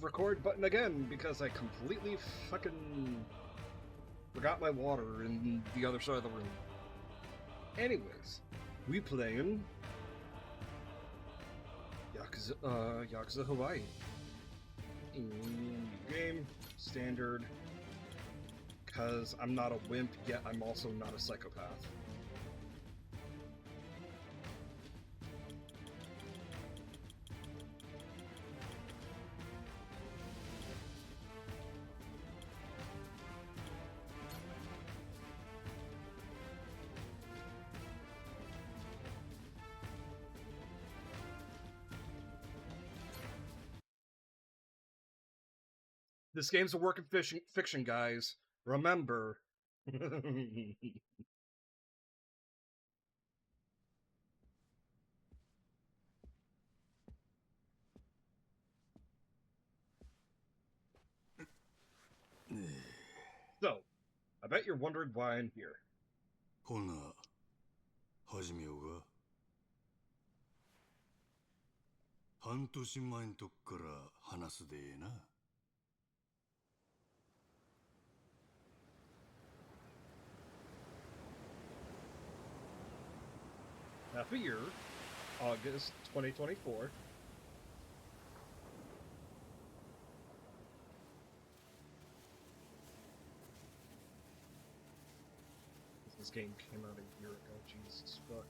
record button again because I completely fucking forgot my water in the other side of the room. Anyways, we playing Yakuza Hawaii. New game, standard, because I'm not a wimp, yet I'm also not a psychopath. This game's a work of fiction, guys. Remember. So, I bet you're wondering why I'm here. ほな、始めようか。半年前んとこから話すでええな。Half a year, August 2024. This game came out a year ago, Jesus fuck.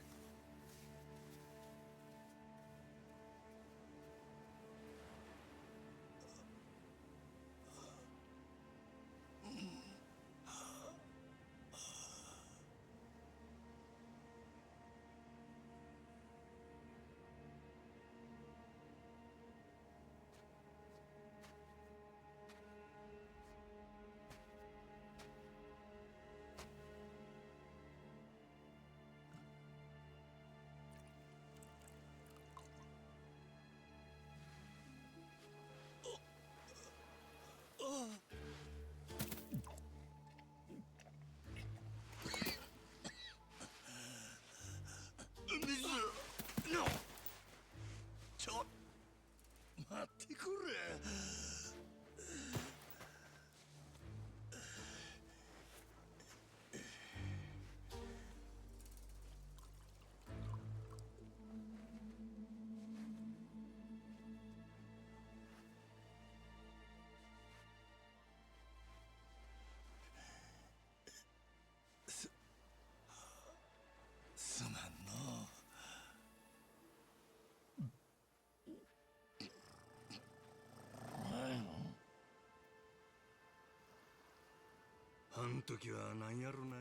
あん時はなんやろな。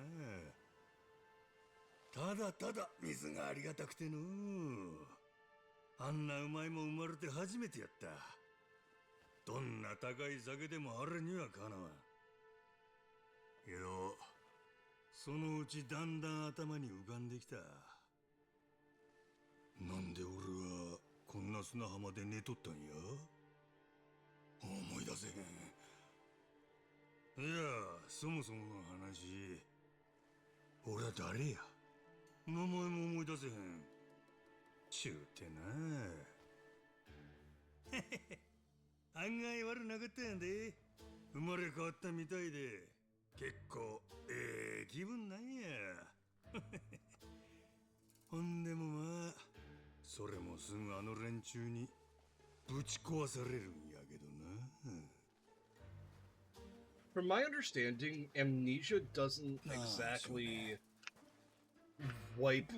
ただただ水がありがたくての。あんなうまいもん生まれて初めてやった。どんな高い酒でもあれにはかなわん。けど、そのうちだんだん頭に浮かんできた。なんで俺はこんな砂浜で寝とったんや。思い出せへん。いや、そもそもの話、俺は誰や。名前も思い出せへん。ちゅうてな。案外悪なかったんやで。生まれ変わったみたいで、結構気分なんや。ほんでもまあ、それもすぐあの連中にぶち壊されるんやけどな。From my understanding, amnesia doesn't exactly wipe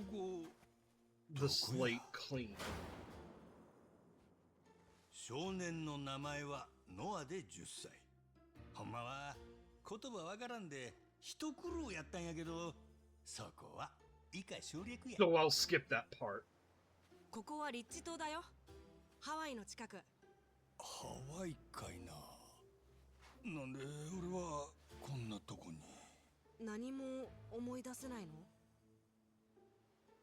the slate clean. 少年の名前はノアで10歳。ほんまは言葉わからんで一苦労やったんやけど、そこは以下省略や。So I'll skip that part. ここはリッチ島だよ。ハワイの近く。ハワイかいな。なんで俺はこんなとこに。何も思い出せないの？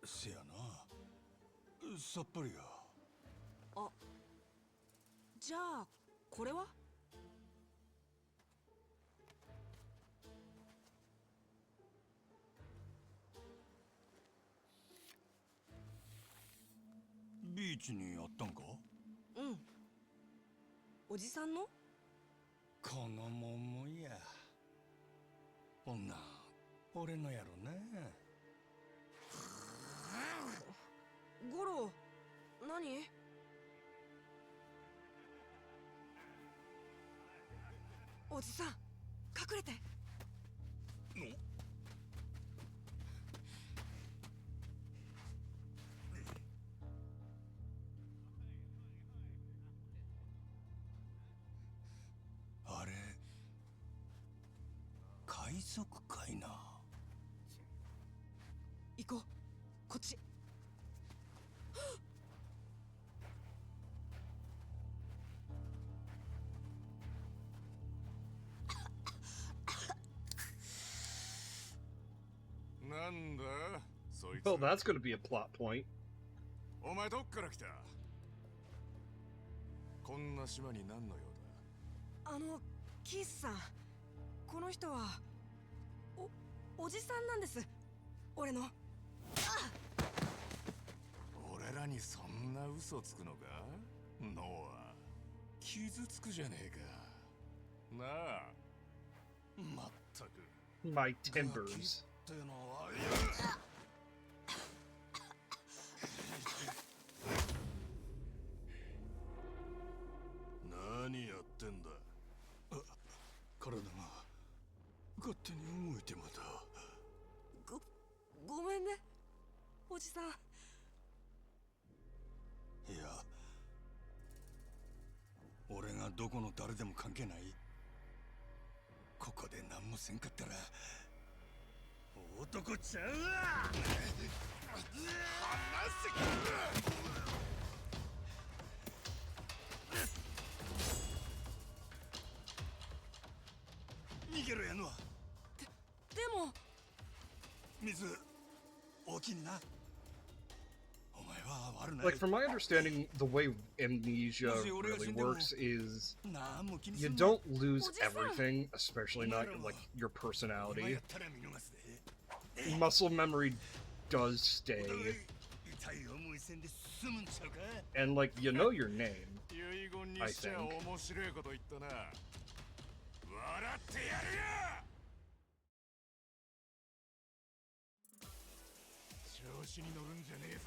せやな。さっぱりや。あ、じゃあこれは？ビーチにあったんか？うん。おじさんの？この桃や。女、俺のやろな。ゴロ、何？おじさん、隠れて。あれ、海賊かいな。行こう、こっち。なんだそいつ。 Well, that's going to be a plot point. お前どっから来た？こんな島に何の用キースさん、この人はおじさんなんです。俺の。俺らにそんな嘘つくのか？ノア、傷つくじゃねえか。なあ、まったく。 My timbers. ってのは何やってんだ？体が勝手に動いてまた。ごめんね、おじさん。いや、俺がどこの誰でも関係ない。ここで何もせんかったら男ちゃうわ。逃げろやのは。でも水大きいな。お前は悪ない。 Like, from my understanding, the way amnesia really works is 何も気にす you んな。 don't lose everything, especially not, like, your お前 personality. やったら見逃すで。 Muscle memory does stay. お互い痛い思いせんで済むんちゃうか。 And, like, you know your name. 遺言に I しちゃ think. 面白いこと言ったな。笑ってやるよ。調子に乗るんじゃねえぞ。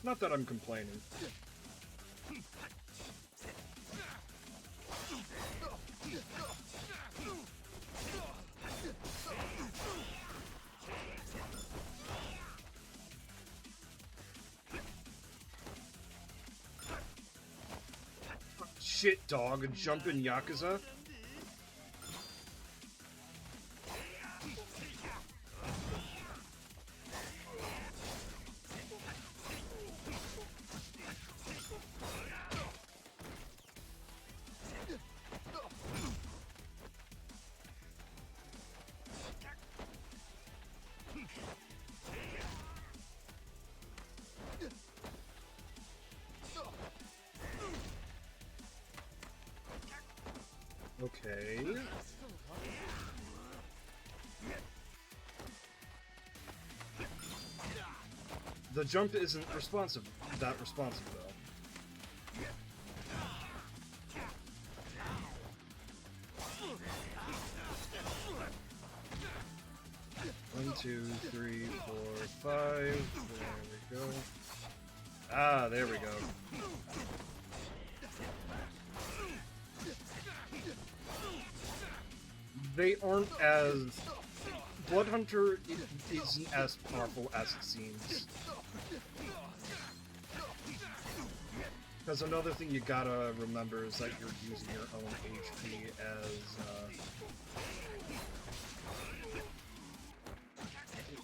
Not that I'm complaining. Shit, dog, a jump in Yakuza? Okay. The jump isn't that responsive though. One, two, three, four, five. There we go. Ah, there we go. They aren't as... Bloodhunter isn't as powerful as it seems. Because another thing you gotta remember is that you're using your own HP as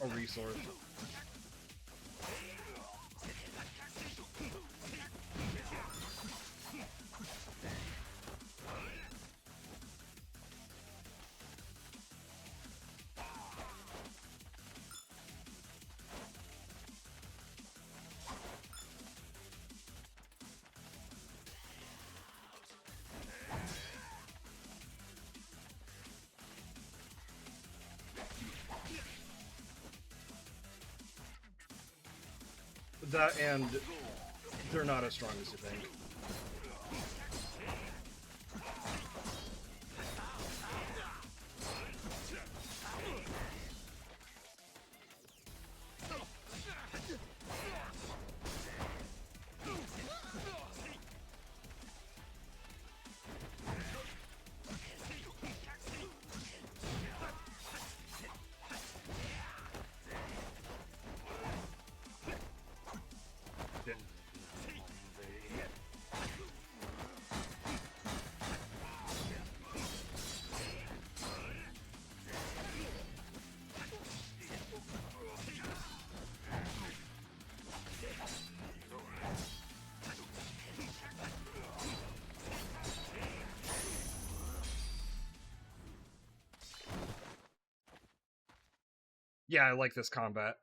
a resource. That and they're not as strong as you think. Yeah, I like this combat.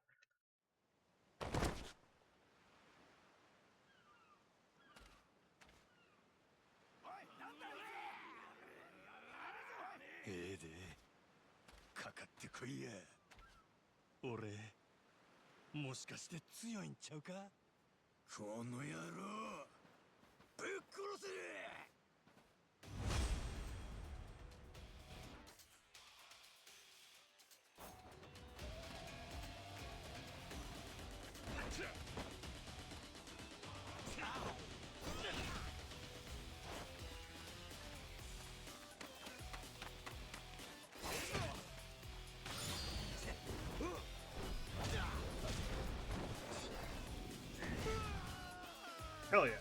Hell yeah.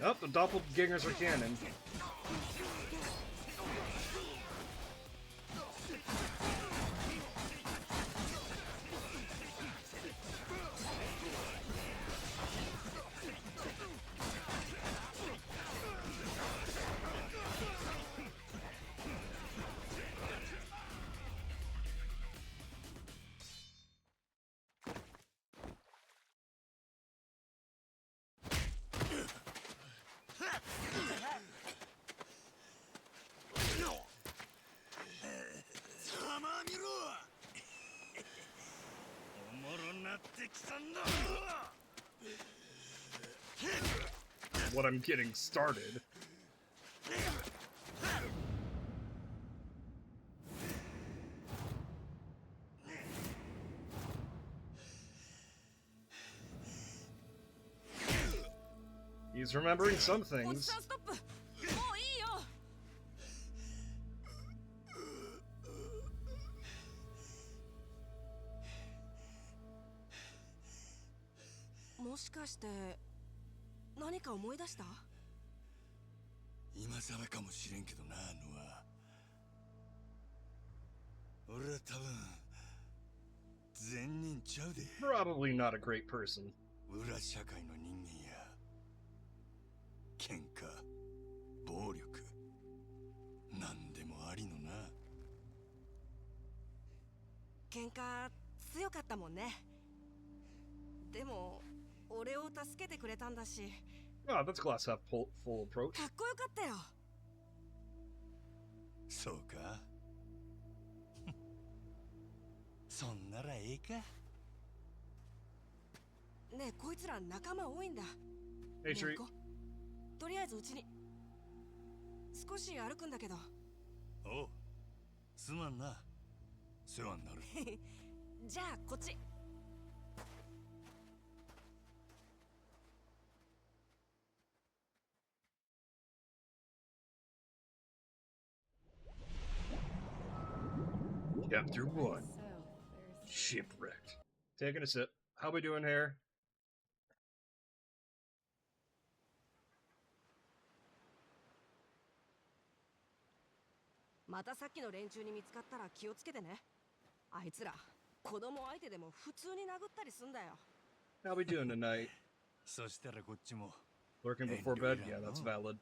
Nope, the doppelgangers are canon. What I'm getting started. He's remembering some おじ things. さんストップ。もういいよ。もしかして何か思い出した？今更かもしれんけどな、ノア。俺は多分善人ちゃうで。 Probably not a great person. 裏社会の人間や。喧嘩、暴力、何でもありのな。喧嘩強かったもんね。でも俺を助けてくれたんだし。 Oh, that's glass half full approach. かっこよかったよ。そうか。そんならええか。ねえ、こいつら仲間多いんだ。 Hey, ねえ Tree. 行こう。とりあえずうちに。少し歩くんだけど。おう、すまんな。世話になる。じゃあこっち。Chapter 1. Shipwrecked. Taking a sip. How we doing here? またさっきの連中に見つかったら気をつけてね。あいつら子供相手でも普通に殴ったりすんだよ。 How we doing tonight? そしたらこっちも。 Lurking before bed? Yeah, that's valid.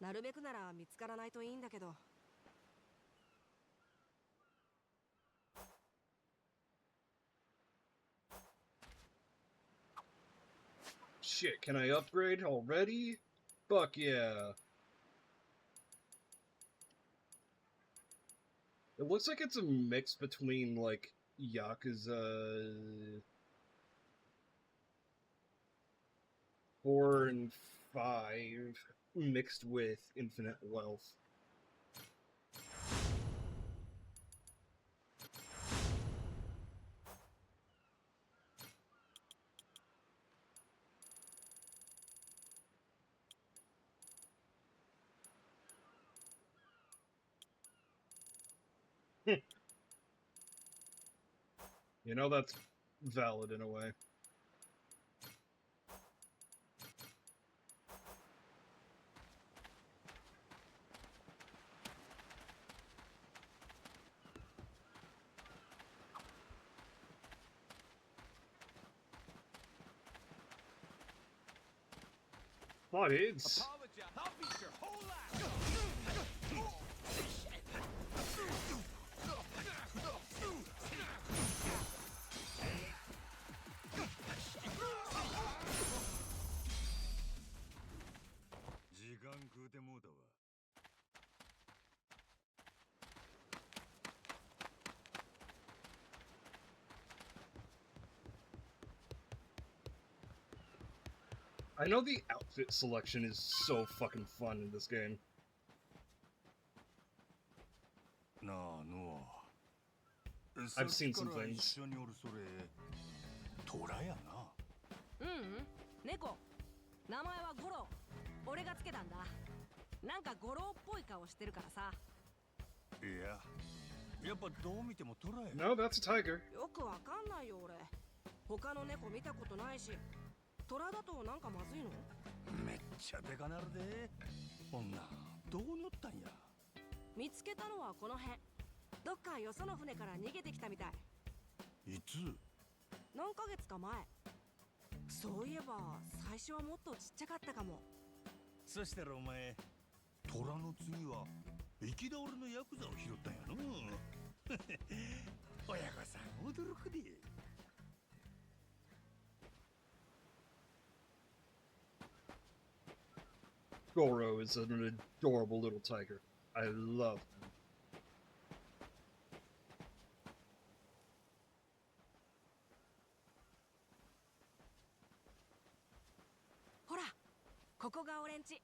なるべくなら見つからないといいんだけど。 Shit, can I upgrade already? Fuck yeah. It looks like it's a mix between, like, Yakuza 4 and 5 mixed with Infinite Wealth. You know, that's valid in a way. What is? I'll beat your whole ass. 時間食うてもうたわ。I know the outfit selection is so fucking fun in this game. なあノア。 I've seen some さっきから things. 一緒におるそれトラやな。猫。名前はゴロ。俺がつけたんだ。なんかゴロっぽい顔してるからさ。いや、やっぱどう見てもトラや。 No, that's a tiger. よくわかんないよ俺。他の猫見たことないし。トラだとなんかまずいの？めっちゃでかなるで。ほんなどう乗ったんや。見つけたのはこの辺。どっかよその船から逃げてきたみたい。いつ？何ヶ月か前。そういえば最初はもっとちっちゃかったかも。そしたらお前トラの次は行き倒れのヤクザを拾ったんやの。親御さん驚くで。 Goro is an adorable little tiger. I love him. ほら、ここが俺んち。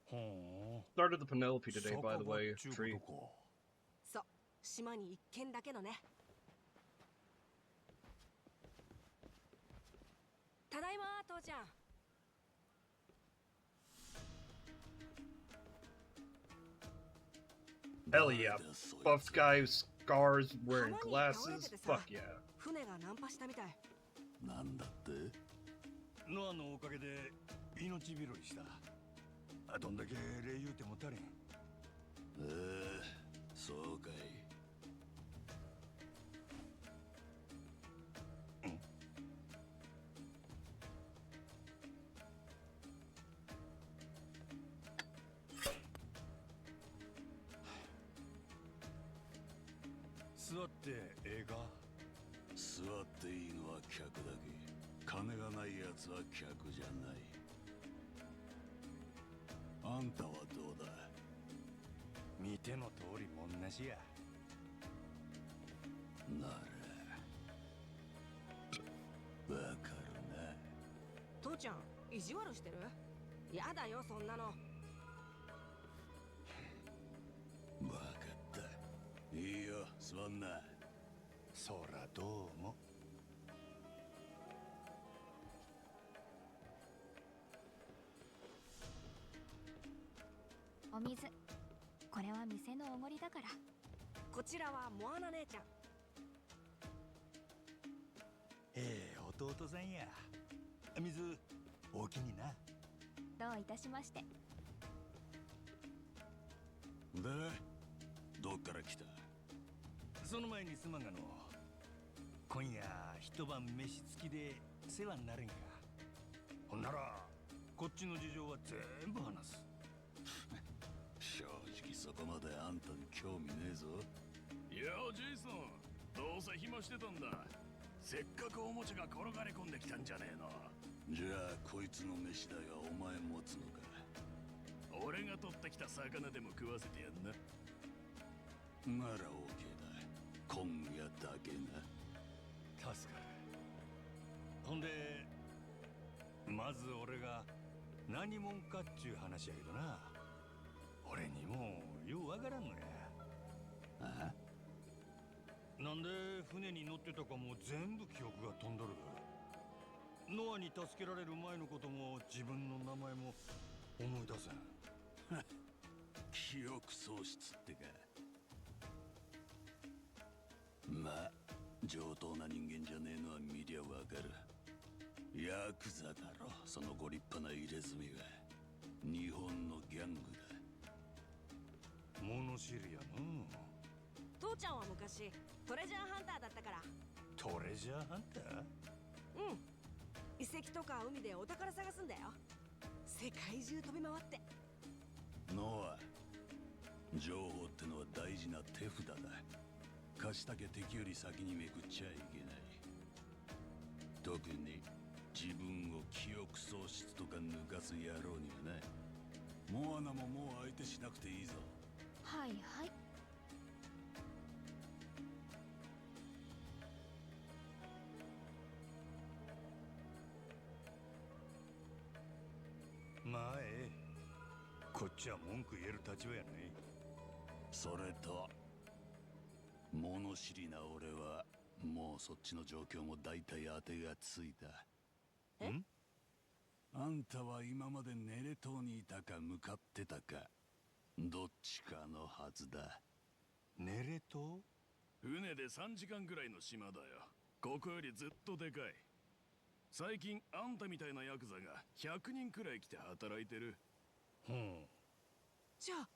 ほ Started the Penelope う。 today, by the way. 酒場っちゅう Treat. ことか。そう、島に一軒だけのね。ただいま、父ちゃん。 Hell yeah. Buff guy, scars, wearing glasses. Fuck yeah. 船が難破したみたい。なんだって？ノアのおかげで命拾いした。どんだけ礼言うても足りん。そうかい。座ってええか？座っていいのは客だけ。金がないやつは客じゃない。あんたはどうだ？見ての通りもんなしや。ならわかるな。父ちゃん、意地悪してる？やだよ、そんなの。わかった。いいよ、座んな。そらどうも。お水。これは店のおごりだから。こちらはモアナ姉ちゃん。弟さんや。水、お気にな。どういたしまして。で、どっから来た？その前にすまんがの。今夜一晩飯付きで世話になれんか。ほんならこっちの事情は全部話す。正直そこまであんたに興味ねえぞ。いやジェイソン、どうせ暇してたんだ。せっかくおもちゃが転がり込んできたんじゃねえの。じゃあこいつの飯代はお前持つのか？俺が取ってきた魚でも食わせてやんな。なら OK 今夜だけな。助かる。ほんでまず俺が何者かっちゅう話やけどな、俺にもようわからんのや。ああ、なんで船に乗ってたかも全部記憶が飛んどる。ノアに助けられる前のことも自分の名前も思い出せん。記憶喪失ってか。まあ上等な人間じゃねえのは見りゃわかる。ヤクザだろ、そのご立派な入れ墨は。日本のギャングだ。物知りやの。父ちゃんは昔トレジャーハンターだったから。トレジャーハンター？うん、遺跡とか海でお宝探すんだよ。世界中飛び回って。ノア、情報ってのは大事な手札だ。貸したけ敵より先にめくっちゃいけない。特に自分を記憶喪失とか抜かす野郎にはな。モアナももう相手しなくていいぞ。はいはい。まあええ、こっちは文句言える立場やない。それと物知りな俺はもうそっちの状況も大体当てがついた。え？あんたは今までネレ島にいたか向かってたか、どっちかのはずだ。ネレ島？船で3時間ぐらいの島だよ。ここよりずっとでかい。最近あんたみたいなヤクザが100人くらい来て働いてる。ほん。じゃあ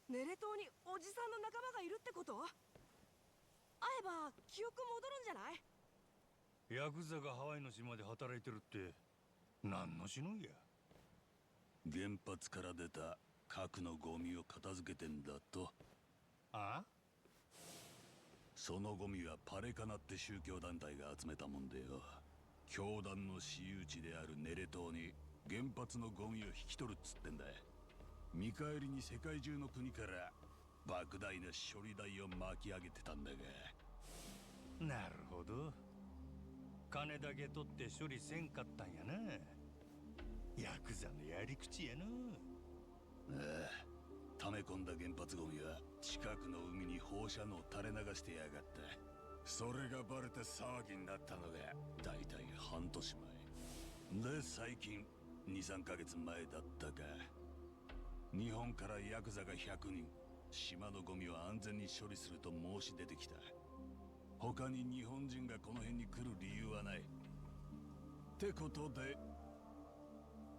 ネレ島におじさんの仲間がいるってこと？会えば記憶戻るんじゃない？ヤクザがハワイの島で働いてるって何のしのぎや。原発から出た核のゴミを片付けてんだと。あ？そのゴミはパレカナって宗教団体が集めたもんでよ。教団の私有地であるネレ島に原発のゴミを引き取るっつってんだ。見返りに世界中の国から莫大な処理代を巻き上げてたんだが。なるほど、金だけ取って処理せんかったんやな。ヤクザのやり口やの。ああ、溜め込んだ原発ゴミは近くの海に放射能を垂れ流してやがった。それがバレて騒ぎになったのがだいたい半年前で、最近 2,3 ヶ月前だったか、日本からヤクザが100人島のゴミを安全に処理すると申し出てきた。他に日本人がこの辺に来る理由はないってことで、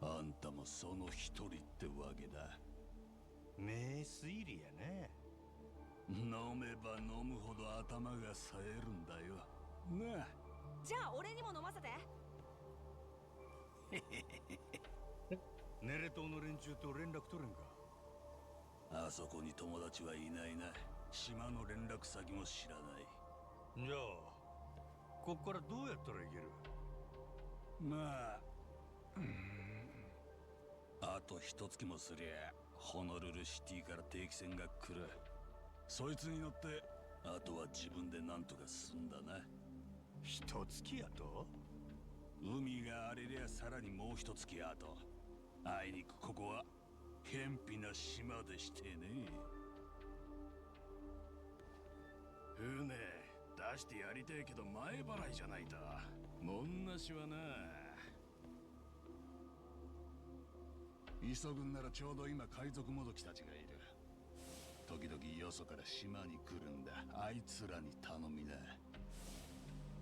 あんたもその一人ってわけだ。名推理やね。飲めば飲むほど頭が冴えるんだよなあ。じゃあ俺にも飲ませて。ネレ島の連中と連絡取れんか？あそこに友達はいないな。島の連絡先も知らない。じゃあこっからどうやったらいける？まあ、あと一月もすりゃホノルルシティから定期船が来る。そいつに乗ってあとは自分で何とかすんだな。一月やと？海が荒れりゃさらにもう一月やと。あいにくここは偏僻な島でしてね。船出してやりてえけど前払いじゃないと。もんなしはな。急ぐんならちょうど今海賊もどきたちがいる。時々よそから島に来るんだ。あいつらに頼みな。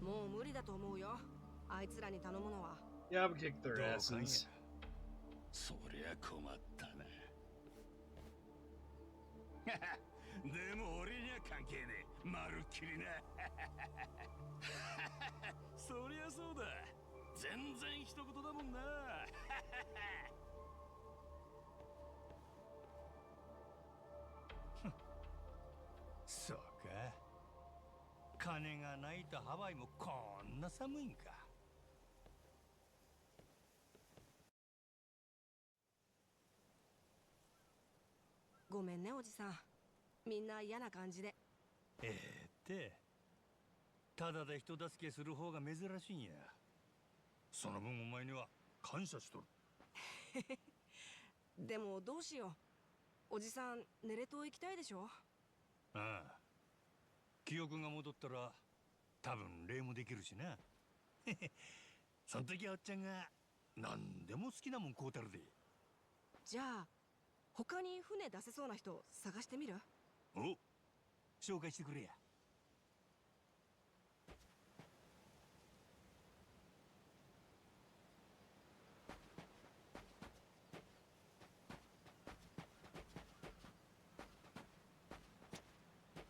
もう無理だと思うよ、あいつらに頼むのは。Yeah, I've kicked their どうかんや。 asses. そりゃ困ったな。でも俺には関係ねえ。まるっきりな。そりゃそうだ。全然一言だもんな。そうか。金がないとハワイもこんな寒いんか。ごめんねおじさん、みんな嫌な感じで。ってただで人助けする方が珍しいんや。その分お前には感謝しとる。でもどうしよう。おじさんネレ島行きたいでしょ。ああ、記憶が戻ったら多分礼もできるしな。その時はおっちゃんが何でも好きなもん買うたるで。じゃあ他に船出せそうな人探してみる？お、紹介してくれや。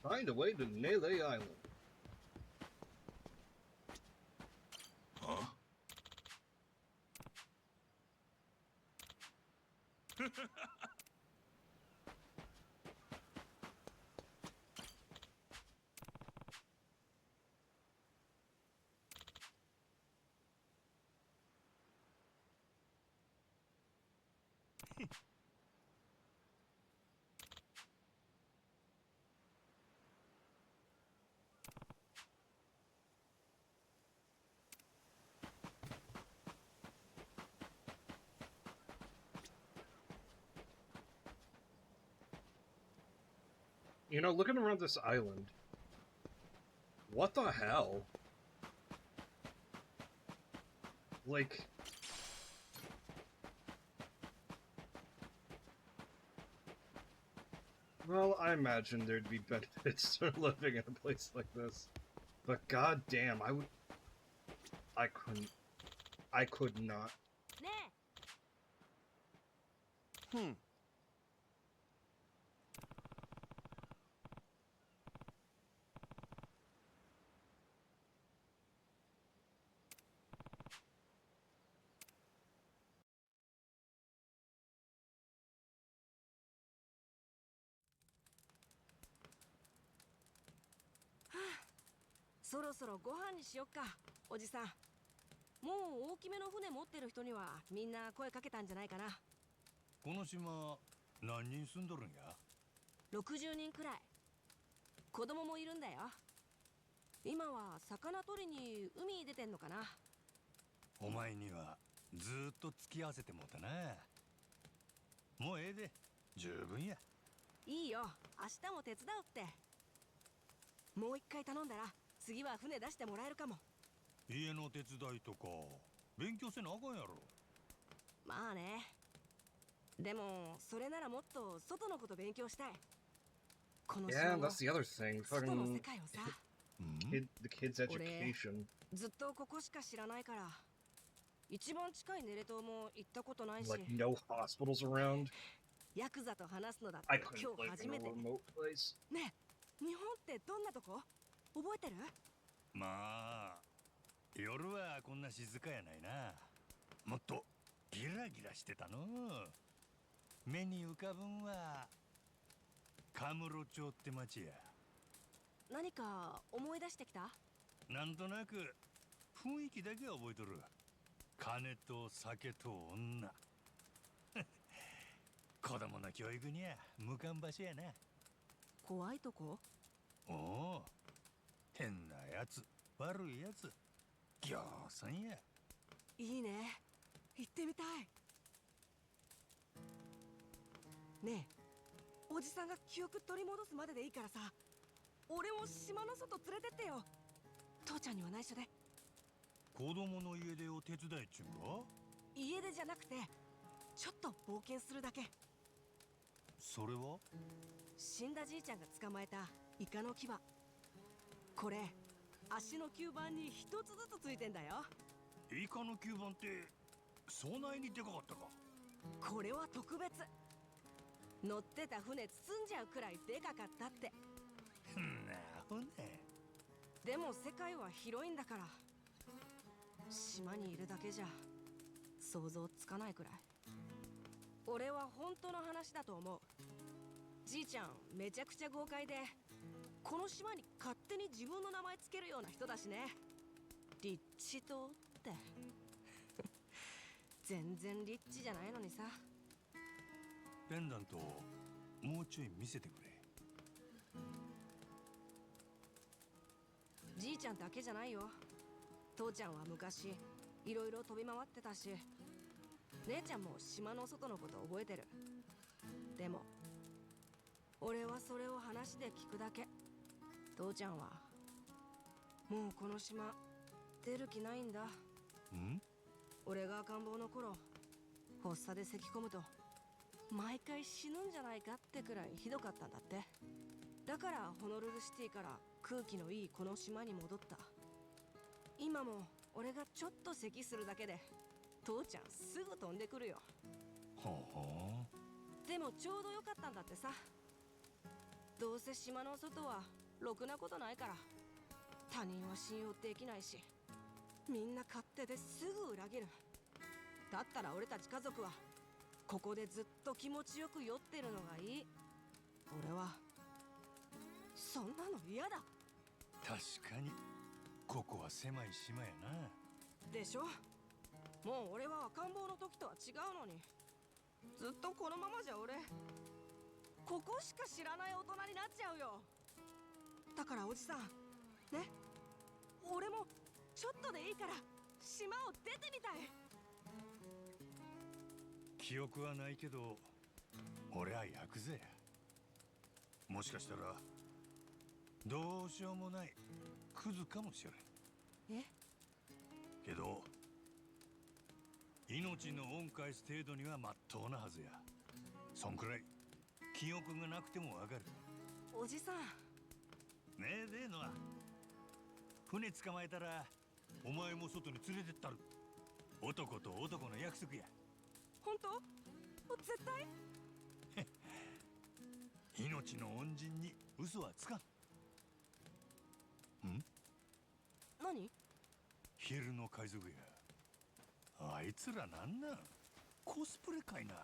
Find a way to Nele Island. はYou know, looking around this island, what the hell? Like, well, I imagine there'd be benefits to living in a place like this, but goddamn, I could not. ねえ。Hmm. そろそろご飯にしよっか、おじさん。もう大きめの船持ってる人にはみんな声かけたんじゃないかな。この島何人住んどるんや60人くらい。子供もいるんだよ。今は魚取りに海に出てんのかな。お前にはずーっと付き合わせてもうたな。もうええで十分や。いいよ、明日も手伝うって。もう一回頼んだら次は船出してもらえるかも。家の手伝いとか勉強せなあかんやろ。まあね。でもそれならもっと外のこと勉強したい。この Yeah, 島の that's the other thing. 外の世 Fucking 界をさ。the kid's education. ずっとここしか知らないから。一番近いネレ島も行ったことないし。 Like, no hospitals around. ヤクザと話すのだって I couldn't 今日 live 初 in め a て。 remote place. ねえ、日本ってどんなとこ覚えてる？まあ夜はこんな静かやないな。もっとギラギラしてたの。目に浮かぶんはカムロ町って町や。何か思い出してきた？なんとなく雰囲気だけは覚えとる。金と酒と女。子供の教育には無関場所やな。怖いとこ？おお、変なやつ、悪いやつ、ぎょうさんや。いいね。行ってみたい。ねえ、おじさんが記憶取り戻すまででいいからさ、俺も島の外連れてってよ。父ちゃんには内緒で。子供の家出を手伝いっちゅうんか？家出じゃなくてちょっと冒険するだけ。それは？死んだじいちゃんが捕まえたイカの牙。これ足の吸盤に一つずつついてんだよ。イカの吸盤ってそないにでかかったか？これは特別。乗ってた船包んじゃうくらいでかかったって。なほね。でも世界は広いんだから、島にいるだけじゃ想像つかないくらい。俺は本当の話だと思う。じいちゃんめちゃくちゃ豪快で、この島に勝手に自分の名前つけるような人だしね。リッチ島って全然リッチじゃないのにさ。ペンダントもうちょい見せてくれ。じいちゃんだけじゃないよ。父ちゃんは昔いろいろ飛び回ってたし、姉ちゃんも島の外のこと覚えてる。でも俺はそれを話で聞くだけ。父ちゃんはもうこの島出る気ないんだ。ん？俺が赤ん坊の頃、発作で咳込むと毎回死ぬんじゃないかってくらいひどかったんだって。だからホノルルシティから空気のいいこの島に戻った。今も俺がちょっと咳するだけで父ちゃんすぐ飛んでくるよ。ほほでもちょうどよかったんだってさ。どうせ島の外はろくなことないから、他人は信用できないし、みんな勝手ですぐ裏切る。だったら俺たち家族はここでずっと気持ちよく酔ってるのがいい。俺はそんなの嫌だ。確かにここは狭い島やな。でしょ。もう俺は赤ん坊の時とは違うのに、ずっとこのままじゃ俺ここしか知らない大人になっちゃうよ。だからおじさんね、俺もちょっとでいいから島を出てみたい。記憶はないけど俺はヤクザや。もしかしたらどうしようもないクズかもしれん。え？けど命の恩返す程度にはまっとうなはずや。そんくらい記憶がなくてもわかる。おじさん。ねえ、例のは船捕まえたらお前も外に連れてったる。男と男の約束や。本当？絶対？命の恩人に嘘はつかん。何？昼の海賊や。あいつらなんなん？コスプレかいな。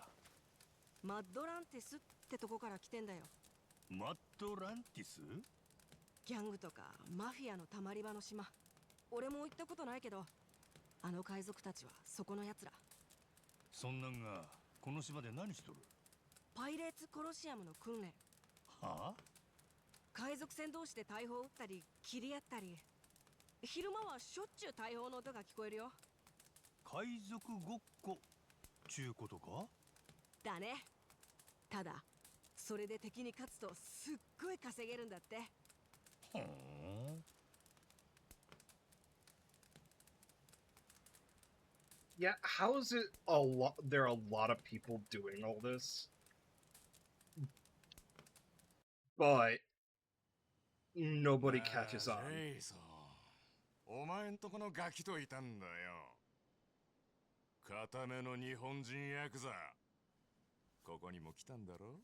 マッドランティスってとこから来てんだよ。マッドランティス？ギャングとかマフィアのたまり場の島。俺も行ったことないけど、あの海賊たちはそこのやつら。そんなんがこの島で何しとる？パイレーツコロシアムの訓練。はあ？海賊船同士で大砲撃ったり切り合ったり、昼間はしょっちゅう大砲の音が聞こえるよ。海賊ごっこちゅうことか？だね。ただそれで敵に勝つとすっごい稼げるんだって。ほーん。Yeah, how is it a lot? There are a lot of people doing all this, but nobody catches on. ジェイソン、お前んとこのガキといたんだよ。固めの日本人ヤクザ。ここにも来たんだろ？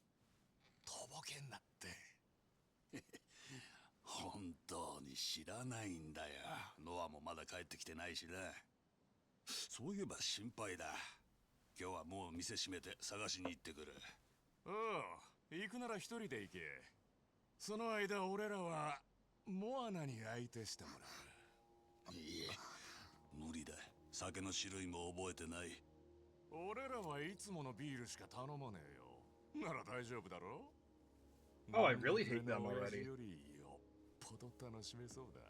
とぼけんなって。本当に知らないんだよ。ノアもまだ帰ってきてないしな。そういえば心配だ。今日はもう店閉めて探しに行ってくる。おう、行くなら一人で行け。その間俺らはモアナに相手してもらう。いいえ、無理だ。酒の種類も覚えてない。俺らはいつものビールしか頼まねえよ。なら大丈夫だろ？ Oh, I really hate them already. よりよっぽど楽しめそうだ。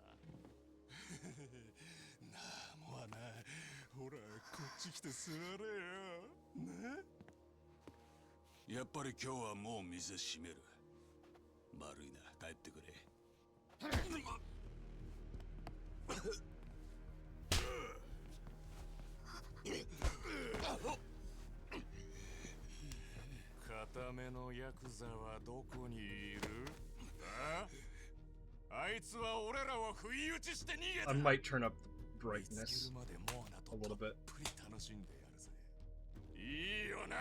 なあ、モアナ、ほら、こっち来て座れよ。ね？やっぱり今日はもう店閉める。悪いな、帰ってくれ。固めのヤクザはどこにいる？あ？あいつは俺らを不意打ちして逃げた。 I might turn up the 見つ brightness けるまでモアナ a と little たっ bit. ぷり楽しんでやるぜ。いいよな。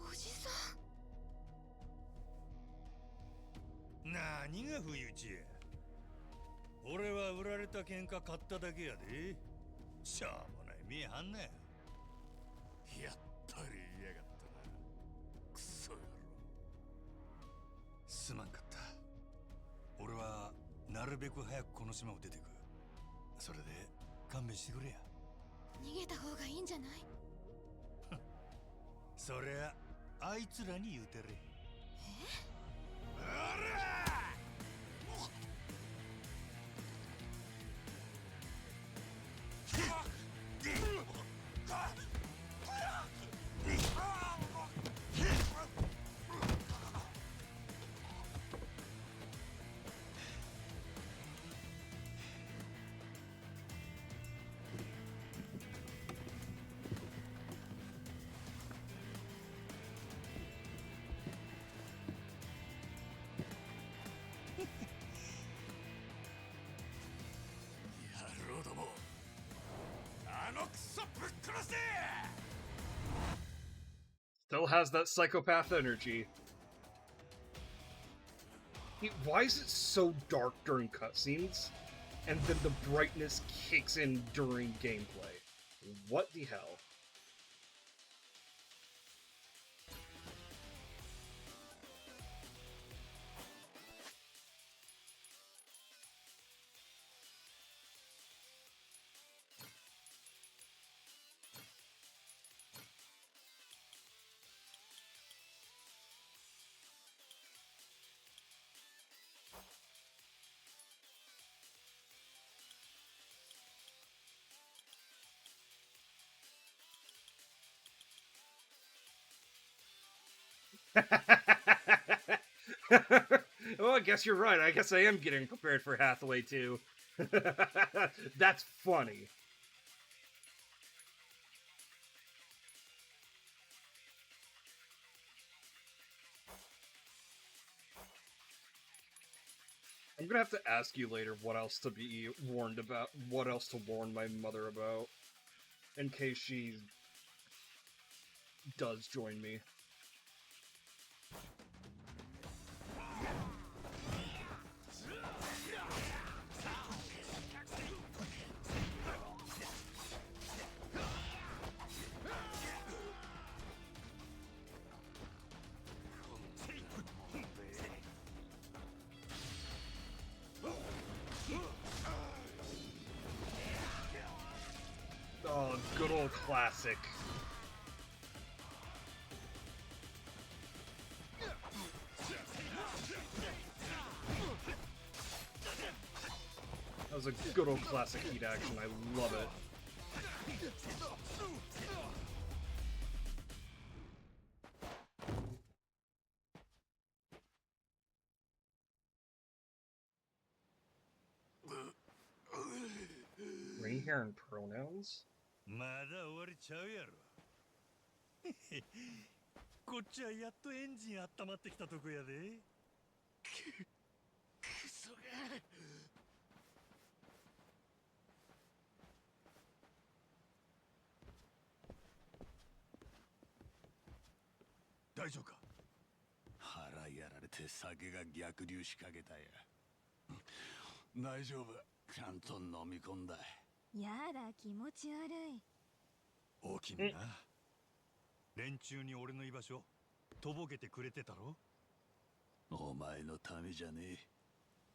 おじさん。何が不意打ちや。俺は売られた喧嘩買っただけやで。しょうもない見えはんな。やっぱり言いやがったな。クソ野郎。すまんかった。俺はなるべく早くこの島を出てく。それで勘弁してくれや。逃げた方がいいんじゃない？そりゃあいつらに言うてれ。あのクソぶっ殺せ。 Still has that psychopath energy. Why is it so dark during cutscenes, and then the brightness kicks in during gameplay? What the hell? Well, I guess you're right. I guess I am getting prepared for Hathaway too. That's funny. I'm gonna have to ask you later what else to be warned about, what else to warn my mother about, in case she does join me. Oh, good old classic. That was a good old classic heat action. I love it. Are you hearing pronouns? まだ終わりちゃうやろ。こっちはやっとエンジン温まってきたとこやで。クソが。大丈夫か。腹やられて酒が逆流しかけたや。大丈夫、ちゃんと飲み込んだ。やだ、気持ち悪い。大きな。連中に俺の居場所とぼけてくれてたろ。お前のためじゃねえ。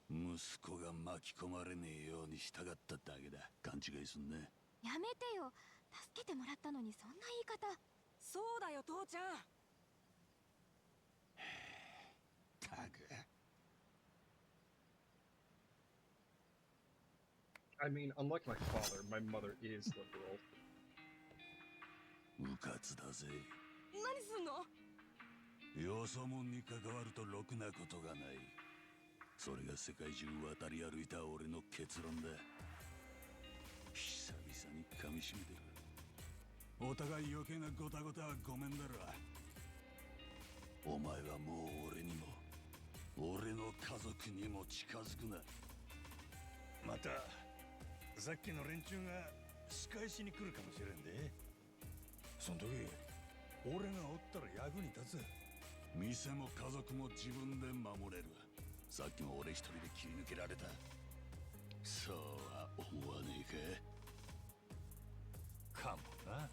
息子が巻き込まれねえようにしたかっただけだ。勘違いすんな。やめてよ。助けてもらったのにそんな言い方。そうだよ父ちゃん。たく。I mean, unlike my father, my mother is liberal. うかつだぜ。何すんの？よそ者に関わるとろくなことがない。それが世界中渡り歩いた俺の結論だ。久々に噛み締めてる。お互い余計なゴタゴタはごめんだろ。お前はもう俺にも俺の家族にも近づくな。またさっきの連中が仕返しに来るかもしれんで。その時俺がおったら役に立つ。店も家族も自分で守れる。さっきも俺一人で切り抜けられた。そうは思わねえか。かもな。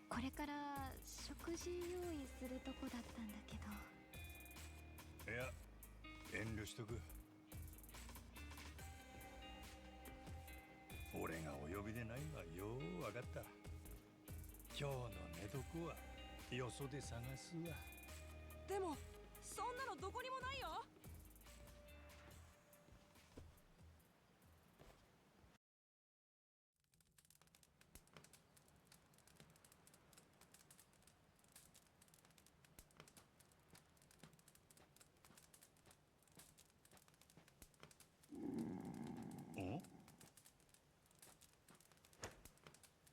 これから食事用意するとこだったんだけど。いや、遠慮しとく。俺がお呼びでないのはようわかった。今日の寝床はよそで探すわ。でもそんなのどこにもないよ。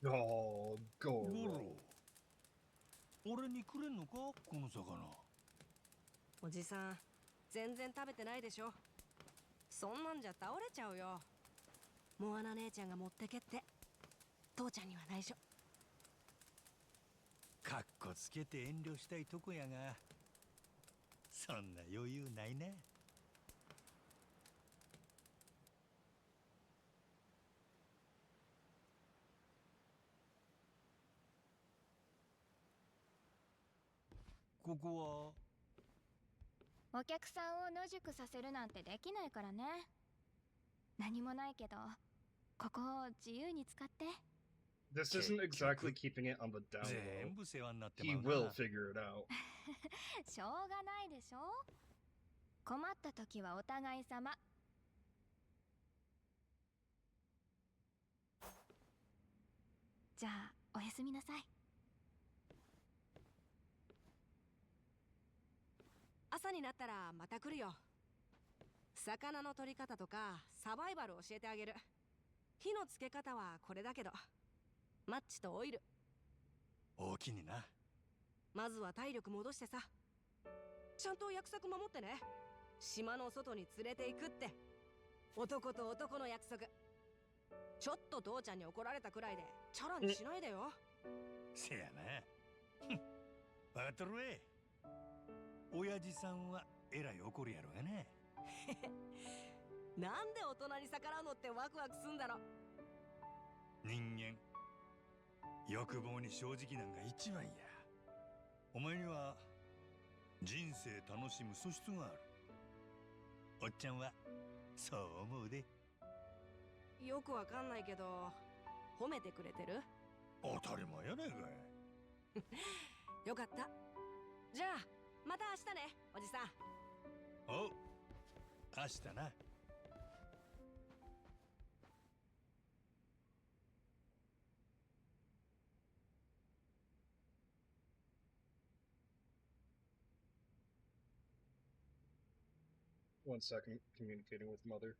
Oh, Goro. 俺にくれんのかこの魚。おじさん全然食べてないでしょ。そんなんじゃ倒れちゃうよ。モアナ姉ちゃんが持ってけって。父ちゃんには内緒。かっこつけて遠慮したいとこやが、そんな余裕ないな。ここはお客さんを野宿させるなんてできないからね。何もないけど、ここを自由に使って。 This isn't exactly keeping it on the down 全 low. 部世話になってま He う will な。 figure it out. しょうがないでしょ。困った時はお互い様。じゃあおやすみなさい。朝になったらまた来るよ。魚の取り方とかサバイバル教えてあげる。火のつけ方はこれだけど、マッチとオイル。大きにな。まずは体力戻してさ。ちゃんと約束守ってね。島の外に連れて行くって。男と男の約束。ちょっと父ちゃんに怒られたくらいでチャラにしないでよ。せやな。分かっとるわ。親父さんはえらい怒るやろがね。なんで大人に逆らうのってワクワクすんだろ。人間欲望に正直なんが一番や。お前には人生楽しむ素質がある。おっちゃんはそう思うで。よくわかんないけど褒めてくれてる。当たり前やないかい。よかった。じゃあまた明日ね、おじさん。おう、明日な。1 second, communicating with mother.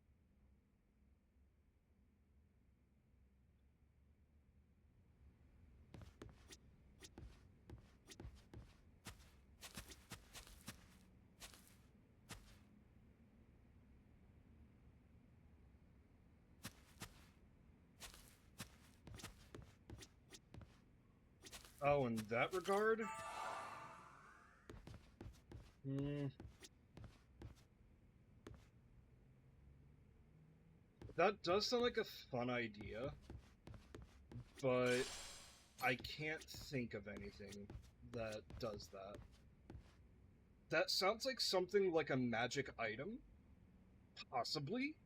Oh, in that regard? That does sound like a fun idea, but I can't think of anything that does that. That sounds like something like a magic item? Possibly?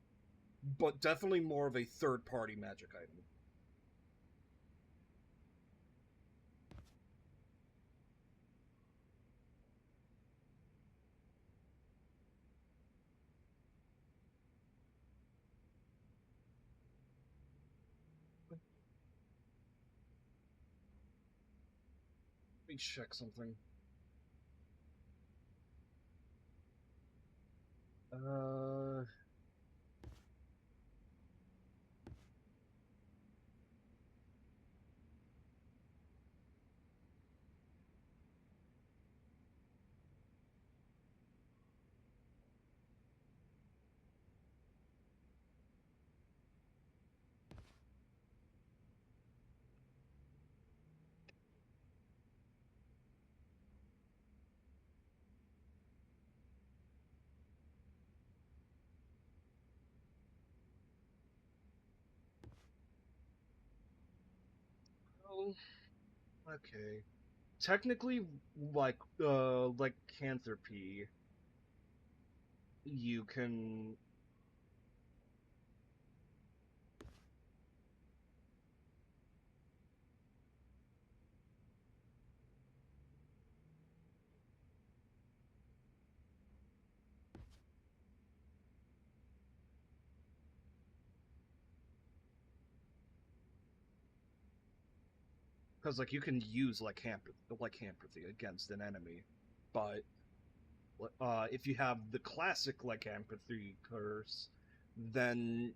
But definitely more of a third-party magic item. Let me check something. Oh, okay. Technically, lycanthropy, you can... Because, like, you can use lycanthropy against an enemy, but if you have the classic lycanthropy curse, then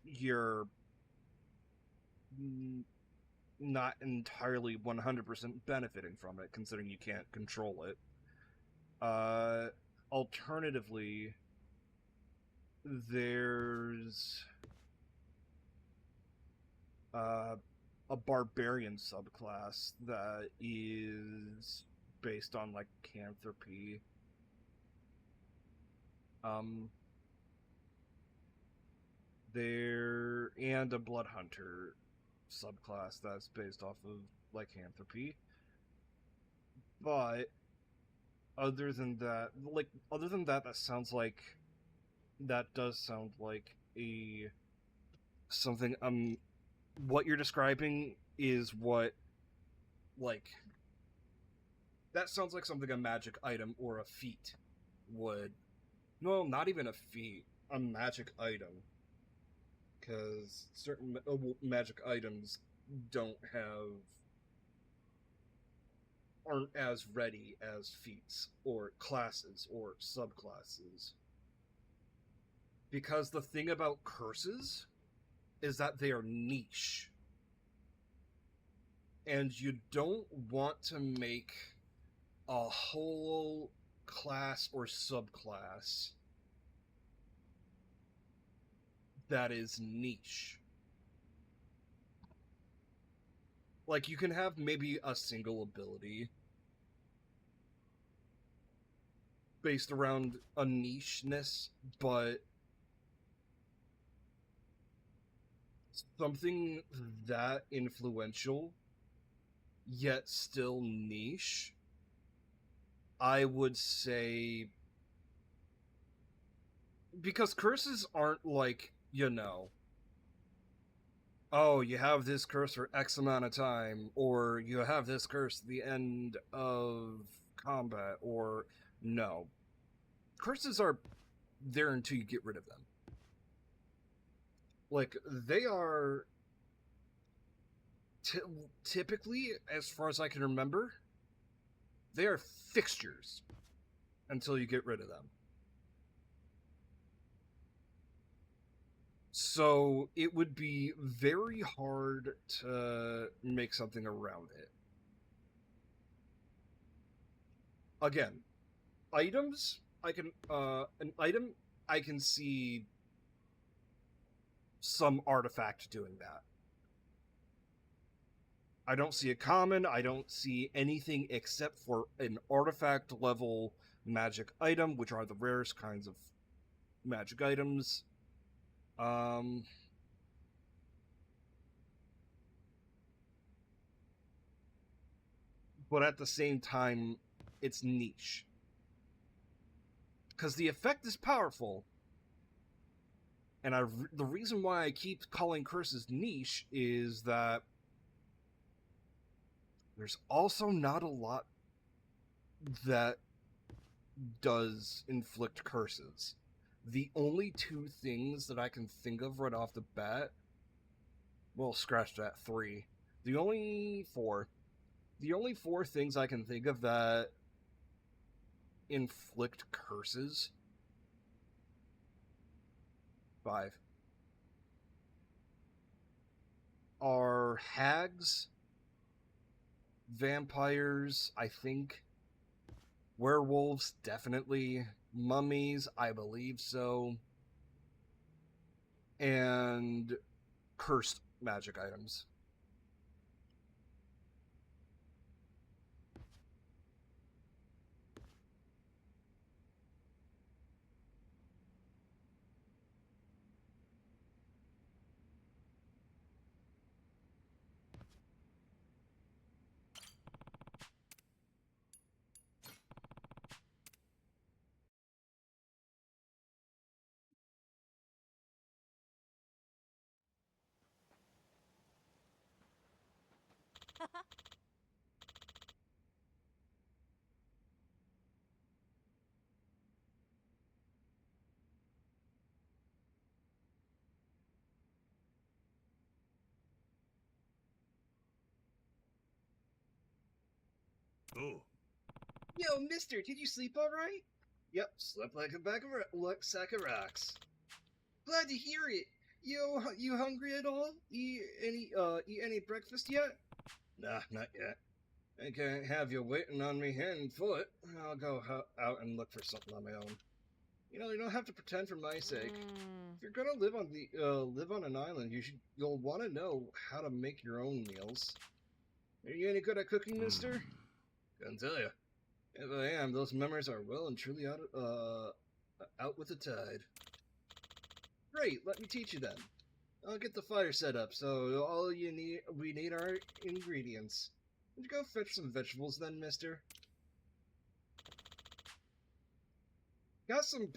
you're not entirely 100% benefiting from it, considering you can't control it. Alternatively, there's a barbarian subclass that is based on like lycanthropy. There and a blood hunter subclass that's based off of lycanthropy. But other than that, that does sound like a something. What you're describing is what, like, that sounds like something a magic item or a feat would. No, not even a feat, a magic item. Because certain magic items aren't as ready as feats or classes or subclasses. Because the thing about curses is that they are niche. And you don't want to make a whole class or subclass that is niche. Like, you can have maybe a single ability based around a nicheness, but something that influential yet still niche, I would say, because curses aren't like, oh, you have this curse for X amount of time, or you have this curse at the end of combat, or no. Curses are there until you get rid of them. Like, they are typically, as far as I can remember, they are fixtures until you get rid of them. So it would be very hard to make something around it. Again, items, an item, I can see some artifact doing that. I don't see a common, I don't see anything except for an artifact level magic item, which are the rarest kinds of magic items. But at the same time, it's niche. Because the effect is powerful. And the reason why I keep calling curses niche is that there's also not a lot that does inflict curses. The only two things that I can think of right off the bat, well, scratch that, 3. The only four things I can think of that inflict curses, 5, are hags, vampires, I think, werewolves, definitely, mummies, I believe so, and cursed magic items. Oh, Yo, mister, did you sleep alright? Yep, slept like a sack of rocks. Glad to hear it. Yo, you hungry at all? Eat any breakfast yet? Nah, not yet. I can't have you waiting on me hand and foot. I'll go out and look for something on my own. You don't have to pretend for my sake. If you're gonna live on an island, you'll want to know how to make your own meals. Are you any good at cooking, mister? Can't tell you. If I am, those memories are well and truly out with the tide. Great, let me teach you then. I'll get the fire set up, so we need are ingredients. Would you go fetch some vegetables then, mister? Got some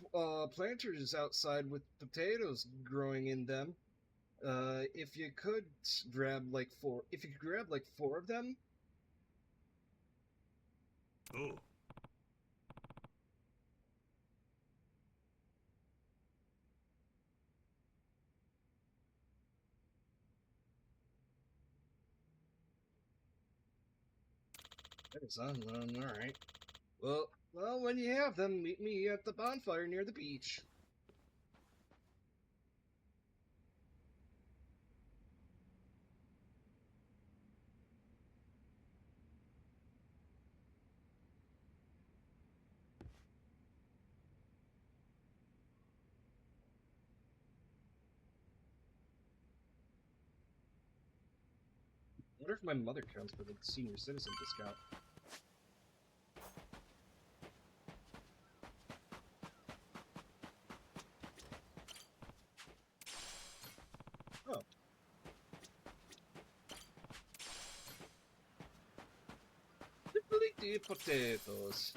planters outside with potatoes growing in them. If you could grab like four of them. Oh. There's alright. Well, when you have them, meet me at the bonfire near the beach. I wonder if my mother counts for the senior citizen discount. Oh. Dippity potatoes.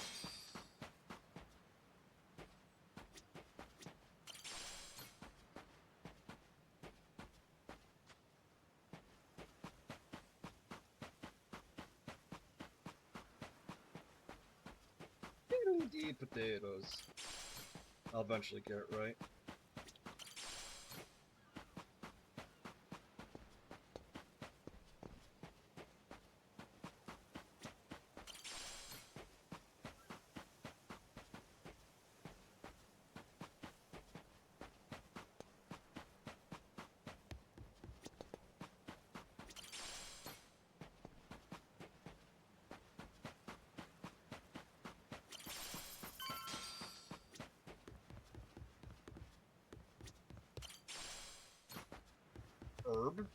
Dippity potatoes. I'll eventually get it right. Herb.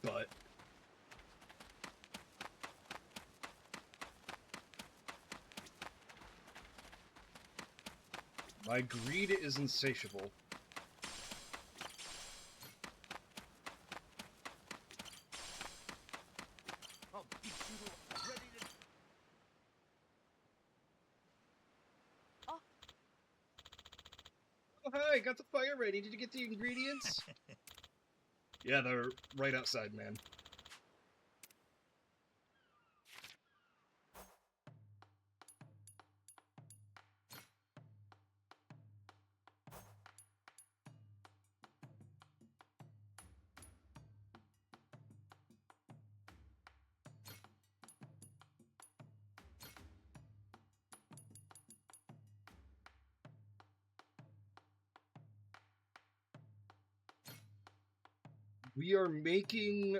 But my greed is insatiable. Oh, hi, got the fire ready. Did you get the ingredients? Yeah, they're right outside, man. We are making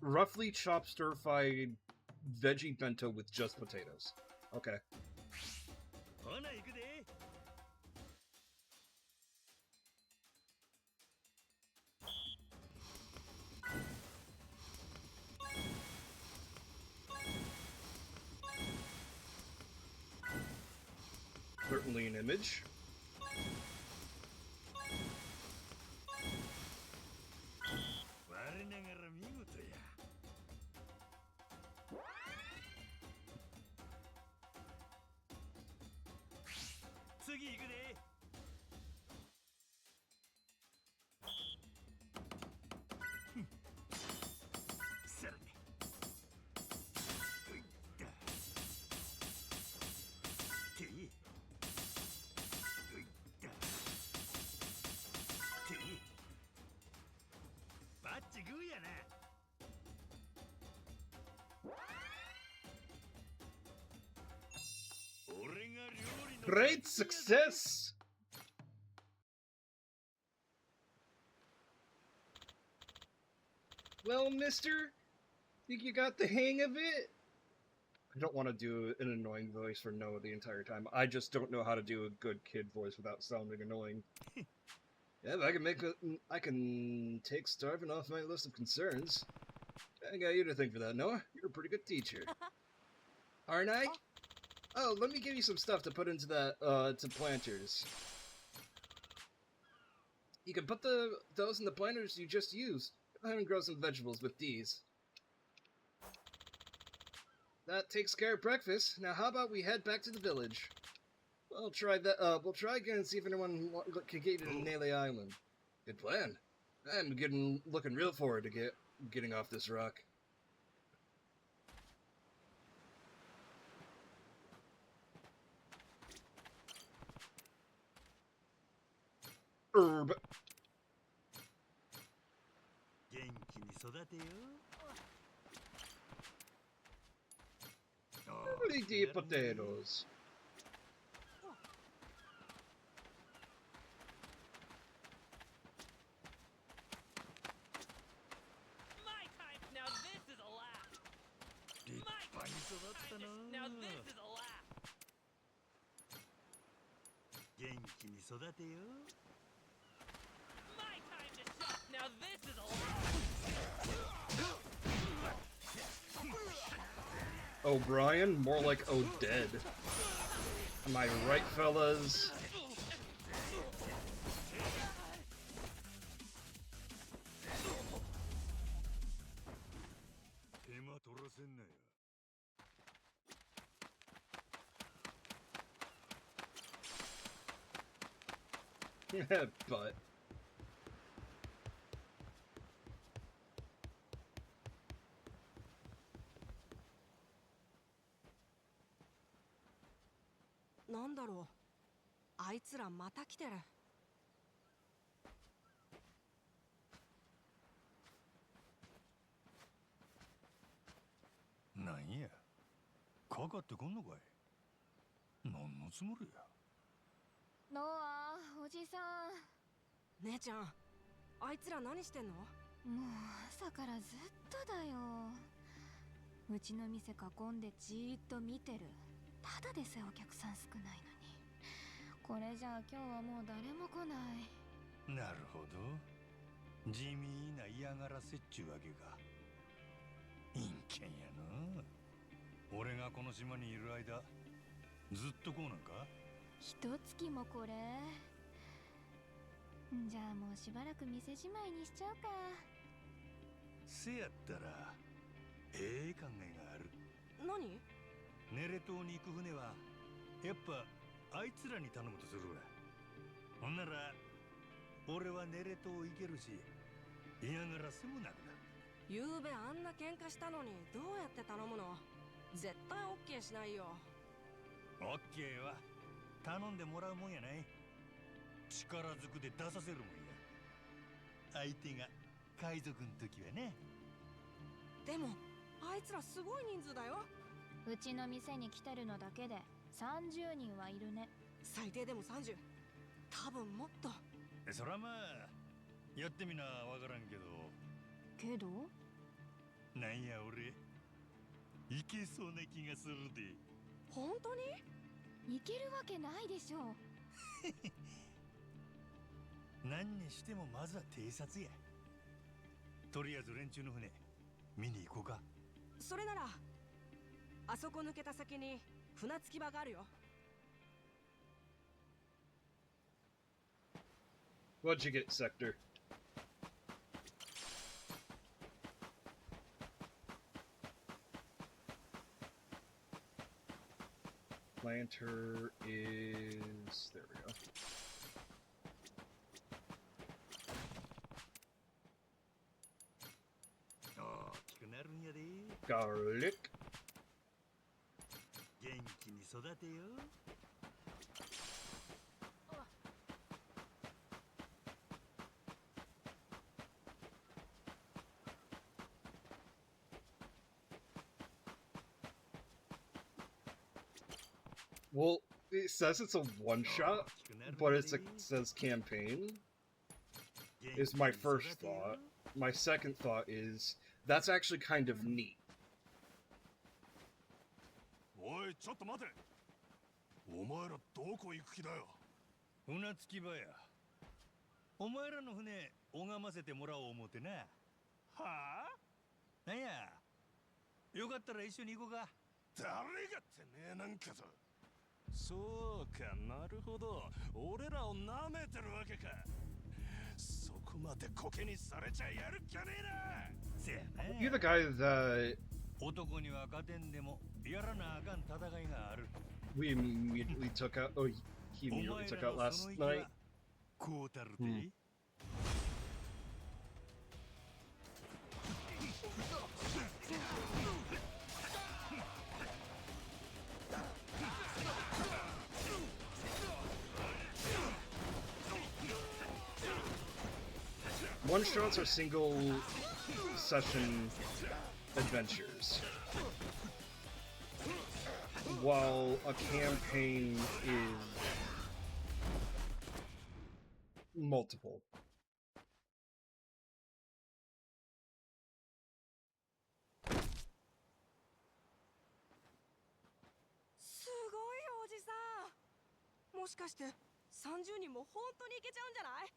roughly chopped stir-fried veggie bento with just potatoes. Okay. ほな行くで。Certainly an image. Great success! Well, mister, think you got the hang of it? I don't want to do an annoying voice for Noah the entire time. I just don't know how to do a good kid voice without sounding annoying. Yeah, I can take starving off my list of concerns. I got you to thank for that, Noah. You're a pretty good teacher. Aren't I? Oh, let me give you some stuff to put into that, to planters. You can put those in the planters you just used. Go ahead and grow some vegetables with these. That takes care of breakfast. Now how about we head back to the village? We'll try again and see if anyone can get you to Nele Island. Good plan. I'm looking real forward to getting off this rock. Herb. 元気に育てよ。Pretty potatoes. My time. Now this is a laugh. 立派に育ったな。 Now this is a laugh. 元気に育てよ。 My time to shut. Now this is a laugh. O'Brien? More like O'Dead. Am I right, fellas? 手間取らせんなよ。 But...なんだろう。あいつらまた来てる。なんや、かかってこんのかい。何のつもりや。ノア、おじさん。姉ちゃん、あいつら何してんの？もう朝からずっとだよ。うちの店囲んでじーっと見てる。ただでさえお客さん少ないのに。これじゃあ今日はもう誰も来ない。なるほど。地味な嫌がらせっちゅうわけか。陰険やな。俺がこの島にいる間、ずっとこうなんか？一月もこれ。じゃあもうしばらく店じまいにしちゃうか。せやったらええ考えがある。何？ネレ島に行く船はやっぱあいつらに頼むとするわ。ほんなら俺はネレ島行けるし嫌がらせもなくなる。ゆうべあんな喧嘩したのにどうやって頼むの？絶対オッケーしないよ。オッケーは頼んでもらうもんやない。力ずくで出させるもんや。相手が海賊の時はね。でもあいつらすごい人数だよ。うちの店に来てるのだけで30人はいるね。最低でも30。多分もっと。そらまあやってみなわからんけど。けどなんや俺いけそうな気がするで。本当に？いけるわけないでしょ。何にしてもまずは偵察や。とりあえず連中の船見に行こうか。それならあそこ抜けた先に船着き場があるよ。What'd you get, Sector? Planter is... there we go. Garlic. 元気に育てよ。Well, it says it's a one-shot, but it says campaign, is my first thought. My second thought is, that's actually kind of neat. おいちょっと待てお前らどこ行く気だよ船着き場やお前らの船拝ませてもらおう思てなはあなんやよかったら一緒に行こうか誰がてめえなんかとそうかなるほど俺らを舐めてるわけかそこまでコケにされちゃやるっきゃねえなせやな You're the guy that 男には勝てんでもやらなあかん戦いがある we immediately took out. Oh, he immediately took out last night. こうたるで、One shots are single session adventures, while a campaign is multiple. すごいおじさん。もしかして30人も本当にいけちゃうんじゃない？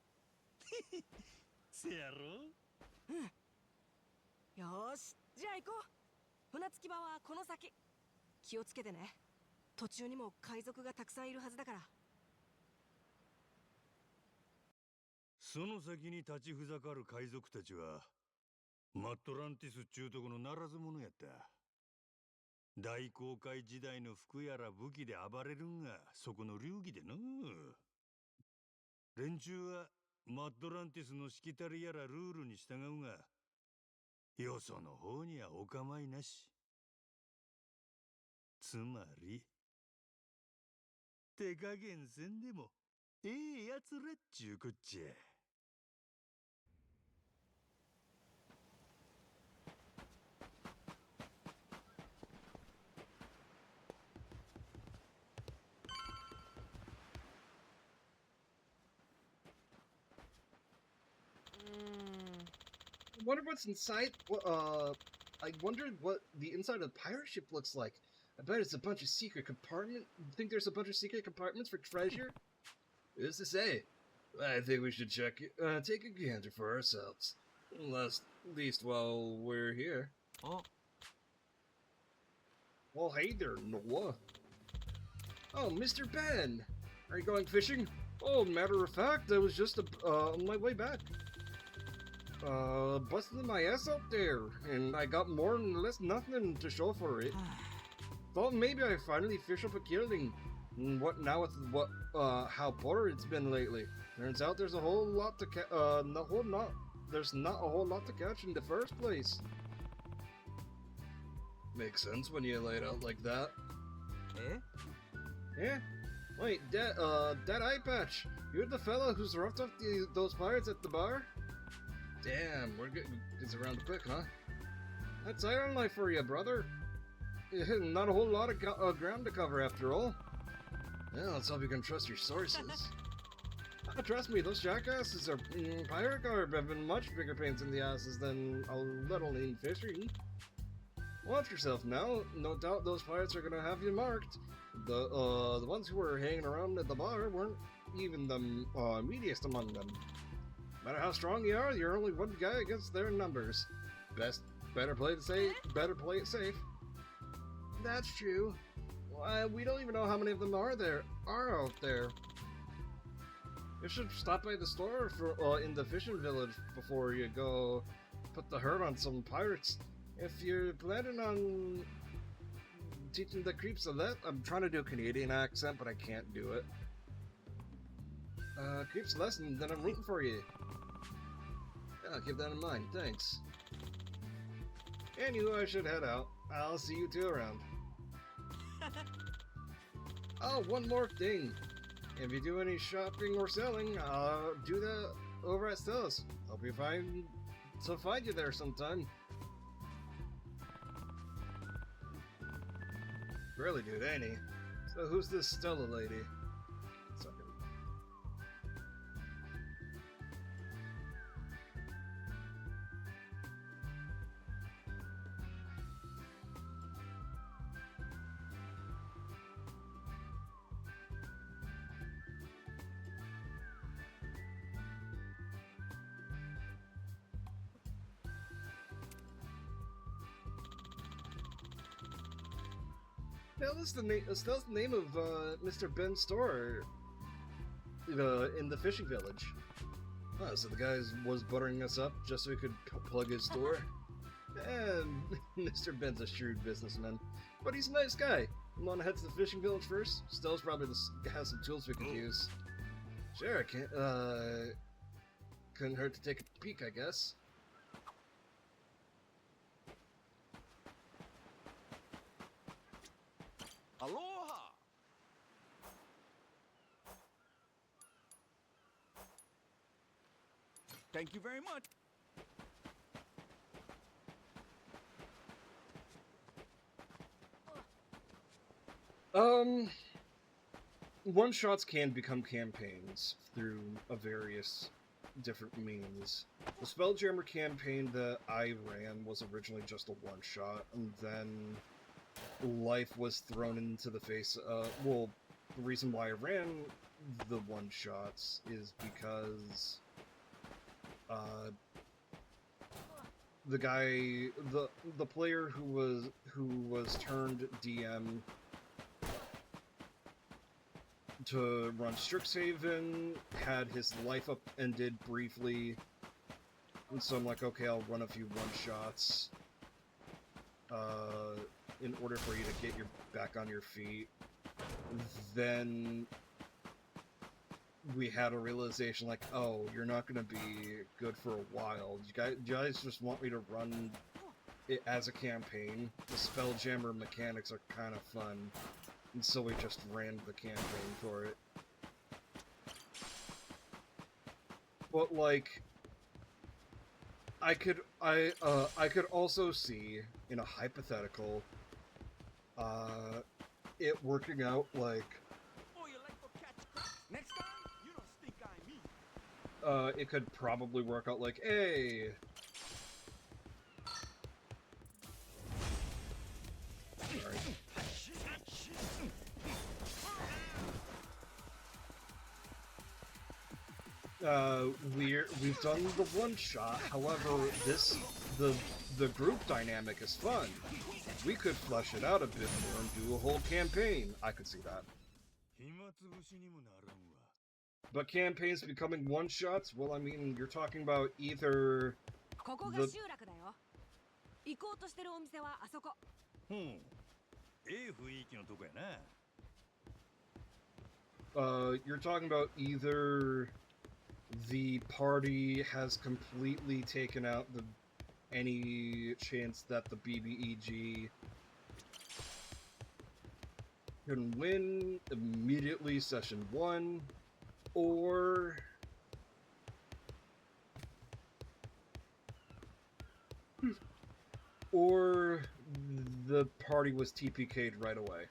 せやろよーし、じゃあ行こう。船着き場はこの先。気をつけてね。途中にも海賊がたくさんいるはずだから。その先に立ちふざかる海賊たちはマットランティスっちゅうとこのならず者やった。大航海時代の服やら武器で暴れるんがそこの流儀での連中はマットランティスのしきたりやらルールに従うがよその方にはお構いなし。つまり手加減せんでもええやつらっちゅうこっちゃ。I wonder what's inside. I wondered what the inside of the pirate ship looks like. I bet it's a bunch of secret compartments. Think there's a bunch of secret compartments for treasure? Who's to say? I think we should take a gander for ourselves. At least while we're here. Oh. Well, hey there, Noah. Oh, Mr. Ben! Are you going fishing? Oh, matter of fact, I was just on my way back. Busting my ass out there, and I got more or less nothing to show for it. Thought maybe I finally fish up a killing. What now with how poor it's been lately? Turns out there's a whole lot to there's not a whole lot to catch in the first place. Makes sense when you lay it out like that. Eh? Yeah. Wait, that eye patch. You're the fella who's roughed up those pirates at the bar? Damn, we're getting around quick, huh? That's iron life for you, brother. Not a whole lot of ground to cover after all. Yeah, let's hope you can trust your sources. Trust me, those jackasses are pirate garb have been much bigger pains in the asses than a little lean fishing. Watch yourself now. No doubt those pirates are gonna have you marked. The ones who were hanging around at the bar weren't even the meatiest among them. No matter how strong you are, you're only one guy against their numbers. Better play it safe. That's true. We don't even know how many of them are out there. You should stop by the store in the fishing village before you go put the hurt on some pirates. If you're planning on teaching the creeps a lesson, I'm trying to do a Canadian accent, but I can't do it. Creeps a lesson, then I'm rooting for you. Yeah, I'll keep that in mind, thanks. Anyway, I should head out. I'll see you two around. Oh, one more thing. If you do any shopping or selling, I'll do that over at Stella's. Hope you find you there sometime. Really, dude, ain't he? So who's this Stella lady? Second. Yeah, that's the name. That's the name of Mr. Ben's store. In the fishing village. Oh, so the guy was buttering us up just so he could plug his store. And Mr. Ben's a shrewd businessman, but he's a nice guy. You want to head to the fishing village first? Stella's probably has some tools we could use. Sure, couldn't hurt to take a peek, I guess. Aloha! Thank you very much. One-shots can become campaigns through a various different means. The Spelljammer campaign that I ran was originally just a one-shot, and then life was thrown into the face. Well, the reason why I ran the one-shots is because the guy, the player who was turned DM to run Strixhaven had his life upended briefly, and so I'm like, okay, I'll run a few one-shots in order for you to get your back on your feet. Then we had a realization like, oh, you're not gonna be good for a while. You guys just want me to run it as a campaign. The Spelljammer mechanics are kind of fun. And so we just ran the campaign for it. But like, I could also see in a hypothetical, it working out like, Oh, you like to catch crabs? Next time, you don't stink eye me. it could probably work out like, hey, sorry. We've done the one shot. However, the group dynamic is fun. We could flesh it out a bit more and do a whole campaign. I could see that. But campaigns becoming one shots? Well, I mean, you're talking about either ここが集落だよ。行こうとしてるお店はあそこ。ええ雰囲気のとこやな。you're talking about either the party has completely taken out any chance that the BBEG can win immediately session 1, or the party was TPK'd right away.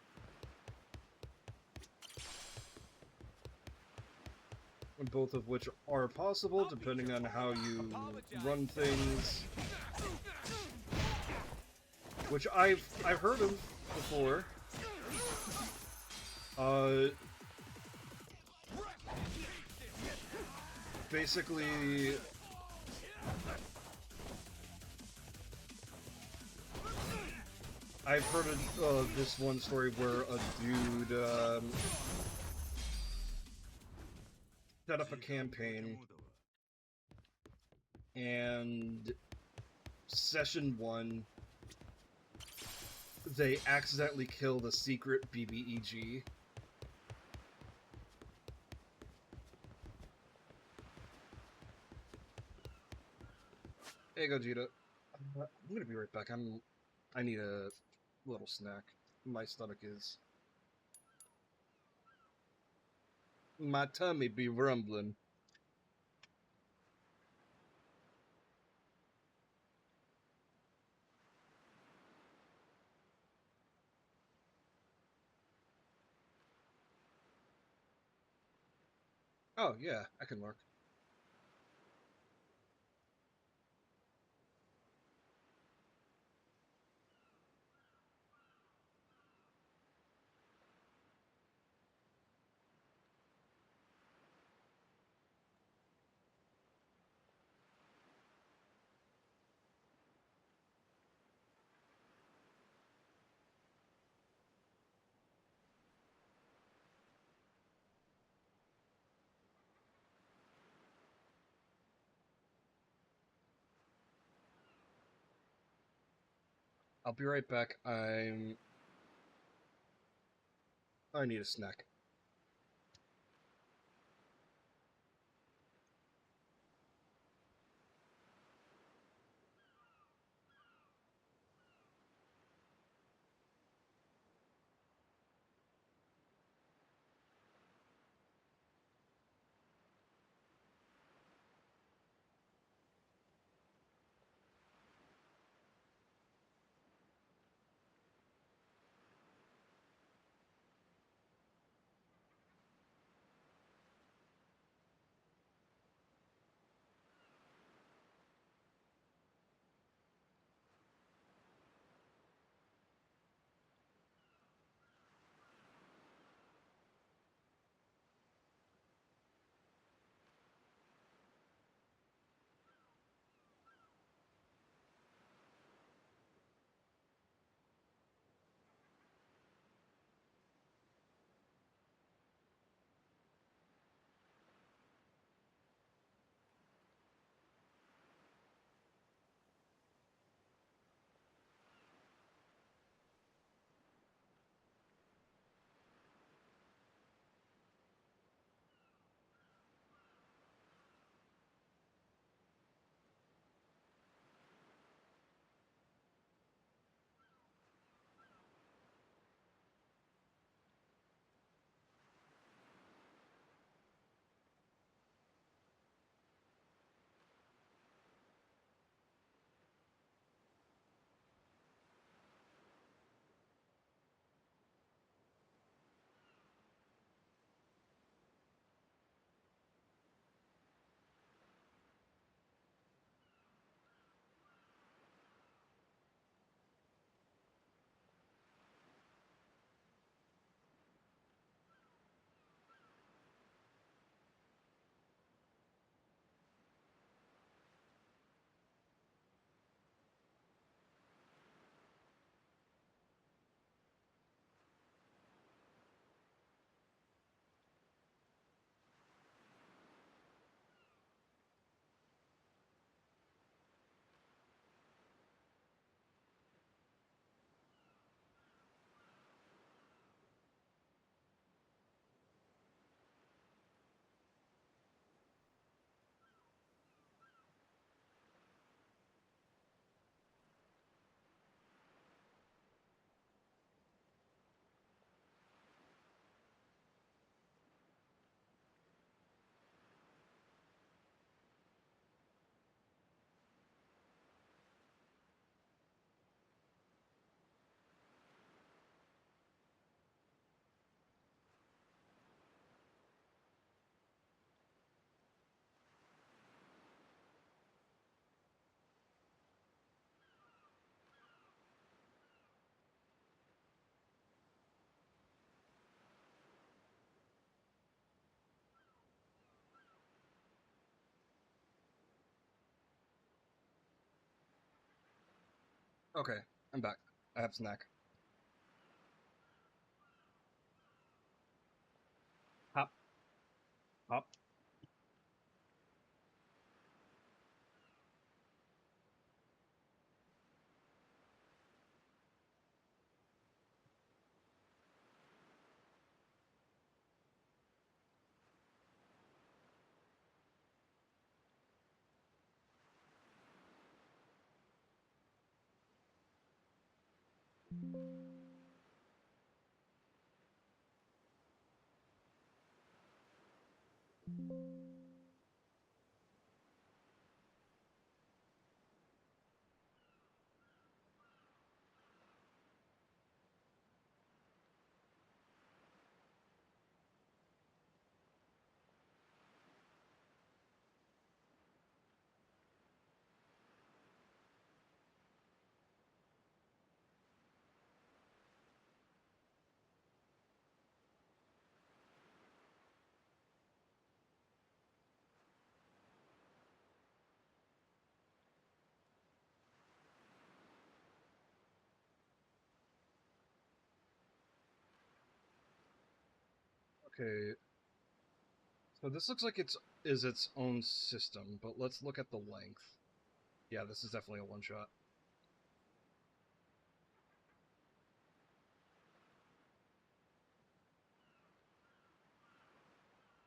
Both of which are possible depending on how you run things, which I've heard of before. Basically, I've heard of this one story where a dude set up a campaign, and session 1, they accidentally killed a secret BBEG. Hey, Gogeta. I'm gonna be right back. I need a little snack. My stomach is... my tummy be rumbling. Oh, yeah, I can work. I'll be right back. I need a snack. Okay, I'm back. I have a snack. Hop, hop. Okay. So this looks like is its own system, but let's look at the length. Yeah, this is definitely a one-shot.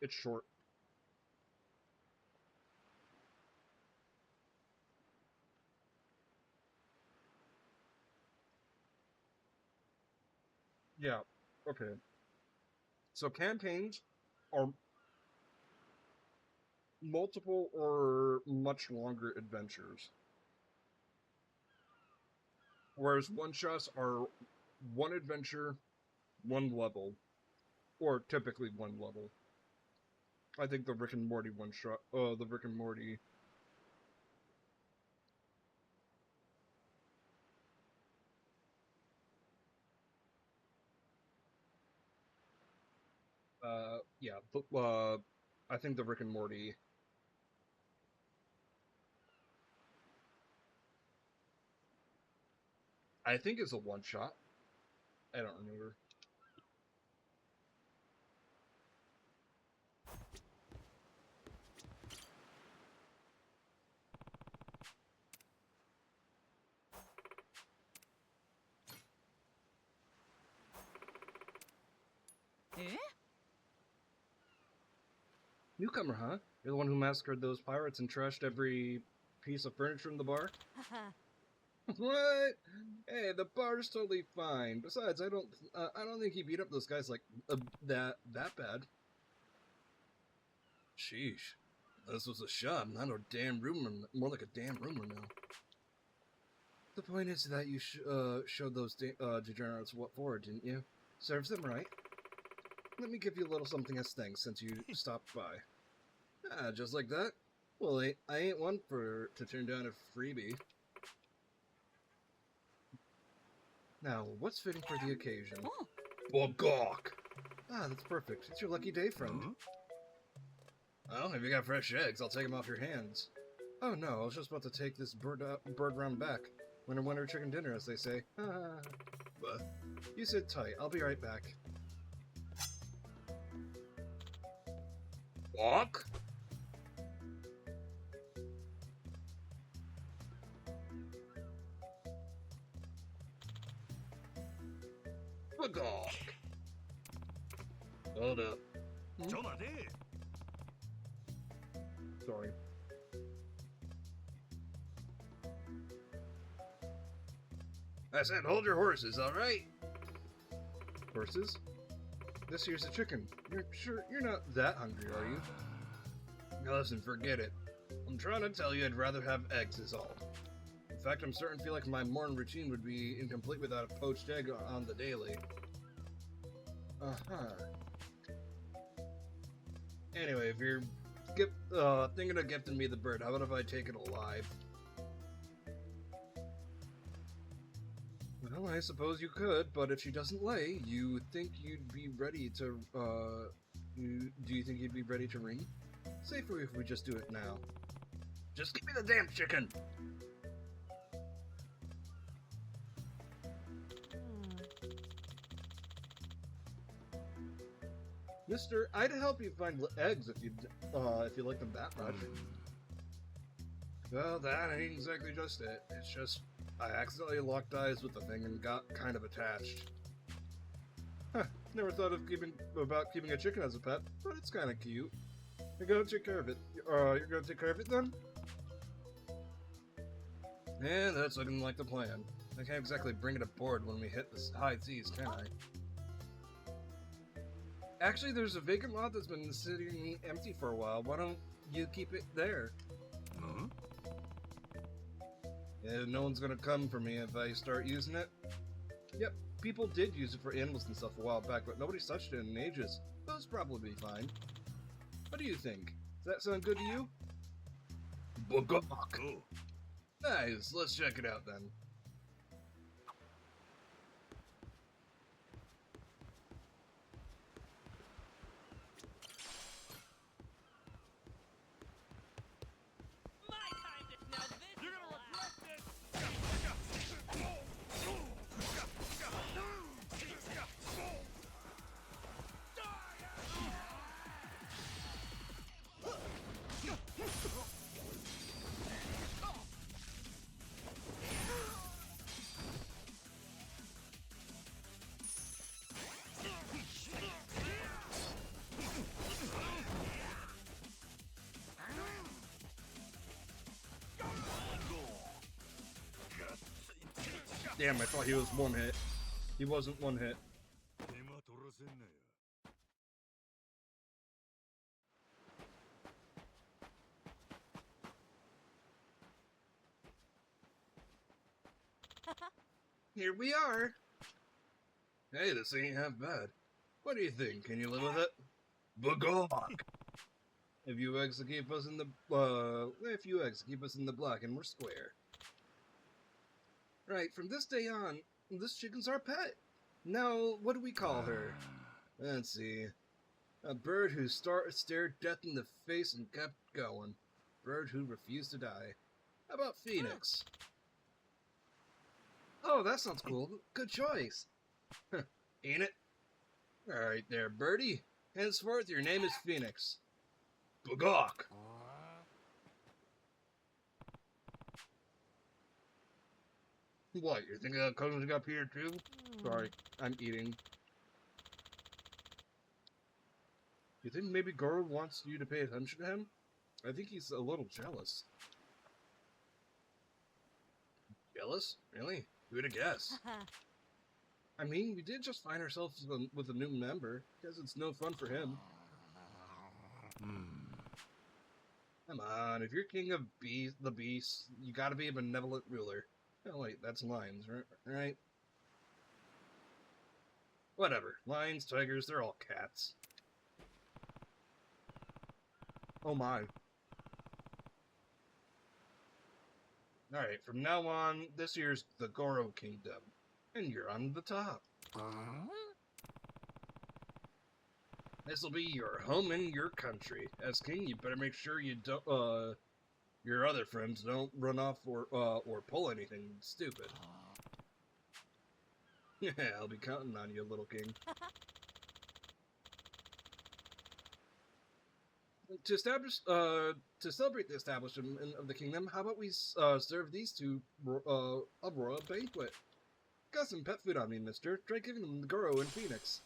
It's short. Yeah, okay. So campaigns are multiple or much longer adventures. Whereas one-shots are one adventure, one level, or typically one level. I think the Rick and Morty one-shot, the Rick and Morty... yeah, I think the Rick and Morty... I think is a one-shot. I don't remember. Newcomer, huh? You're the one who massacred those pirates and trashed every piece of furniture in the bar? What? Hey, the bar's totally fine. Besides, I don't think he beat up those guys like that bad. Sheesh, this was a shot, not a damn rumor. More like a damn rumor now. The point is that you showed those degenerates what for, didn't you? Serves them right. Let me give you a little something as thanks since you stopped by. Ah, just like that? Well, I ain't one to turn down a freebie. Now, what's fitting for the occasion? Bogok! Ah, that's perfect. It's your lucky day, friend. Well, if you got fresh eggs, I'll take them off your hands. Oh no, I was just about to take this bird round back. Winter chicken dinner, as they say. But you sit tight. I'll be right back. Walk? Bogok! Hold up. Sorry. I said, hold your horses, all right? Horses? This here's a chicken. You're sure you're not that hungry, are you? Now listen, forget it. I'm trying to tell you I'd rather have eggs is all. In fact, I'm starting to feel like my morning routine would be incomplete without a poached egg on the daily. Anyway, if you're thinking of gifting me the bird, how about if I take it alive? Well, I suppose you could, but if she doesn't lay, you think you'd be ready to, do you think you'd be ready to ring? Safer if we just do it now. Just give me the damn chicken! Mister, I'd help you find eggs if you like them that much. Well, that ain't exactly just it. It's just I accidentally locked eyes with the thing and got kind of attached. Huh, never thought of about keeping a chicken as a pet, but it's kind of cute. You're gonna take care of it. You're gonna take care of it then? Yeah, that's looking like the plan. I can't exactly bring it aboard when we hit the high seas, can I? Actually, there's a vacant lot that's been sitting empty for a while. Why don't you keep it there? Huh? Yeah, no one's gonna come for me if I start using it. Yep, people did use it for animals and stuff a while back, but nobody's touched it in ages. Those probably be fine. What do you think? Does that sound good to you? Bogok. Oh. Nice, let's check it out then. My time to now this is the last. Damn, I thought he was one hit. He wasn't one hit. 手間取らせんなよ。 Here we are. Hey, this ain't half bad. What do you think? Can you live with it? Bagok! A few eggs to keep us in the black and we're square. Right, from this day on, this chicken's our pet. Now, what do we call her? Let's see. A bird who stared death in the face and kept going. Bird who refused to die. How about Phoenix? Oh, that sounds cool. Good choice. Ain't it? Alright there, birdie. Henceforth, your name is Phoenix. Bagok! What, you think that coming up here too? Sorry, I'm eating. You think maybe Goro wants you to pay attention to him? I think he's a little jealous. Jealous? Really? Who'd have guessed? I mean, we did just find ourselves with a new member. Guess it's no fun for him. Come on, if you're king of the beasts, you gotta be a benevolent ruler. Oh wait, that's lions, right? Whatever. Lions, tigers, they're all cats. Oh my. Alright, from now on, this year's the Goro Kingdom. And you're on the top. This'll be your home and your country. As king, you better make sure you don't, your other friends don't run off or pull anything stupid. Yeah, I'll be counting on you, little king. To celebrate the establishment of the kingdom, how about we serve these two a royal banquet? Got some pet food on me, mister. Try giving them the Goro and Phoenix.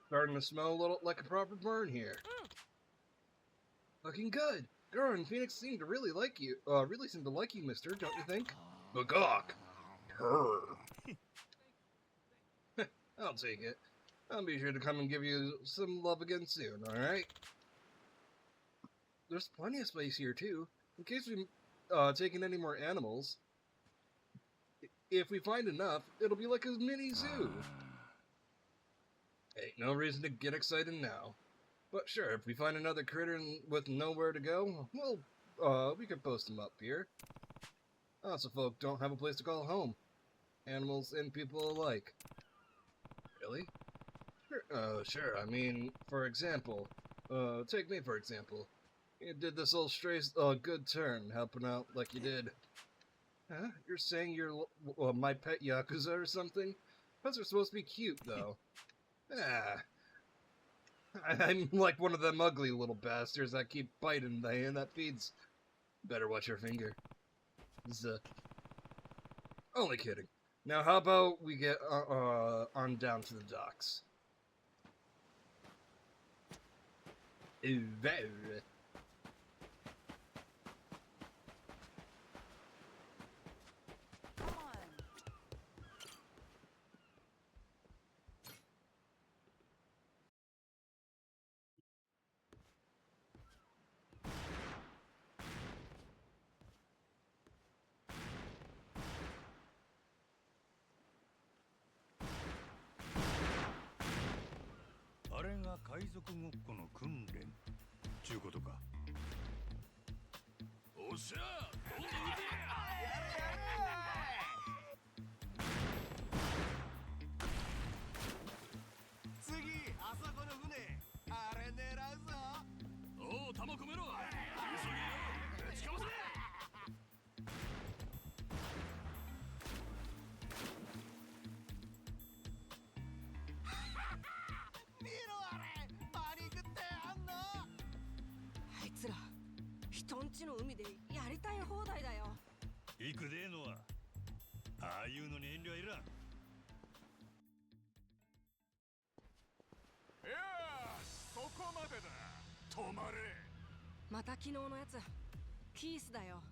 Starting to smell a little like a proper burn here. Looking good. Goro and Phoenix seem to really like you. Really seem to like you, mister, don't you think? Bagok. Purr. I'll take it. I'll be sure to come and give you some love again soon, alright? There's plenty of space here, too. In case we take in any more animals. If we find enough, it'll be like a mini zoo. Ain't no reason to get excited now. But sure, if we find another critter with nowhere to go, well, we could post them up here. Lots of folk don't have a place to call home. Animals and people alike. Really? Sure, sure. I mean, for example, take me for example. You did this old stray good turn, helping out like you did. Huh? You're saying you're my pet Yakuza or something? Pets are supposed to be cute, though. Ah. I'm like one of them ugly little bastards that keep biting the hand that feeds. Better watch your finger. Only kidding. Now how about we get on down to the docks? あれが海賊ごっこの訓練ちゅうことか。おっしゃどんどん撃て。次あそこの船あれ狙うぞ。おお弾込めろ。急げよ。打ちかませ。見ろあれパニックってあんの。あいつら人んちの海でやりたい放題だよ。行くでえのはああいうのに遠慮はいらん。いやそこまでだ。止まれ。また昨日のやつキースだよ。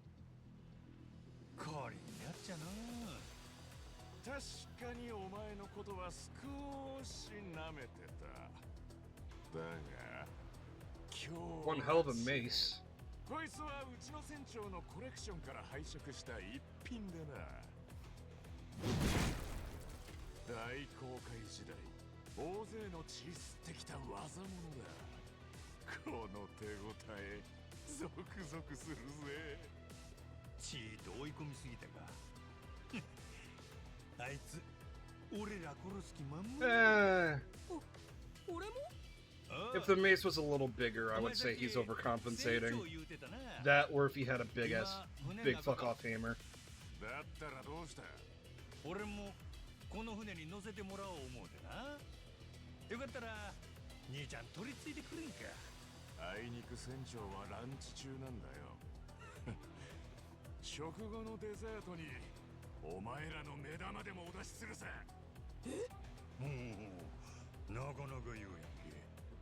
こりになっちゃな。確かにお前のことは少し舐めてた。だが今日 One hell of a mace. こいつはうちの船長のコレクションから拝借した一品でな。大航海時代大勢の血吸ってきた技物だ。この手応えゾクゾクするぜ。チート追い込みすぎたか。あいつ俺ら殺す気満々。 Eh, 俺も if the mace was a little bigger, I would say he's overcompensating. That, or if he had a big fuck off hammer. だったらどうした。俺もこの船に乗せてもらおう思うてな。よかったら兄ちゃん取り付いてくれんか。あいにく船長はランチ中なんだよ。食後のデザートにお前らの目玉でもお出しするさ。もうなかなか言うやんけ。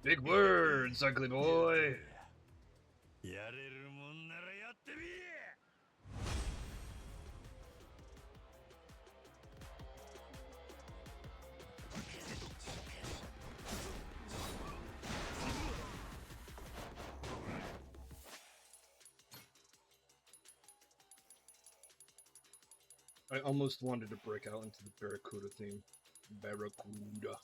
Big words, ugly boy. やれるもんならやってみ。I almost wanted to break out into the Barracuda theme. Barracuda.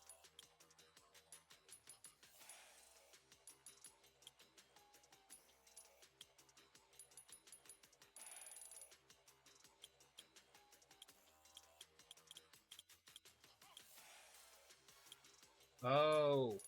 Oh.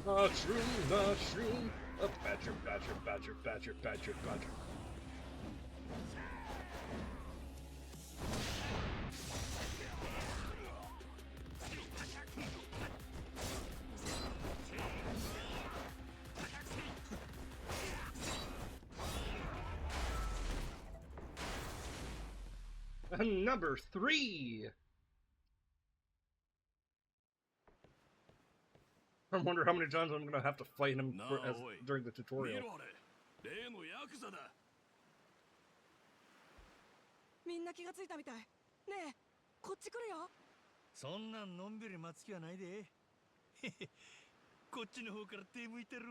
Mushroom, mushroom, a badger, badger, badger, badger, badger, badger. And number 3! I wonder how many times I'm gonna have to fight him during the 見 tutorial. ろあれ。例のヤクザだ。みんな気がついたみたい。ねえこっち来るよ。そんなんのんびり待つ気はないで。こっちの方から手向いてるわ。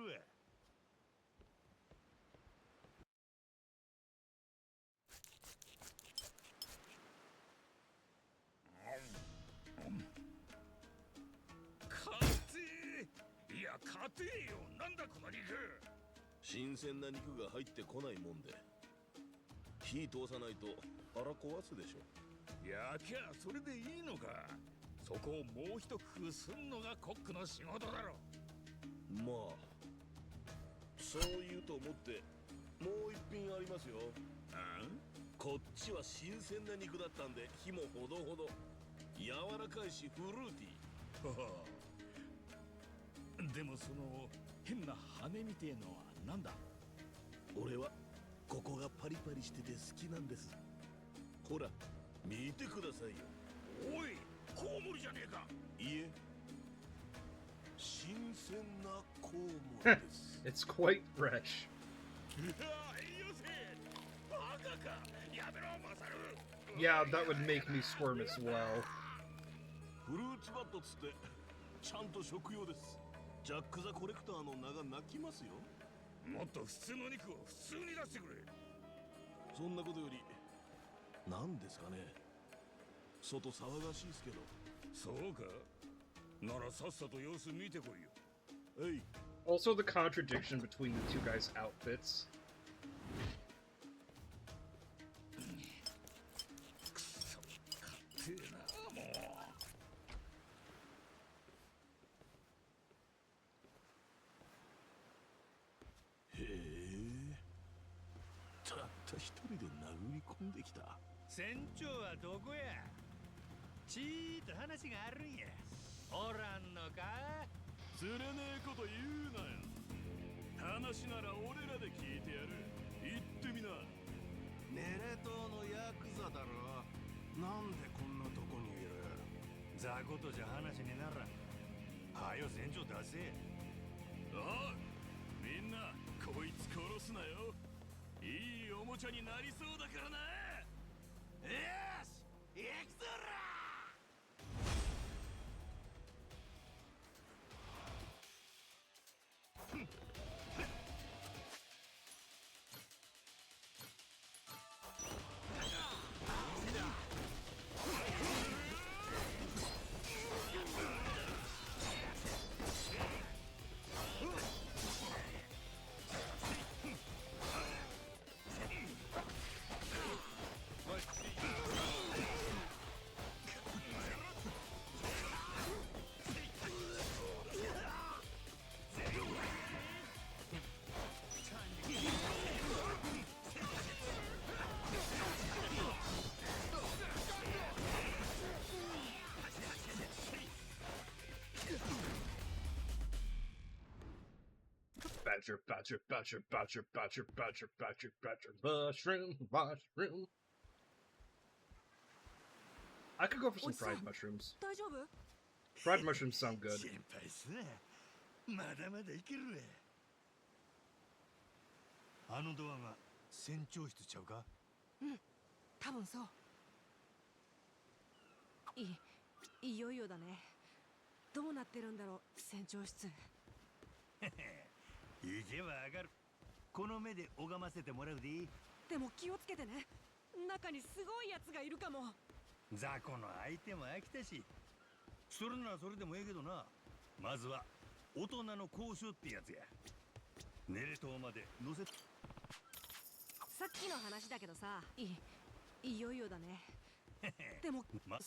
勝て。いや勝てよ。なんだこの肉。新鮮な肉が入ってこないもんで火通さないと腹壊すでしょ。やきゃそれでいいのか。そこをもう一工夫すんのがコックの仕事だろ。まあそう言うと思ってもう一品ありますよ。こっちは新鮮な肉だったんで火もほどほど柔らかいしフルーティー。でもその変な羽みてえのはなんだ。俺はここがパリパリしてて好きなんです。ほら見てくださいよ。おいコウモリじゃねえか。いえ新鮮なコウモリです。It's quite fresh. いやいいよせ。バカ Yeah, that would make me squirm as well. フルーツバットつってちゃんと食用です。ジャック・ザ・コレクターの名が泣きますよ。もっと普通の肉を普通に出してくれ。そんなことより何ですかね。外騒がしいですけど。そうか。ならさっさと様子見てこいよ。はい。 Also, the contradiction between the two guys' outfits. くそ、勝手なもへえ。たった一人で殴り込んできた。船長はどこや。ちーっと話があるんや。おらんのか。釣れねえこと言うなよ。話なら俺らで聞いてやる。言ってみな。ネレ島のヤクザだろ。なんでこんなとこにいる。雑魚とじゃ話にならん。はよ船長出せ。おい、みんなこいつ殺すなよ。いいおもちゃになりそうだからな。よし、行くぞら。 Badger, badger, badger, badger, badger, badger, badger, badger, mushroom, mushroom. I could go for some fried mushrooms. 大丈夫？ Fried mushrooms sound good. 心配すな。まだまだいけるわ。あのドアが船長室ちゃうか。うん、多分そう。いよいよだね。どうなってるんだろう、船長室。行けば上がる。この目で拝ませてもらうで。でも気をつけてね。中にすごいやつがいるかも。雑魚の相手も飽きたし。それならそれでもええけどな。まずは大人の交渉ってやつや。ネレ島まで乗せ。さっきの話だけどさ、いよいよだね。でも、ま。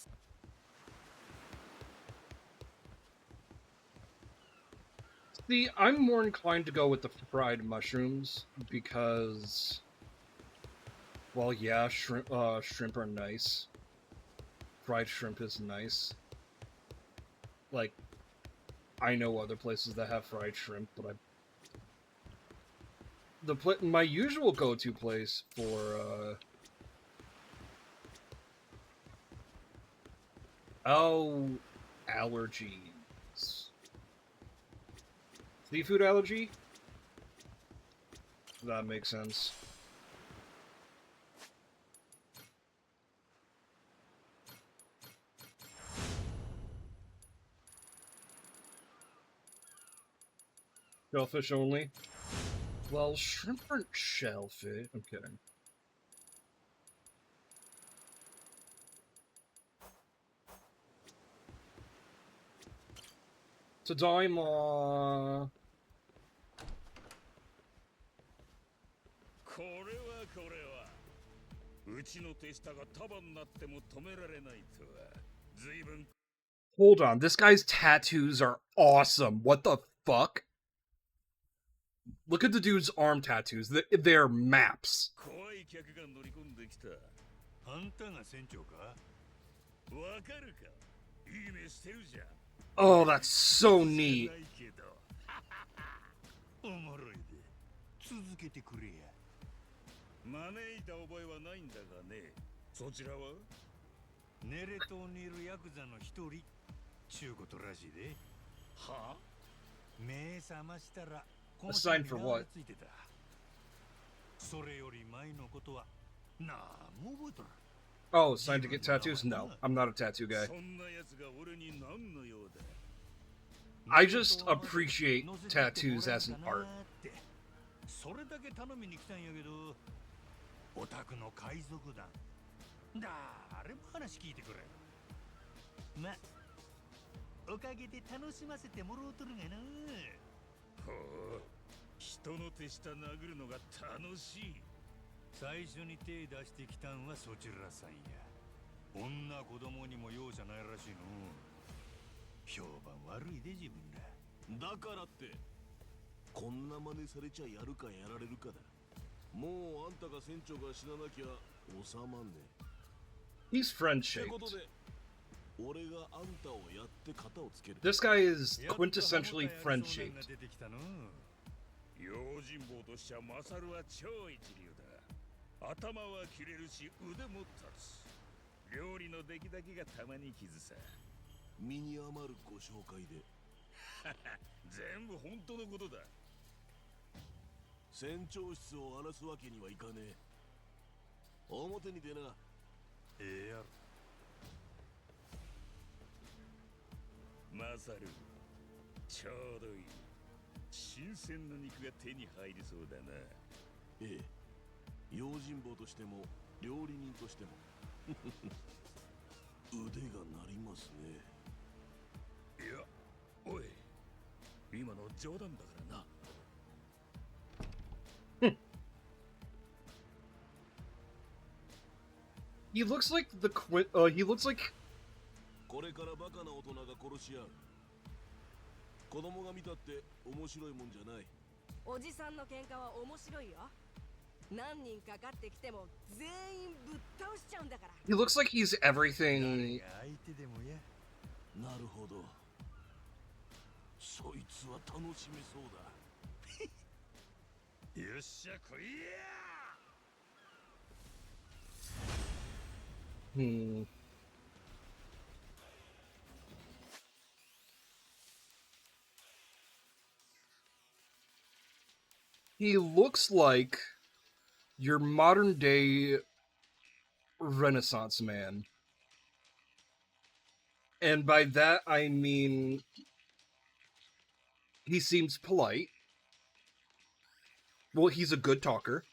See, I'm more inclined to go with the fried mushrooms because, well, yeah, shrimp are nice. Fried shrimp is nice. Like, I know other places that have fried shrimp, but my usual go-to place for allergies. Seafood allergy? That makes sense. Shellfish only? Well, shrimp aren't shellfish. I'm kidding. Tadaima! これはこれは。うちの手下が束になっても止められないとは。随分。 Hold on, this guy's tattoos are awesome. What the fuck? Look at the dude's arm tattoos. They're maps. 怖い客が乗り込んできた。あんたが船長か？わかるか？いい目してるじゃん。 Oh, that's so neat. おもろいで。続けてくれや。招いた覚えはないんだがね。そちらは？ネレ島にいるヤクザの一人。ちゅうことらしいで。は？目覚ましたら。 A sign for what? それより前のことはなあもう覚えとる Oh, it's time to get tattoos? No, I'm not a tattoo guy. そんな奴が俺に何の用だ。 I just appreciate tattoos as an art. それだけ頼みに来たんやけどオタクの海賊団誰も話聞いてくれまおかげで楽しませてもろうとるがなほう、人の手下殴るのが楽しい。最初に手出してきたんはそちらさんや女子供にも容赦ないらしいの評判悪いで自分らだからってこんな真似されちゃやるかやられるかだ。もうあんたが船長が死ななきゃ収まんねえ。 He's friend って shaped. ことで俺があんたをやって型をつける。 This guy is quintessentially friend shaped. 用心棒としちゃマサルは超一流だ。頭は切れるし腕も立つ。料理の出来だけがたまに傷さ。身に余るご紹介で全部本当のことだ。船長室を荒らすわけにはいかねえ。表に出な。ええやろマサル、ちょうどいい。新鮮な肉が手に入りそうだな。ええ、用心棒としても料理人としても腕が鳴りますね。いや、おい、今の冗談だからな。He looks like he looks like これからバカな大人が殺し合う。子供が見たって面白いもんじゃない。おじさんの喧嘩は面白いよ。何人かかってきても全員ぶっ倒しちゃうんだから。 he looks like he's everything. 相手でもやなるほど。そいつは楽しめそうだ。よっしゃ来いや Hmm. He looks like your modern day Renaissance man. And by that I mean he seems polite. Well, he's a good talker.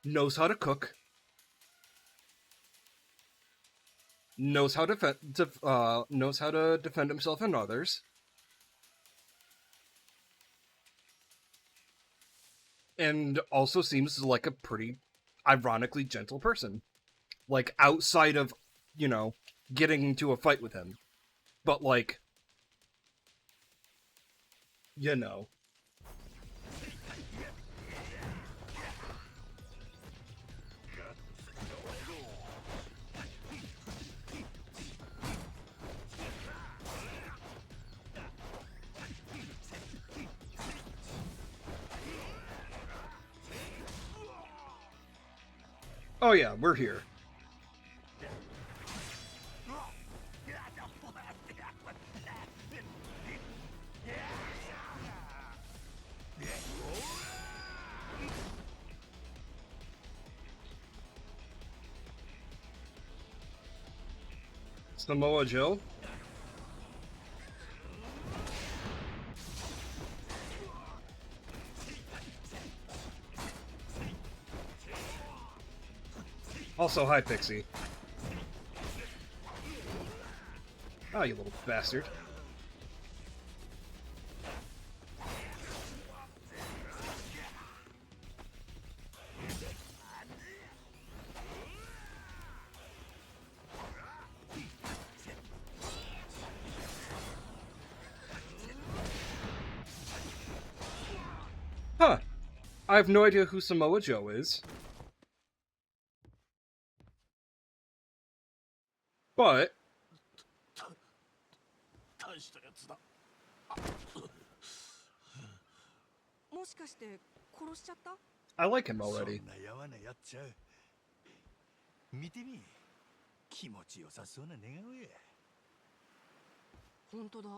Knows how to cook. Knows how to defend himself and others. And also seems like a pretty ironically gentle person. Like outside of, you know, getting into a fight with him. But like, you know. Oh yeah, we're here. Samoa Joe? Also, hi, Pixie. Oh, you little bastard. Huh. I have no idea who Samoa Joe is. But 大したやつだ。もしかして殺しちゃった？ I like him already. そんなやわなやっちゃう見てみ気持ちよさそうな寝顔や本当だ。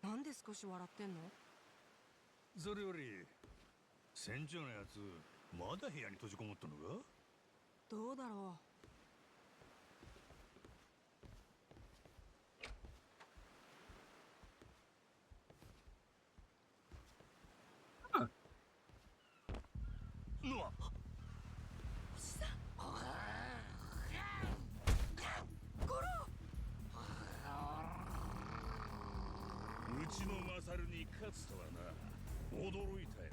なんで少し笑ってんの？それより船長のやつまだ部屋に閉じこもったのか？どうだろうわ、うちのマサルに勝つとはな。驚いたよ。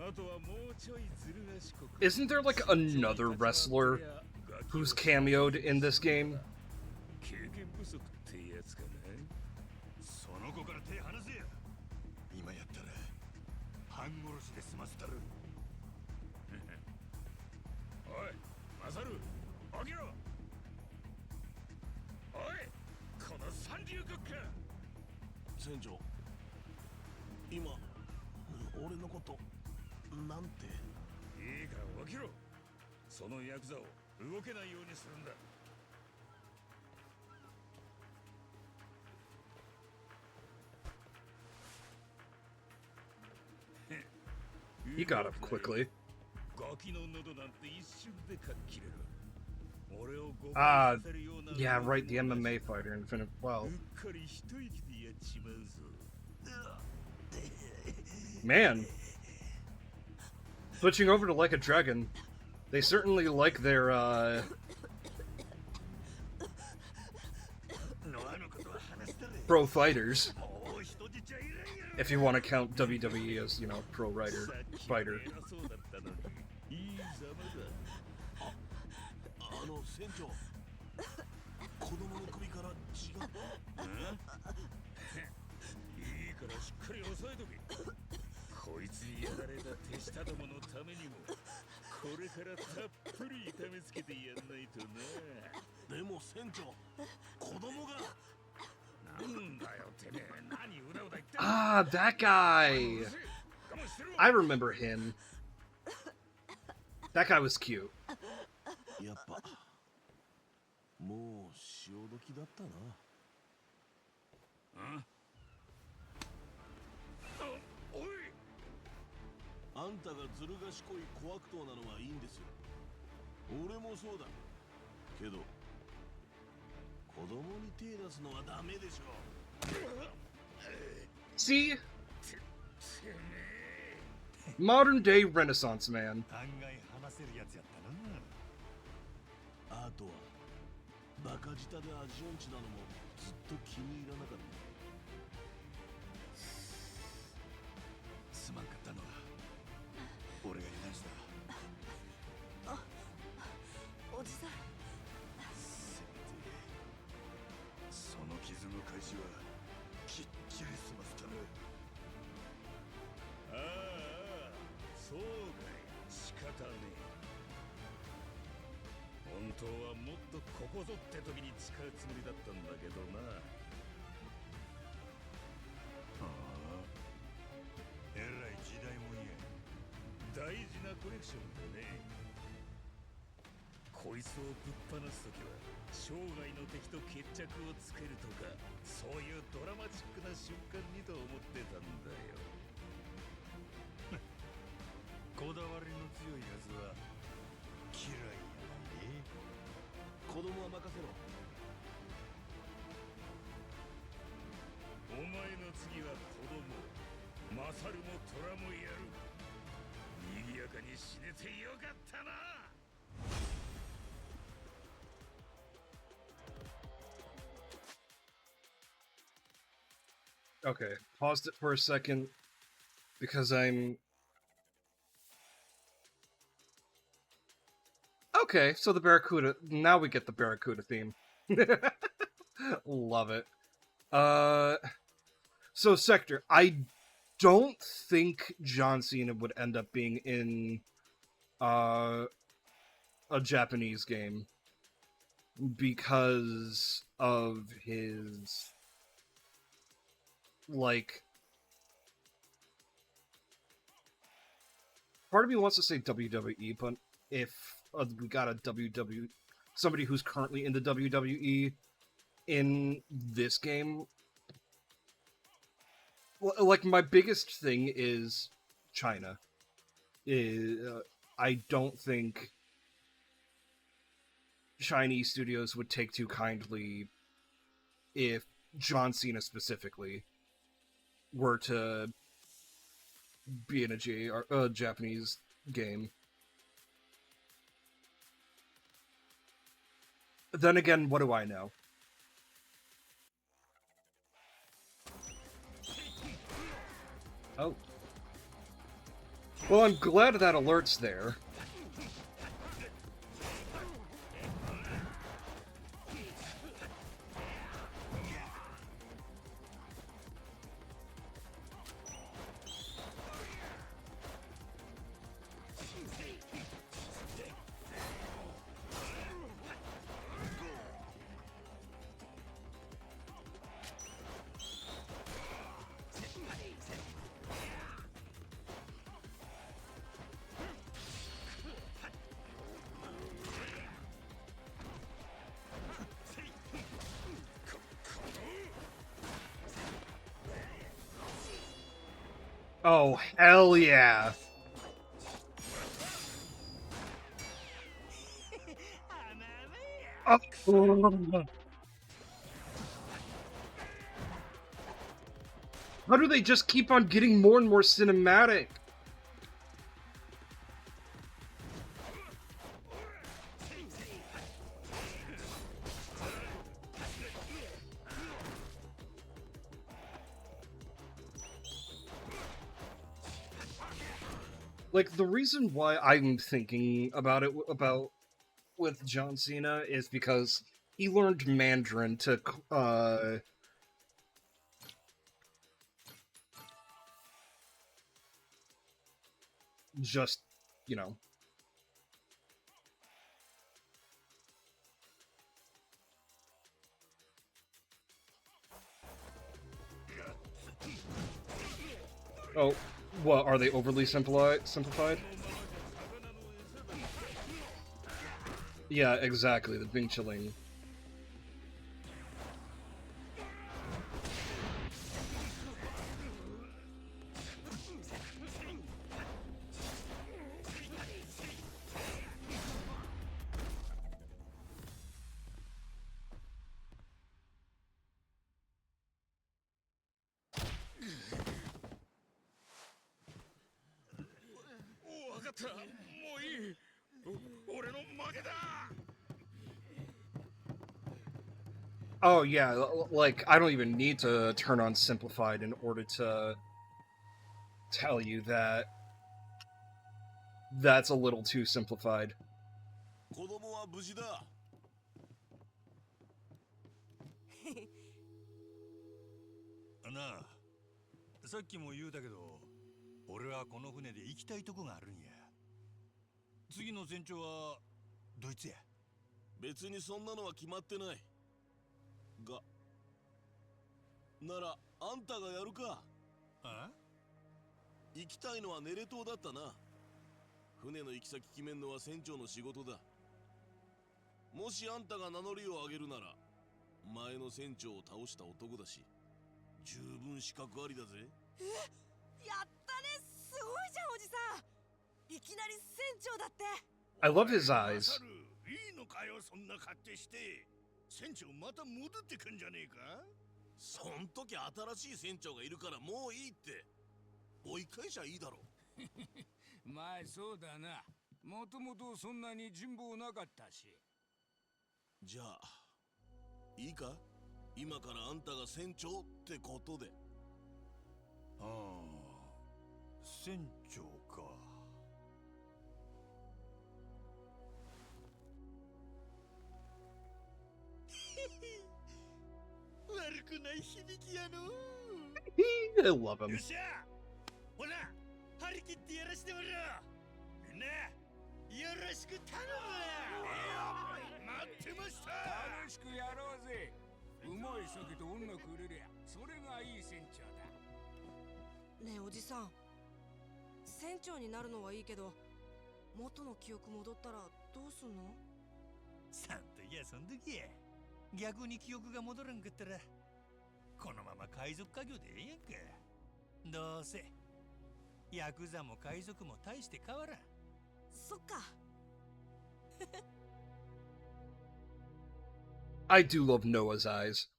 あとはもうちょいずる賢く。 Isn't there like another wrestler who's cameoed in this game? 経験不足ってやつかな。その子から手離せや。今やったら半殺しで済ませたる。おい、マサル、起きろ。おい、この三流国家。船長、今俺のことなんて。いいから起きろ。そのヤクザを動けないようにするんだ。He got up quickly. ガキの喉なんて一瞬でかっきれる。俺を誤解 Ah, させるような yeah, right, the MMA fighter in Infinite. Well, うっかり一息でやっちまうぞ。 man. Switching over to Like a Dragon, they certainly like their, pro fighters. If you want to count WWE as, you know, pro fighter. 偉そうだったのにいいざまだ。船長、子供の首から血が。いいからしっかり押さえとけ。こいつにやられた手下どものためにもこれからたっぷり痛めつけてやんないとな。でも船長、子供が。なんだよてめえ、何うだうだ言ってんの。 Ah, that guy! I remember him. That guy was cute. やっぱもう潮時だったな。おい、あんたがずる賢い小悪党なのはいいんですよ。俺もそうだけど、子供に手出すのはダメでしょ。 See? Modern day Renaissance man. 案外話せるやつやったな。あとはバカ舌で味音痴なのもずっと気に入らなかった。すまんかったのは俺が油断した。おじさん。せめてその傷の返しはきっちり済ませたる。ああ、そうかい、仕方ねえ。本当はもっとここぞって時に使うつもりだったんだけどな。えらい時代もんや。大事なコレクションでね。こいつをぶっ放す時は生涯の敵と決着をつけるとか、そういうドラマチックな瞬間にと思ってたんだよ。こだわりの強いやつは嫌いやないで。子供は任せろ。お前の次は子供、マサルもトラもやる。賑やかに死ねてよかったな。 Okay, paused it for a second because I'm... Okay, so the Barracuda... Now we get the Barracuda theme. Love it. So Sector, I don't think John Cena would end up being in a Japanese game because of his... like, part of me wants to say WWE, but if we got a WWE, somebody who's currently in the WWE in this game, well, like, my biggest thing is China. I don't think Chinese studios would take too kindly if John Cena specifically were to be in a Japanese game. Then again, what do I know? Oh. Well, I'm glad that alert's there. Oh, hell yeah. Oh. How do they just keep on getting more and more cinematic? Like, the reason why I'm thinking about it with John Cena is because he learned Mandarin to just, you know. Oh, what, are they overly simplified? Yeah, exactly, the Bing Chilling. Oh yeah, like, I don't even need to turn on simplified in order to tell you that that's a little too simplified. 子供は無事だ。なあ、さっきも言うたけど、俺はこの船で行きたいとこがあるんや。次の船長はドイツや。別にそんなのは決まってない。が、ならあんたがやるか。あ？行きたいのはネレ島だったな。船の行き先決めんのは船長の仕事だ。もしあんたが名乗りを上げるなら、前の船長を倒した男だし、十分資格ありだぜ。やったね、すごいじゃんおじさん。いきなり船長だって。I love his eyes. いいのかよ、そんな勝手して。船長また戻ってくんじゃねえか？そん時新しい船長がいるからもういいって。追い返しゃいいだろ。まあそうだな。もともとそんなに人望なかったし。じゃあいいか？今からあんたが船長ってことで。ああ、船長か。悪くない響きやの。I love him. よっしゃ、ほら、張り切ってやらしてもらおう。みんな、よろしく頼むわ。待ってました。楽しくやろうぜ。うまい酒と音楽入れりゃ、それがいい船長だ。ねえおじさん、船長になるのはいいけど、元の記憶戻ったらどうすんの？さんといやそん時や。逆に記憶が戻らんかったら、このまま海賊家業でええやんか。どうせヤクザも海賊も大して変わらん。そっか。 I do love Noah's eyes.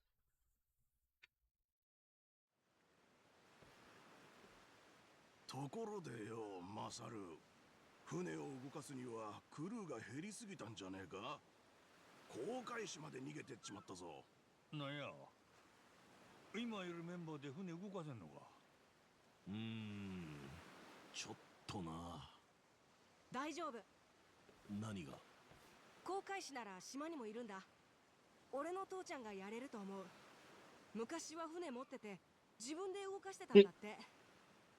ところでよ、マサル。船を動かすにはクルーが減りすぎたんじゃねえか？航海士まで逃げてっちまったぞ。なんや、今いるメンバーで船動かせんのか？ちょっとな。大丈夫。何が？航海士なら島にもいるんだ。俺の父ちゃんがやれると思う。昔は船持ってて自分で動かしてたんだって。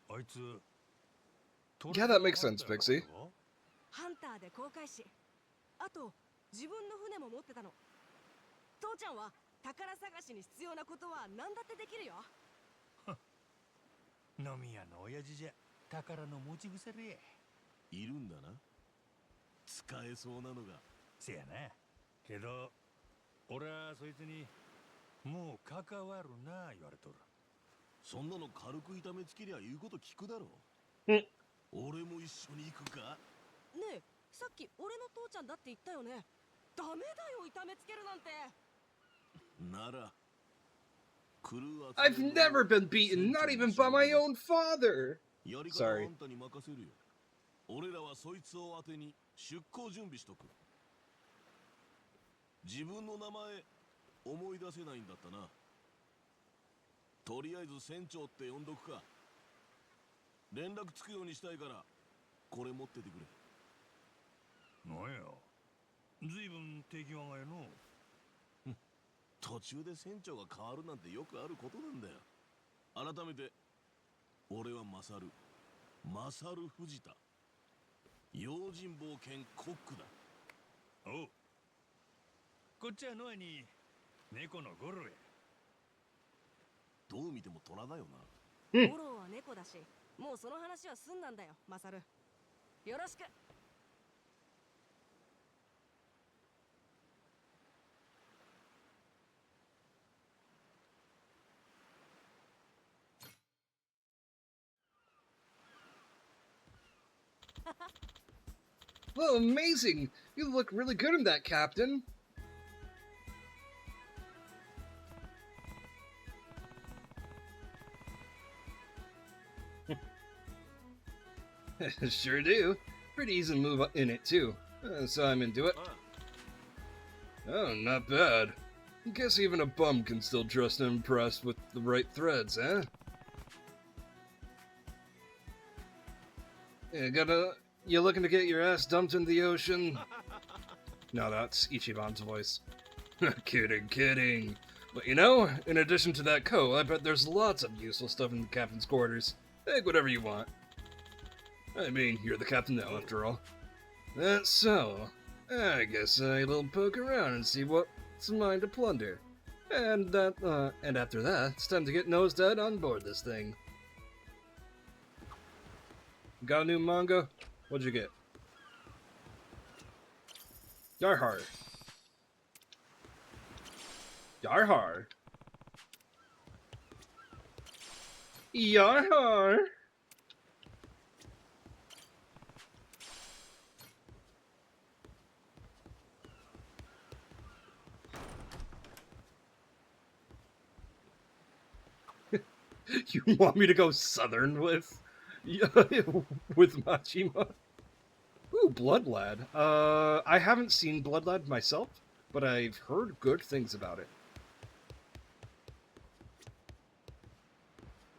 あいつ Yeah, that makes sense, Pixie. ハンターで航海士。あと自分の船も持ってたの。父ちゃんは宝探しに必要なことは何だってできるよ。飲み屋の親父じゃ宝の持ち腐れ。いるんだな。使えそうなのが。せやな。けど俺はそいつにもう関わるな言われとる。そんなの軽く痛めつけりゃ言うこと聞くだろ。俺も一緒に行くか？ねえ、さっき俺の父ちゃんだって言ったよね。ダメだよ、痛めつけるなんて。なら、クルーは I've never been beaten, not even by my own father. やり方はあ Sorry. んたに任せるよ。俺らはそいつを当てに出航準備しとく。自分の名前思い出せないんだったな。とりあえず船長って呼んどくか。連絡つくようにしたいからこれ持っててくれ。なんや、ずいぶん手際がえの。途中で船長が変わるなんてよくあることなんだよ。改めて俺はマサル藤田、用心棒兼コックだ。おう、こっちはノアに猫のゴロや。どう見ても虎だよゴロは猫だし、もうその話は済んだんだよ、マサル。よろしく。Well, amazing! You look really good in that, Captain. Sure do. Pretty easy to move in it, too. So I'm into it. Oh, not bad. Guess even a bum can still dress and impress with the right threads, eh? You looking to get your ass dumped in the ocean? No, that's Ichiban's voice. Kidding. But you know, in addition to that coat, I bet there's lots of useful stuff in the captain's quarters. Take whatever you want. I mean, you're the captain now, after all. That's so. I guess I'll poke around and see what's mine to plunder. And after that, it's time to get nosedived on board this thing. Got a new manga? What'd you get? HAR. HAR. HAR. You want me to go southern with Machima? Ooh, Blood Lad. I haven't seen Blood Lad myself, but I've heard good things about it.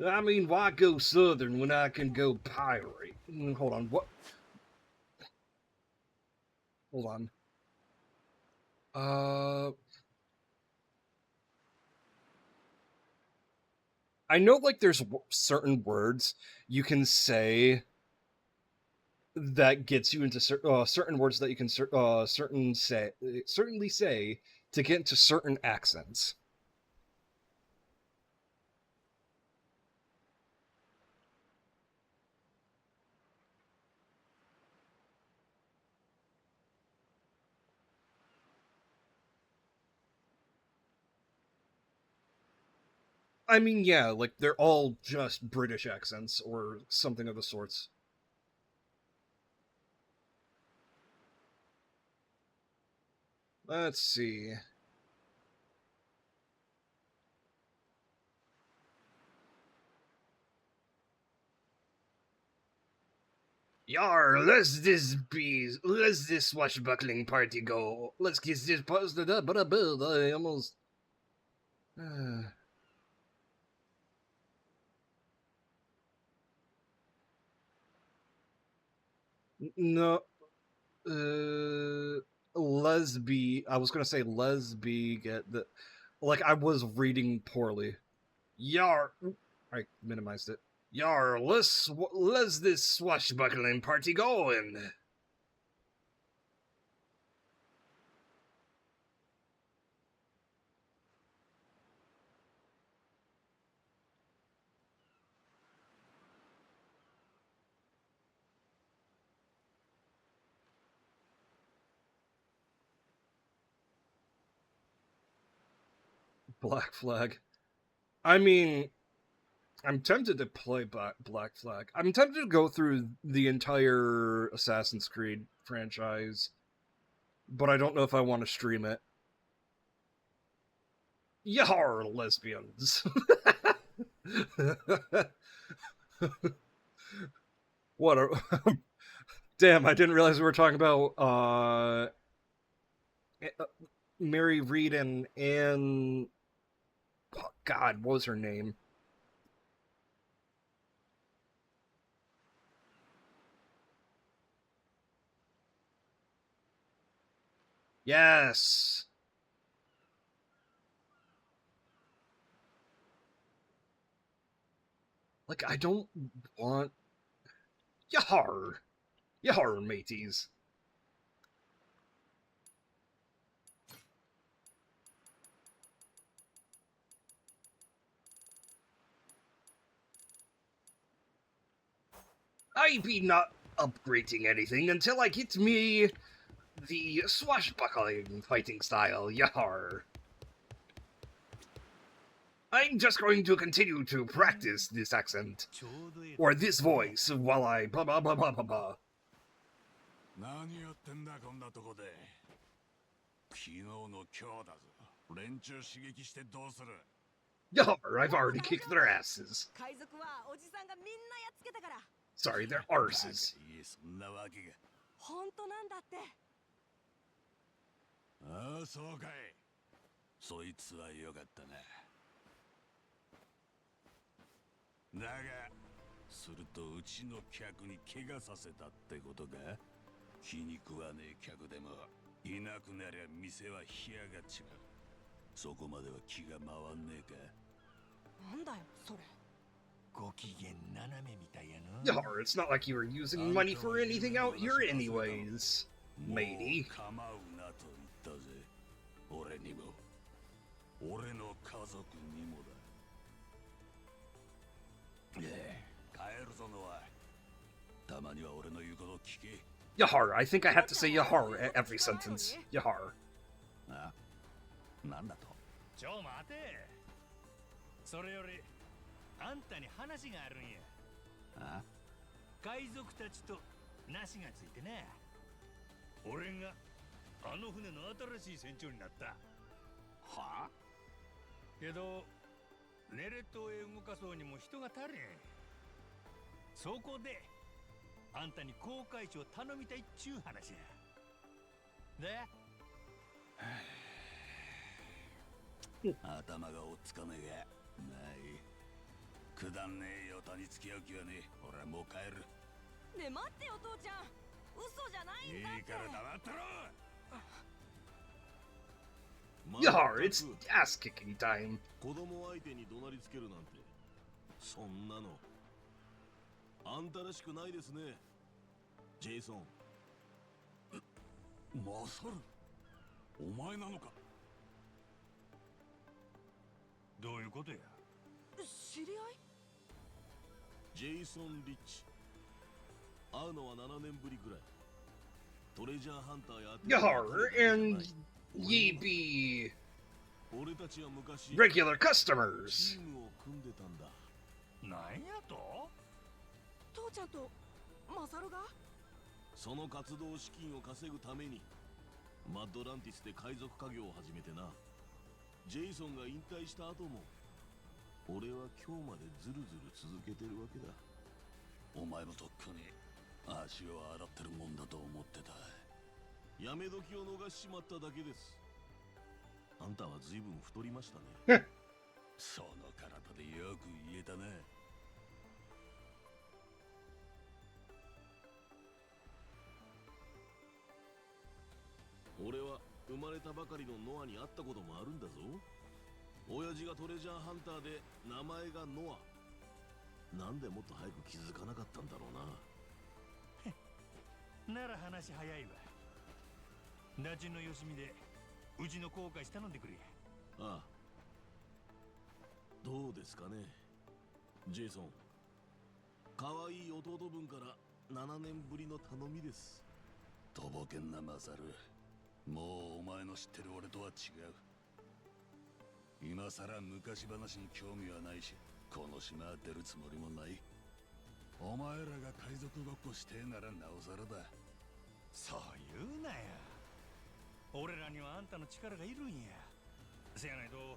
I mean, why go southern when I can go pirate? Hold on, what? Hold on. I know, like, there's certain words you can say that gets you into certain words that you can certainly say to get into certain accents. I mean, yeah, like, they're all just British accents or something of the sorts. Let's see. Yar, let's this swashbuckling party go. Let's get this posted up, but I almost. No, lesbi. I was gonna say lesbi. Get the, like I was reading poorly. Yar, I minimized it. Yar, let's this swashbuckling party going. Black Flag. I mean, I'm tempted to play Black Flag. I'm tempted to go through the entire Assassin's Creed franchise, but I don't know if I want to stream it. Yar, lesbians. What a... Damn, I didn't realize we were talking about Mary Reed and Anne... Oh, God, what was her name? Yes! Like, I don't want... Yar! Yar, mateys. I be not upgrading anything until I get me the swashbuckling fighting style, yar. I'm just going to continue to practice this accent, or this voice, while I blah blah blah blah blah blah. 何やってんだこんなとこで。昨日の今日だぞ。連中刺激してどうする。Yar, I've already kicked their asses. Sorry, their arses. そんなわけが。本当なんだって。ああ、そうかい。そいつはよかったな。だが、するとうちの客に怪我させたってことか。気に食わねえ客でもいなくなりゃ店は干上がっちまう。そこまでは気が回んねえか。なんだよそれ。ご機嫌斜めみたいやな。Yar, it's not like you were using money for anything out here anyways, matey. 構うなと言ったぜ。俺にも、俺の家族にもだ。帰るぞノア。たまには俺の言うこと聞け。Yahar, I think I have to say Yahar at every sentence. Yahar. あ、なんだと。ちょ待て。それよりあんたに話があるんや。あ？海賊たちとなしがついてね。俺があの船の新しい船長になった。はあ？けどネレットへ動かそうにも人が足りん。そこであんたに航海士を頼みたいっちゅう話や。で頭がおっつかねえが。ない。くだんねえよたに付き合う気はねえ。俺はもう帰る。ねえ待ってよ父ちゃん。嘘じゃないんだって。いいから黙ってろ。Yahar, it's ass kicking time. 子供相手に怒鳴りつけるなんてそんなのあんたらしくないですねジェイソン。マサルお前なのか。どういうことや。知り合い？ジェイソン・リッチ。会うのは7年ぶりぐらい。トレジャーハンターや Yahar, and ye be 俺たちは昔 regular customers. チームを組んでたんだ。なんやと？父ちゃんとマサルが？その活動資金を稼ぐためにマッドランティスで海賊家業を始めてな。ジェイソンが引退した後も俺は今日までずるずる続けてるわけだ。お前もとっくに足を洗ってるもんだと思ってた。やめ時を逃しちまっただけです。あんたは随分太りましたね。その体でよく言えたね。俺は生まれたばかりのノアに会ったこともあるんだぞ。親父がトレジャーハンターで名前がノア。なんでもっと早く気づかなかったんだろうな。なら話早いわ。ナジのよしみでうちの後悔したのでくれ。ああ。どうですかね、ジェイソン。可愛い弟分から7年ぶりの頼みです。とぼけんなマサル。もうお前の知ってる俺とは違う。今さら昔話に興味はないし、この島は出るつもりもない。お前らが海賊ごっこしてえならなおさらだ。そう言うなよ。俺らにはあんたの力がいるんや。せやないと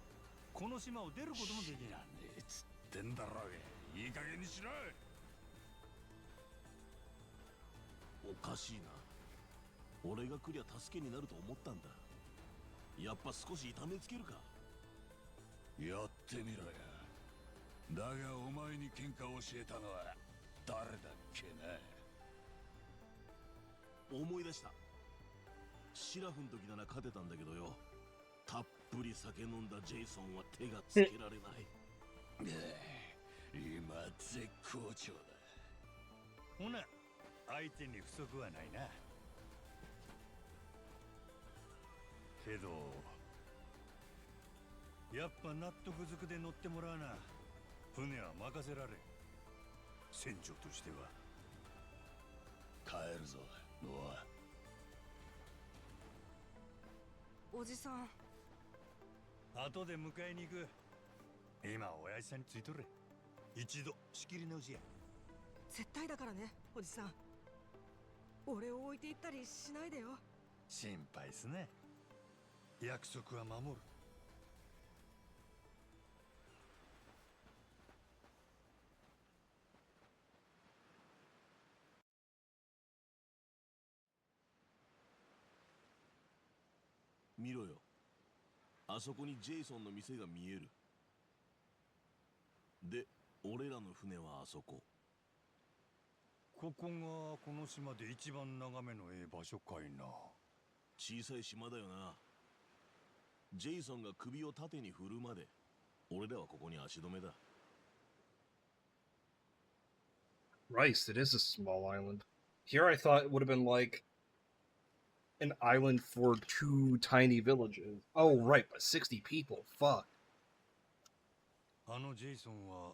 この島を出ることもできない。知らねえっつってんだろうが。いい加減にしろ。おかしいな。俺が来りゃ助けになると思ったんだ。やっぱ少し痛めつけるか。やってみろよ。だがお前に喧嘩を教えたのは誰だっけな。思い出した。シラフの時なら勝てたんだけどよ。たっぷり酒飲んだジェイソンは手がつけられない。今絶好調だ。ほな、相手に不足はないな。けどやっぱ納得づくで乗ってもらうな。船は任せられん。船長としては。帰るぞノア。おじさん。後で迎えに行く。今親父さんについとれ。一度仕切り直しや。絶対だからね、おじさん。俺を置いていったりしないでよ。心配すね。約束は守る。見ろよ。あそこにジェイソンの店が見える。で、俺らの船はあそこ。ここがこの島で一番眺めのええ場所かいな。小さい島だよな。ジェイソンが首を縦に振るまで俺らはここに足止めだ。 Rice, it is a small island. Here I thought it would have been like an island for 2 tiny villages. Oh, right, but 60 people. Fuck. あのジェイソンは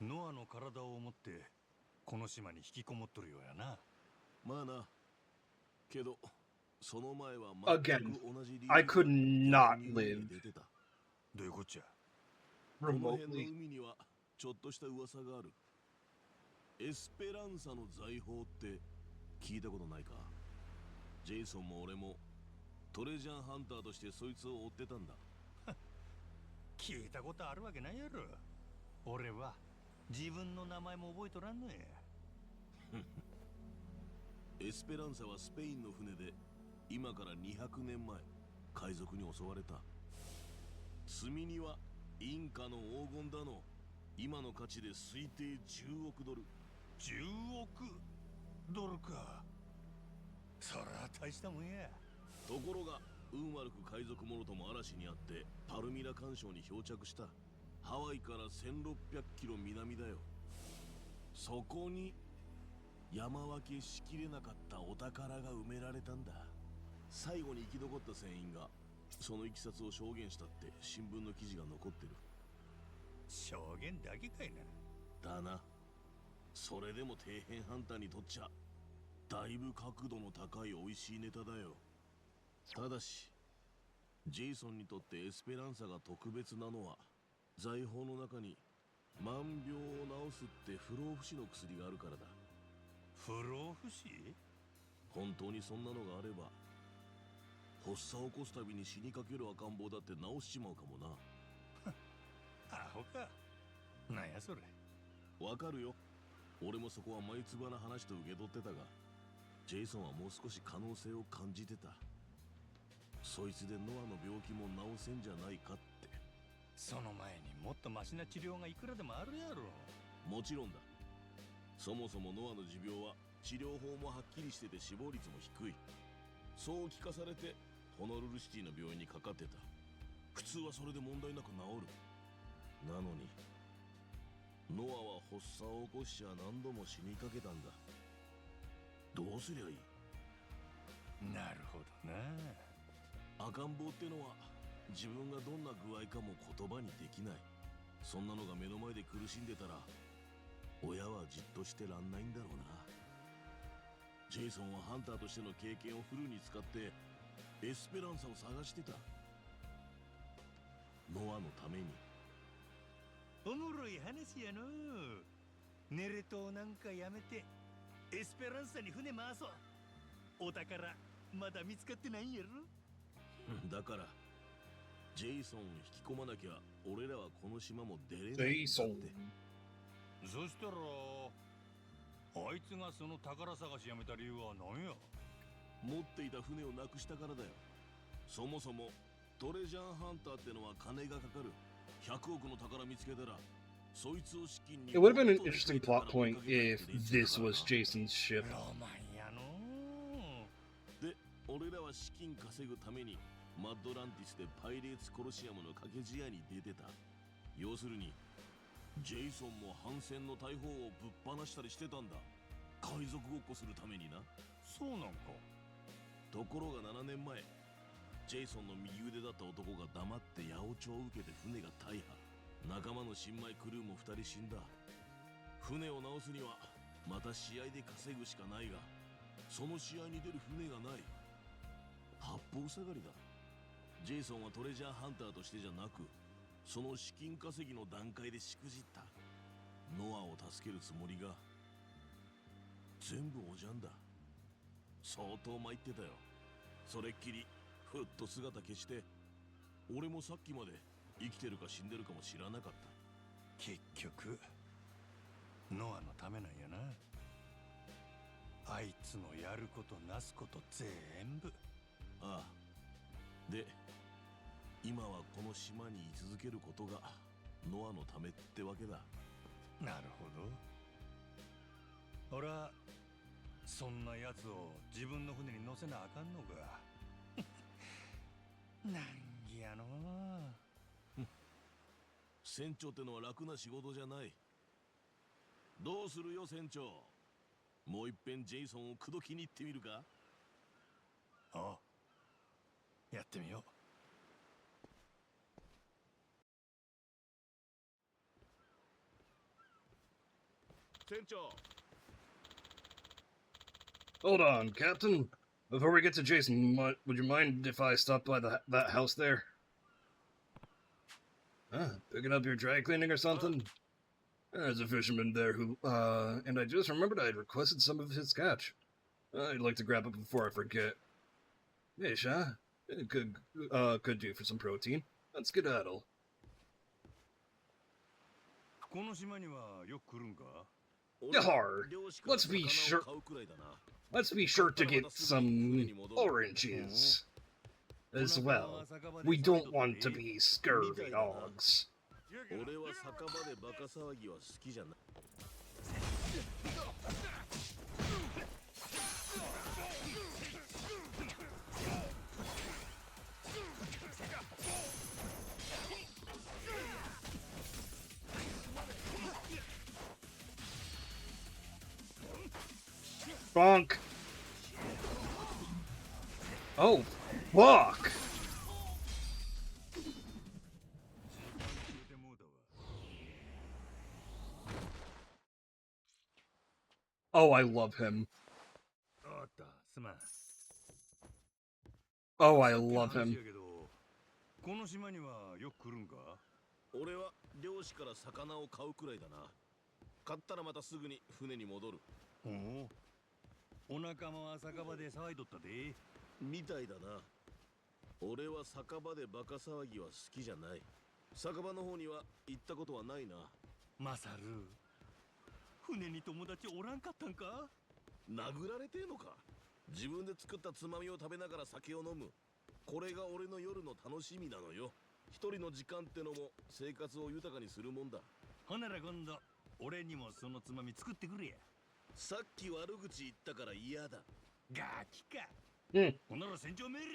ノアの体を持ってこの島に引きこもっとるようやな。まあな。けどその前は全 Again, く同じ理由で I could not 海に live 出てた。どういうこっちゃ。この辺の remotely. 海にはちょっとした噂がある。エスペランサの財宝って聞いたことないか。ジェイソンも俺もトレジャーハンターとしてそいつを追ってたんだ。聞いたことあるわけないやろ。俺は自分の名前も覚えとらんのや。エスペランサはスペインの船で今から200年前海賊に襲われた。積み荷はインカの黄金だの。今の価値で推定10億ドル。10億ドルか。そりゃ大したもんや。ところが運悪く海賊ものとも嵐にあってパルミラ環礁に漂着した。ハワイから1600キロ南だよ。そこに山分けしきれなかったお宝が埋められたんだ。最後に生き残った船員がそのいきさつを証言したって新聞の記事が残ってる。証言だけかいな。だな。それでも底辺ハンターにとっちゃだいぶ角度の高い美味しいネタだよ。ただしジェイソンにとってエスペランサが特別なのは財宝の中に万病を治すって不老不死の薬があるからだ。不老不死？本当にそんなのがあれば発作を起こすたびに死にかける赤ん坊だって治しちまうかもな。アホか。なんやそれ。わかるよ。俺もそこは眉唾な話と受け取ってたが、ジェイソンはもう少し可能性を感じてた。そいつでノアの病気も治せんじゃないかって。その前にもっとマシな治療がいくらでもあるやろ。もちろんだ。そもそもノアの持病は治療法もはっきりしてて死亡率も低い。そう聞かされてホノルルシティの病院にかかってた。普通はそれで問題なく治る。なのにノアは発作を起こしちゃ何度も死にかけたんだ。どうすりゃいい？なるほどな。赤ん坊ってのは自分がどんな具合かも言葉にできない。そんなのが目の前で苦しんでたら親はじっとしてらんないんだろうな。ジェイソンはハンターとしての経験をフルに使ってエスペランサを探してた。ノアのために。おもろい話やの。ネレ島なんかやめてエスペランサに船回そう。お宝まだ見つかってないんやろ。だからジェイソンを引き込まなきゃ俺らはこの島も出れないんだって。ジェイソン。そしたらあいつがその宝探しやめた理由は何や。持っていた船をなくしたからだよ。そもそもトレジャーハンターってのは金がかかる。100億の宝見つけたらそいつを資金に。 It would have been an interesting plot point if this was Jason's ship. ロマンやの。で俺らは資金稼ぐためにマッドランティスでパイレーツコロシアムの掛け試合に出てた。要するにジェイソンも反戦の大砲をぶっ放したりしてたんだ。海賊ごっこするためにな。そうなんか。ところが7年前ジェイソンの右腕だった男が黙って八百長を受けて船が大破。仲間の新米クルーも2人死んだ。船を直すにはまた試合で稼ぐしかないが、その試合に出る船がない。八方塞がりだ。ジェイソンはトレジャーハンターとしてじゃなく、その資金稼ぎの段階でしくじった。ノアを助けるつもりが全部おじゃんだ。相当参ってたよ。それっきりふっと姿消して、俺もさっきまで生きてるか死んでるかも知らなかった。結局ノアのためなんやな。あいつのやることなすこと全部。ああ。で今はこの島に居続けることがノアのためってわけだ。なるほど。俺はそんなやつを自分の船に乗せなあかんのか。なんぎやの。船長ってのは楽な仕事じゃない。どうするよ船長。もう一遍ジェイソンを口説きに行ってみるか。ああ、やってみよう。船長。 Hold on, Captain. Before we get to Jason, would you mind if I stop by that house there? Picking up your dry cleaning or something? There's a fisherman there who, and I just remembered I had requested some of his catch. I'd like to grab it before I forget. Hey, Sha. Could do for some protein. Let's skedaddle. この島にはよく来るんか? HAR. Let's be sure to get some oranges as well. We don't want to be scurvy dogs. 俺は酒場でバカ騒ぎは好きじゃない。Bonk. Oh, fuck. Oh, I love him. Oh, I love him. この島にはよく来るんか? 俺は漁師から魚を買うくらいだな。買ったらまたすぐに船に戻る。おお、お仲間は酒場で騒いどったで。みたいだな。俺は酒場でバカ騒ぎは好きじゃない。酒場の方には行ったことはないな。マサル、船に友達おらんかったんか？殴られてえのか？自分で作ったつまみを食べながら酒を飲む。これが俺の夜の楽しみなのよ。一人の時間ってのも生活を豊かにするもんだ。ほなら今度俺にもそのつまみ作ってくれや。さっき悪口言ったから嫌だ。ガキか。うん。ほなら船長命令や。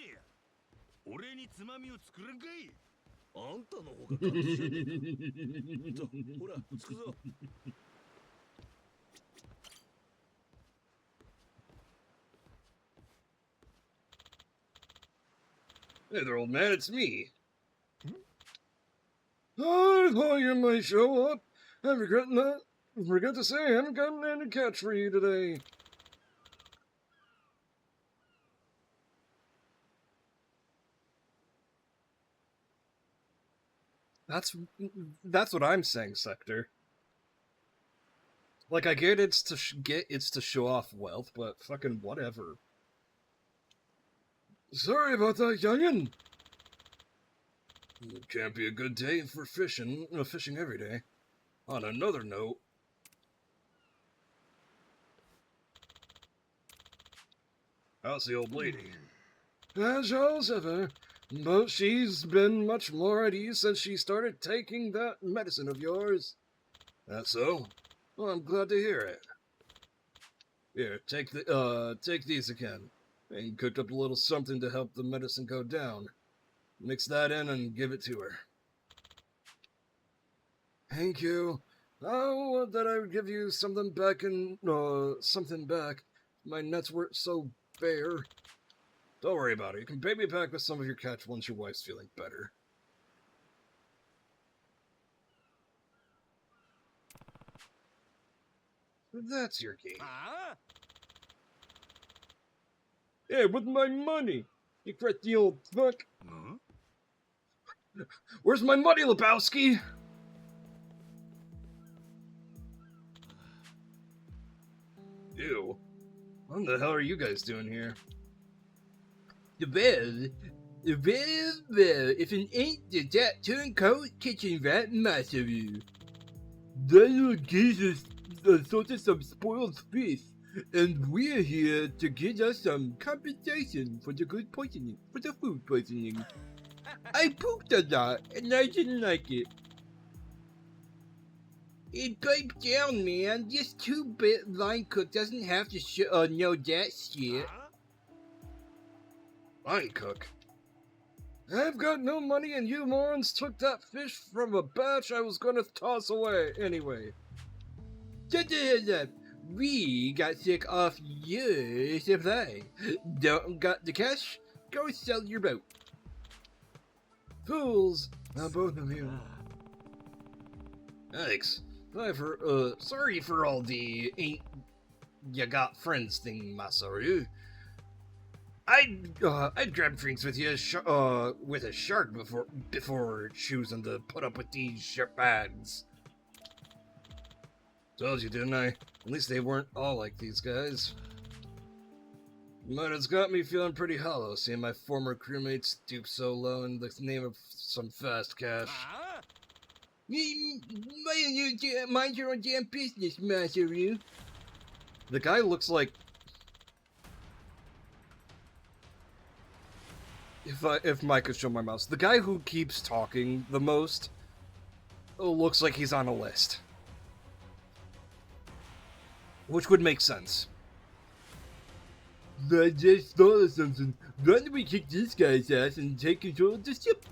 俺につまみを作らんかい。あんたの方が勝手じゃねえか。ほら、着くぞ。Hey there, old man, it's me. I thought you might show up. I forgot to say I haven't gotten any catch for you today. That's what I'm saying, Sector. Like, I get it's to show off wealth, but fucking whatever. Sorry about that, youngin'. It can't be a good day for fishing every day. On another note, how's the old lady? As y'all's ever, but she's been much more at ease since she started taking that medicine of yours. That so? Well, I'm glad to hear it. Here, take these again. And cooked up a little something to help the medicine go down. Mix that in and give it to her. Thank you. Oh, that I would give you something back something back. My nets weren't so bare. Don't worry about it. You can pay me back with some of your catch once your wife's feeling better. That's your game. Huh? Hey, with my money! You crusty old fuck! Huh? Where's my money, Lebowski? Ew. What the hell are you guys doing here? Well, if it ain't that turncoat kitchen rat Masaru. That little geezer's assaulted some spoiled fish, and we're here to get us some compensation for the food poisoning. I pooped a lot, and I didn't like it. It piped down, man. This two-bit line cook doesn't have to know that shit. Line cook? I've got no money, and you morons took that fish from a batch I was gonna toss away anyway. Shut the hell up. We got sick off your supply. Don't got the cash? Go sell your boat. Fools! Now both of you. Thanks. Sorry for all the ain't you got friends thing, Masaru. I'd grab drinks with you, with a shark before choosing to put up with these shitbags. Told you, didn't I? At least they weren't all like these guys. But it's got me feeling pretty hollow, seeing my former crewmates stoop so low in the name of some fast cash. Mind your own damn business, Masaru. The guy looks like... If Mike could show my mouse. The guy who keeps talking the most looks like he's on a list. Which would make sense. I just thought of something. Why don't we kick this guy's ass and take control of the ship?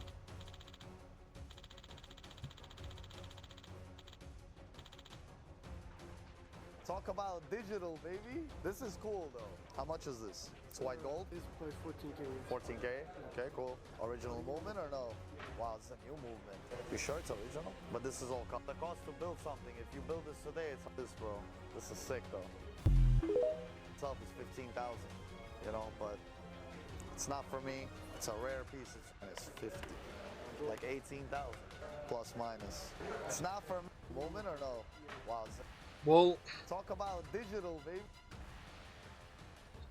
Talk about digital, baby. This is cool, though. How much is this? It's white gold? It's by 14K. 14K? Okay, cool. Original movement or no? Wow, it's a new movement. You sure it's original? But this is all the cost to build something. If you build this today, it's this, bro. This is sick, though. Itself is 15,000, you know, but it's not for me. It's a rare piece. It's 50, like 18,000 plus minus. It's not for me. Movement or no? Wow. Well, talk about digital, baby.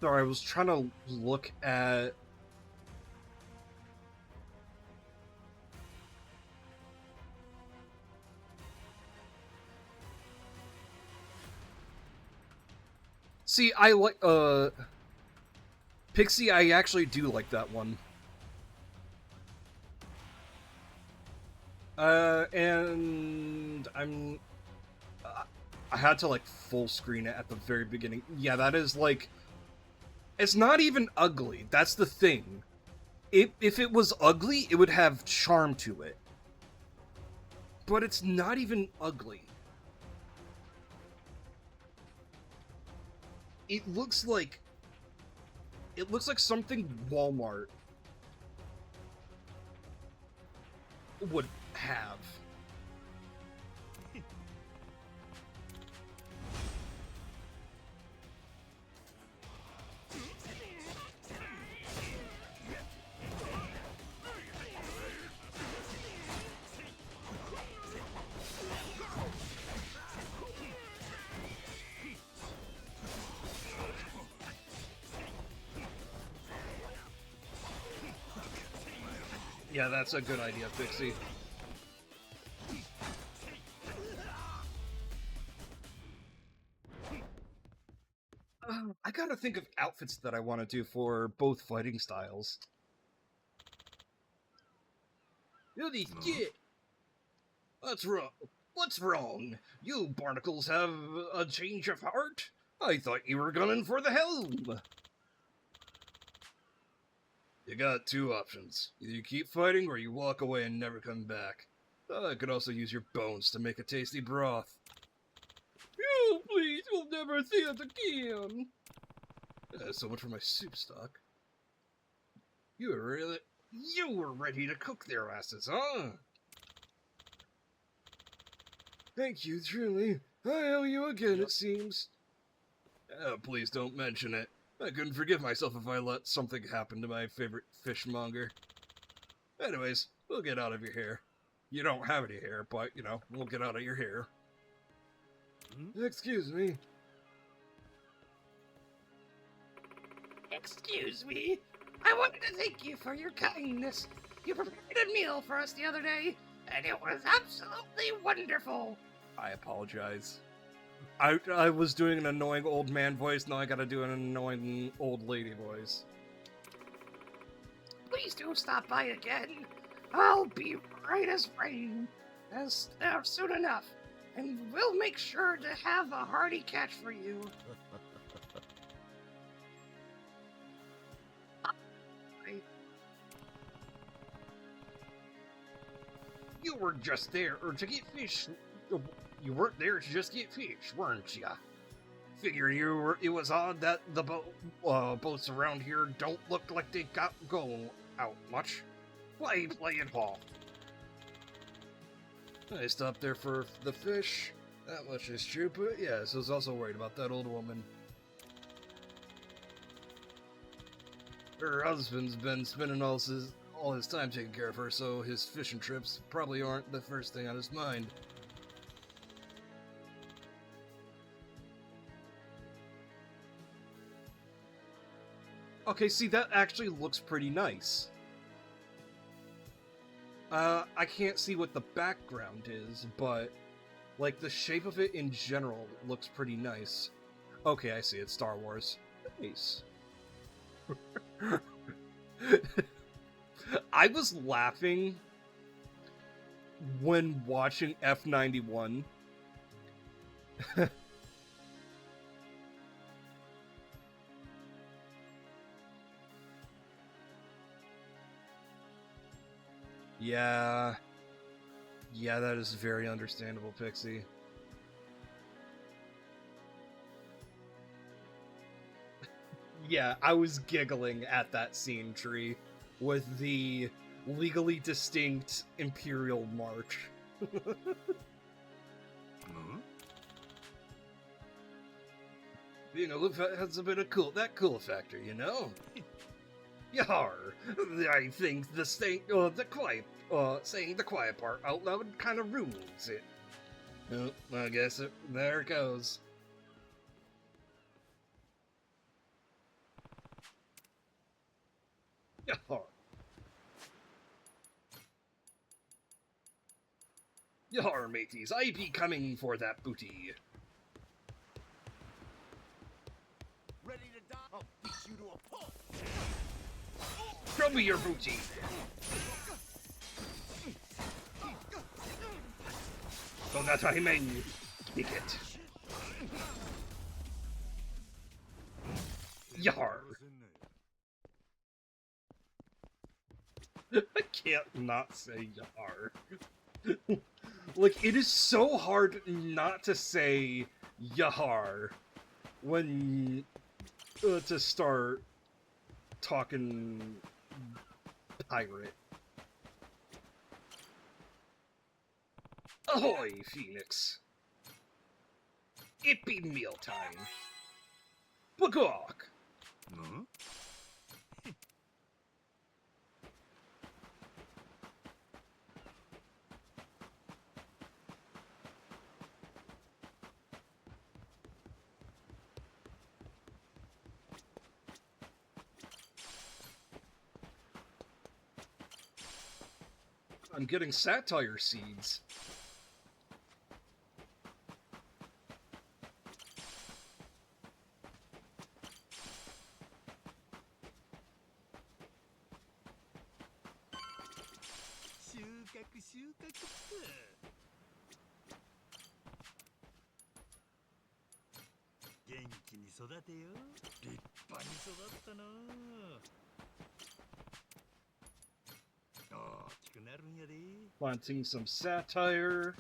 Sorry, I was trying to look at See, I like, Pixie, I actually do like that one. And I had to, like, full screen it at the very beginning. Yeah, that is, like, it's not even ugly. That's the thing. If it was ugly, it would have charm to it. But it's not even ugly. It looks like something Walmart would have. Yeah, that's a good idea, Pixie. I gotta think of outfits that I want to do for both fighting styles. Holy shit! What's wrong? What's wrong? You barnacles have a change of heart? I thought you were gunning for the helm! You got two options. Either you keep fighting or you walk away and never come back. I could also use your bones to make a tasty broth. Oh, please, we'll never see us again! So much for my soup stock. You were ready to cook their asses, huh? Thank you, truly. I owe you again, it seems. Oh, please don't mention it. I couldn't forgive myself if I let something happen to my favorite fishmonger. Anyways, we'll get out of your hair. You don't have any hair, but, you know, we'll get out of your hair. Excuse me. Excuse me. I wanted to thank you for your kindness. You prepared a meal for us the other day, and it was absolutely wonderful. I apologize. I was doing an annoying old man voice, now I gotta do an annoying old lady voice. Please do stop by again. I'll be right as rain, soon enough, and we'll make sure to have a hearty catch for you. You were just there to get fish. You weren't there to just get fish, weren't ya? Figure it was odd that the boats around here don't look like they go out much. Play it off. I stopped there for the fish. That much is true, but yes, I was also worried about that old woman. Her husband's been spending all his time taking care of her, so his fishing trips probably aren't the first thing on his mind. Okay, see, that actually looks pretty nice. I can't see what the background is, but, like, the shape of it in general looks pretty nice. Okay, I see, it's Star Wars. Nice. I was laughing when watching F91. Yeah, that is very understandable, Pixie. Yeah, I was giggling at that scene, Tree, with the legally distinct Imperial March. You know, it has a bit of cool factor, you know? Yar! I think saying the quiet part out loud kind of ruins it. Oh, I guess there it goes. Yar! Yar, mateys, I be coming for that booty. Show me your booty. So that's how he made you. Kick it. Yar. I can't not say Yar. Like, it is so hard not to say Yar when to start talking pirate. Ahoy, Phoenix! It be mealtime. Bagok! Hmm? I'm getting satire seeds. Planting some satire.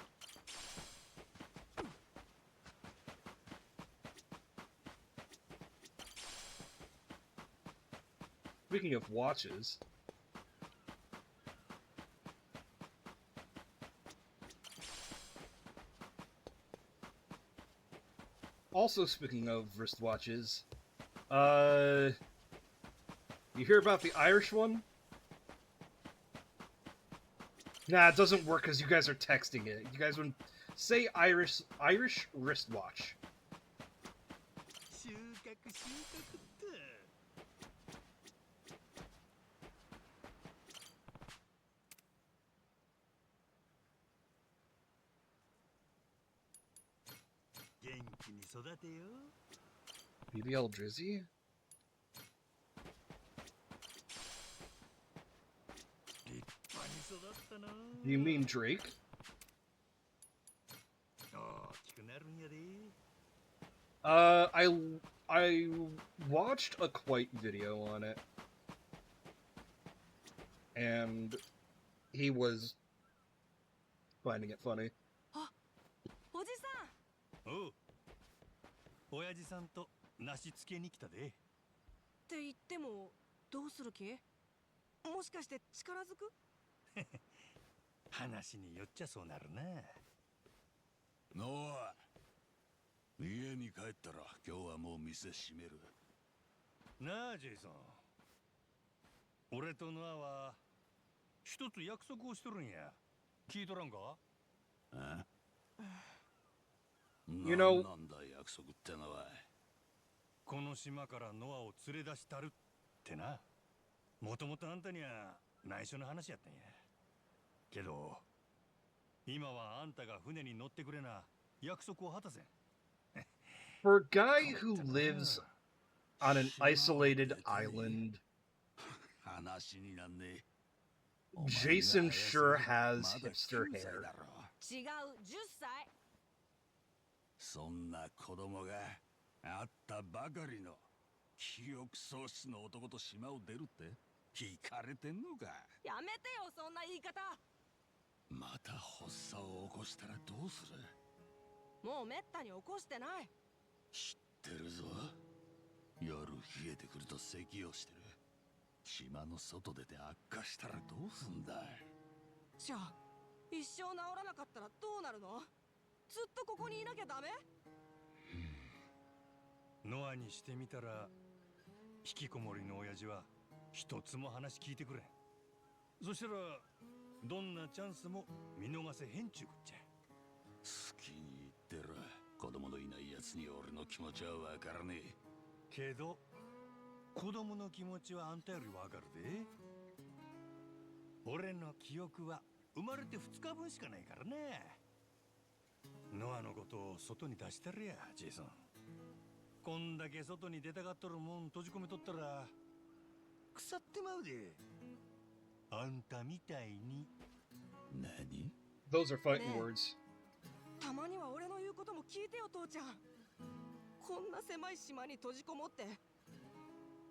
Speaking of watches, also speaking of wristwatches, you hear about the Irish one? Nah, it doesn't work because you guys are texting it. You guys would say Irish wristwatch. BBL Drizzy? You mean Drake? I watched a Quite video on it, and he was finding it funny. おじさん。おう。親父さんと梨つけに来たで。って言ってもどうする気？もしかして力ずく？話によっちゃそうなるな。ノア、家に帰ったら今日はもう店閉める。なあジェイソン、俺とノアは一つ約束をしとるんや。聞いとらんか？あ？ You know, なんだ約束ってのは。この島からノアを連れ出したるってな。もともとあんたには内緒の話やったんや。けど今はあんたが船に乗ってくれな約束を果たせん。For a guy who lives on an isolated island, 話になんねえ。 Jason sure has hipster hair. 違う、10歳。そんな子供があったばかりの記憶喪失の男と島を出るって聞かれてんのか。やめてよ、そんな言い方。また発作を起こしたらどうする？もうめったに起こしてない。知ってるぞ。夜冷えてくると咳をしてる。島の外出て悪化したらどうすんだ。じゃあ一生治らなかったらどうなるの？ずっとここにいなきゃダメ？ノアにしてみたら引きこもりの親父は一つも話聞いてくれん。そしたらどんなチャンスも見逃せへんちゅうこっちゃ。好きに言ってる。子供のいないやつに俺の気持ちはわからねえ。けど子供の気持ちはあんたよりわかるで。俺の記憶は生まれて2日分しかないからね。ノアのことを外に出したるや、ジェイソン。こんだけ外に出たがっとるもん閉じ込めとったら腐ってまうで。あんたみたいに。何？ Those are fighting ねえ。 words. たまには俺の言うことも聞いてよ父ちゃん。こんな狭い島に閉じこもって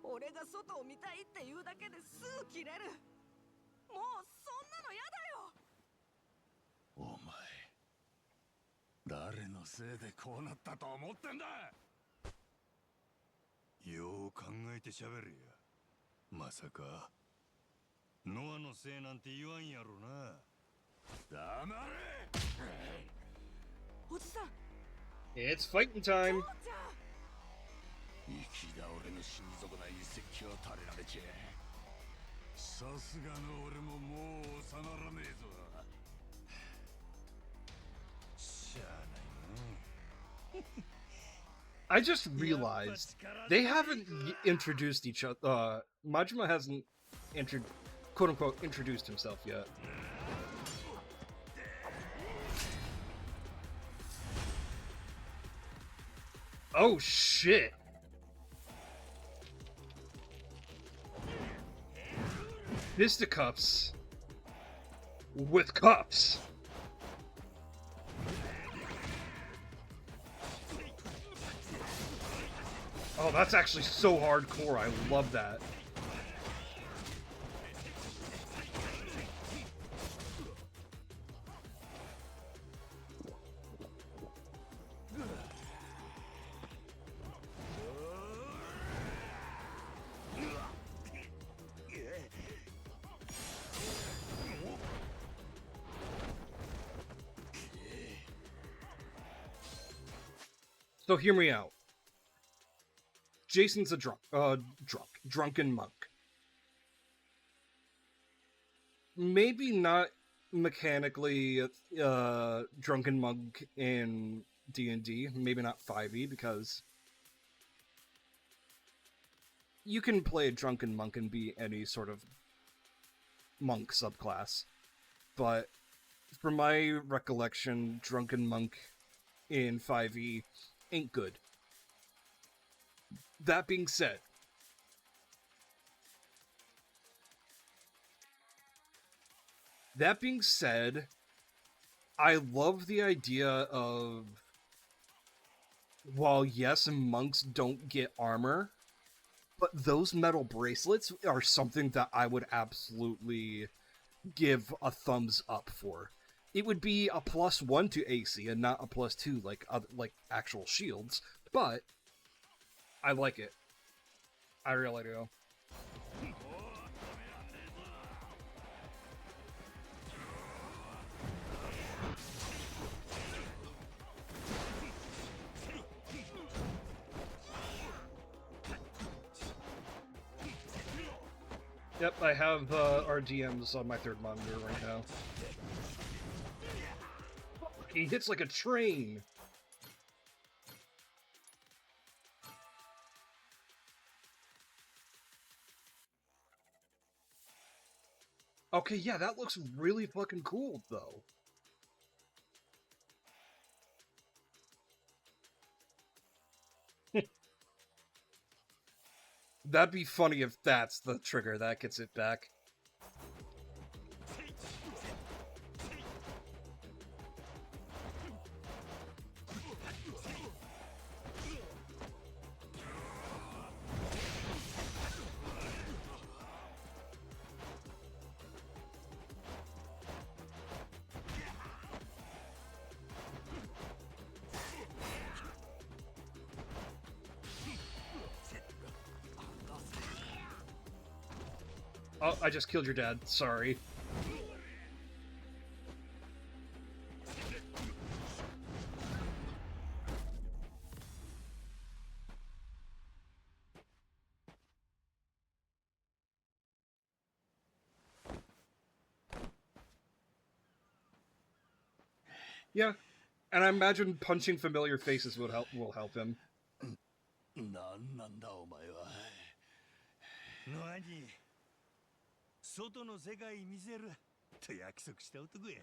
俺が外を見たいって言うだけですぐ切れる。もうそんなのやだよ。お前誰のせいでこうなったと思ってんだ。よう考えてしゃべれや。まさかノアのせいなんて言わんやろな。黙れ。おじさん。 It's fighting time. 父ちゃん。生き倒れの心底な遺跡を垂れられちゃさすがの俺ももう収まらねえぞ。しゃあないの。 I just realized they haven't introduced each other. Majima hasn't quote unquote introduced himself yet. Oh shit! Fisticuffs with cups. Oh, that's actually so hardcore. I love that. So hear me out. Jason's a drunken monk. Maybe not mechanically drunken monk in D&D, maybe not 5e, because you can play a drunken monk and be any sort of monk subclass. But from my recollection, drunken monk in 5e ain't good. That being said, I love the idea of, while yes, monks don't get armor, but those metal bracelets are something that I would absolutely give a thumbs up for. It would be a +1 to AC and not a +2 like actual shields, but I like it. I really do. Yep, I have our DMs on my third monitor right now. He hits like a train! Okay, yeah, that looks really fucking cool, though. That'd be funny if that's the trigger that gets it back. Oh, I just killed your dad. Sorry. Yeah, and I imagine punching familiar faces will help him. なんなんだお前は。何外の世界見せると約束した男や。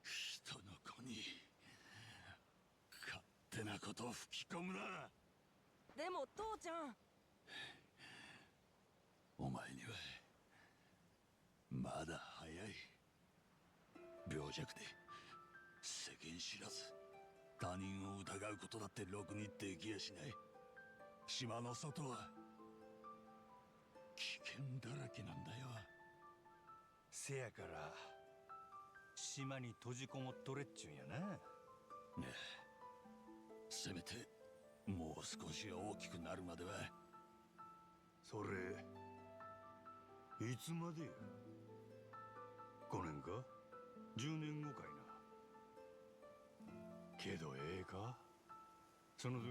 人の子に手なことを吹き込むな。でも父ちゃん。お前にはまだ早い。病弱で世間知らず、他人を疑うことだってろくにできやしない。島の外は危険だらけなんだよ。せやから島に閉じこもっとれっちゅうんやな。ねえ、せめてもう少し大きくなるまでは。それいつまでや。5年か10年後かいな。けどええか、その時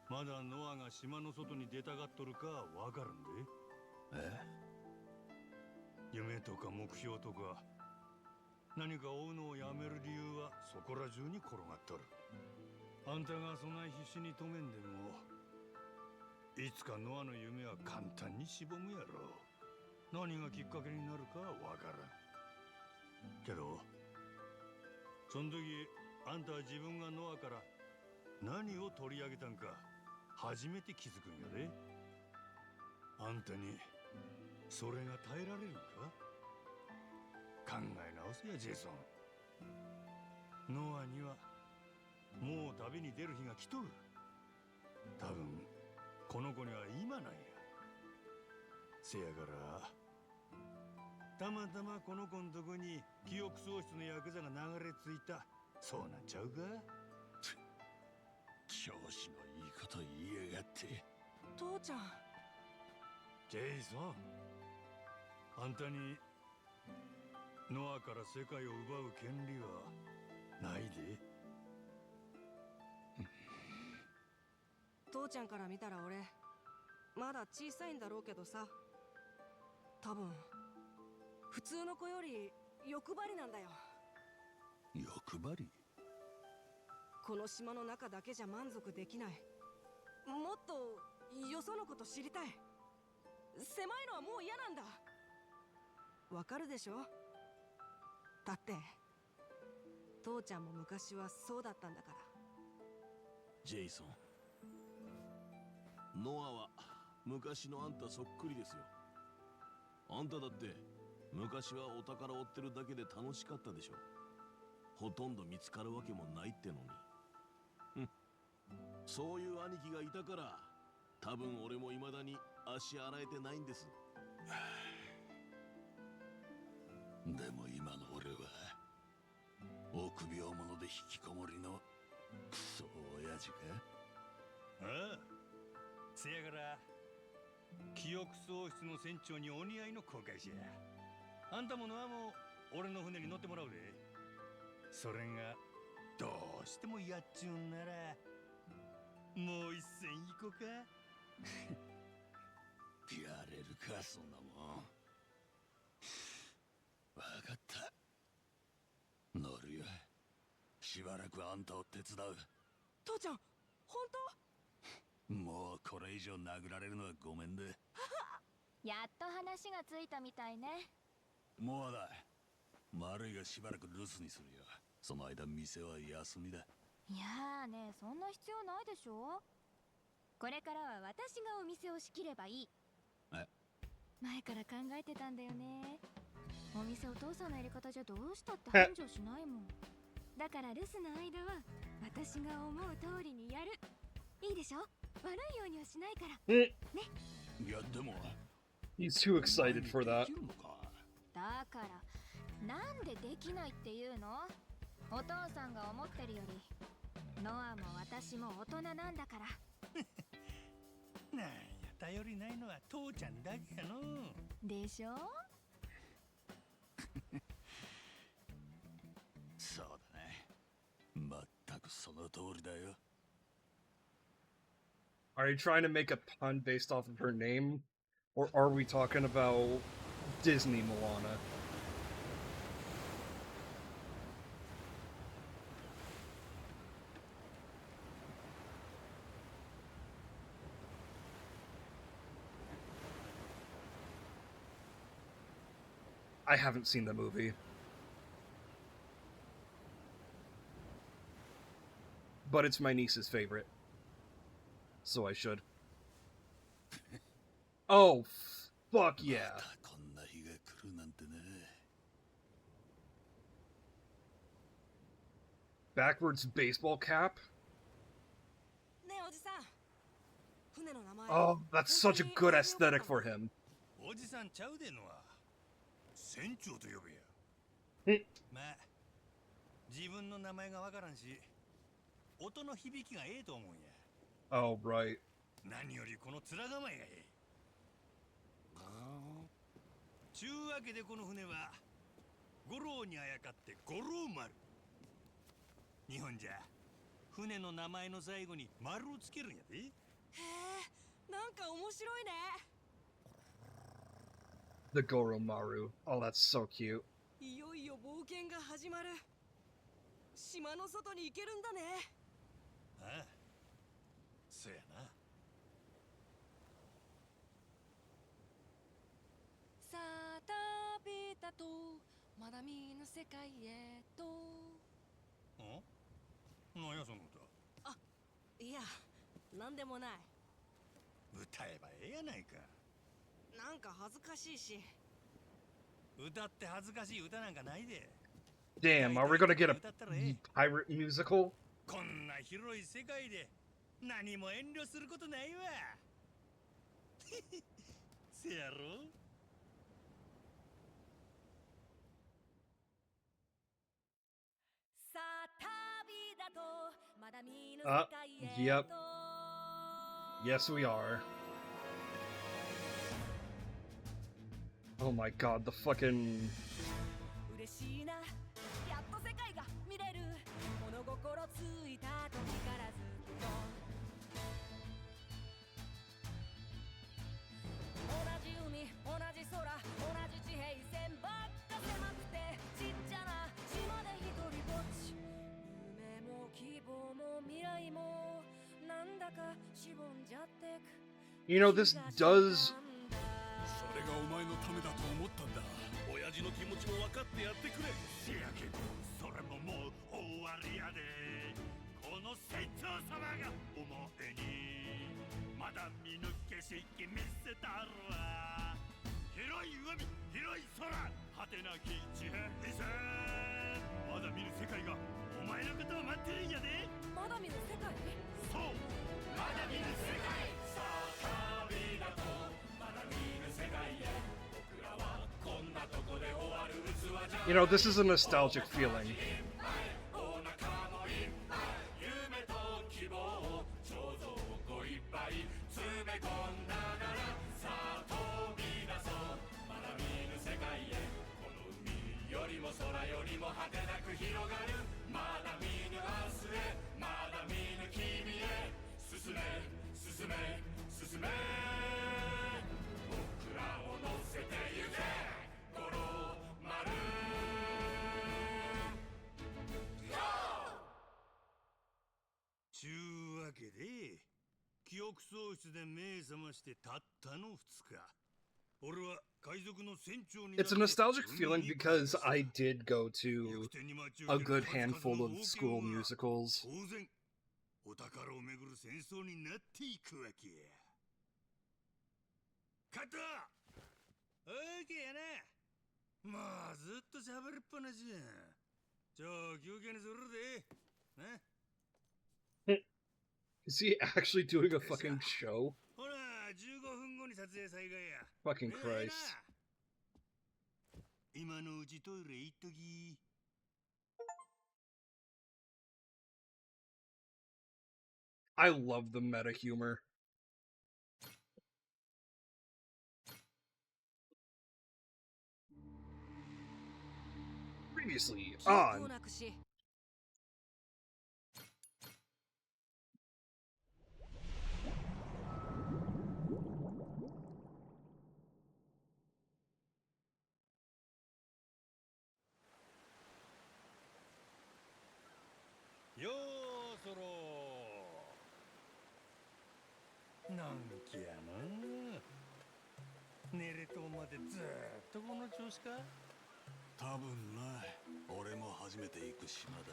まだノアが島の外に出たがっとるかわかるんで。夢とか目標とか何か追うのをやめる理由はそこら中に転がっとる。あんたがそない必死に止めんでも、いつかノアの夢は簡単にしぼむやろ。何がきっかけになるかわからんけど、そん時あんたは自分がノアから何を取り上げたんか初めて気づくんやで。あんたにそれが耐えられるんか。考え直せやジェイソン。ノアにはもう旅に出る日が来とる。多分この子には今なんや。せやからたまたまこの子んとこに記憶喪失のヤクザが流れ着いた、そうなんちゃうか。教師のいいこと言いやがって。父ちゃん。ジェイソン、あんたにノアから世界を奪う権利はないで。父ちゃんから見たら俺まだ小さいんだろうけどさ、多分普通の子より欲張りなんだよ。欲張り？この島の中だけじゃ満足できない。もっとよそのこと知りたい。狭いのはもう嫌なんだ。わかるでしょ。だって父ちゃんも昔はそうだったんだから。ジェイソン、ノアは昔のあんたそっくりですよ。あんただって昔はお宝追ってるだけで楽しかったでしょ。ほとんど見つかるわけもないってのに。そういう兄貴がいたから多分俺も未だに足洗えてないんです。でも今の俺は臆病者で引きこもりのクソ親父か。ああ、せやから記憶喪失の船長にお似合いの航海士や。あんたもノアも俺の船に乗ってもらうで。それがどうしてもやっちゅうんならもう一戦行こうか。やれるかそんなもん。わかった、乗るよ。しばらくあんたを手伝う。父ちゃん本当？もうこれ以上殴られるのはごめんで。やっと話がついたみたいね。もうだ、丸いがしばらく留守にするよ。その間店は休みだ。いやーね、そんな必要ないでしょ。これからは私がお店を仕切ればいい。前から考えてたんだよね。お店お父さんのやり方じゃどうしたって繁盛しないもん。だから留守の間は私が思う通りにやる。いいでしょ。悪いようにはしないからね。いやでも He's too excited for that. だからなんでできないっていうの。お父さんが思ってるよりノアも私も大人なんだから。なんや頼りないのは父ちゃんだけやの。でしょ。そうだね、まったくその通りだよ。Are you trying to make a pun based off of her name? Or are we talking about Disney Moana? I haven't seen the movie. but it's my niece's favorite. So I should. Oh, fuck yeah. Backwards baseball cap? Oh, that's such a good aesthetic for him. おじさんちゃうでのは船長と呼べや。まあ自分の名前がわからんし音の響きがええと思うんや。 Oh, right. 何よりこの面構えがええ。ちゅうわけでこの船は五郎にあやかって五郎丸。日本じゃ船の名前の最後に丸をつけるんやで。へえ、なんか面白いね。 The Goromaru. Oh, that's so cute. いよいよ冒険が始まる。島の外に行けるんだね。ああ、そやな。さあ旅だとまだ見ぬ世界へと。ん？なんやその歌。あ、いや、なんでもない。歌えばええやないか。なんか恥ずかしいし。歌って恥ずかしい歌なんかないで。 Damn, are we gonna get a pirate musical? こんな広い世界で何も遠慮することないわ。せやろ。さあ旅だとまだ見ぬ世界へ Yep. と。 Yes, we are. Oh my god, the fucking... 嬉しいな、やっと世界が見れる。物心ついた時からずっと同じ海、同じ空、同じ地平線ばっか狭くてちっちゃな島で一人ぼっち。夢も希望も未来もなんだかしぼんじゃってく。 You know, this does... それがお前のためだと思ったんだ。親父の気持ちも分かってやってくれ。せやけどそれももう終わりやで。この船長様がお前にまだ見ぬ景色見せたるわ。広い海、広い空、果てなき地平線。まだ見ぬ世界がお前のことを待ってるんやで。まだ見ぬ世界？そう、まだ見ぬ世界。さあ旅だとまだ見ぬ世界へ。僕らはこんなとこで終わる器じゃ。 You know, this is a nostalgic feeling. お腹もいっぱい夢と希望を想像をいっぱい詰め込んだならさあ飛び出そう。まだ見ぬ世界へ。この海よりも空よりも果てなく広がる。まだ見ぬ明日へ、まだ見ぬ君へ。進め進め進め。僕らを乗せてゆけ五郎丸。ちゅうわけで記憶喪失で目覚ましてたったの2日。俺は海賊の船長に。 It's a nostalgic feeling because I did go to a good handful of school musicals. 当然お宝をめぐる戦争になっていくわけや。カット。オーケーやな。まあずっと喋りっぱなしや。じゃあ休憩にするで。な。 Is he actually doing a fucking show? ほら15分後に撮影再開や。 Fucking Christ. 今のうちトイレ行っとき。 I love the meta humor. Previously on...よーそろなんきやな。寝れとまでずーっとこの調子か。多分な。俺も初めて行く島だ。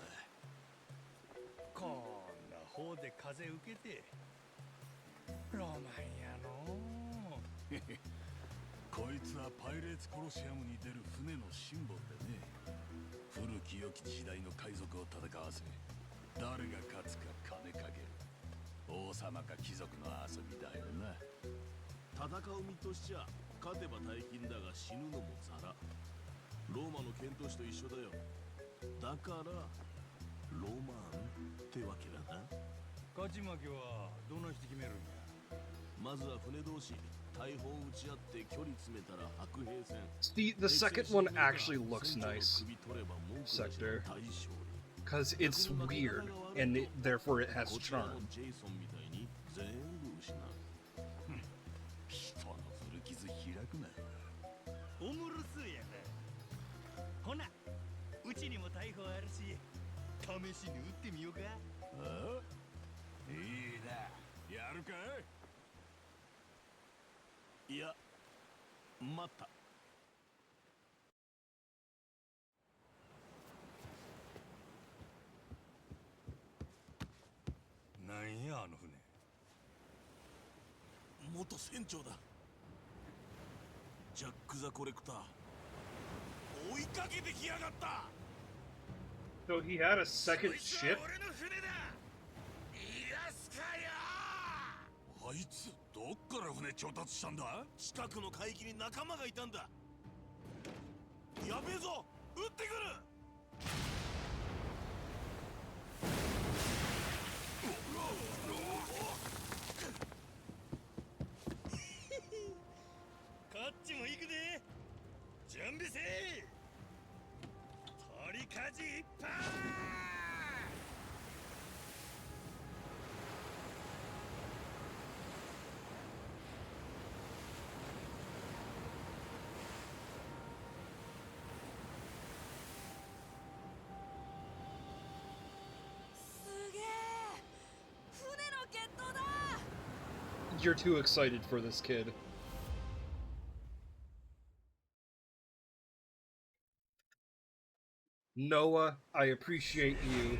こんな方で風受けてロマンやのこいつはパイレーツコロシアムに出る船のシンボルでね。古き良き時代の海賊を戦わせ、誰が勝つか金かける王様か貴族の遊びだよな。戦う身としちゃ勝てば大金だが死ぬのもザラ。ローマの剣闘士と一緒だよ。だからロマンってわけだな。勝ち負けはどないして決めるんや。まずは船同士大砲撃ち合って距離詰めたら白兵戦。 The second one actually looks nice, Sector, because it's weird and therefore it has こちらの charm. ジェイソンみたいに全部失う。人の古傷開くな。おもろそうやな。ほな、うちにも大砲あるし、試しに撃ってみようか。あ？いいな。やるかい？いや、待った。なんやあの船。元船長だ。ジャック・ザ・コレクター。追いかけてきやがった。 So he had a second ship? 俺の船だ。逃がすかよ。あいつどっから船調達したんだ？近くの海域に仲間がいたんだ。やべえぞ、撃ってくる。こっちも行くで。準備せい。取りかじいっぱい。すげえ。船の決闘だ。 You're too excited for this kid. Noah, I appreciate you.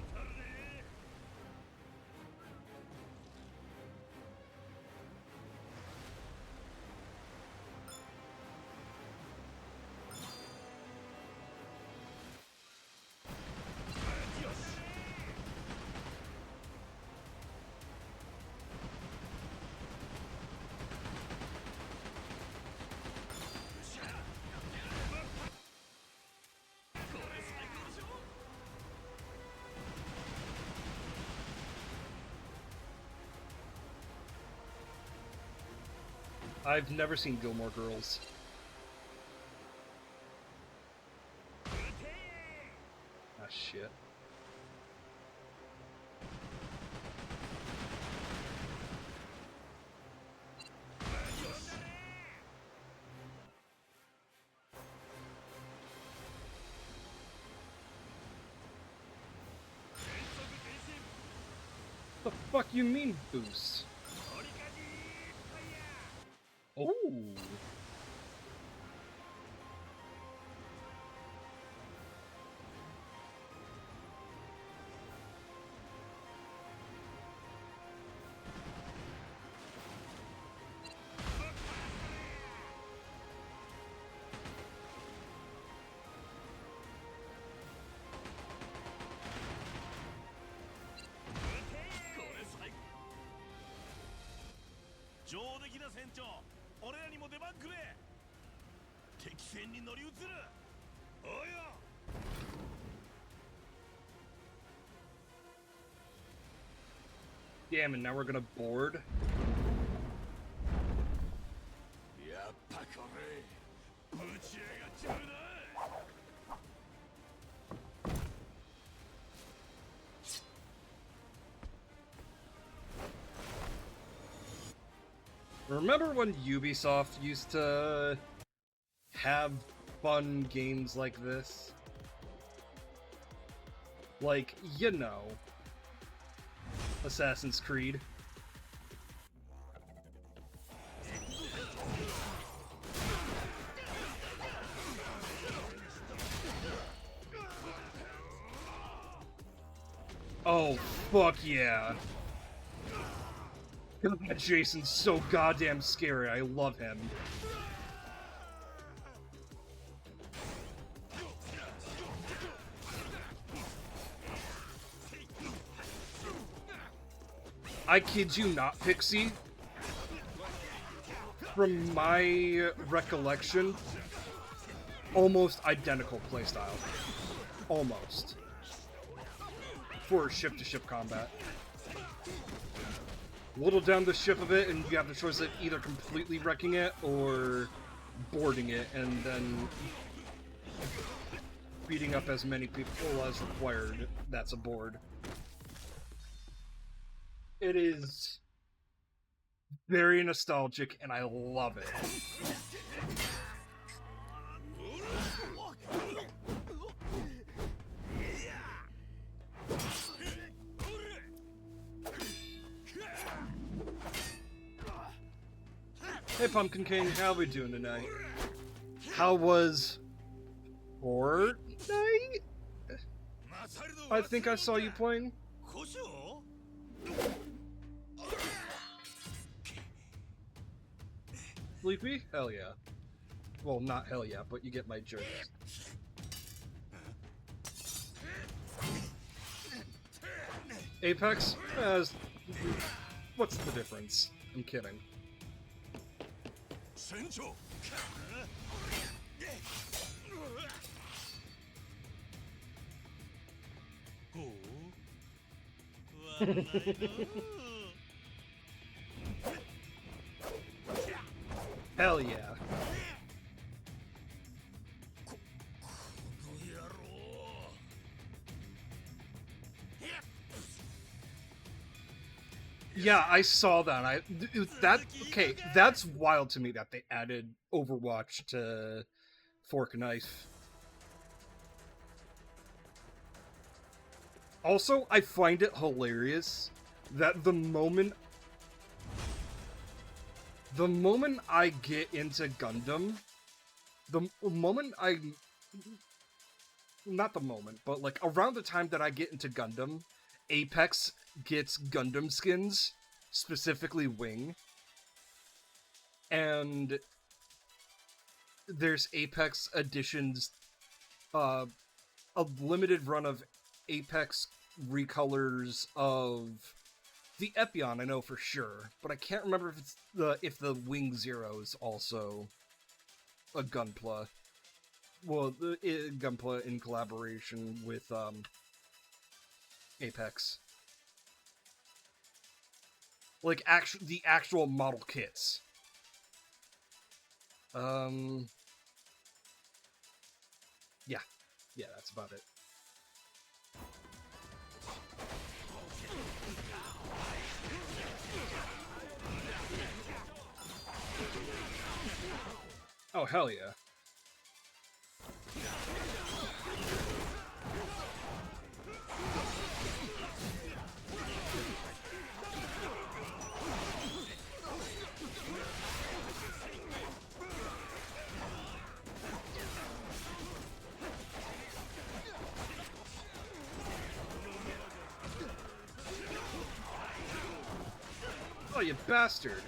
I've never seen Gilmore Girls. Ah, shit. The fuck you mean boost? Oh. Damn, and now we're gonna board? Remember when Ubisoft used to have fun games like this? Like, you know, Assassin's Creed. Oh, fuck yeah. God, Jason's so goddamn scary. I love him. I kid you not, Pixie. From my recollection, almost identical playstyle. Almost. For ship-to-ship combat. Whittle down the ship a bit, and you have the choice of either completely wrecking it or boarding it, and then beating up as many people as required that's aboard. It is very nostalgic, and I love it. Hey Pumpkin King, how we doing tonight? How was Fortnite? I think I saw you playing. Sleepy? Hell yeah. Well, not hell yeah, but you get my joke. Apex? What's the difference? I'm kidding. Hell yeah. Yeah, I saw that. Okay, that's wild to me that they added Overwatch to Fork and Knife. Also, I find it hilarious that the moment I get into Gundam, not the moment, but like around the time that I get into Gundam, Apex gets Gundam skins, specifically Wing, and there's Apex editions, a limited run of Apex recolors of the Epion, I know for sure, but I can't remember if the Wing Zero is also a Gunpla. Well, the Gunpla in collaboration with Apex. Like the actual model kits. Yeah, that's about it. Oh, hell yeah. Oh, you bastard!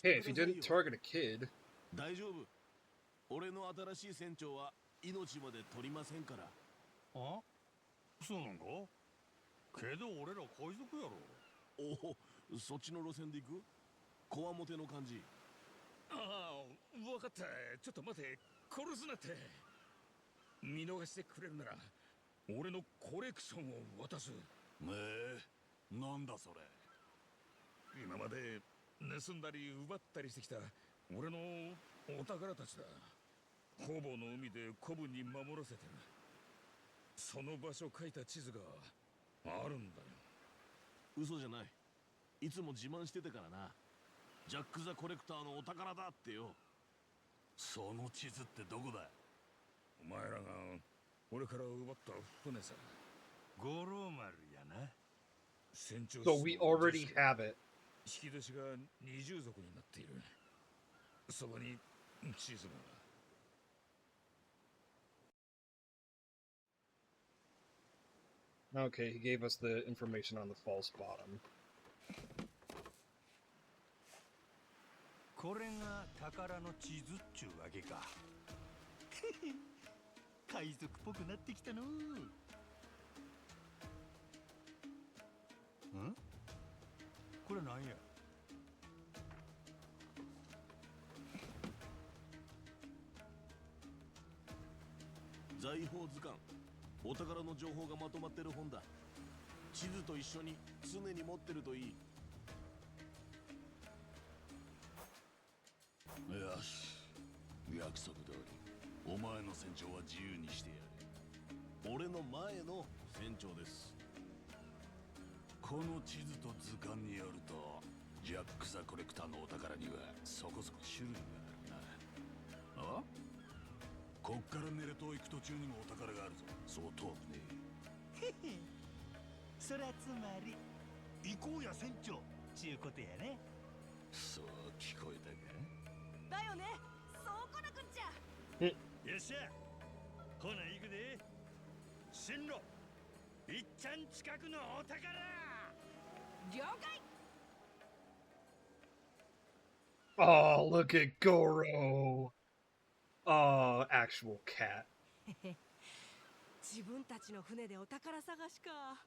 Hey, if you didn't target a kid... 大丈夫。俺の新しい船長は命まで取りませんから。あ？そうなんか？けど俺ら海賊やろ。おお、そっちの路線で行く？こわもての感じ。ああ、わかった。ちょっと待て。殺すなって。見逃してくれるなら、俺のコレクションを渡す。なんだそれ。今まで盗んだり奪ったりしてきた俺のお宝たちだ。方々の海で古文に守らせてる。その場所書いた地図があるんだよ。嘘じゃない。いつも自慢してたからな。ジャック・ザ・コレクターのお宝だってよ。その地図ってどこだ。お前らが俺から奪った船さ。五郎丸やな。船長 So we already have it. 引き出しが二重底になっている。そこに地図が。Okay, he gave us the information on the false bottom. これが宝の地図っちゅうわけか。海賊っぽくなってきたのう。ん？これなんや？財宝図鑑。お宝の情報がまとまってる本だ。地図と一緒に常に持ってるといい。よし、約束通りお前の船長は自由にしてやれ。俺の前の船長です。この地図と図鑑によると、ジャック・ザ・コレクターのお宝にはそこそこ種類があるな。あ？こっからネレ島行く途中にもお宝があるぞ。そう遠くねへへ。そりゃつまり行こうや船長ちゅうことやね。そう聞こえたか。だよね。そうこなくっちゃ。よっしゃ。ほな行くで。進路。いっちゃん近くのお宝。了解。 Oh, look at Goro. Oh, actual cat. 自分たちの船でお宝探しか。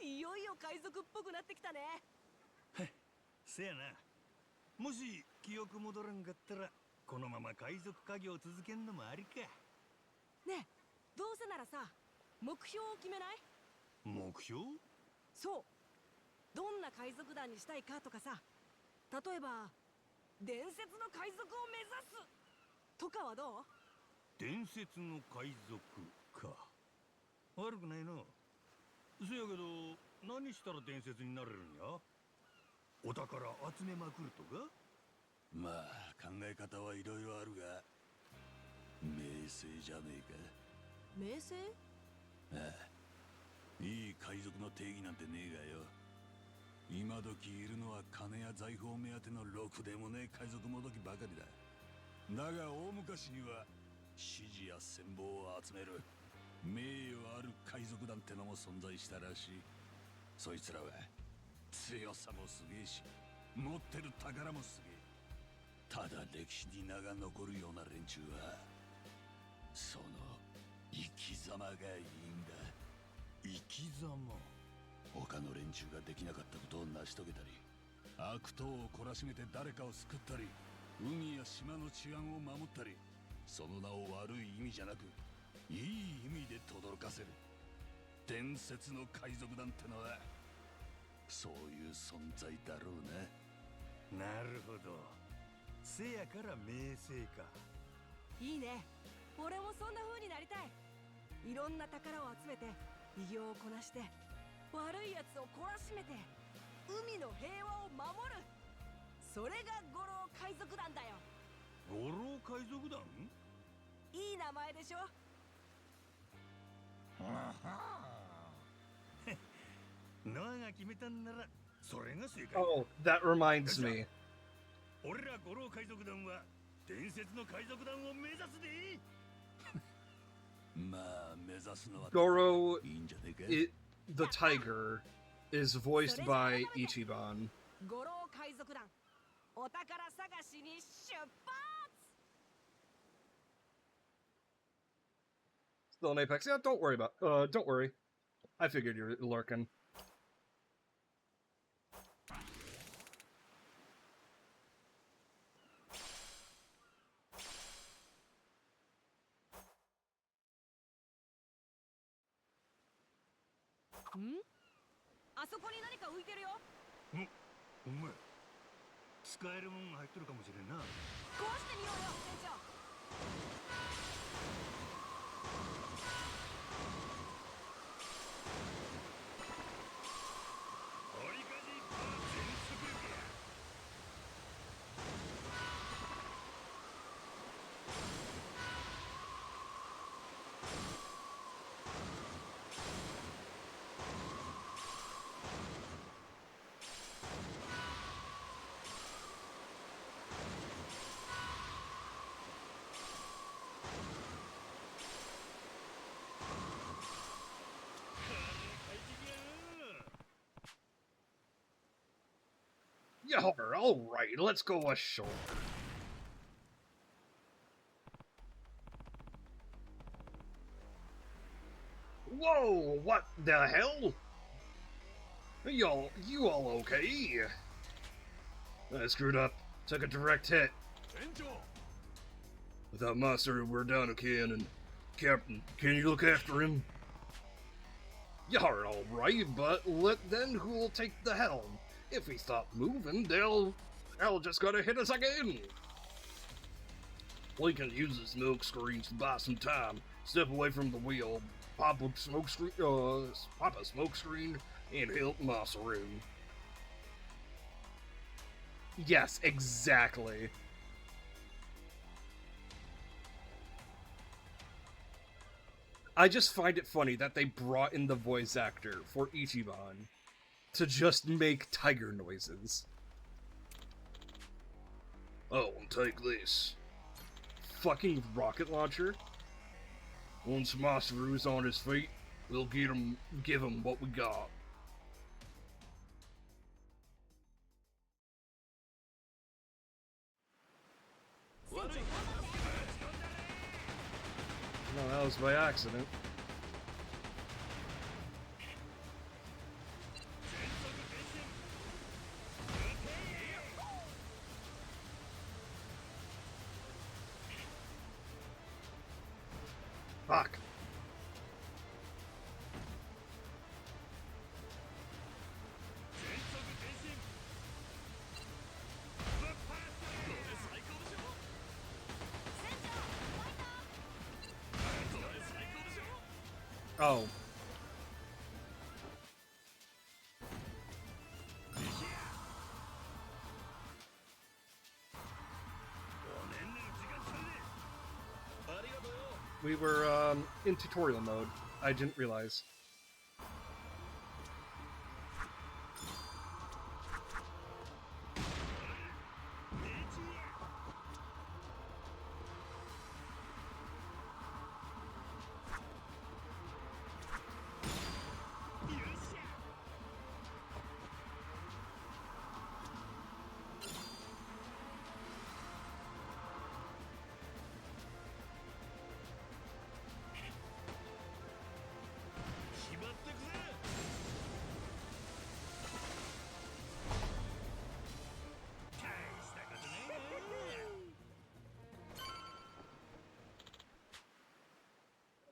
いよいよ海賊っぽくなってきたね。せやな。もし記憶戻らんかったらこのまま海賊家業続けんのもありか。ねえ、どうせならさ、目標を決めない？目標？そう。どんな海賊団にしたいかとかさ。例えば伝説の海賊を目指すとかはどう？伝説の海賊か。悪くないな。せやけど何したら伝説になれるんや？お宝集めまくるとか？まあ考え方はいろいろあるが、名声じゃねえか。名声？ああ、いい海賊の定義なんてねえがよ。今時いるのは金や財宝目当てのろくでもねえ海賊もどきばかりだ。だが大昔には支持や戦望を集める名誉ある海賊団ってのも存在したらしい。そいつらは強さもすげえし、持ってる宝もすげえ。ただ歴史に名が残るような連中はその生き様がいいんだ。生き様？他の連中ができなかったことを成し遂げたり、悪党を懲らしめて誰かを救ったり、海や島の治安を守ったり、その名を悪い意味じゃなくいい意味で轟かせる伝説の海賊団ってのはそういう存在だろうな。なるほど。せやから名声か。いいね。俺もそんな風になりたい。いろんな宝を集めて偉業をこなして、悪いやつを懲らしめて海の平和を守る。それが五郎海賊団だよ。五郎海賊団？いい名前でしょ。ノアが決めたんならそれが正解。 Oh, that reminds me. 俺ら五郎海賊団は伝説の海賊団を目指すで。まあ目指すのは Goro, いいんじゃねえか。 the tiger, is voiced by Ichiban. 五郎海賊団、お宝探しに出発。 Still an Apex. Yeah, don't worry. I figured you're lurking. こに何か浮いてるよ。お前使えるもんが入っとるかもしれんな。壊してみようよ、船長。折りかじパー全速力や。Yar, alright, let's go ashore. Whoa, what the hell? You all okay? I screwed up. Took a direct hit. Without Master, we're down again, and Captain, can you look after him? Yar, alright, but then who'll take the helm? If we stop moving, they'll just gotta hit us again. We can use the smoke screens to buy some time. Step away from the wheel, pop a smoke screen, and help Masaru. Yes, exactly. I just find it funny that they brought in the voice actor for Ichiban to just make tiger noises. Oh, and take this. Fucking rocket launcher. Once Masaru's on his feet, we'll give him what we got. No, that was by accident. Fuck. Oh. We were in tutorial mode. I didn't realize.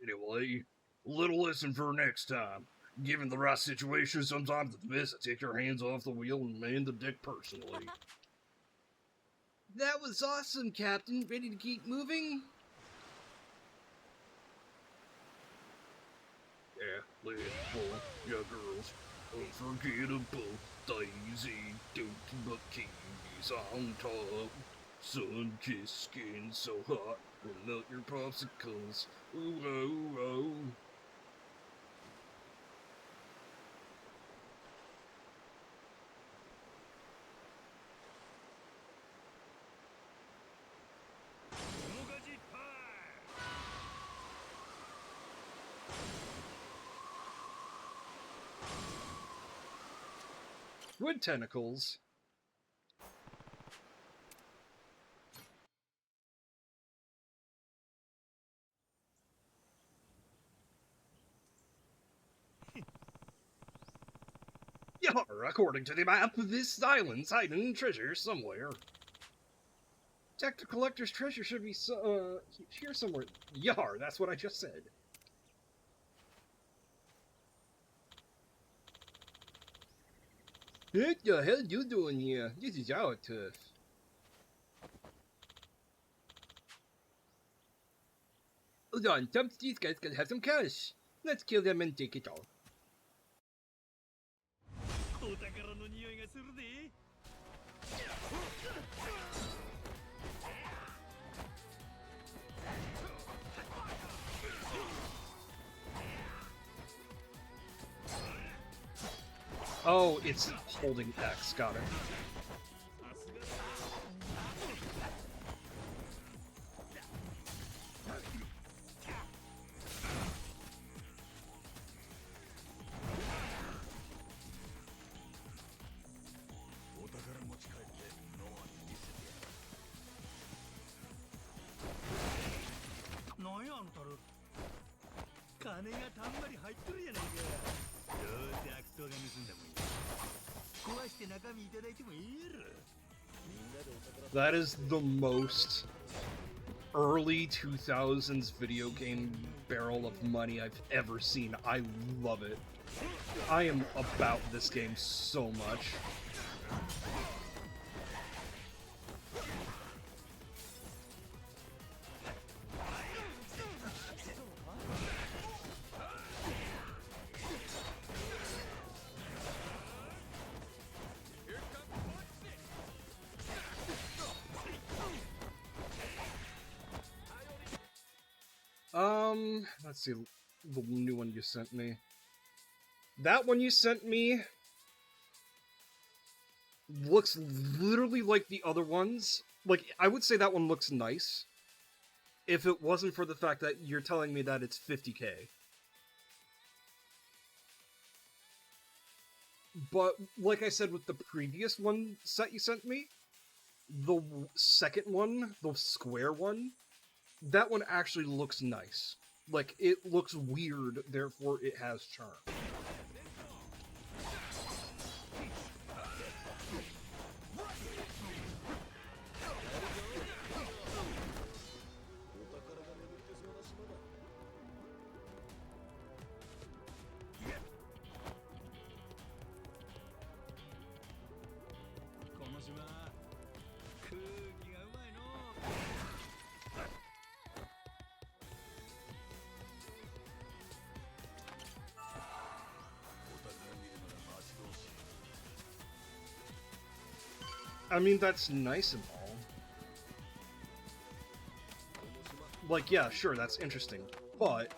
Anyway, a little lesson for next time. Given the right situation, sometimes it's best to take your hands off the wheel and man the deck personally. That was awesome, Captain. Ready to keep moving? Yeah, let's pull your girls. Unforgettable Daisy, don't but keys on top. Sun-kissed skin so hot, will melt your popsicles. Ooh, oh, oh. Wood tentacles. Yar, according to the map, this island's hiding treasure somewhere. Tactic Collector's treasure should be here somewhere. Yar, that's what I just said. What the hell you doing here? This is our turf. Hold on, some of these guys gotta have some cash. Let's kill them and take it all. Oh, it's holding X, got it. That is the most early 2000s video game barrel of money I've ever seen. I love it. I am about this game so much. Let's see the new one you sent me. That one you sent me looks literally like the other ones. Like, I would say that one looks nice if it wasn't for the fact that you're telling me that it's 50k. But, like I said with the previous one set you sent me, the second one, the square one, that one actually looks nice. Like, it looks weird, therefore it has charm. I mean, that's nice and all. Like, yeah, sure, that's interesting, but...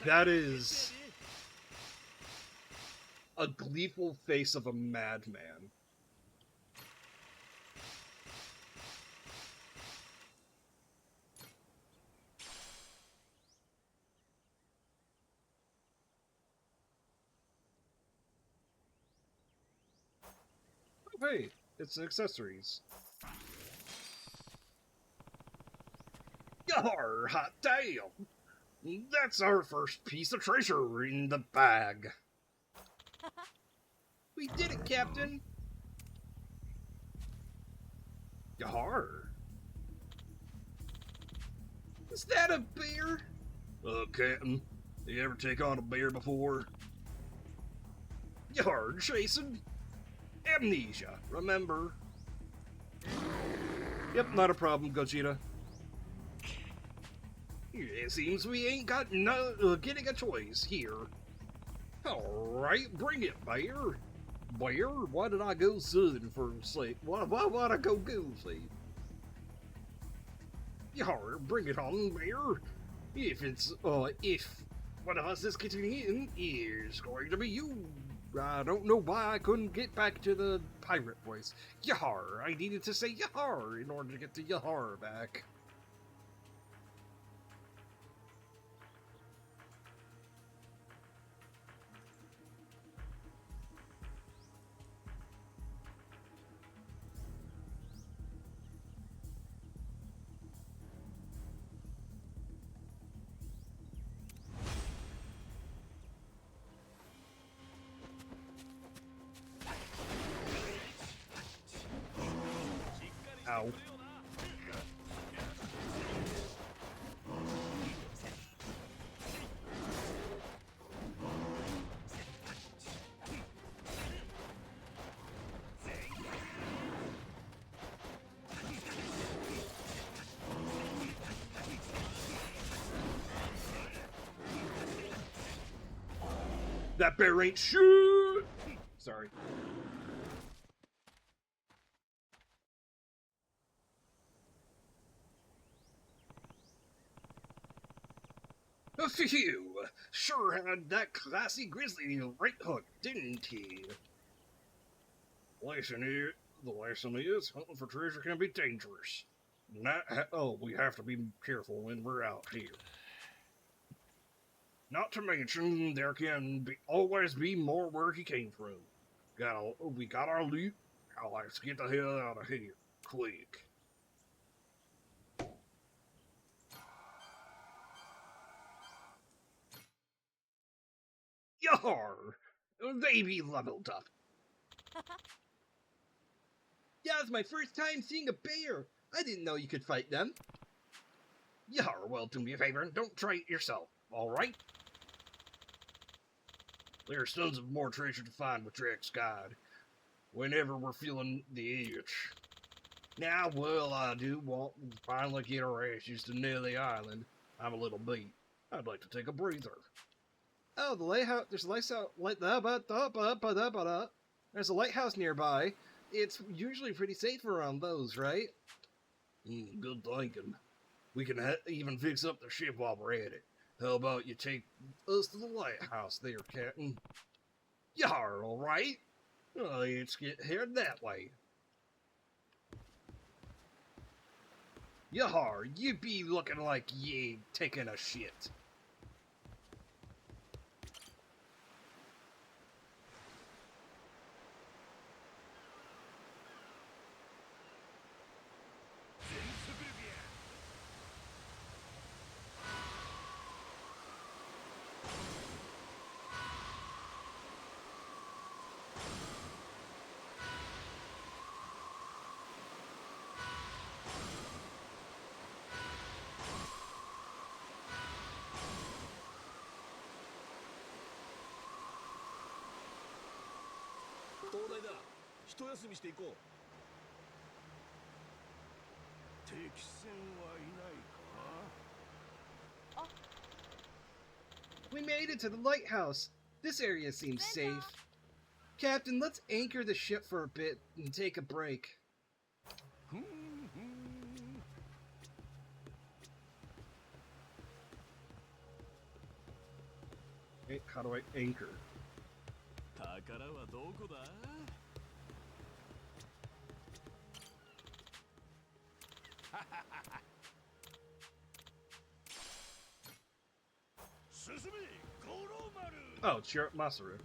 that is... a gleeful face of a madman. Hey, it's accessories. Yar, hot damn! That's our first piece of treasure in the bag. We did it, Captain! Yar! Is that a bear? Captain, you ever take on a bear before? Yar, Jason! Amnesia, remember? Yep, not a problem, Gogeta. It seems we ain't got getting a choice here. Alright, bring it, Bear. Bear? Why did I go southern for sleep? Why would I go goosey? Yar, bring it on, Bear. If one of us is getting in, it's going to be you. I don't know why I couldn't get back to the pirate voice. Yar! I needed to say Yar in order to get the Yar back. Ow. That bear ain't shit! Sorry. Phew! Sure had that classy grizzly right hook, didn't he? The lesson is hunting for treasure can be dangerous. We have to be careful when we're out here. Not to mention, there can always be more where he came from. We got our loot. Now let's get the hell out of here, quick. Yar! Baby leveled up. Yeah, it's my first time seeing a bear. I didn't know you could fight them. Yar, well, do me a favor and don't try it yourself, alright? There's tons of more treasure to find with Drake's Guide, whenever we're feeling the itch. Now, well, I do want to finally get our ashes to Nelly Island. I'm a little beat. I'd like to take a breather. Oh, the lighthouse. There's a lighthouse. There's a lighthouse nearby. It's usually pretty safe around those, right? Good thinking. We can even fix up the ship while we're at it. How about you take us to the lighthouse there, Captain? Yar, all right. Let's get headed that way. Yar, you be looking like you taking a shit. We made it to the lighthouse. This area seems safe. Captain, let's anchor the ship for a bit and take a break. How do I anchor? Oh, cheer up Masaru.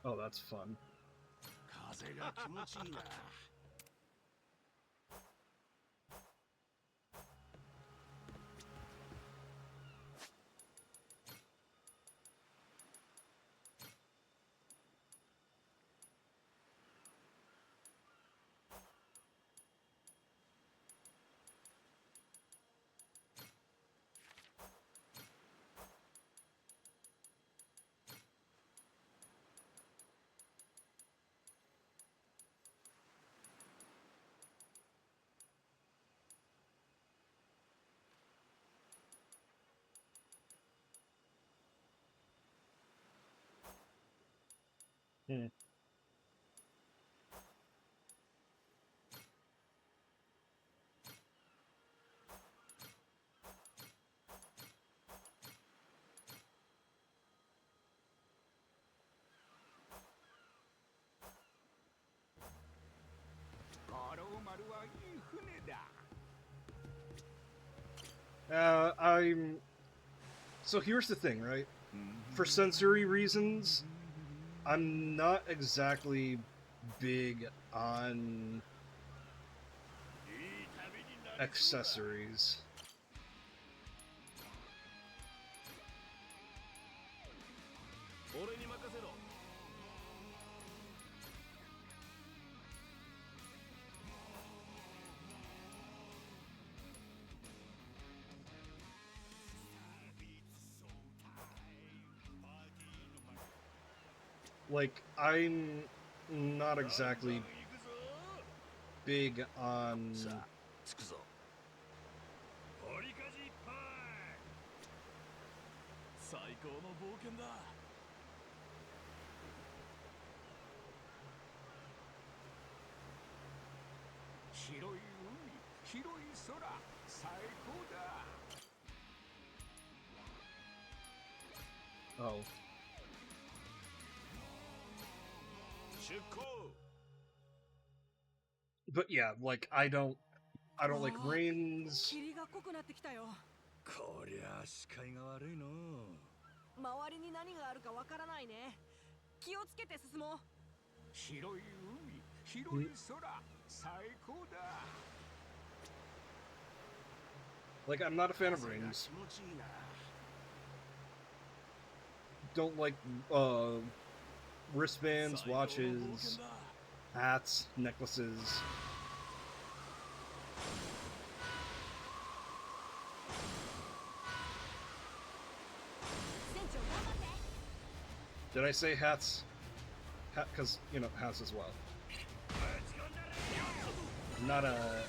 Oh, that's fun. So here's the thing, right? For sensory reasons, I'm not exactly big on accessories. Like, I'm not exactly big on 高の冒険だ。広い海、広い空、最高だ。Oh. 出航。 But yeah, like I don't like rings. 霧が濃くなってきたよ。こりゃ視界が悪いの。周りに何があるかわからないね。気をつけて進もう。広い海、広い空、最高だ。Like I'm not a fan of rings. Don't like wristbands, watches, hats, necklaces. Did I say hats? Because, you know, hats as well. I'm not a...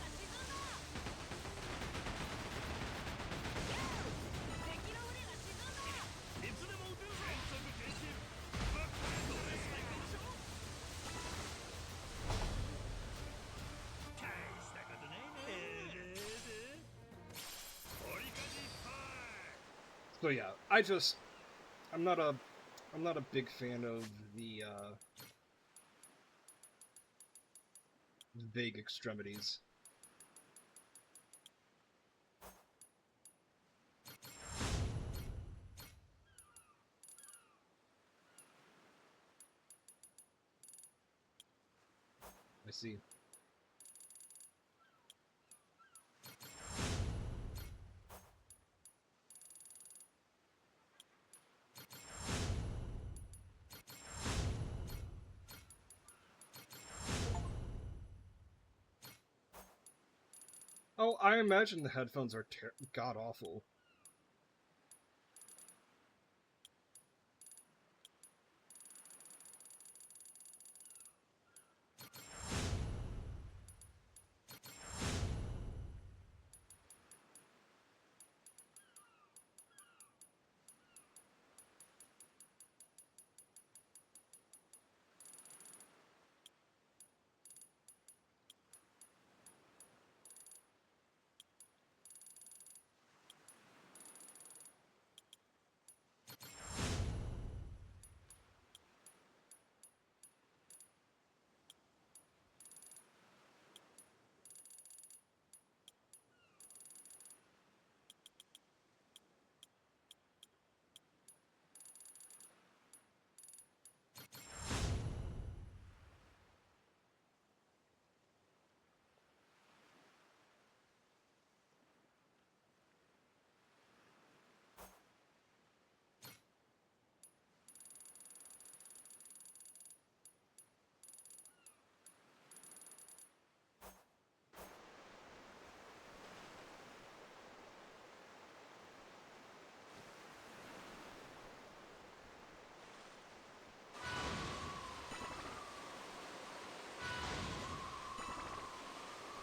So yeah, I'm not a big fan of the vague extremities. I see. Oh, I imagine the headphones are god-awful.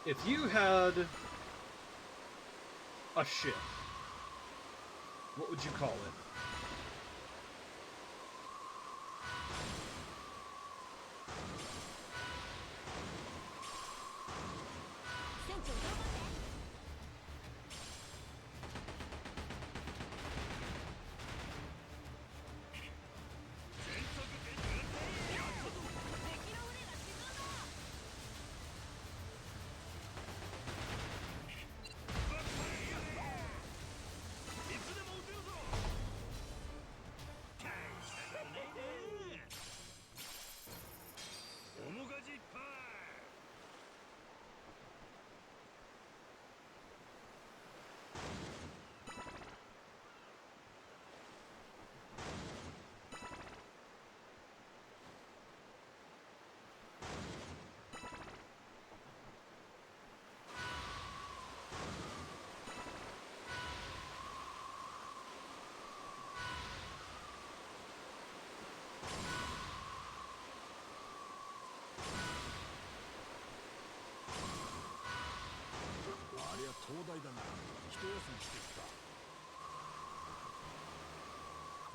If you had a ship, what would you call it?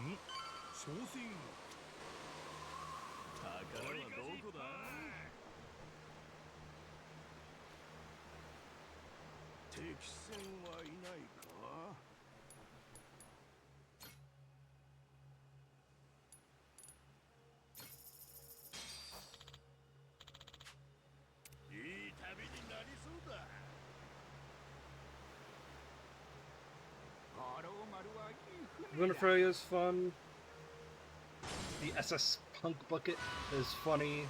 商船宝はどこだ？敵船はいないか？いい旅になりそうだ。五郎丸はいい船だ。 Winifred is fun. The SS Punk Bucket is funny.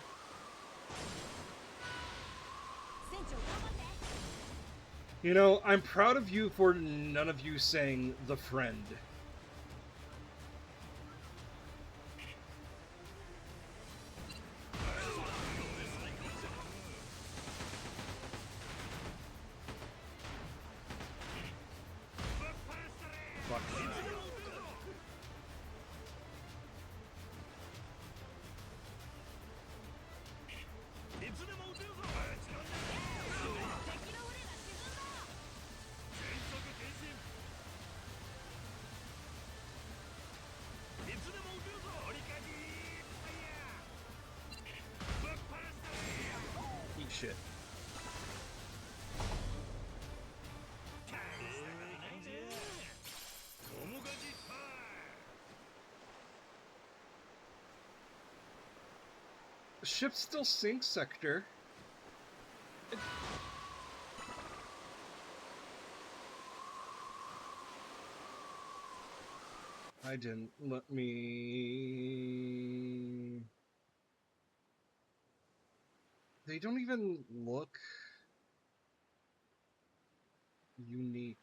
You know, I'm proud of you for none of you saying the friend. Fuck. Eat shit. Ship still sinks sector. I didn't let me. They don't even look unique.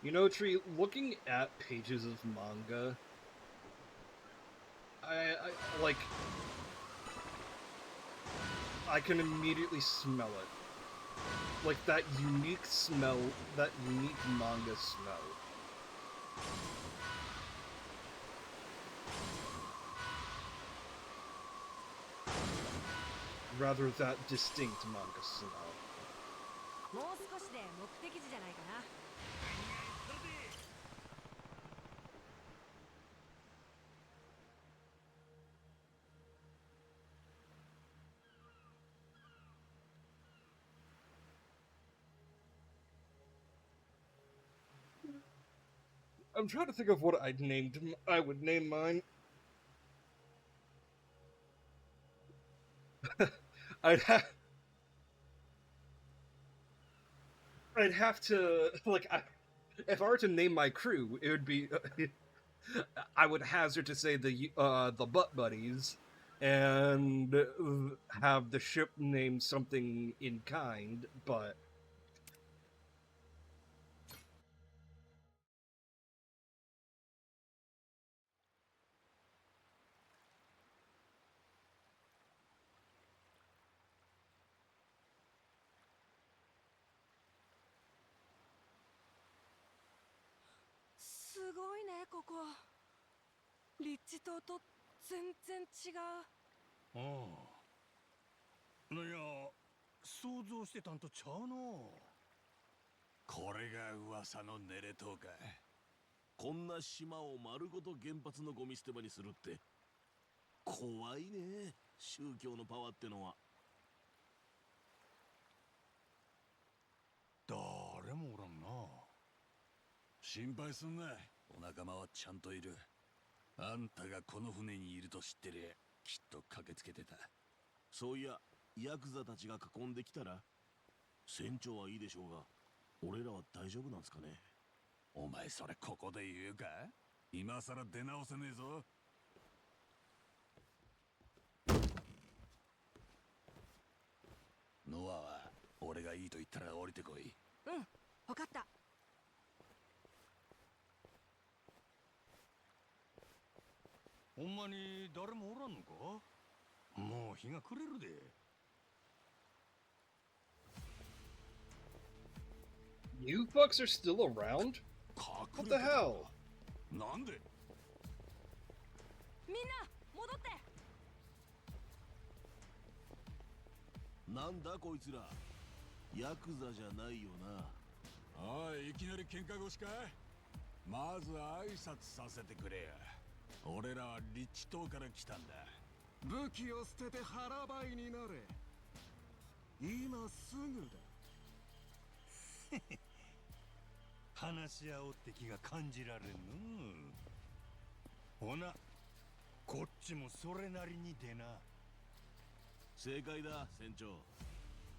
You know, Tree, looking at pages of manga, I like, I can immediately smell it. Like that unique smell, that unique manga smell. Rather that distinct manga smell. もう少しで目的地じゃないかな。 I'm trying to think of what I would name mine. I'd have to, like, if I were to name my crew, it would be, I would hazard to say the Butt Buddies, and have the ship named something in kind, but.すごいねここ。立地島と全然違う。ああ。なんや、想像してたんとちゃうの。これが噂のネレ島か。こんな島を丸ごと原発のゴミ捨て場にするって怖いね、宗教のパワーってのは。誰もおらんな。心配すんな、お仲間はちゃんといる。あんたがこの船にいると知ってりゃきっと駆けつけてた。そういやヤクザたちが囲んできたら、船長はいいでしょうが俺らは大丈夫なんすかね。お前それここで言うか？今さら出直せねえぞ。ノアは俺がいいと言ったら降りてこい。うん、わかった。ほんまに誰もおらんのか？もう日が暮れるで。You fucks are still around? What the hell? なんで？みんな戻って。なんだこいつら、ヤクザじゃないよな。おい、いきなり喧嘩腰かい。まず挨拶させてくれや。俺らはリッチ島から来たんだ。武器を捨てて腹ばいになれ。今すぐだ。話し合おうって気が感じられんの。ほな、こっちもそれなりに出な。正解だ船長。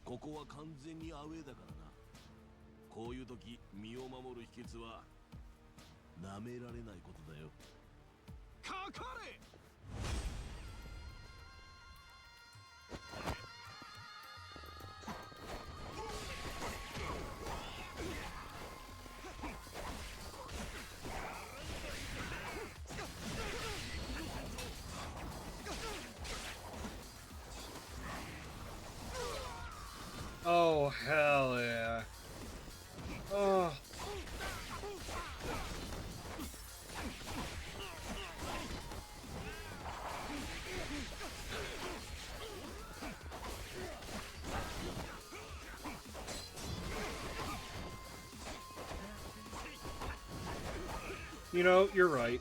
ここは完全にアウェーだからな。こういう時身を守る秘訣は舐められないことだよ。かかれ。Oh, hell yeah. Oh. You know, you're right.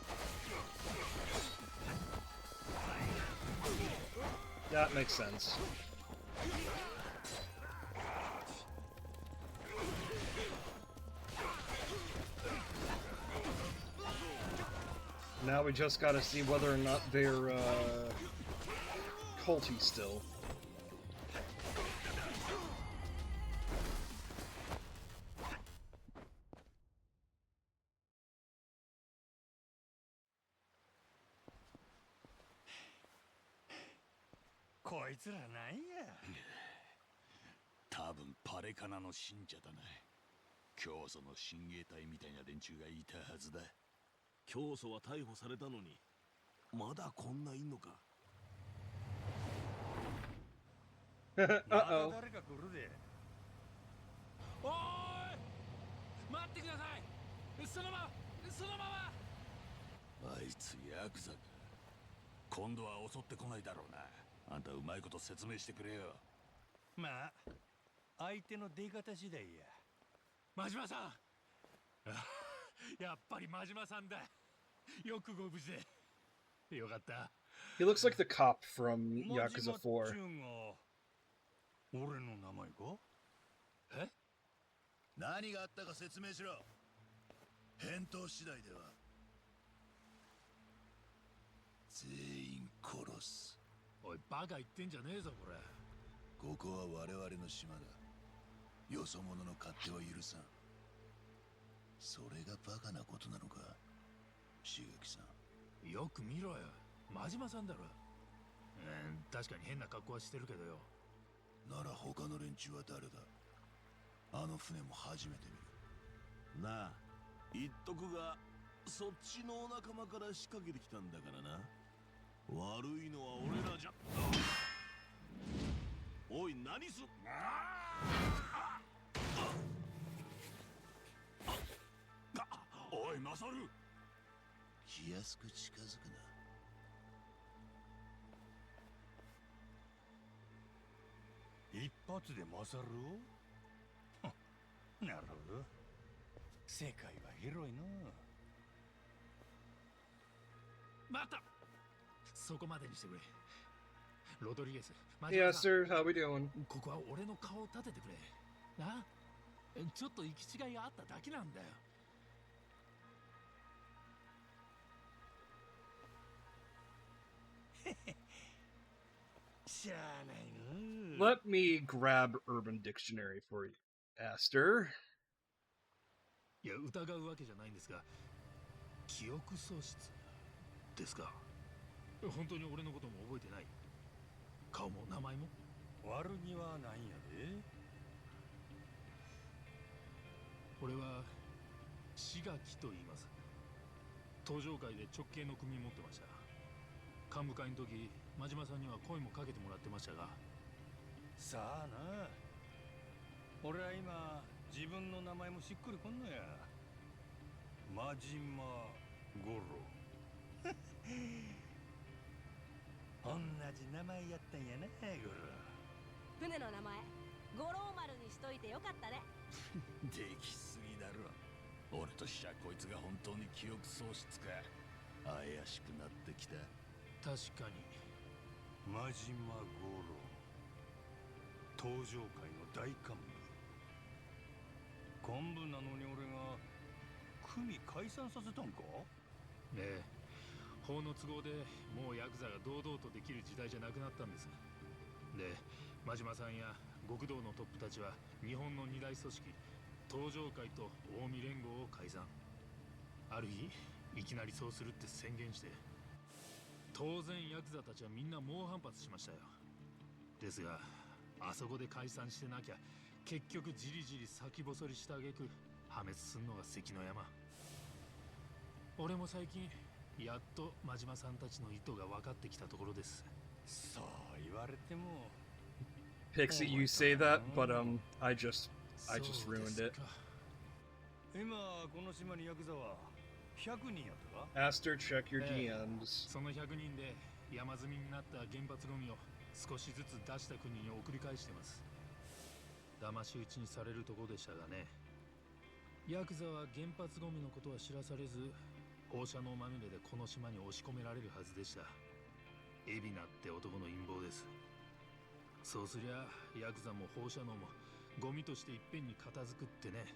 That makes sense. Now we just gotta see whether or not they're, culty still. Yeah. 多分パレカナの信者だな。教祖の親衛隊みたいな連中がいたはずだ。教祖は逮捕されたのにまだこんないんのか。また誰か来るで。おーい、待ってください。そのまま。あいつヤクザか。今度は襲ってこないだろうな。あんたうまいこと説明してくれよ。まあ相手の出方次第や。真島さん。やっぱり真島さんだ。よくご無事で。よかった。He looks like the cop from Yakuza 4. 俺の名前か？え？何があったか説明しろ。返答次第では全員殺す。おい、バカ言ってんじゃねえぞこれ。ここは我々の島だ。よそ者の勝手は許さん。それがバカなことなのか、茂木さん。よく見ろよ、真島さんだろ。確かに変な格好はしてるけどよ。なら他の連中は誰だ。あの船も初めて見る。なあ、言っとくがそっちのお仲間から仕掛けてきたんだからな。悪いのは俺らじゃ。おい、何す。おいマサル、気安く近づくな。一発で勝るをなるほど。世界は広いな。待った。そこまでにしてくれ。ロドリゲス、Yeah, sir. How we doing? ここは俺の顔を立ててくれ。な？ちょっと行き違いがあっただけなんだよ。しゃあないの。 Let me grab Urban Dictionary for you, Aster. いや、疑うわけじゃないんですが、記憶喪失ですか。本当に俺のことも覚えてない。顔も名前も。悪気はないんやで。俺は志垣と言います。登場会で直系の組持ってました。幹部会の時、真島さんには声もかけてもらってましたが。さあな。俺は今自分の名前もしっくりこんのや。真島五郎。同じ名前やったんやな、五郎。船の名前五郎丸にしといてよかったね。できすぎだろ。俺としちゃこいつが本当に記憶喪失か怪しくなってきた。確かに真島五郎、東上会の大幹部。幹部なのに俺が組解散させたんか。ねえ、法の都合でもうヤクザが堂々とできる時代じゃなくなったんです。で、真島さんや極道のトップたちは日本の二大組織東上会と近江連合を解散。ある日いきなりそうするって宣言して、当然ヤクザたちはみんな猛反発しましたよ。ですがあそこで解散してなきゃ結局じりじり先細りした挙句破滅すんのが関の山。俺も最近やっと真島さんたちの意図が分かってきたところです。そう言われても。 Pixie, you say that, but I just ruined it. 今この島にヤクザは100人やったか。 Aster, check your DMs. その100人で山積みになった原発ゴミを少しずつ出した国に送り返してます。騙し討ちにされるとこでしたがね。ヤクザは原発ゴミのことは知らされず、放射能まみれでこの島に押し込められるはずでした。海老名って男の陰謀です。そうすりゃヤクザも放射能もゴミとしていっぺんに片付くってね。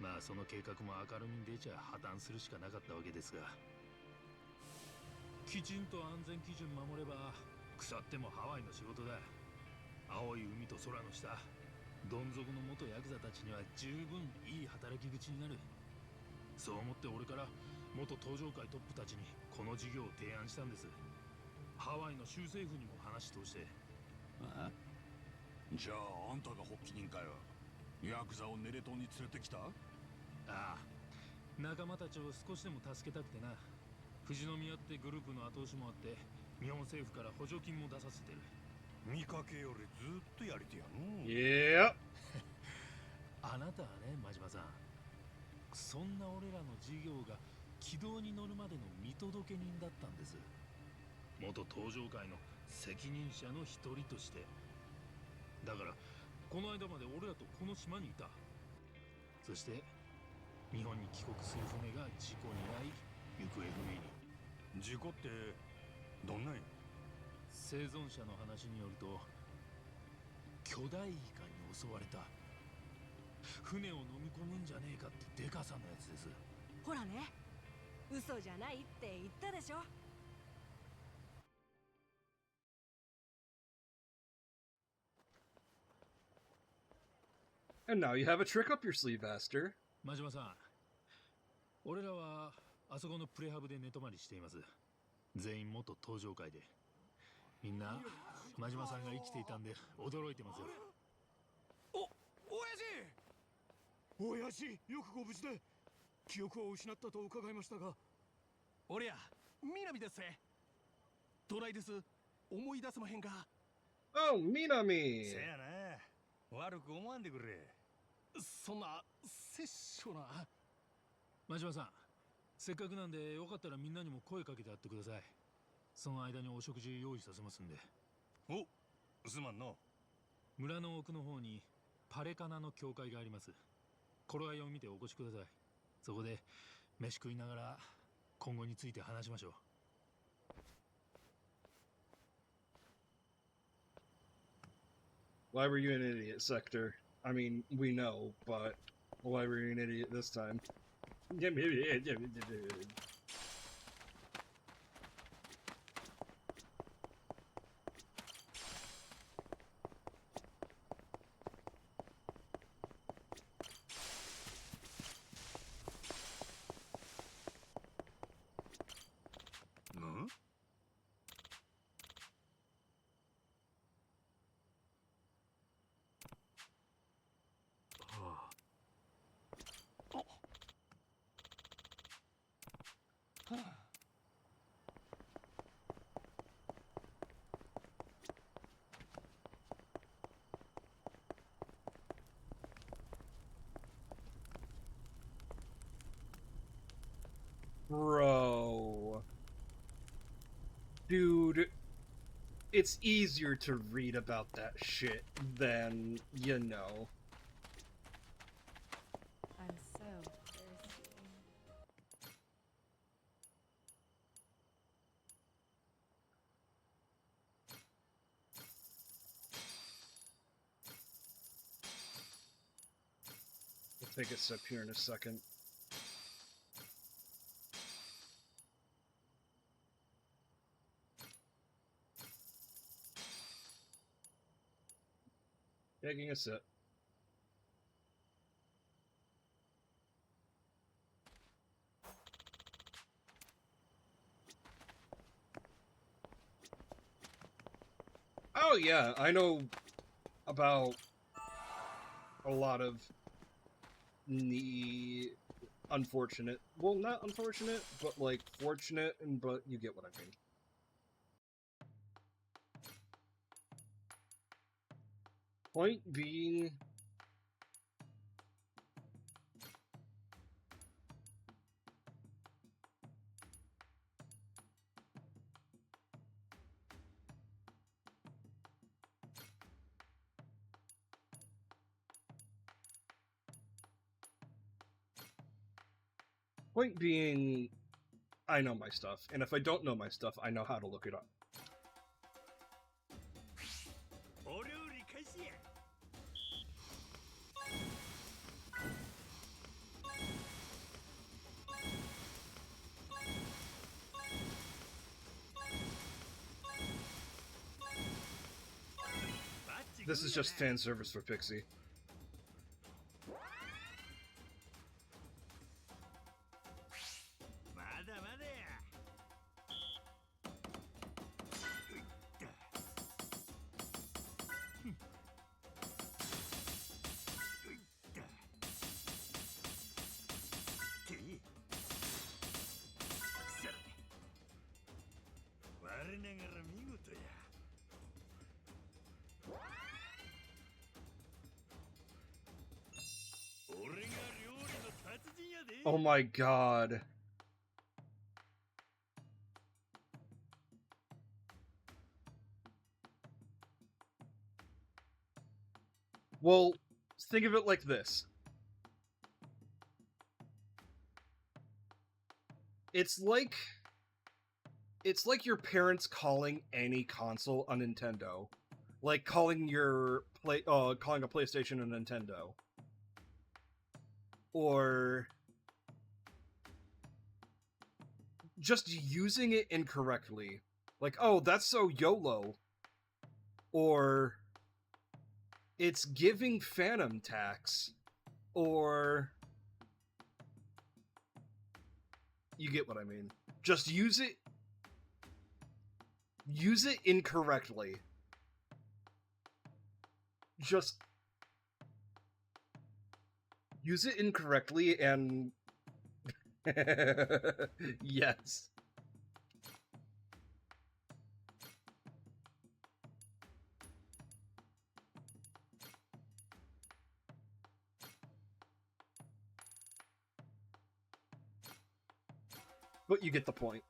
まあその計画も明るみに出ちゃ破綻するしかなかったわけですが、きちんと安全基準守れば腐ってもハワイの仕事だ。青い海と空の下、どん底の元ヤクザたちには十分いい働き口になる。そう思って俺から元東上会トップたちにこの事業を提案したんです。ハワイの州政府にも話通して。あ？じゃああんたが発起人かよ。ヤクザをネレ島に連れてきた？ああ、仲間たちを少しでも助けたくてな。富士宮ってグループの後押しもあって日本政府から補助金も出させてる。見かけよりずっとやり手やの。Yep. あなたはね、真島さん、そんな俺らの事業が軌道に乗るまでの見届け人だったんです。元東上会の責任者の一人として。だからこの間まで俺らとこの島にいた。そして日本に帰国する船が事故に遭い行方不明に。事故ってどんなんや。生存者の話によると巨大イカに襲われた。船を飲み込むんじゃねえかってデカさのやつです。ほらね、嘘じゃないって言ったでしょ。And now you have a trick up your sleeve, Aster. 真島さん、俺らはあそこのプレハブで寝泊まりしています。全員元東上会で。みんな真島さんが生きていたんで驚いてますよ。親父、よくご無事で。記憶を失ったと伺いましたが。俺や南です。ドライです。思い出せまへんか。 Oh, Minami! せやな、悪く思わんでくれ。そんな殺生な。真島さん、せっかくなんでよかったらみんなにも声かけてやってください。その間にお食事用意させますんで。お、すまんの。村の奥の方にパレカナの教会があります。頃合いを見てお越しください。そこで飯食いながら今後について話しましょう。Why were you an idiot, Sector? I mean, we know, but why were you an idiot this time? Bro. Dude. it's easier to read about that shit than, you know. I'm so thirsty. We'll take a sip here in a second. Taking a sip. Oh yeah, I know about a lot of the unfortunate, well, not unfortunate, but like fortunate, and but you get what I mean. Point being, I know my stuff, and if I don't know my stuff, I know how to look it up. This is just fan service for Pixie. Oh my god. Well, think of it like this. It's like your parents calling any console a Nintendo. Like calling calling a PlayStation a Nintendo. Or just using it incorrectly. Like, oh, that's so YOLO. Or it's giving Phantom tax. Or you get what I mean. Just use it incorrectly. Just use it incorrectly and yes. But you get the point.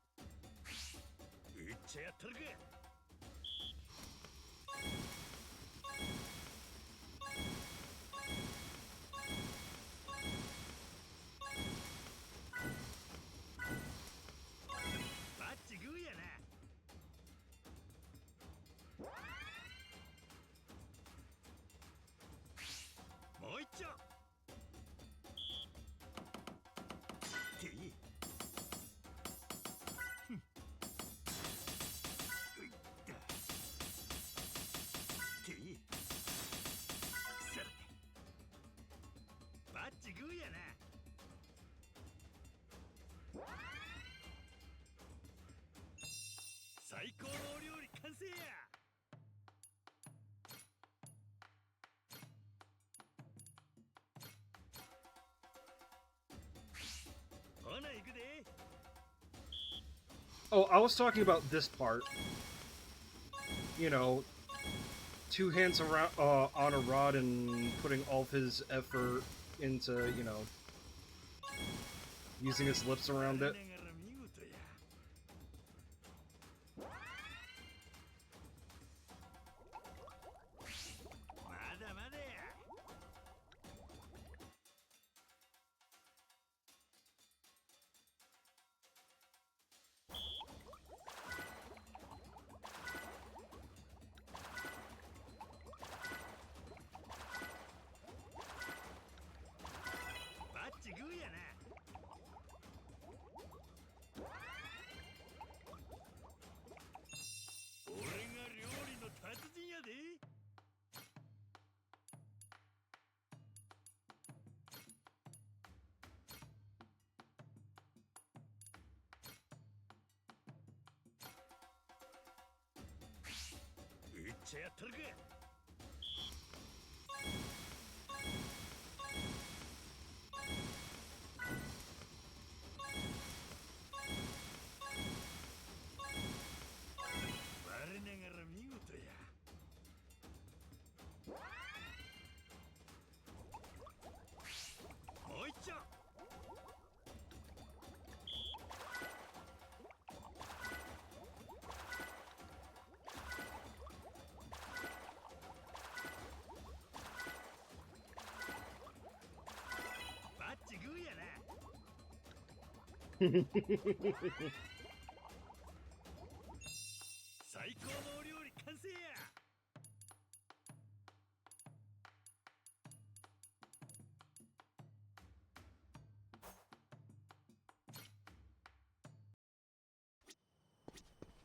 Oh, I was talking about this part. You know, two hands around on a rod and putting all of his effort into, you know, using his lips around it. ちゃやったるか。我ながら見事や。もう一丁。バッチグーやな。最高のお料理完成や。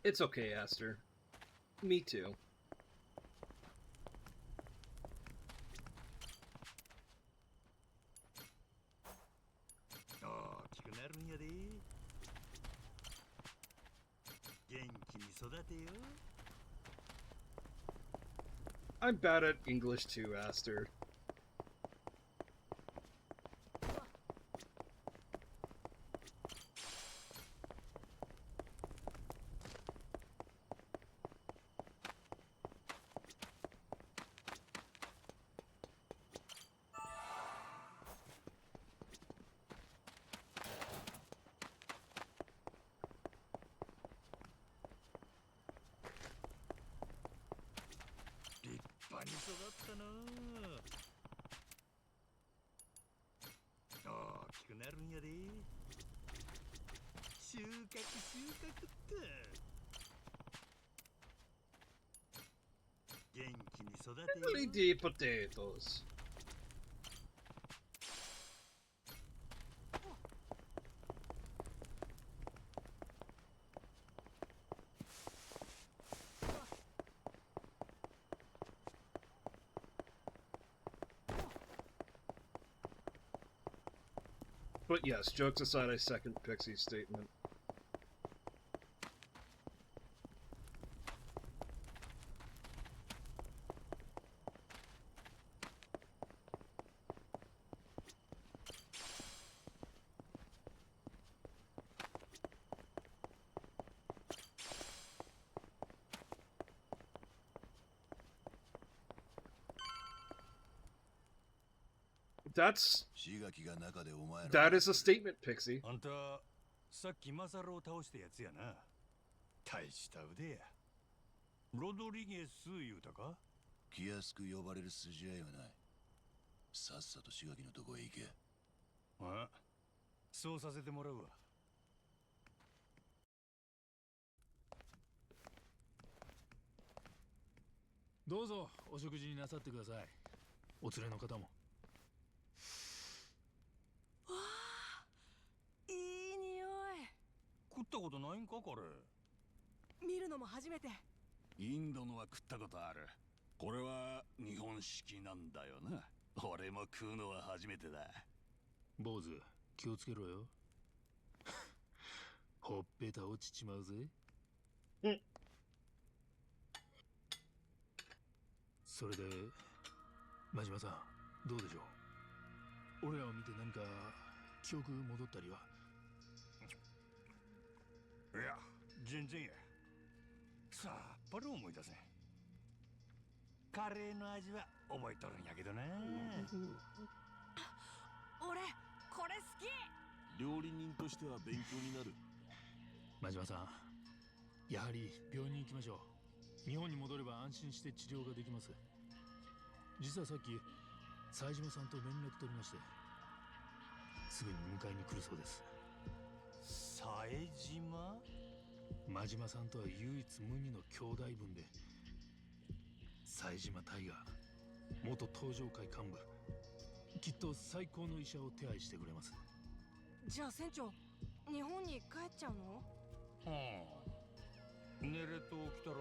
It's okay, Aster. Me too. 大きくなるんやで。元気に育てよ。 I'm bad at English too, Aster. Really deep potatoes. But yes, jokes aside, I second Pixie's statement. That is a statement, Pixie. あんたさっきマサルを倒したやつやな。大した腕や。ロドリゲス言うたか。気安く呼ばれる筋合いはない。さっさと志垣のとこへ行け。あ、そうさせてもらうわ。どうぞお食事になさってください。お連れの方も。わあ、いい匂い。食ったことないんかこれ。見るのも初めて。インドのは食ったことある。これは日本式なんだよな。俺も食うのは初めてだ。坊主、気をつけろよ。ほっぺた落ちちまうぜ。それで、真島さん、どうでしょう。俺らを見て何か記憶戻ったりは。いや、全然や。さっぱり思い出せん。カレーの味は覚えとるんやけどな。俺これ好き。料理人としては勉強になる。真島さん、やはり病院に行きましょう。日本に戻れば安心して治療ができます。実はさっき冴島さんと連絡取りまして、すぐに迎えに来るそうです。冴島？真島さんとは唯一無二の兄弟分で、冴島大河元東上会幹部、きっと最高の医者を手配してくれます。じゃあ船長、日本に帰っちゃうの？寝れと起きたら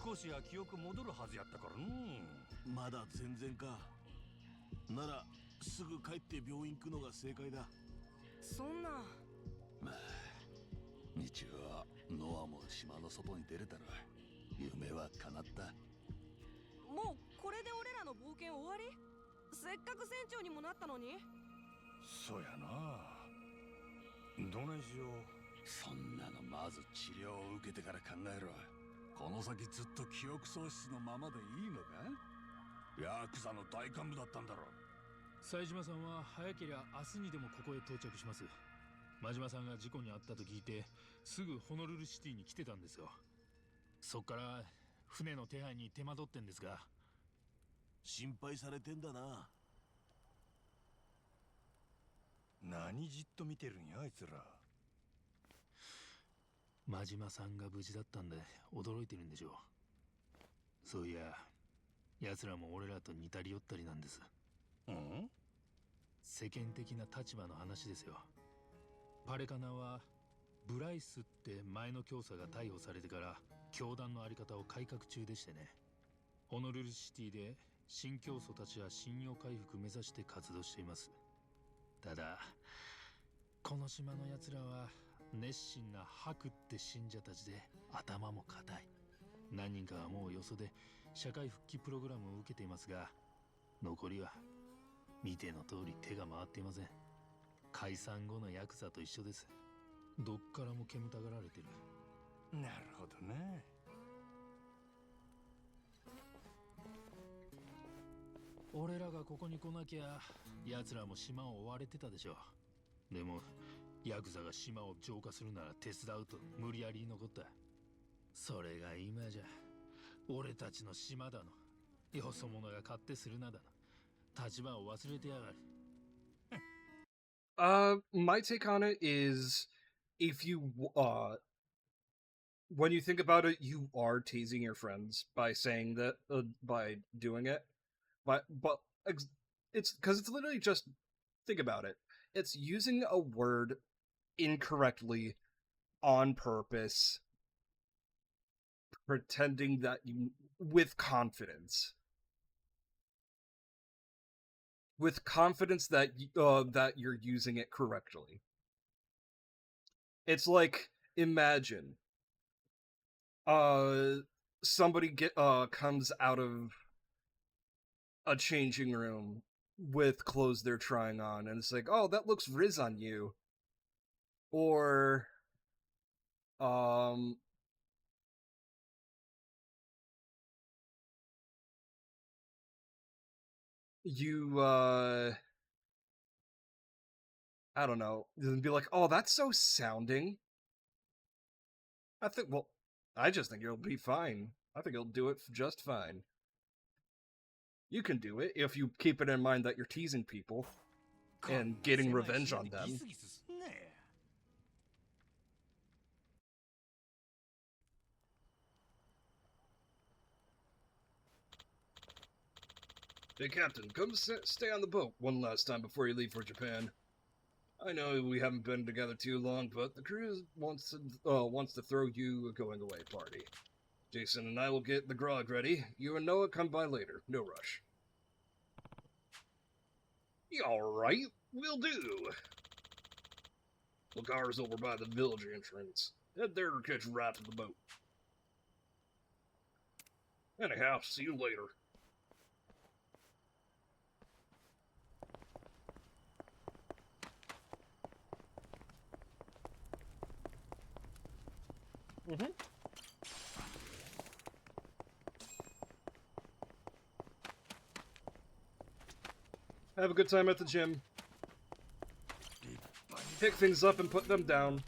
少しは記憶戻るはずやったからな。まだ全然か。ならすぐ帰って病院行くのが正解だ。そんな。まあ日はノアも島の外に出れたら夢は叶った。もうこれで俺らの冒険終わり？せっかく船長にもなったのに。そうやな。どないしよう。そんなのまず治療を受けてから考えろ。この先ずっと記憶喪失のままでいいのか？ヤクザの大幹部だったんだろ。冴島さんは早けりゃ明日にでもここへ到着します。真島さんが事故に遭ったと聞いてすぐホノルルシティに来てたんですよ。そっから船の手配に手間取ってんですが。心配されてんだな。何じっと見てるんやあいつら。真島さんが無事だったんで驚いてるんでしょう。そういや奴らも俺らと似たり寄ったりなんです。世間的な立場の話ですよ。パレカナはブライスって前の教祖が逮捕されてから教団のあり方を改革中でしてね。ホノルルシティで新教祖たちは信用回復目指して活動しています。ただこの島の奴らは熱心な白って信者たちで頭も固い。何人かはもうよそで社会復帰プログラムを受けていますが、残りは見ての通り手が回っていません。解散後のヤクザと一緒です。どっからも煙たがられてる。なるほどね。俺らがここに来なきゃ奴らも島を追われてたでしょう。でもヤクザが島を浄化するなら手伝うと無理やり残った。それが今じゃ俺たちの島だの、よそ者が勝手するなだの、立場を忘れてやがる。My take on it is, if you, when you think about it, you are tasing your friends by saying that, by doing it. But it's because it's literally just, think about it. It's using a word incorrectly on purpose, pretending that you, with confidence that that you're using it correctly. It's like, imagine somebody comes out of a changing room with clothes they're trying on, and it's like, oh, that looks Riz on you. Or you I don't know, then be like, oh, that's so sounding. I just think it'll be fine. I think it'll do it just fine. You can do it if you keep it in mind that you're teasing people and getting revenge on them. Hey, Captain, come stay on the boat one last time before you leave for Japan. I know we haven't been together too long, but the crew wants to throw you a going away party. Jason and I will get the grog ready. You and Noah come by later. No rush. Alright, will do. Lagar's over by the village entrance. Head there to catch a ride to the boat. Anyhow, see you later. Have a good time at the gym. Pick things up and put them down.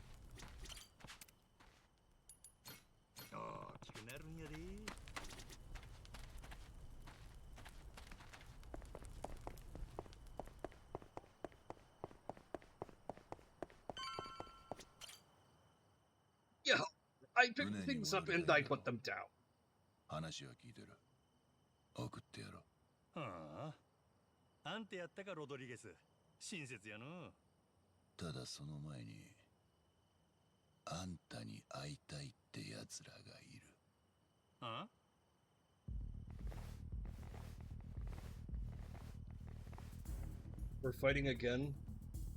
Yeah, I pick things up and I put them down. 話は聞いてる。送ってやろう。はあ。あんてやったかロドリゲス。親切やの。ただその前に、あんたに会いたいって奴らがいる。はあ？We're fighting again?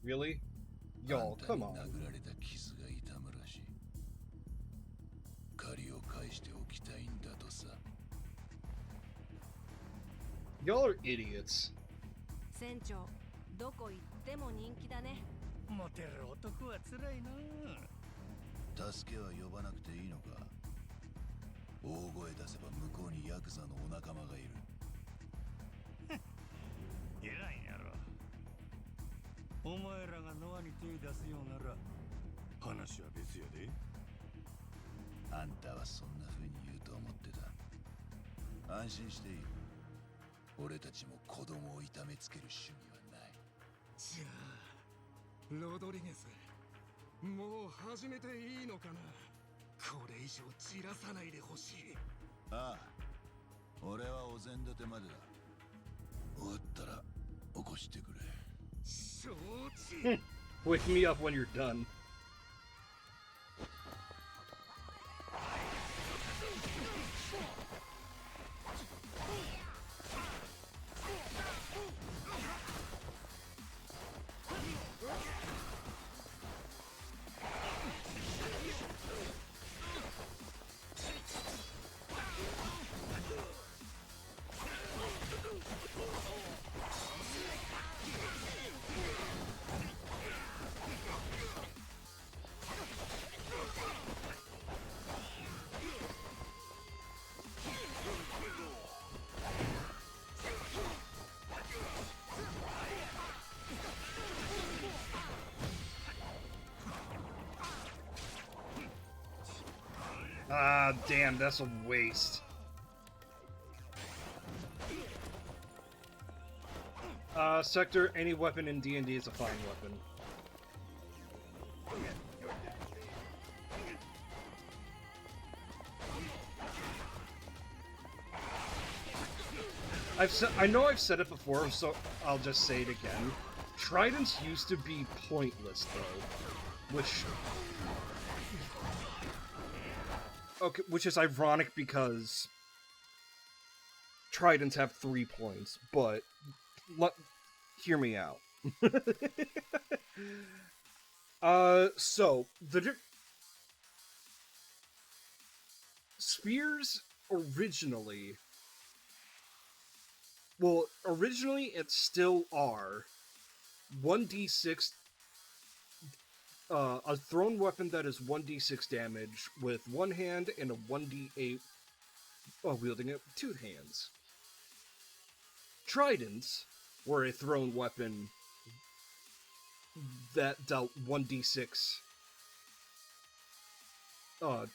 Really? Y'all, come on. 殴られた傷が痛むらしい。借りを返しておきたいんだとさ。Y'all are idiots. 船長、どこ行っても人気だね。モテる男はつらいな。助けは呼ばなくていいのか。大声出せば向こうにヤクザのお仲間がいる。いらんやろ。お前らがノアに手出すようなら話は別やで。あんたはそんな風に言うと思ってた。安心していい。俺たちも子供を痛めつける趣味はない。じゃあロドリゲス、もう始めていいのかな。これ以上じらさないでほしい。ああ、俺はお膳立てまでだ。終わったら起こしてくれ。承知。Wake me up when you're done. Ah, damn, that's a waste. Sector, any weapon in D&D is a fine weapon. I know I've said it before, so I'll just say it again. Tridents used to be pointless, though, which is ironic because Tridents have 3 points, but hear me out. So the spears originally it still are 1d6, a thrown weapon that is 1d6 damage with one hand and a 1d8 wielding it with 2 hands. Tridents were a thrown weapon that dealt 1d6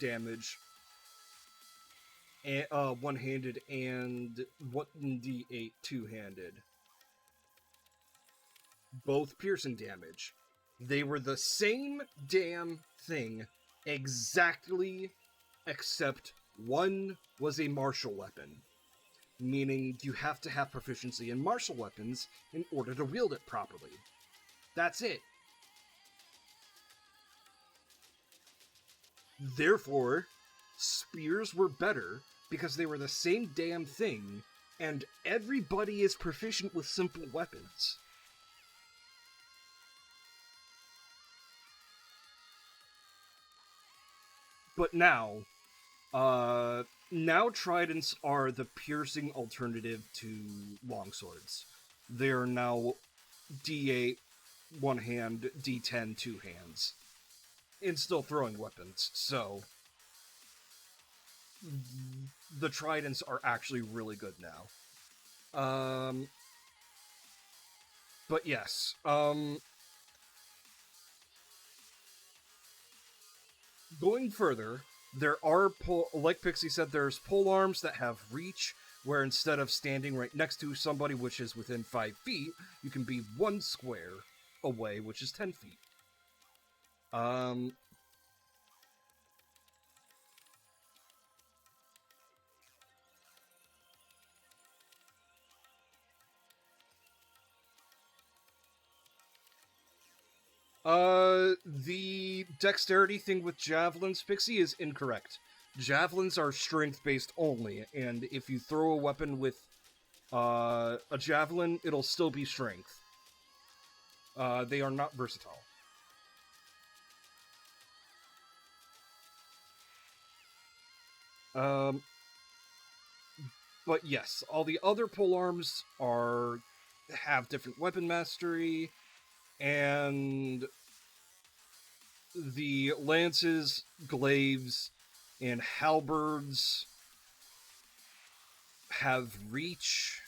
damage, and one-handed, and 1d8 two-handed. Both piercing damage. They were the same damn thing exactly, except one was a martial weapon, meaning you have to have proficiency in martial weapons in order to wield it properly. That's it. Therefore, spears were better because they were the same damn thing, and everybody is proficient with simple weapons. But now tridents are the piercing alternative to longswords. They are now D8 one hand, D10 two hands, and still throwing weapons. So the tridents are actually really good now. But yes, going further, there are, like Pixie said, there's pole arms that have reach, where instead of standing right next to somebody, which is within 5 feet, you can be 1 square away, which is 10 feet. The dexterity thing with javelins, Pixie, is incorrect. Javelins are strength-based only, and if you throw a weapon with a javelin, it'll still be strength. They are not versatile. But yes, all the other polearms have different weapon mastery, and the lances, glaives, and halberds have reach,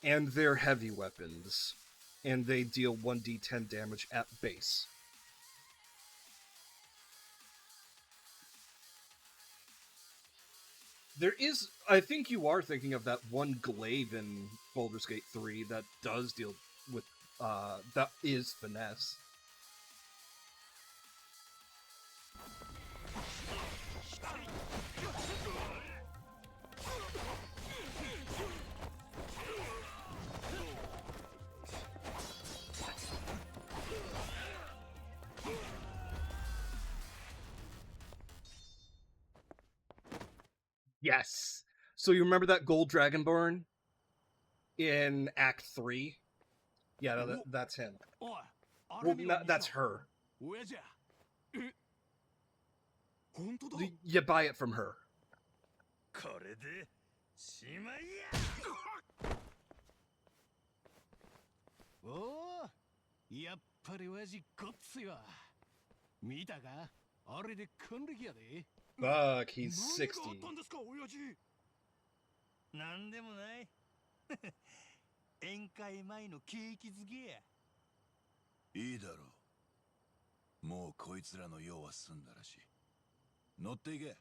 and they're heavy weapons, and they deal 1d10 damage at base. There is, I think you are thinking of that one glaive in Baldur's Gate 3 that does deal with, that is finesse. Yes. So you remember that gold dragonborn in Act 3? Yeah, that's him. Well, that's her. You buy it from her. これでしまいや。おお、やっぱりわじこっついわ。見たか？あれで還暦やで。Fuck, he's 60. 何があったんですか、親父。なんでもない。宴会前のケーキ漬けや。いいだろう。もうこいつらの用は済んだらしい。乗っていけ。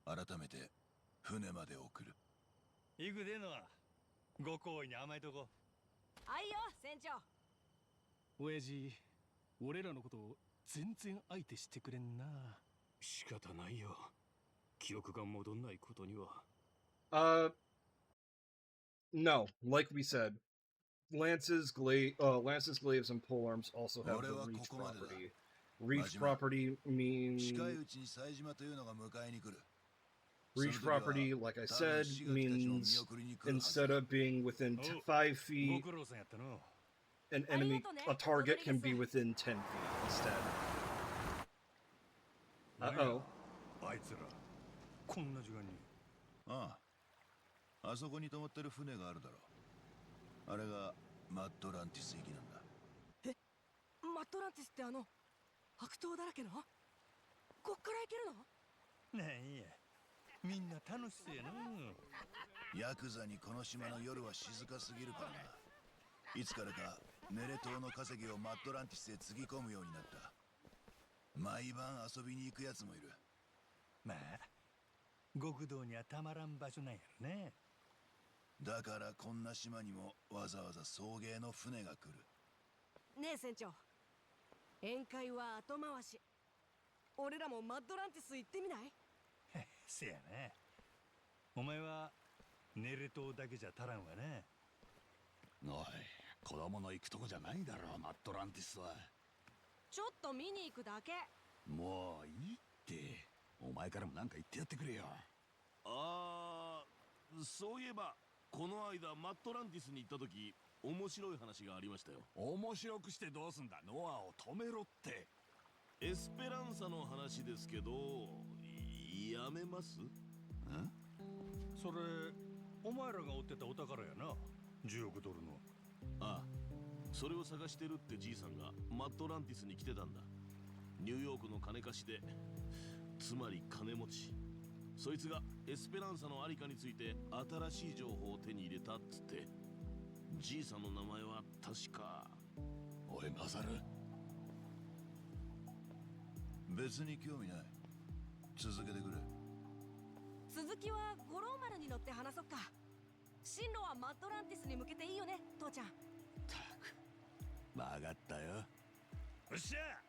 改めて船まで送る。行くでのは。ご好意に甘えとこ。あいよ、船長。親父、俺らのことを全然相手してくれんな。仕方ないよ。記憶が戻んないことには。No, like we said, lances, glaives, and polearms also have the reach property. Reach property means... Reach property, like I said, means instead of being within 5 feet, an enemy, a target can be within 10 feet instead. Uh-oh. あいつら、こんな時間に。ああ、あそこに止まってる船があるだろう。あれがマットランティス行きなんだ。え、マットランティスって悪党だらけの？こっから行けるの？なんや、みんな楽しそうやな。ヤクザにこの島の夜は静かすぎるからな。いつからかネレ島の稼ぎをマットランティスへつぎ込むようになった。毎晩遊びに行くやつもいる。まあ、極道にはたまらん場所なんやろね。だからこんな島にもわざわざ送迎の船が来る。ねえ船長、宴会は後回し。俺らもマッドランティス行ってみない？せやな。お前はネレ島だけじゃ足らんわな。おい、子供の行くとこじゃないだろう、マットランティスは。ちょっと見に行くだけ。もういいって。お前からもなんか言ってやってくれよ。そういえばこの間マットランティスに行った時面白い話がありましたよ。面白くしてどうすんだ。ノアを止めろって。エスペランサの話ですけど、やめます？それお前らが追ってたお宝やな。10億ドルの。ああ、それを探してるってじいさんがマットランティスに来てたんだ。ニューヨークの金貸しで、つまり金持ち。そいつがエスペランサのありかについて新しい情報を手に入れたっつって。じいさんの名前は確か。おいマザル、別に興味ない。続けてくれ。続きは五郎丸に乗って話そっか。進路はマッドランティスに向けていいよね、父ちゃん。たく、分かったよ。よっしゃ、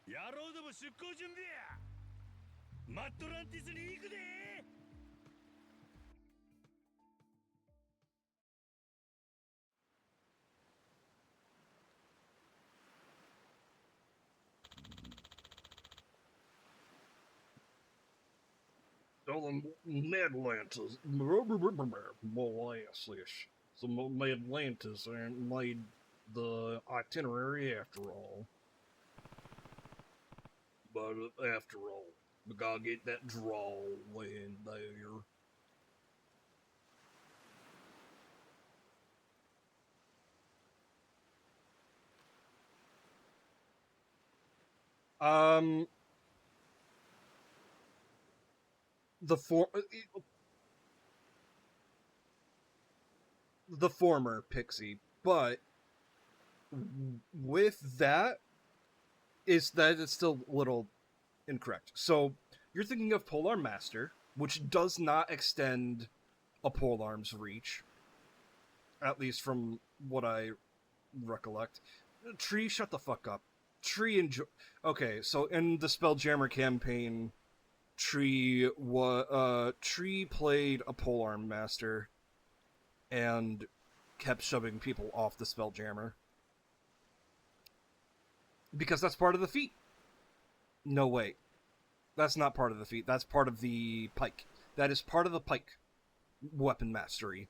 野郎ども出航準備や。マットランティスに行くで。Atlantis, molasses. So Atlantis made the itinerary after all. But after all, We gotta get that draw in there. The former Pixie, but with that it's still a little incorrect. So you're thinking of Polearm Master, which does not extend a polearm's reach, at least from what I recollect. Tree, shut the fuck up. Tree enjoy. Okay, so in the Spelljammer campaign, Tree played a polearm master and kept shoving people off the Spelljammer because that's part of the feat. No, wait, that's not part of the feat. That's part of the pike. That is part of the pike weapon mastery.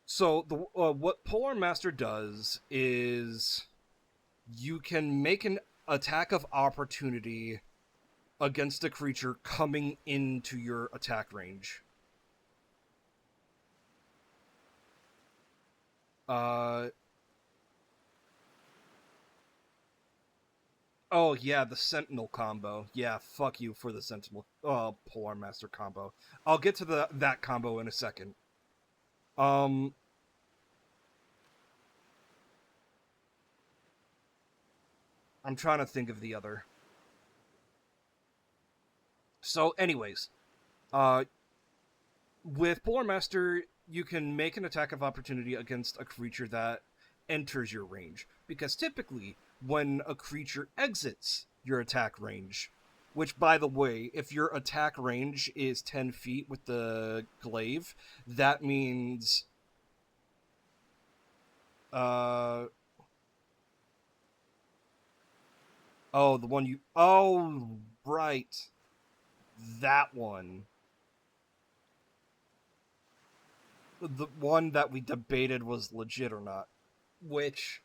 So the what Polearm Master does is you can make an attack of opportunity against a creature coming into your attack range. Oh yeah, the Sentinel combo. Yeah, fuck you for the Sentinel Polearm Master combo. I'll get to that combo in a second. I'm trying to think of the other. So anyways, with Polearm Master, you can make an attack of opportunity against a creature that enters your range. Because typically, when a creature exits your attack range, which, by the way, if your attack range is 10 feet with the glaive, that means... Oh, the one you... Oh, right. That one. The one that we debated was legit or not. Which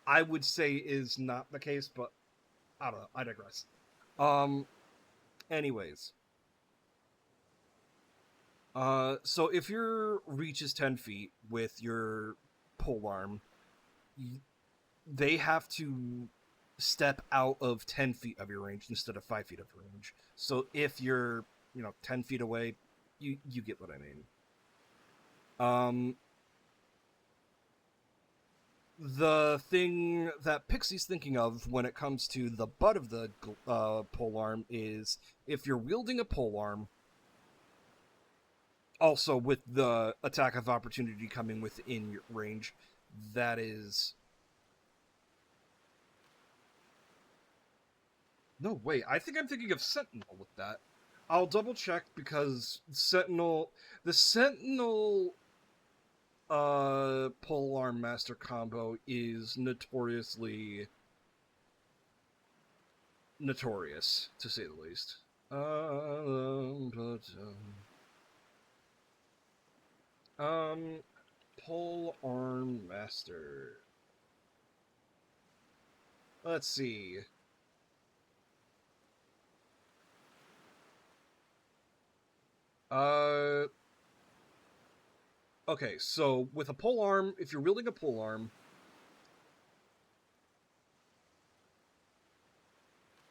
I would say is not the case, but I don't know. I digress. Anyways. So if your reach is 10 feet with your polearm, they have to step out of 10 feet of your range instead of 5 feet of your range. So if you're, 10 feet away, you get what I mean. The thing that Pixie's thinking of when it comes to the butt of the polearm is if you're wielding a polearm, also with the attack of opportunity coming within your range, that is... No, wait, I think I'm thinking of Sentinel with that. I'll double check because the Sentinel polearm master combo is notoriously notorious, to say the least. Polearm master. Let's see. Okay, so with a polearm, if you're wielding a polearm,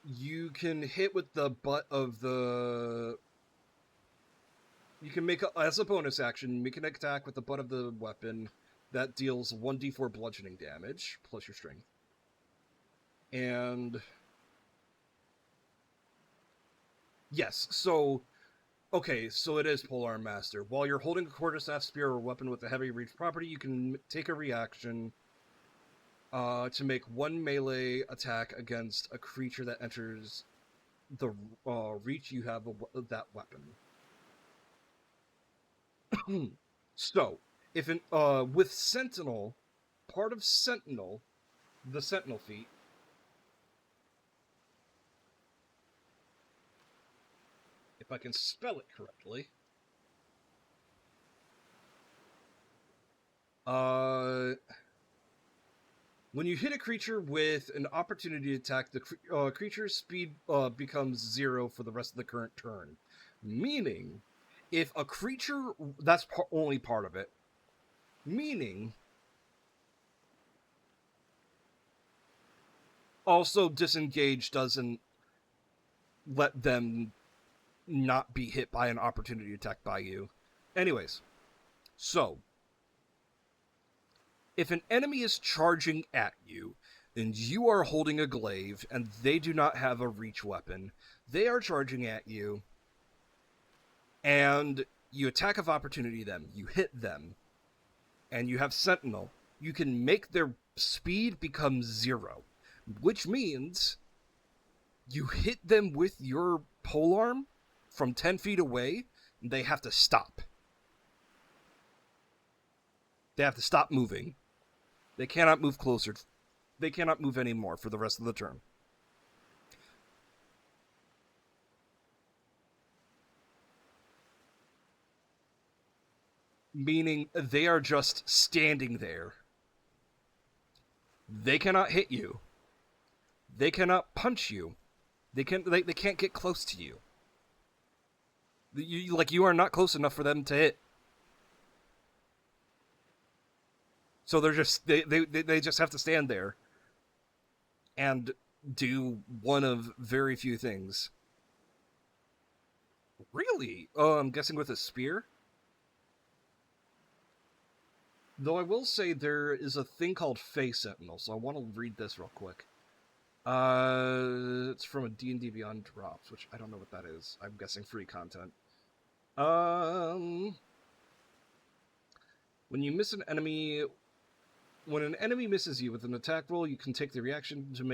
you can hit with the butt of the... You can make, as a bonus action, make an attack with the butt of the weapon that deals 1d4 bludgeoning damage, plus your strength. And... Yes, so... Okay, so it is Polearm Master. While you're holding a quarterstaff, spear, or weapon with a heavy reach property, you can take a reaction to make one melee attack against a creature that enters the reach you have of that weapon. So, if with Sentinel, part of Sentinel, the Sentinel feat, if I can spell it correctly, When you hit a creature with an opportunity attack, the creature's speed becomes 0 for the rest of the current turn. Meaning, if a creature... That's only part of it. Meaning... Also, disengage doesn't let them not be hit by an opportunity attack by you. Anyways, so... If an enemy is charging at you, and you are holding a glaive, and they do not have a reach weapon, they are charging at you, and you attack of opportunity them, you hit them, and you have Sentinel, you can make their speed become 0, which means you hit them with your polearm from 10 feet away, and they have to stop. They have to stop moving. They cannot move closer. They cannot move anymore for the rest of the turn. Meaning they are just standing there. They cannot hit you. They cannot punch you. They can't get close to you. You are not close enough for them to hit. So they're just they just have to stand there and do one of very few things. Really? Oh, I'm guessing with a spear? Though I will say there is a thing called Fey Sentinel, so I want to read this real quick. It's from a D&D Beyond Drops, which I don't know what that is. I'm guessing free content. When you miss an enemy... When an enemy misses you with an attack roll, you can take the reaction to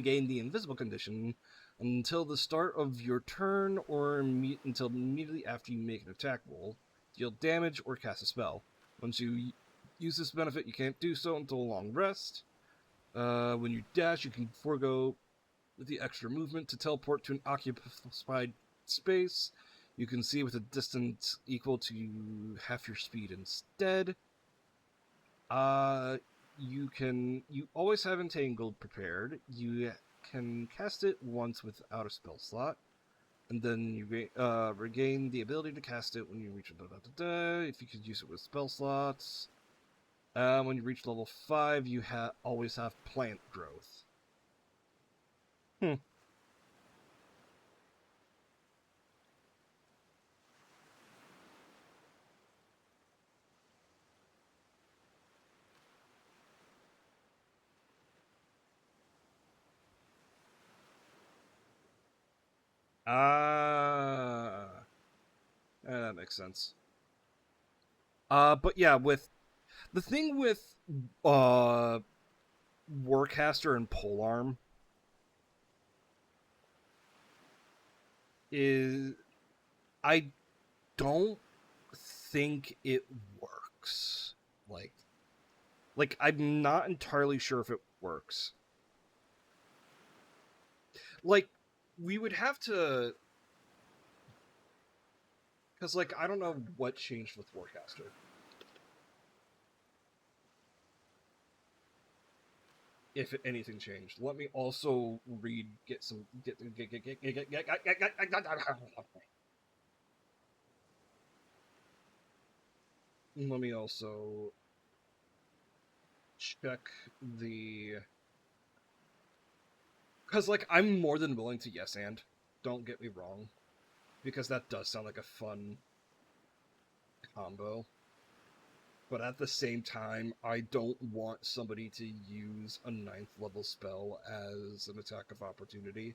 gain the invisible condition until the start of your turn or until immediately after you make an attack roll, deal damage, or cast a spell. Once you use this benefit, you can't do so until a long rest. When you dash, you can forego the extra movement to teleport to an occupied space. You can see with a distance equal to half your speed instead. You always have Entangled prepared. You can cast it once without a spell slot, and then you regain the ability to cast it when you reach if you could use it with spell slots. When you reach level 5, you always have plant growth. That makes sense. But yeah, with the thing with Warcaster and Polearm is I don't think it works. Like I'm not entirely sure if it works. Like, we would have to... Because, like, I don't know what changed with Warcaster. If anything changed. Let me also get some... Let me also check the... Because, like, I'm more than willing to yes and. Don't get me wrong. Because that does sound like a fun combo. But at the same time, I don't want somebody to use a 9th level spell as an attack of opportunity.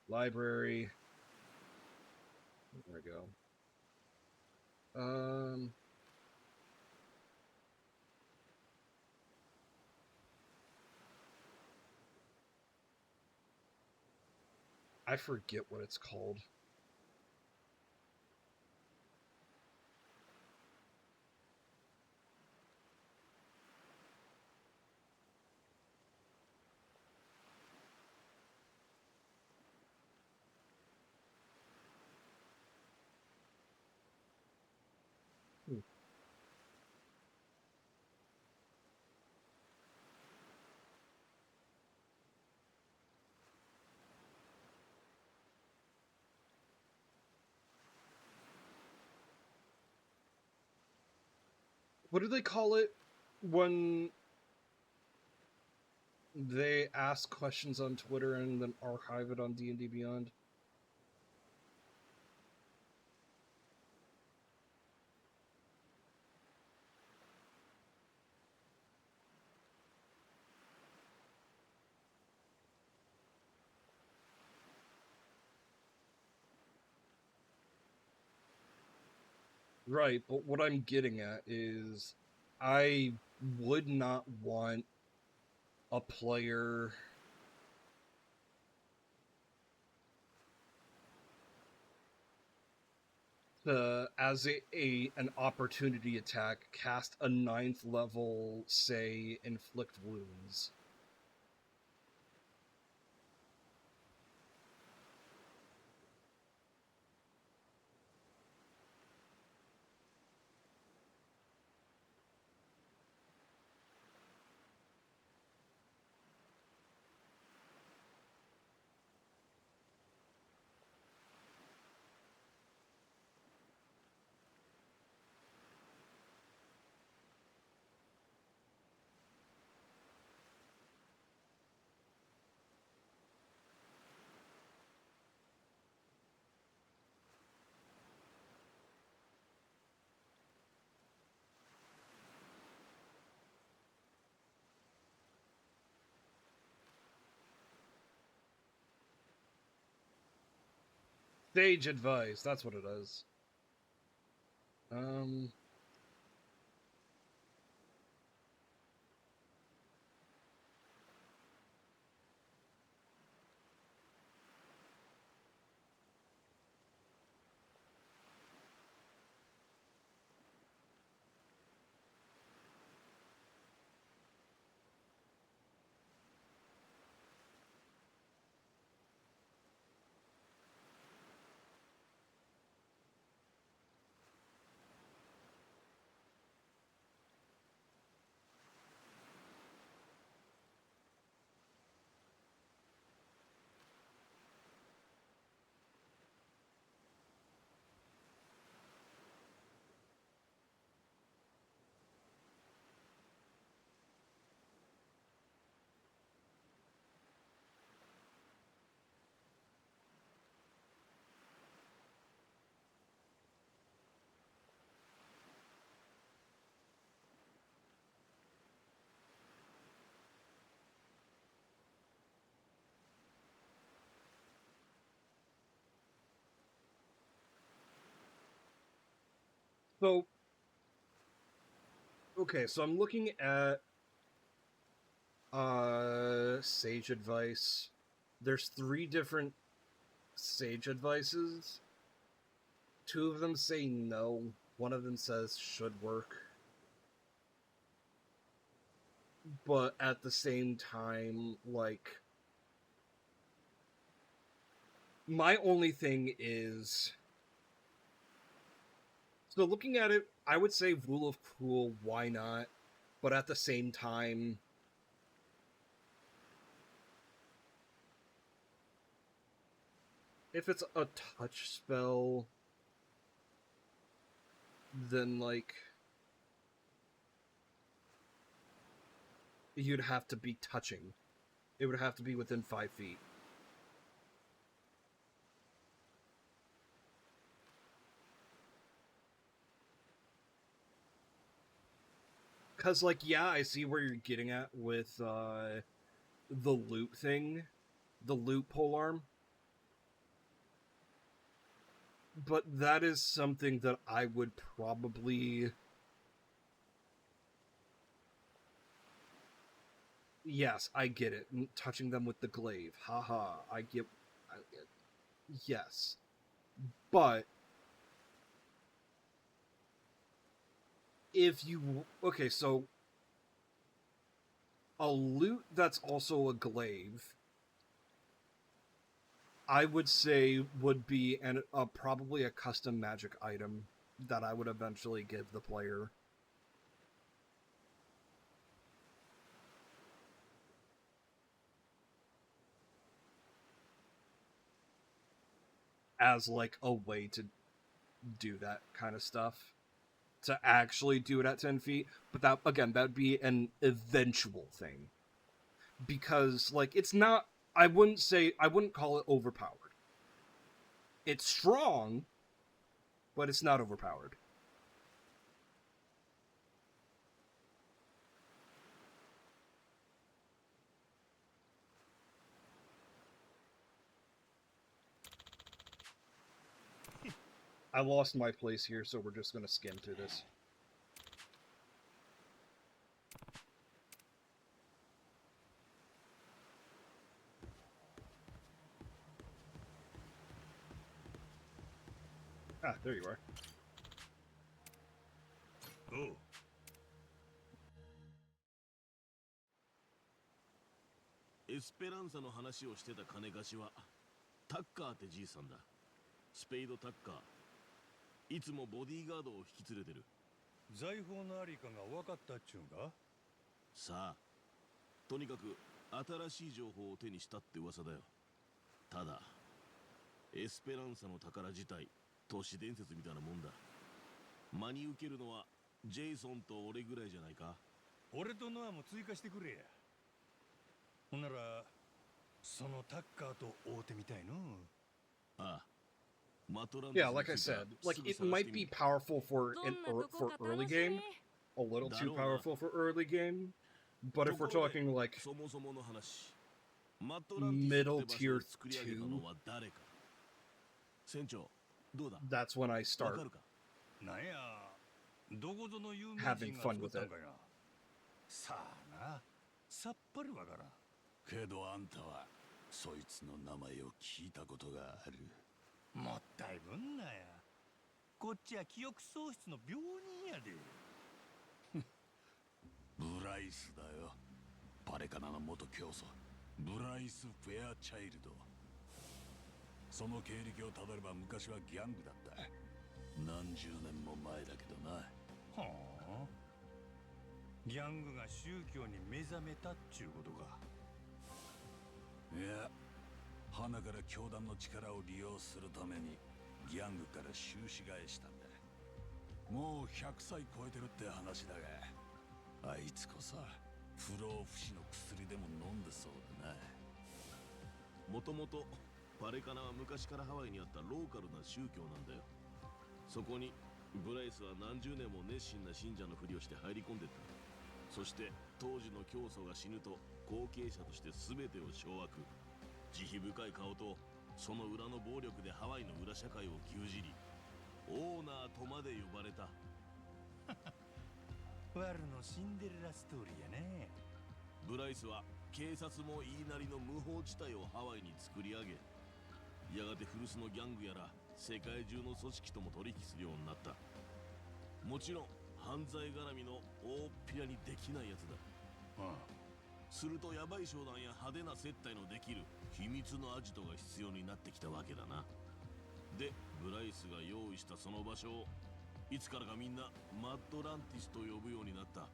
Library. There we go. I forget what it's called. what do they call it when they ask questions on Twitter and then archive it on D&D Beyond? Right, but what I'm getting at is I would not want a player to, as an opportunity attack, cast a 9th level, say, inflict wounds. Sage advice, that's what it is. So, okay, so I'm looking at sage advice. There's 3 different sage advices. 2 of them say no. 1 of them says should work. But at the same time, like, my only thing is, so looking at it, I would say rule of cool, why not? But at the same time, if it's a touch spell, then, like, you'd have to be touching. It would have to be within 5 feet. Because, like, yeah, I see where you're getting at with the loot thing. The loot polearm. But that is something that I would probably... Yes, I get it. Touching them with the glaive. Haha, I get... Yes. But... if you... Okay, so... a loot that's also a glaive, I would say would be probably a custom magic item that I would eventually give the player. As, like, a way to do that kind of stuff. to actually do it at 10 feet, but that, again, that would be an eventual thing. Because, like, it's not, I wouldn't call it overpowered. It's strong, but it's not overpowered. I lost my place here, so we're just gonna skim through this. Ah, there you are. Oh.エスペランサの話をしてた金貸しはタッカーってじいさんだ。スペイドタッカー。いつもボディーガードを引き連れてる。財宝のありかが分かったっちゅうんか。さあ、とにかく新しい情報を手にしたって噂だよ。ただエスペランサの宝自体都市伝説みたいなもんだ。真に受けるのはジェイソンと俺ぐらいじゃないか。俺とノアも追加してくれや。ほんならそのタッカーと会うてみたいの。ああ。Yeah, like I said, like it might be powerful for early game, a little too powerful for early game, but if we're talking like middle tier 2, that's when I start having fun with it. さあな、さっぱりわからん。けどあんたはそいつの名前を聞いたことがある。もったいぶんなや。こっちは記憶喪失の病人やで。ブライスだよ。パレカナの元教祖ブライス・フェアチャイルド。その経歴をたどれば昔はギャングだった。何十年も前だけどな。はあ。ギャングが宗教に目覚めたっちゅうことか。いや、花から教団の力を利用するためにギャングから収支返したんだ。もう100歳超えてるって話だが、あいつこそ不老不死の薬でも飲んでそうだな。もともとパレカナは昔からハワイにあったローカルな宗教なんだよ。そこにブライスは何十年も熱心な信者のふりをして入り込んでった。そして当時の教祖が死ぬと後継者として全てを掌握。慈悲深い顔とその裏の暴力でハワイの裏社会を牛耳り、オーナーとまで呼ばれた。ワルのシンデレラストーリーやね。ブライスは警察も言いなりの無法地帯をハワイに作り上げ、やがて古巣のギャングやら世界中の組織とも取引するようになった。もちろん犯罪絡みの大っぴらにできないやつだ。するとヤバい商談や派手な接待のできる秘密のアジトが必要になってきたわけだな。で、ブライスが用意したその場所をいつからかみんなマッドランティスと呼ぶようになった。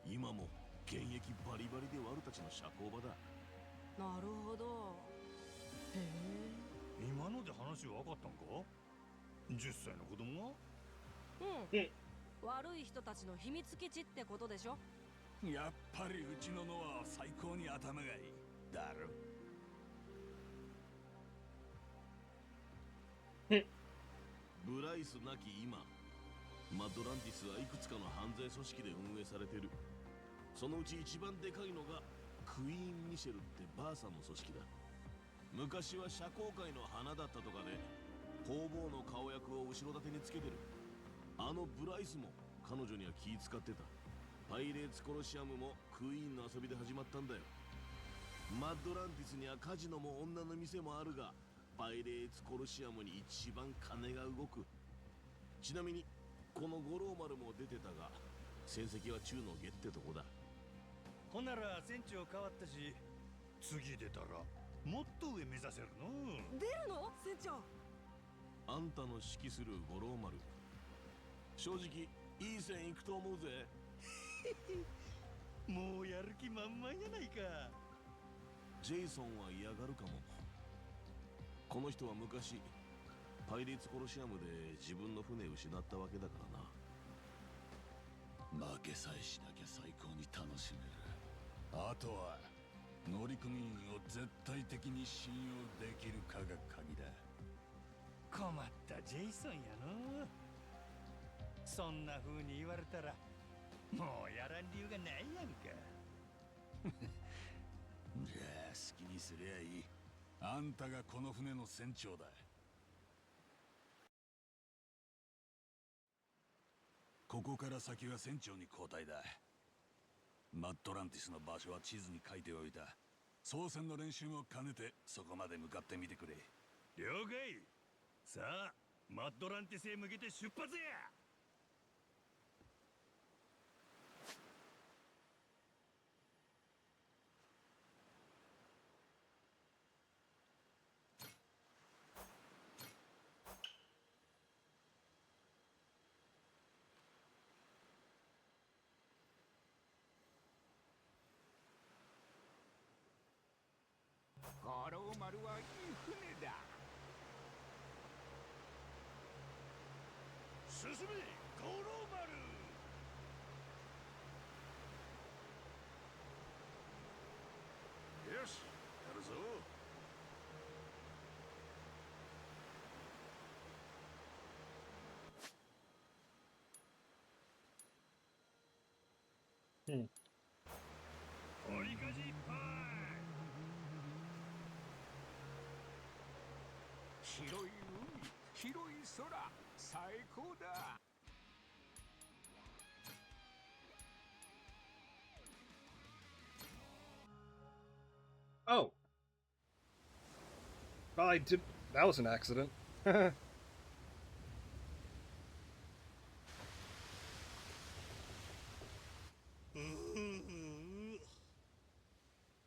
今も現役バリバリでワルたちの社交場だ。なるほど。へえ。今ので話分かったんか。10歳の子供うん。が。悪い人たちの秘密基地ってことでしょ。やっぱりうちのノアは最高に頭がいいだろ。ブライスなき今、マッドランティスはいくつかの犯罪組織で運営されてる。そのうち一番でかいのがクイーン・ミシェルってバーさんの組織だ。昔は社交界の花だったとかで工房の顔役を後ろ盾につけてる。あのブライスも彼女には気使ってた。パイレーツコロシアムもクイーンの遊びで始まったんだよ。マッドランティスにはカジノも女の店もあるが、パイレーツコロシアムに一番金が動く。ちなみにこの五郎丸も出てたが、戦績は中の下ってとこだ。ほんなら船長変わったし、次出たらもっと上目指せるの。出るの船長。あんたの指揮する五郎丸、正直いい線いくと思うぜ。もうやる気満々やないか。ジェイソンは嫌がるかも。この人は昔パイレーツコロシアムで自分の船失ったわけだからな。負けさえしなきゃ最高に楽しめる。あとは乗組員を絶対的に信用できるかが鍵だ。困ったジェイソンやの。そんな風に言われたらもうやらん理由がないやんか。じゃあ好きにすりゃいい。あんたがこの船の船長だ。ここから先は船長に交代だ。マットランティスの場所は地図に書いておいた。操船の練習も兼ねてそこまで向かってみてくれ。了解。さあマッドランティスへ向けて出発や。五郎丸はいい船だ。進め五郎丸。よしやるぞ。折りかじいっぱい。広い海、広い空、最高だ。Oh. Well, I did. That was an accident.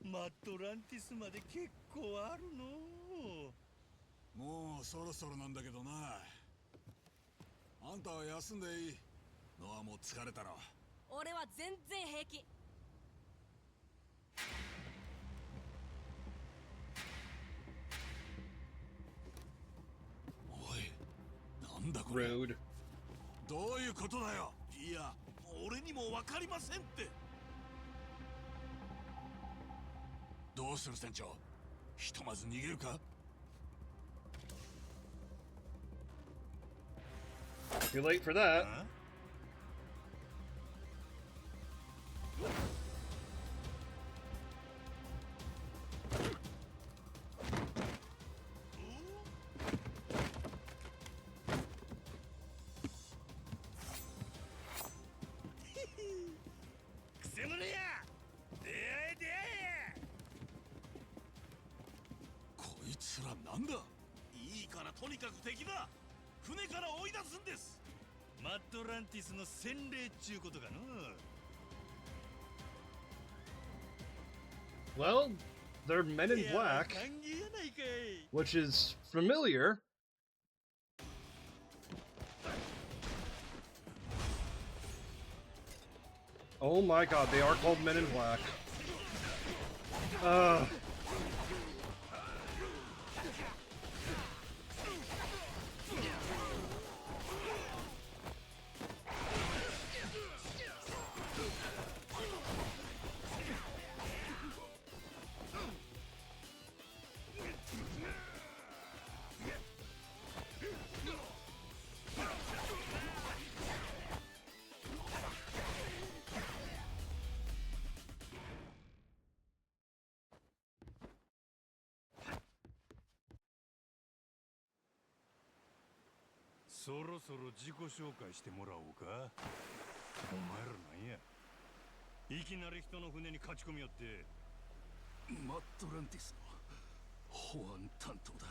マットランティスまで結構あるの。もうそろそろなんだけどな。あんたは休んでいい。ノアも疲れたろ。俺は全然平気。おい、なんだこれ。Rude. どういうことだよ。いや、俺にもわかりませんって。どうする船長。ひとまず逃げるか。Too late for that. くせ者や。出会え出会え。こいつらなんだ。いいからとにかく敵だ。船から追い出すんです。マッドランティスの洗礼っちゅうことかの。Well, they're men in black, 歓迎やないかい。 which is familiar. Oh my god, they are called Men in Black.そろそろ自己紹介してもらおうか。お前らなんや。いきなり人の船に勝ち込みよって。マットランティスの保安担当だ。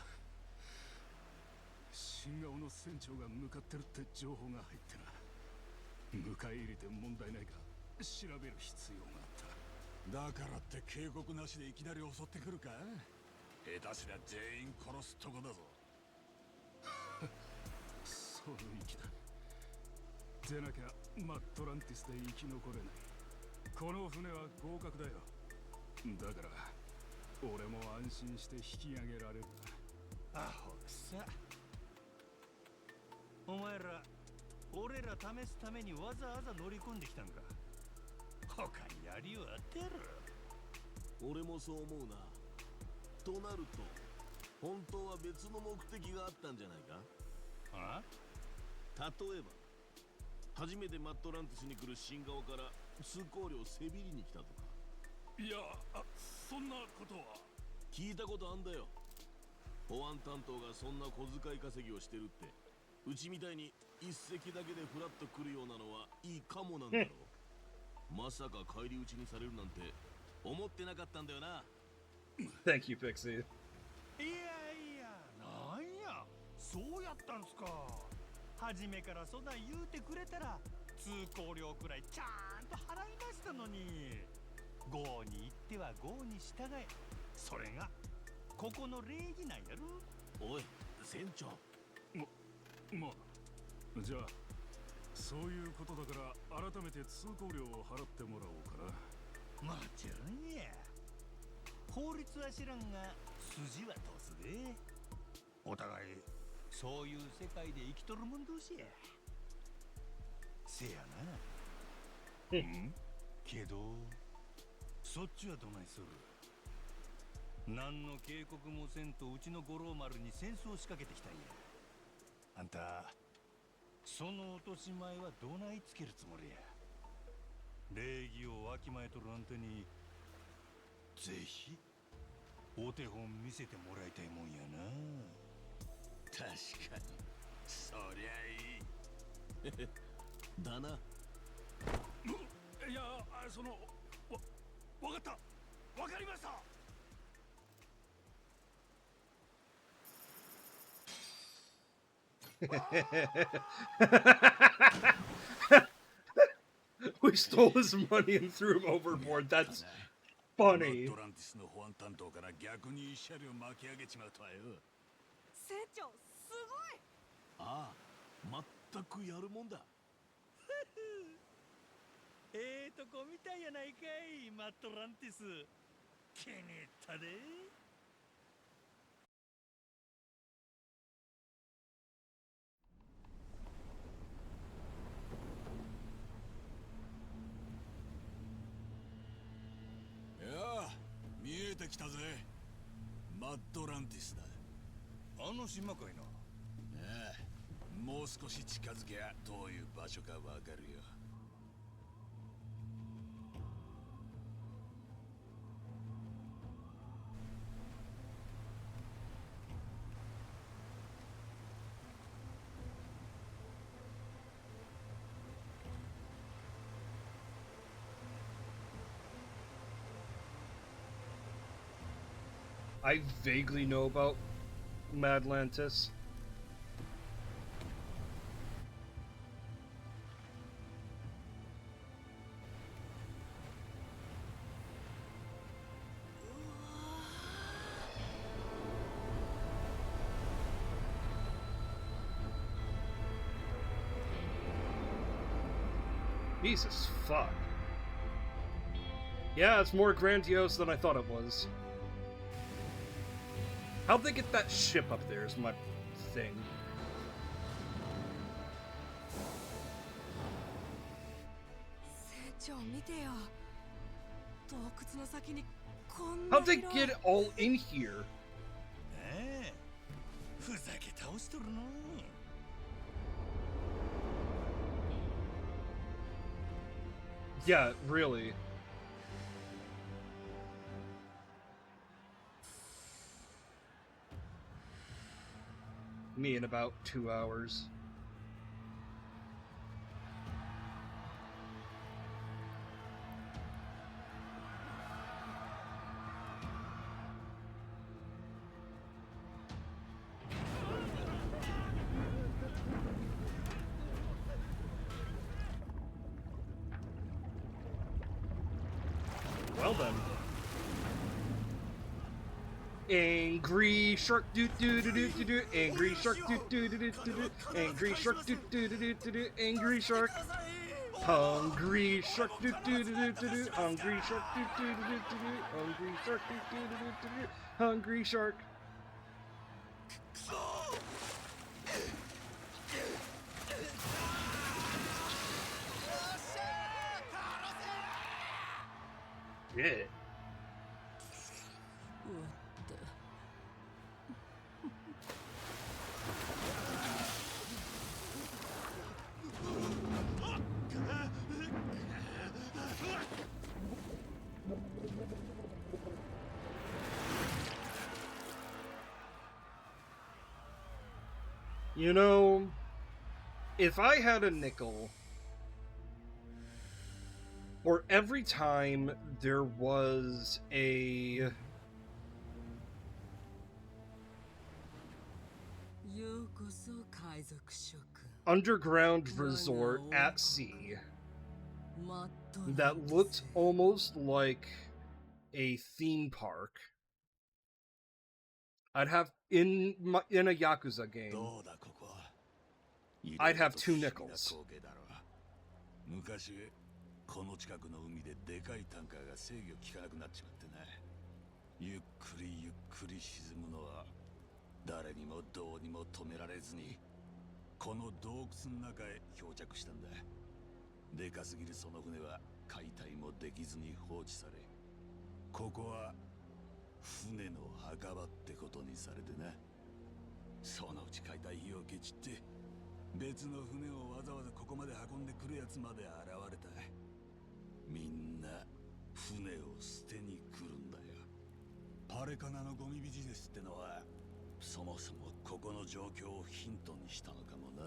新顔の船長が向かってるって情報が入ってな。迎え入れて問題ないか調べる必要があった。だからって警告なしでいきなり襲ってくるか。下手すりゃ全員殺すとこだぞ。そういう気だ。でなきゃマットランティスで生き残れない。この船は合格だよ。だから俺も安心して引き上げられるんだ。アホくさ。お前ら俺ら試すためにわざわざ乗り込んできたんか。他にやりようあってやろ。俺もそう思うな。となると本当は別の目的があったんじゃないか。あ？例えば初めてマットランティスに来る新側から通行料せびりに来たとか。いや、そんなことは。聞いたことあんだよ。保安担当がそんな小遣い稼ぎをしてるって。うちみたいに一席だけでフラッと来るようなのはいいかもなんだろう。まさか返り討ちにされるなんて思ってなかったんだよな。Thank you, Pixie. いやいや、なんや、そうやったんすか。初めからそんなん言うてくれたら通行料くらいちゃんと払いましたのに。郷に行っては郷に従え。それがここの礼儀なんやろ。おい、船長。まあ、じゃあそういうことだから改めて通行料を払ってもらおうかな。もちろんや。法律は知らんが筋は通すで。お互いそういう世界で生きとるもん同士や。せやな。けどそっちはどないする。何の警告もせんとうちの五郎丸に戦争を仕掛けてきたんや。あんたその落とし前はどないつけるつもりや。礼儀をわきまえとるあんたにぜひお手本見せてもらいたいもんやな。確かにそりゃいいだな。いや、そのわかった、わかりました。We stole his money and threw him overboard. That's funny. マットランティスの保安担当から逆に慰謝料巻き上げちまうとはよ。船長すごい。ああ、全くやるもんだ。とこみたいやないかい、マットランティス。気に入ったで。見えてきたぜ。マットランティスだ。あの島かいな。もう少し近づけばどういう場所かわかるよ。I vaguely know about Madlantis. Jesus fuck. Yeah, it's more grandiose than I thought it was. How'd they get that ship up there is my thing. How'd they get all in here? ふざけ倒しとるの。Yeah, really. Me in about 2 hours. Well then. Angry shark doo doo doo doo doo doo. Angry shark doo doo doo doo doo doo. Angry shark doo doo doo doo doo doo. Angry shark. Hungry shark doo doo doo doo doo doo. Hungry shark doo doo doo doo doo doo. Hungry shark doo doo doo doo doo doo. Hungry shark. shit. You know, if I had a nickel, or every time there was a underground resort at sea that looked almost like a theme park, I'd have in a Yakuza game, I'd have 2 nickels. 昔この近くの海ででかいタンカーが制御効かなくなっちまってな。ゆっくりゆっくり沈むのは誰にもどうにも止められずにこの洞窟の中へ漂着したんだ。でかすぎるその船は解体もできずに放置され、ここは船の墓場ってことにされてな。そのうち解体費をケチって別の船をわざわざここまで運んでくるやつまで現れた。みんな船を捨てに来るんだよ。パレカナのゴミビジネスってのはそもそもここの状況をヒントにしたのかもな。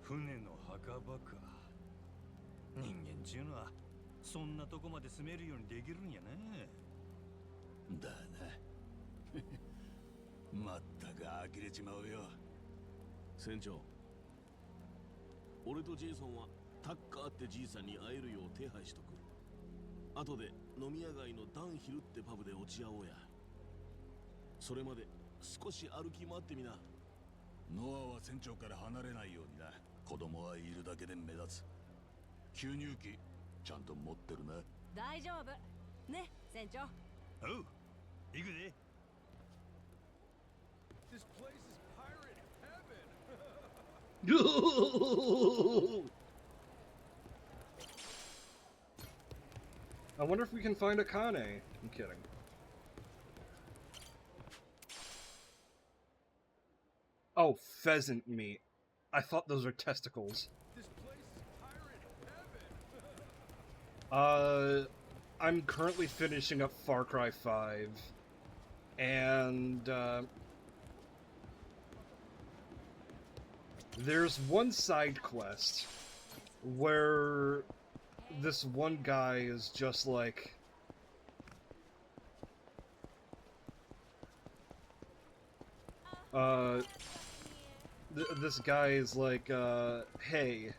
船の墓場か。人間ちゅうのはそんなとこまで住めるようにできるんやね。だな。まったく呆れちまうよ。船長、俺とジェイソンはタッカーってじいさんに会えるよう手配しとく。後で飲み屋街のダンヒルってパブで落ち合おうや。それまで少し歩き回ってみな。ノアは船長から離れないようにな。子供はいるだけで目立つ。吸入器ちゃんと持ってるな。大丈夫ね、船長。おう、行くで。I wonder if we can find a Kane. I'm kidding. Oh, pheasant meat. I thought those were testicles. I'm currently finishing up Far Cry 5. And, there's one side quest where this one guy is just like, this guy is like, hey,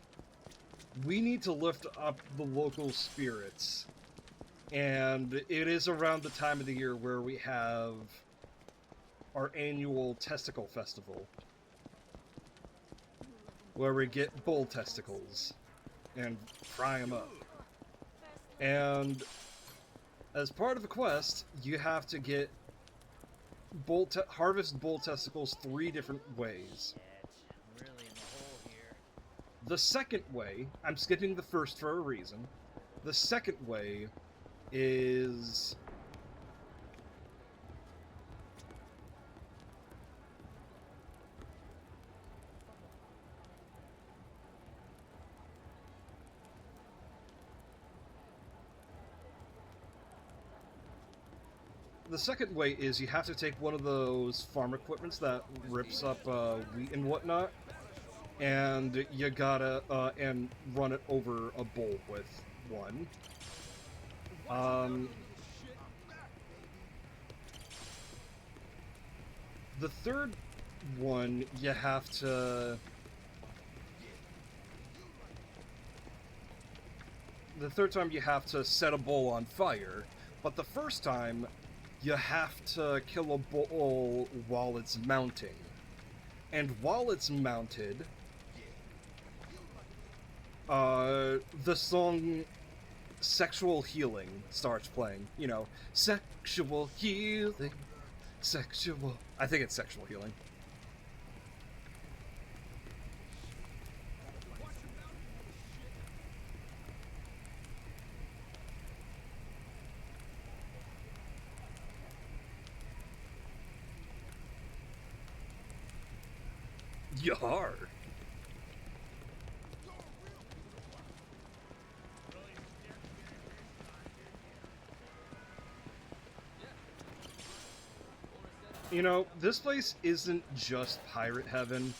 we need to lift up the local spirits. And it is around the time of the year where we have our annual testicle festival, where we get bull testicles and fry them up. And as part of the quest, you have to get harvest bull testicles 3 different ways. The second way, I'm skipping the first for a reason. The second way is you have to take one of those farm equipments that rips up wheat and whatnot, and you gotta and run it over a bull with one. The third one, you have to... The third time you have to set a bull on fire, but the first time you have to kill a bull while it's mounting. And while it's mounted, the song Sexual Healing starts playing. You know, sexual healing, sexual... I think it's Sexual Healing. Yar. You know, this place isn't just pirate heaven.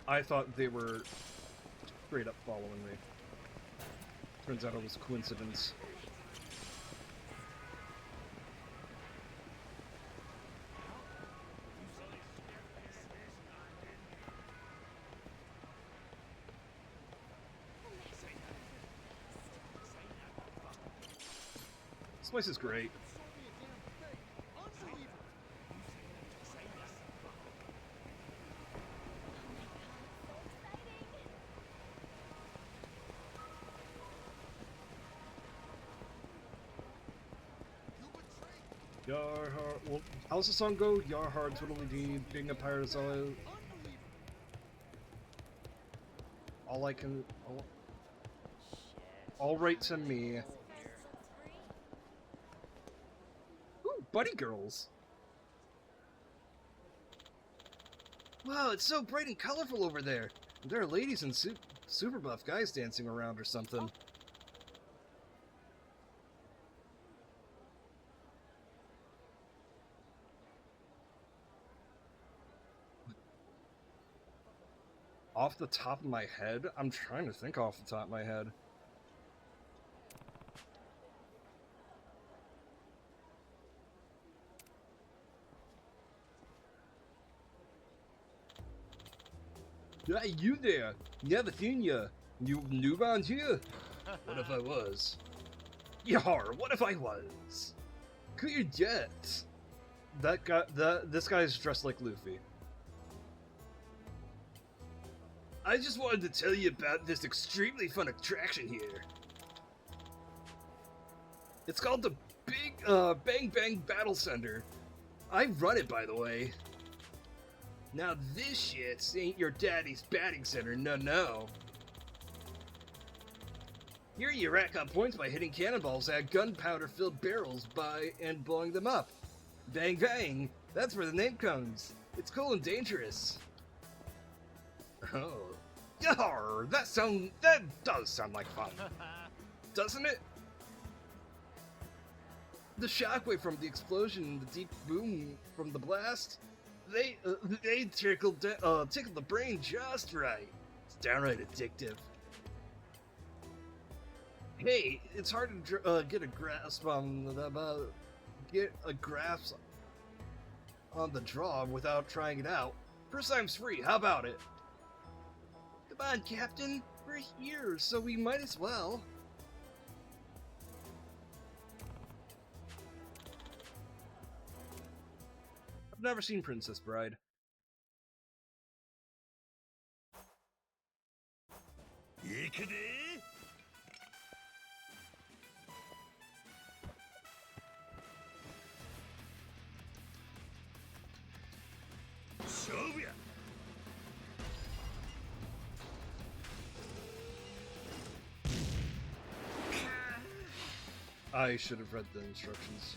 I thought they were straight up following me. Turns out it was coincidence. This place is great. Yar har. Well, how's the song go? Yar har totally deed. Being a pirate is all I can. All right to me. Ooh, buddy girls. Wow, it's so bright and colorful over there. There are ladies and super buff guys dancing around or something. Off the top of my head? I'm trying to think off the top of my head. Hey, you there! Never seen ya! You new around here? What if I was? Yar, what if I was? Clear jets! That guy, this guy's dressed like Luffy. I just wanted to tell you about this extremely fun attraction here. It's called the Big, Bang Bang Battle Center. I run it, by the way. Now this shit ain't your daddy's batting center, no. Here you rack up points by hitting cannonballs at gunpowder-filled barrels and blowing them up. Bang bang, that's where the name comes. It's cool and dangerous. Oh. Yar! That does sound like fun. Doesn't it? The shockwave from the explosion and the deep boom from the blast, they tickle the brain just right. It's downright addictive. Hey, it's hard to get a grasp on the draw without trying it out. First time's free, how about it? Come on, Captain. We're here, so we might as well. I've never seen Princess Bride. I should have read the instructions.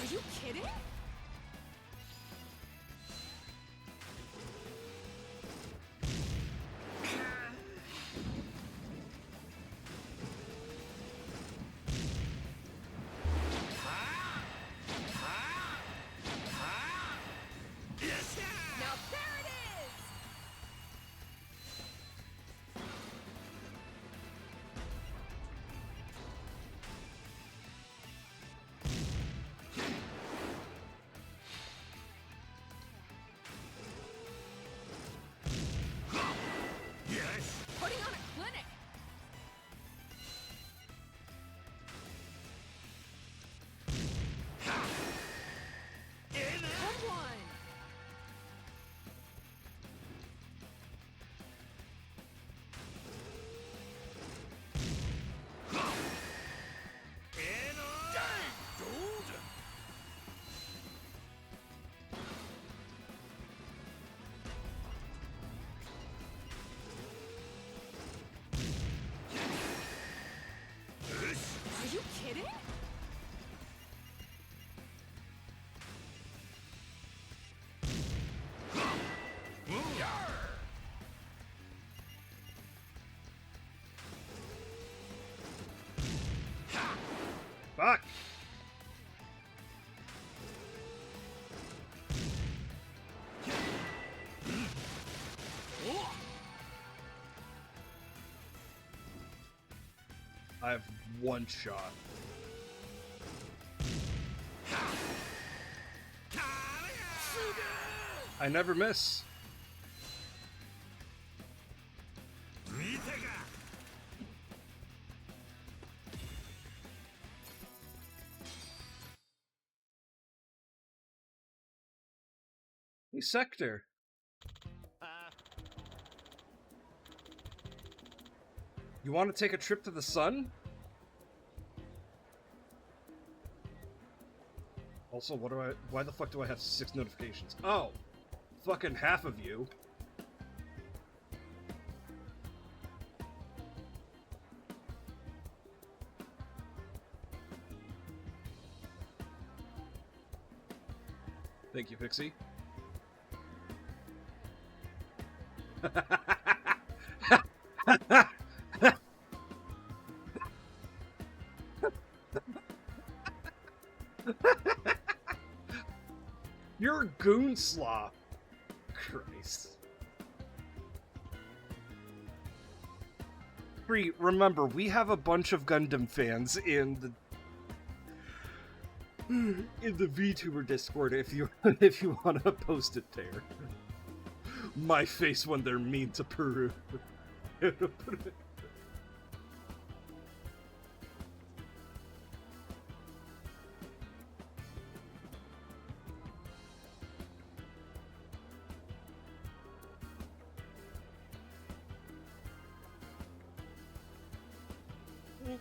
Are you kidding? Now there it is! Fuck! I have one shot. I never miss. Hey, Sector. You want to take a trip to the sun? Also, why the fuck do I have 6 notifications? Oh! Fucking half of you. Thank you, Pixie. You're a goon slaw. Christ. Bree, remember, we have a bunch of Gundam fans in the VTuber Discord if you want to post it there. My face when they're mean to Peru.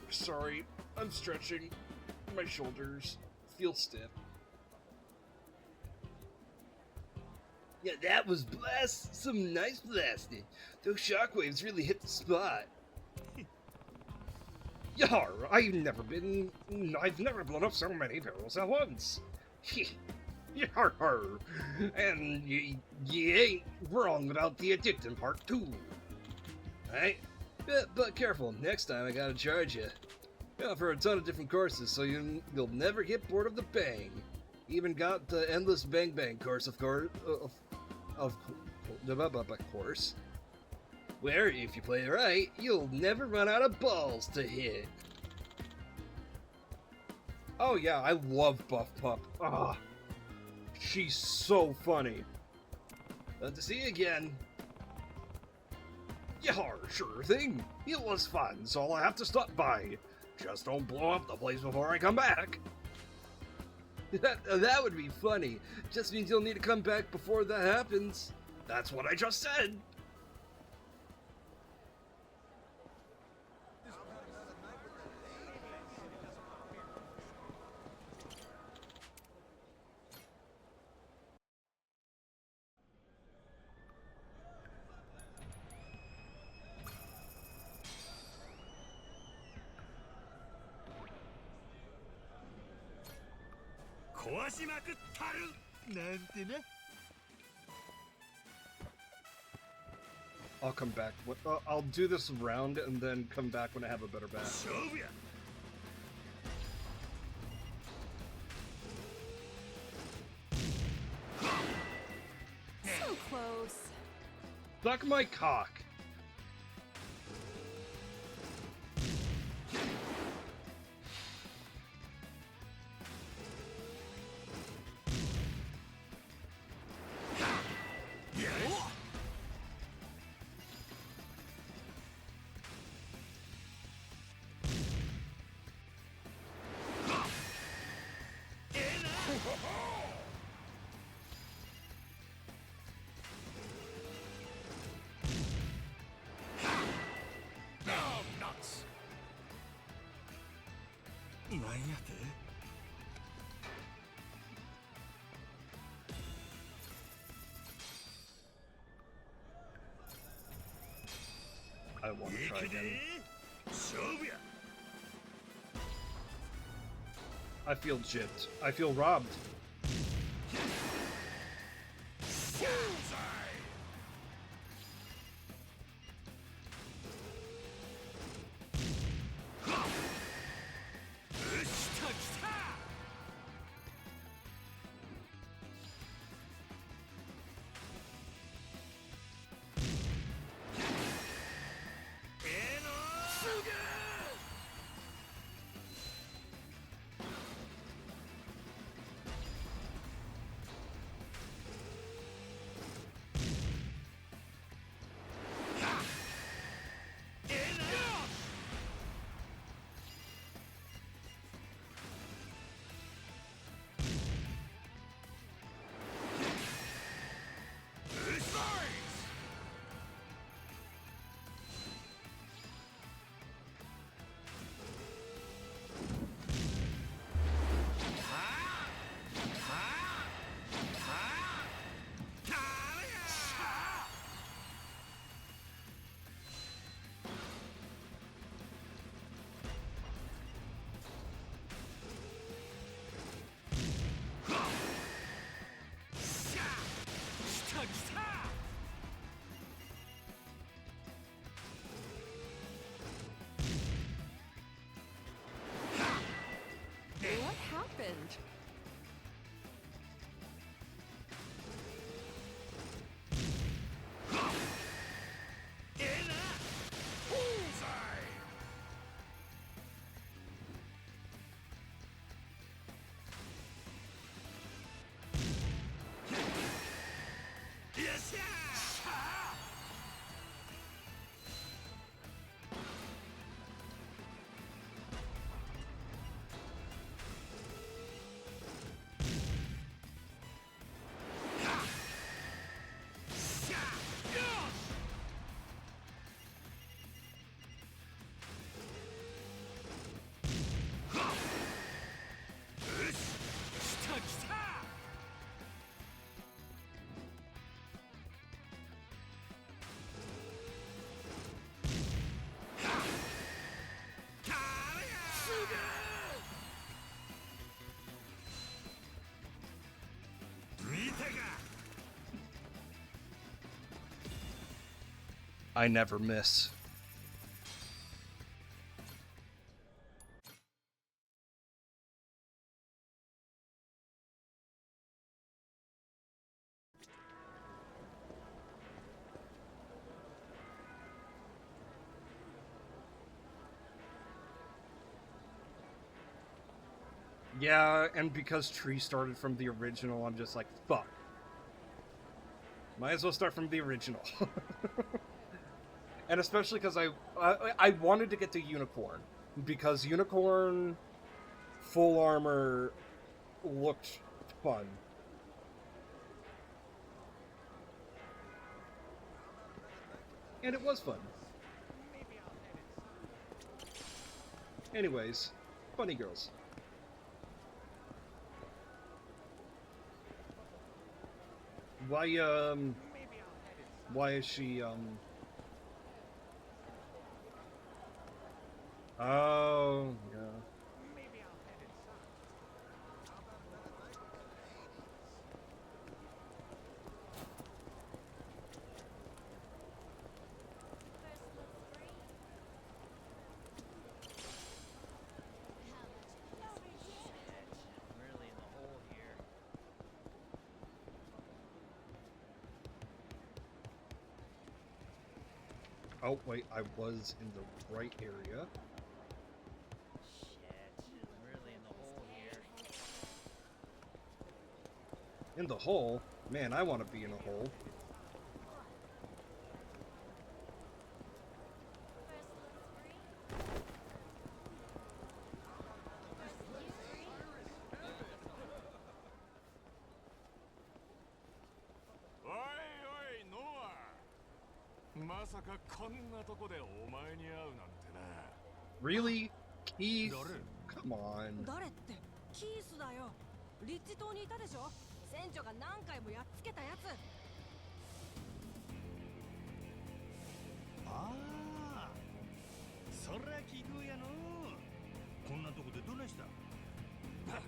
Sorry, I'm stretching. My shoulders feel stiff. Yeah, that was some nice blasting. Those shockwaves really hit the spot. Yar, I've never blown up so many barrels at once. Yar, and you ain't wrong about the addicting part too. Right? But careful, next time I gotta charge you. For a ton of different courses, so you'll never get bored of the bang. Even got the endless bang bang course, of course, where if you play it right, you'll never run out of balls to hit. Oh yeah, I love Buff Pup. Ah, she's so funny. Glad to see you again. Yeah, sure thing. It was fun, so I'll have to stop by. Just don't blow up the place before I come back. That would be funny. Just means you'll need to come back before that happens. That's what I just said. I'll come back. I'll do this round and then come back when I have a better bat. So close. Suck my cock. I want to try again. I feel gypped. I feel robbed. I never miss. Yeah, and because Tree started from the original, I'm just like, fuck. Might as well start from the original. And especially because I wanted to get to Unicorn, because Unicorn full armor looked fun. And it was fun. Anyways, funny girls. Why is she, oh, yeah. Oh, wait, I was in the right area. In the hole? Man, I want to be in a hole.おいおいノア、まさかこんなとこでお前に会うなんてな。 Really? Keith? Come on. 誰ってキースだよ。リッチ島にいたでしょ。船長が何回もやっつけたやつ。ああ、そりゃ奇遇やの。こんなとこでどないした？バカが。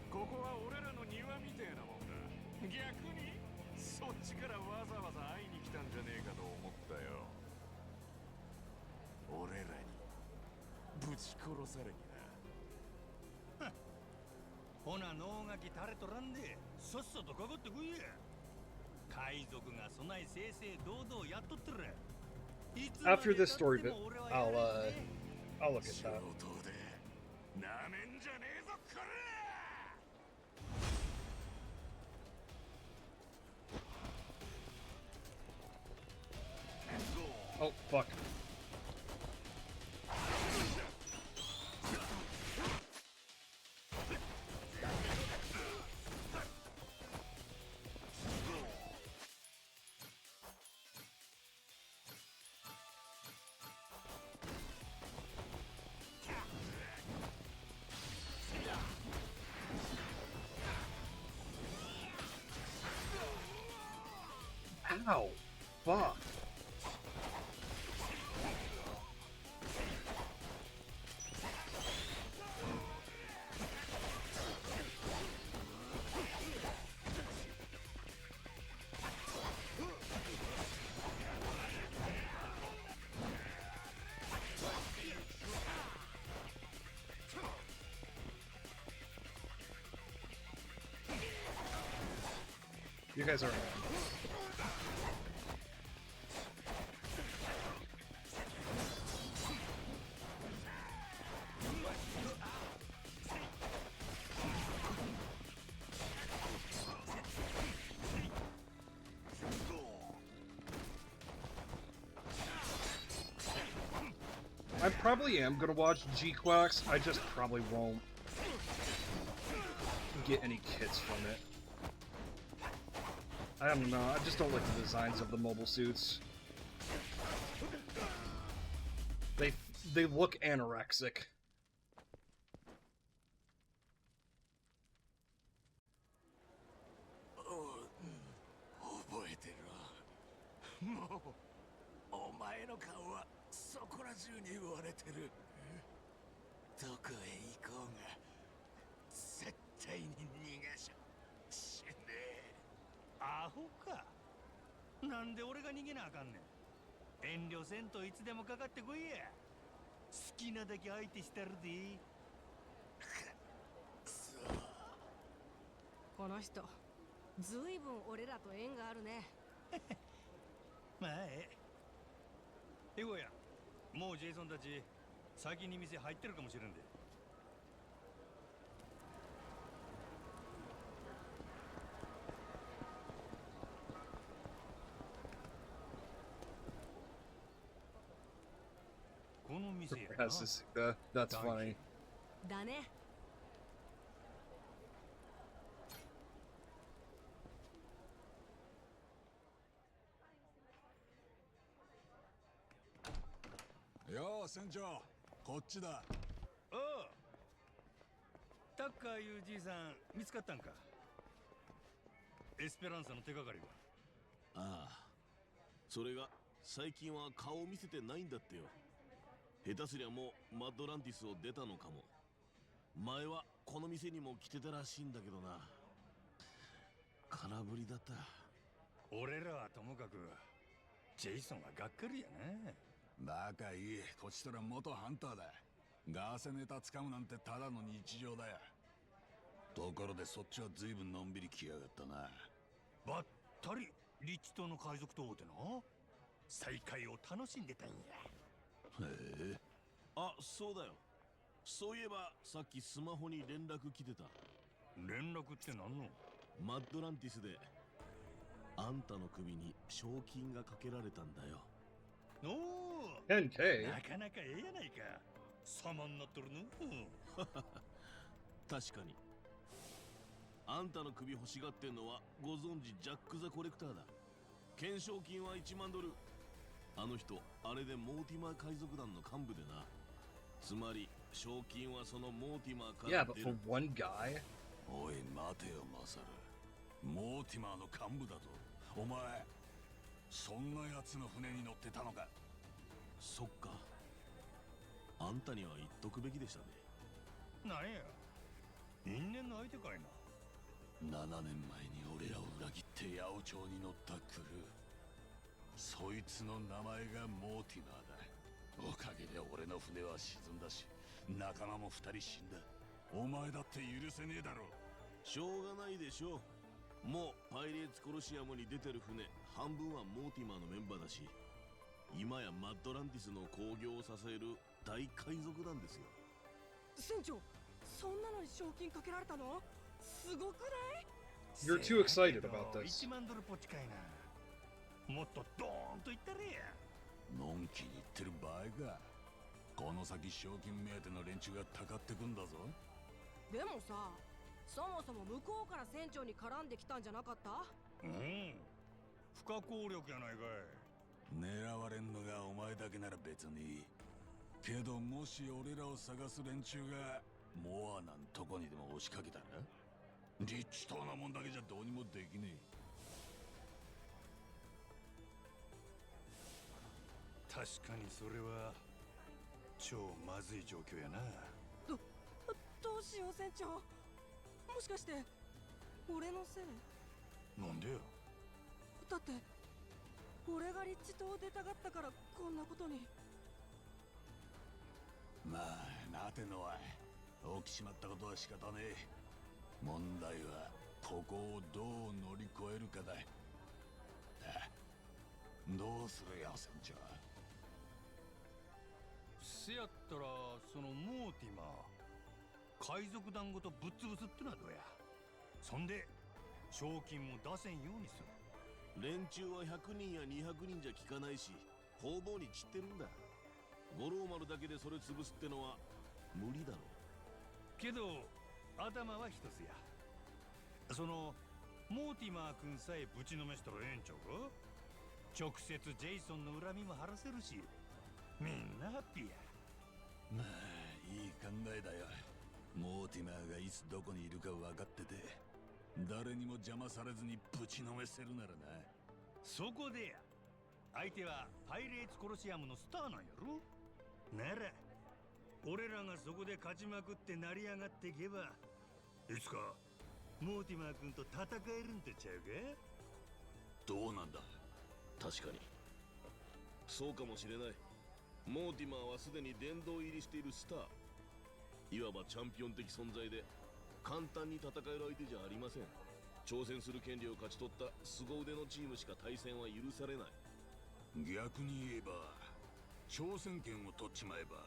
ここは俺らの庭みてえなもんだ。逆にそっちからわざわざ会いに来たんじゃねえかと思ったよ。俺らにぶち殺されにな。ほな能書き垂れとらんでさっさとかかってこいや。海賊が備え正々堂々やっとってる。 After this story bit, I'll look at that. Oh, fuck. Ow! Fuck. You guys are annoying. I probably am gonna watch G-Quacks, I just probably won't get any kits from it. I don't know, I just don't like the designs of the mobile suits. They look anorexic. Mo, お前の顔はそこら中に追われてる。どこへ行こうが絶対に逃がしねえ。アホか。なんで俺が逃げなあかんねん。遠慮せんといつでもかかってこいや。好きなだけ相手してるで。この人ずいぶん俺らと縁があるね。まあエゴや、もうジェイソンたち先に店入ってるかもしれんで。この店やな。That's funny. だね。よう船長、こっちだ。おう、タッカーいうじいさん見つかったんか。エスペランサの手がかりは。ああ、それが最近は顔を見せてないんだってよ。下手すりゃもうマッドランティスを出たのかも。前はこの店にも来てたらしいんだけどな。空振りだった。俺らはともかくジェイソンはがっかりやな。バカいい、こちとら元ハンターだ。ガーセネタ掴むなんてただの日常だよ。ところでそっちは随分のんびり来やがったな。ばったりリッチ島の海賊と会うてな、再会を楽しんでたんや。へえ。あ、そうだよ。そういえばさっきスマホに連絡来てた。連絡って何の？マッドランティスであんたの首に賞金がかけられたんだよ。おお、 10K? なかなかええやないか。様になっとるの。確かに。あんたの首欲しがってんのはご存知ジャック・ザ・コレクターだ。懸賞金は1万ドル。あの人あれでモーティマー海賊団の幹部でな。つまり賞金はそのモーティマーから Yeah, but for one guy? おい待てよマサル。モーティマーの幹部だと。お前そんな奴の船に乗ってたのか。そっか。あんたには言っとくべきでしたね。何や、因縁の相手かいな。7年前に俺らを裏切って八百長に乗ったクルー、そいつの名前がモーティマーだ。おかげで俺の船は沈んだし、仲間も2人死んだ。お前だって許せねえだろ。しょうがないでしょう。もうパイレーツコロシアムに出てる船半分はモーティマーのメンバーだし、今やマッドランティスの興行を支える大海賊団ですよ。船長、そんなのに賞金かけられたの？すごくない？ You're too excited about this. 1万ドルポチかいな。もっとドーンと言ったれや。のんきに言ってる場合か。この先賞金目当ての連中がたかってくんだぞ。でもさ、そもそも向こうから船長に絡んできたんじゃなかった？うん、不可抗力やないかい。狙われんのがお前だけなら別にいいけど、もし俺らを探す連中がモアなんとこにでも押しかけたら、リッチ島なもんだけじゃどうにもできねえ。確かにそれは超まずい状況やな。どうしよう船長。もしかして俺のせい？なんでや。だって俺がリッチ島を出たがったからこんなことに。まあなてのは起きちまったことは仕方ねえ。問題はここをどう乗り越えるかだ。どうするよ、船長。せやったらそのモーティマー海賊団ごとぶっ潰すってのはどうや。そんで賞金も出せんようにする。連中は100人や200人じゃ効かないし、方々に散ってるんだ。五郎丸だけでそれ潰すってのは無理だろう。けど頭は一つや。そのモーティマー君さえぶちのめしたらええんちゃうか。直接ジェイソンの恨みも晴らせるし、みんなハッピーや。まあいい考えだよ。モーティマーがいつどこにいるか分かってて、誰にも邪魔されずにぶちのめせるならな。そこでや、相手はパイレーツコロシアムのスターなんやろ。なら俺らがそこで勝ちまくって成り上がっていけば、いつかモーティマー君と戦えるんとちゃうか。どうなんだ。確かにそうかもしれない。モーティマーはすでに殿堂入りしているスター、いわばチャンピオン的存在で、簡単に戦える相手じゃありません。挑戦する権利を勝ち取った凄腕のチームしか対戦は許されない。逆に言えば挑戦権を取っちまえば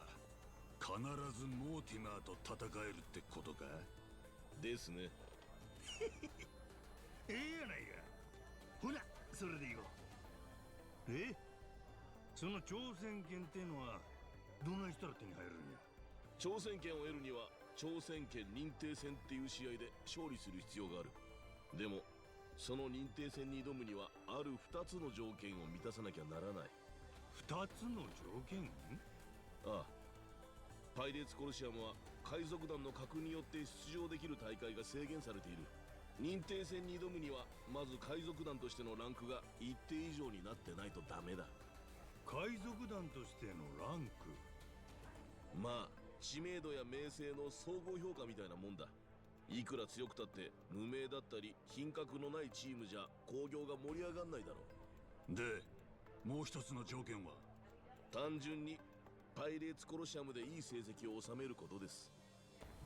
必ずモーティマーと戦えるってことか。ですね。ええやないか。ほなそれでいこう。その挑戦権ってのはどんな人ら手に入るんや。挑戦権を得るには挑戦権認定戦っていう試合で勝利する必要がある。でもその認定戦に挑むにはある2つの条件を満たさなきゃならない。2つの条件？ああ、パイレーツコロシアムは海賊団の格によって出場できる大会が制限されている。認定戦に挑むにはまず海賊団としてのランクが一定以上になってないとダメだ。海賊団としてのランク？まあ知名度や名声の総合評価みたいなもんだ。いくら強くたって無名だったり品格のないチームじゃ興行が盛り上がんないだろう。でもう一つの条件は単純にパイレーツコロシアムでいい成績を収めることです。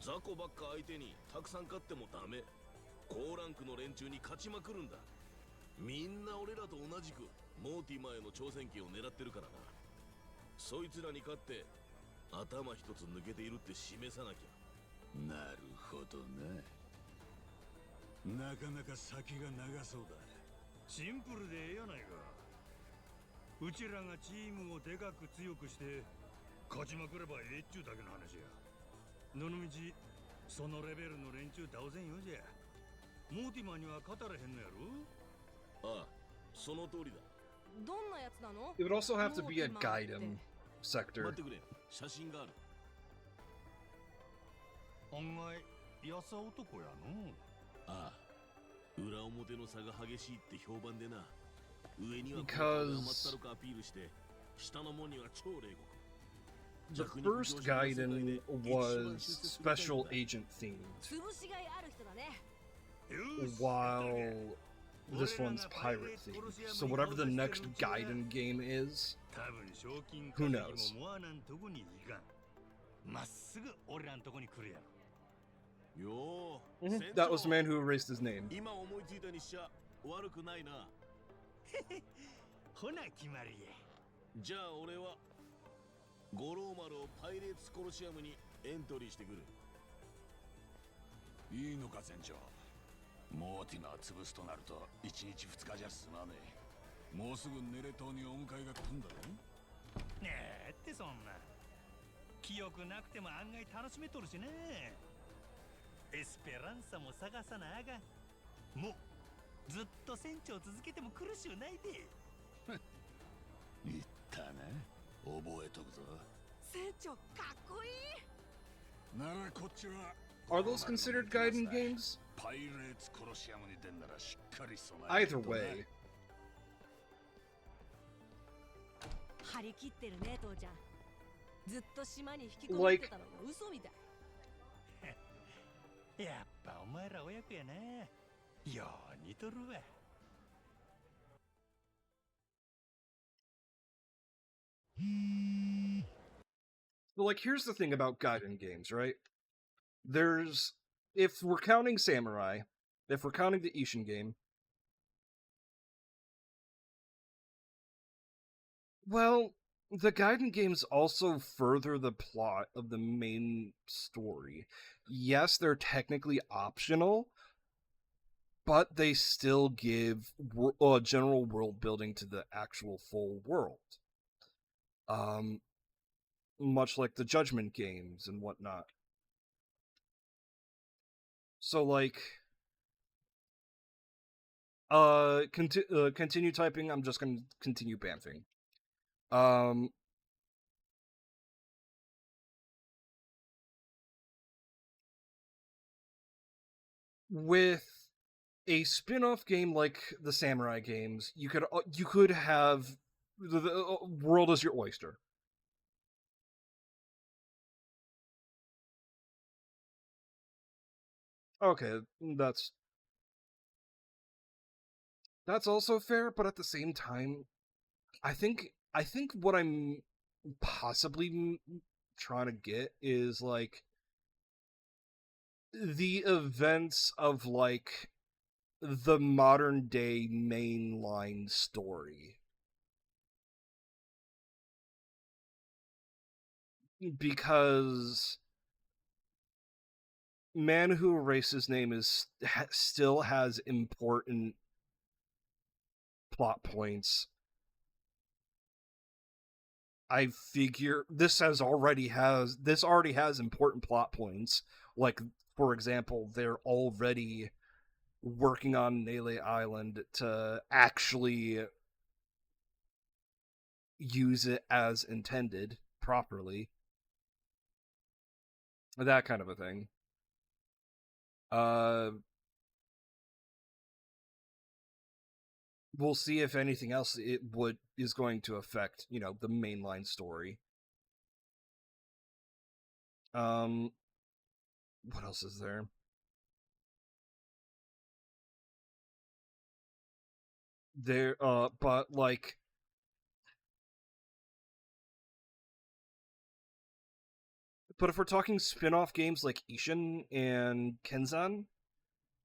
雑魚ばっか相手にたくさん勝ってもダメ。高ランクの連中に勝ちまくるんだ。みんな俺らと同じくモーティマーへの挑戦権を狙ってるからな。そいつらに勝って頭一つ抜けているって示さなきゃ。なるほどな。なかなか先が長そうだ。シンプルでええやないか。うちらがチームをでかく強くして勝ちまくればええっちゅうだけの話や。どのみちそのレベルの連中倒せんようじゃ。モーティマーには勝たれへんのやろ。ああ、その通りだ。どんなやつなの？ It would also have to be a Gaiden sector. 待ってくれ、写真がある。案外やさ男やの。ああ、裏表の差が激しいって評判でな。上にはBecause 甘ったるくアピールして下のもんには超冷酷。 the first Gaiden was special agent themed, 潰しがいある人だね。 while this one's pirate themed. So whatever the next Gaiden game is, 多分賞金 who 稼 knows? ぎもモアナんとこに行かん。まっすぐ俺らんとこに来るやろ。よー、 That was the man who erased his name. 今思いついたにしちゃ悪くないな。ほな決まりや。じゃあ俺は五郎丸をパイレーツコロシアムにエントリーしてくる。いいのか船長。モーティマー潰すとなると1日2日じゃ済まねえ。もうすぐネレ島にお迎えが来るんだろ。ねえってそんな。記憶なくても案外楽しめとるしね。エスペランサも探さなあがん。もうずっと船長続けても苦しゅうないで。言ったな。覚えとくぞ。船長かっこいい。ならこっちは Are those considered Gaiden games? パイレーツコロシアムに出んならしっかり備え Either way. 張り切ってるね父ちゃん。ずっと島に引きこもってたのが嘘みたい。やっぱお前ら親子やな。よう似とるわ。 But like, here's the thing about Gaiden games, right? There's, if we're counting Samurai, if we're counting the Ishin game, well, the Gaiden games also further the plot of the main story. Yes, they're technically optional, but they still give general world building to the actual full world. Much like the Judgment games and whatnot. So, like, continue typing. I'm just gonna continue bamfing. With a spin-off game like the Samurai games, you could have the world as your oyster. Okay, that's also fair, but at the same time, I think what I'm possibly trying to get is like the events of like the modern day mainline story. Because Man Who Erased His Name still has important plot points. I figure this already has important plot points. Like, for example, they're already working on Nele Island to actually use it as intended properly. That kind of a thing. We'll see if anything else is going to affect, the mainline story. What else is there? But like, but if we're talking spin-off games like Ishin and Kenzan,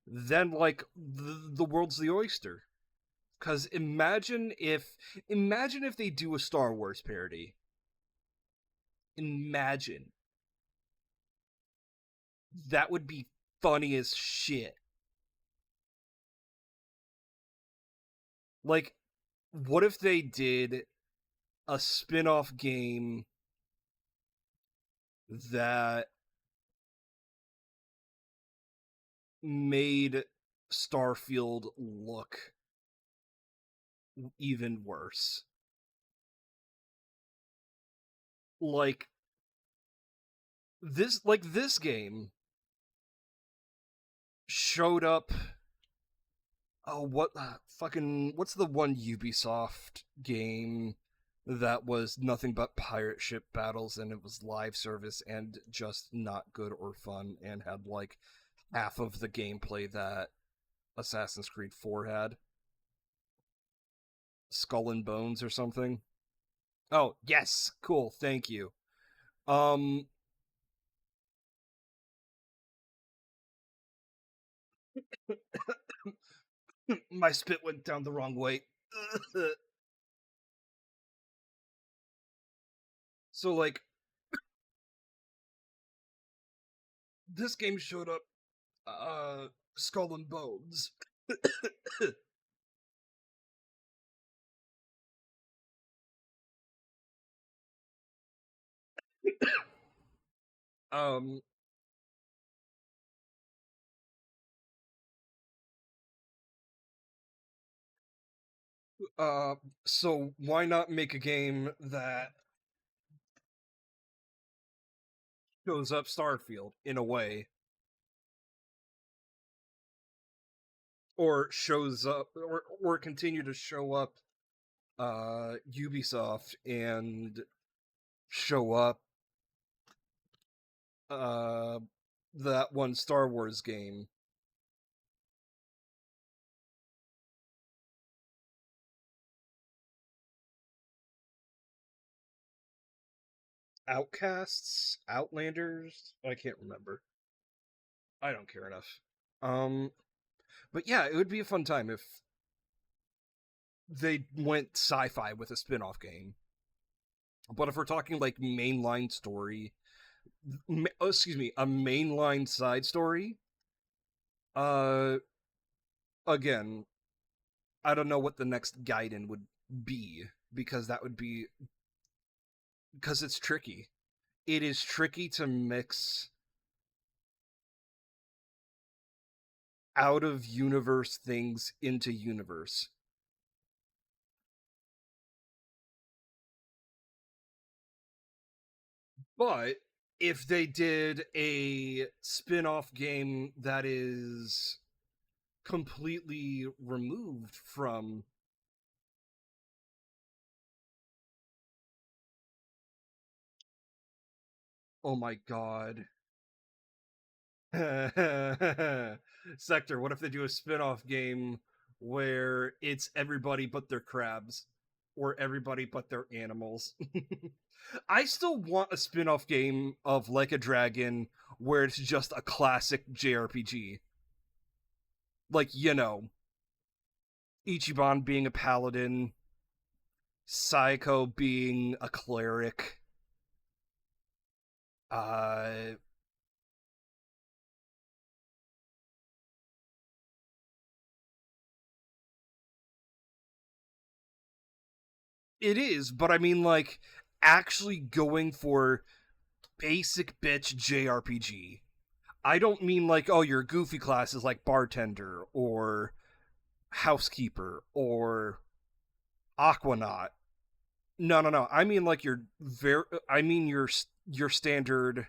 then like the world's the oyster. Because imagine if they do a Star Wars parody. Imagine. That would be funny as shit. Like, what if they did a spin-off game that made Starfield look even worse? Like, this game showed up. Oh, what's the one Ubisoft game that was nothing but pirate ship battles and it was live service and just not good or fun and had like half of the gameplay that Assassin's Creed 4 had? Skull and Bones or something? Oh, yes. Cool. Thank you. My spit went down the wrong way. So, like, this game showed up, Skull and Bones. um, so why not make a game that shows up Starfield in a way? Or shows up, or continue to show up, Ubisoft and show up, that one Star Wars game. Outcasts? Outlanders? I can't remember. I don't care enough. But yeah, it would be a fun time if they went sci-fi with a spin-off game. But if we're talking like mainline story, a mainline side story, uh, again, I don't know what the next Gaiden would be, because it's tricky. It is tricky to mix out of universe things into universe. But if they did a spin-off game that is completely removed from oh my god. Sector, what if they do a spin-off game where it's everybody but their crabs, or everybody but their animals? I still want a spin-off game of Like a Dragon where it's just a classic JRPG. Like, Ichiban being a paladin, Saiko being a cleric, it is, but I mean, like, actually going for basic bitch JRPG. I don't mean like, oh, your goofy classes like bartender or housekeeper or aquanaut. No. I mean like your standard.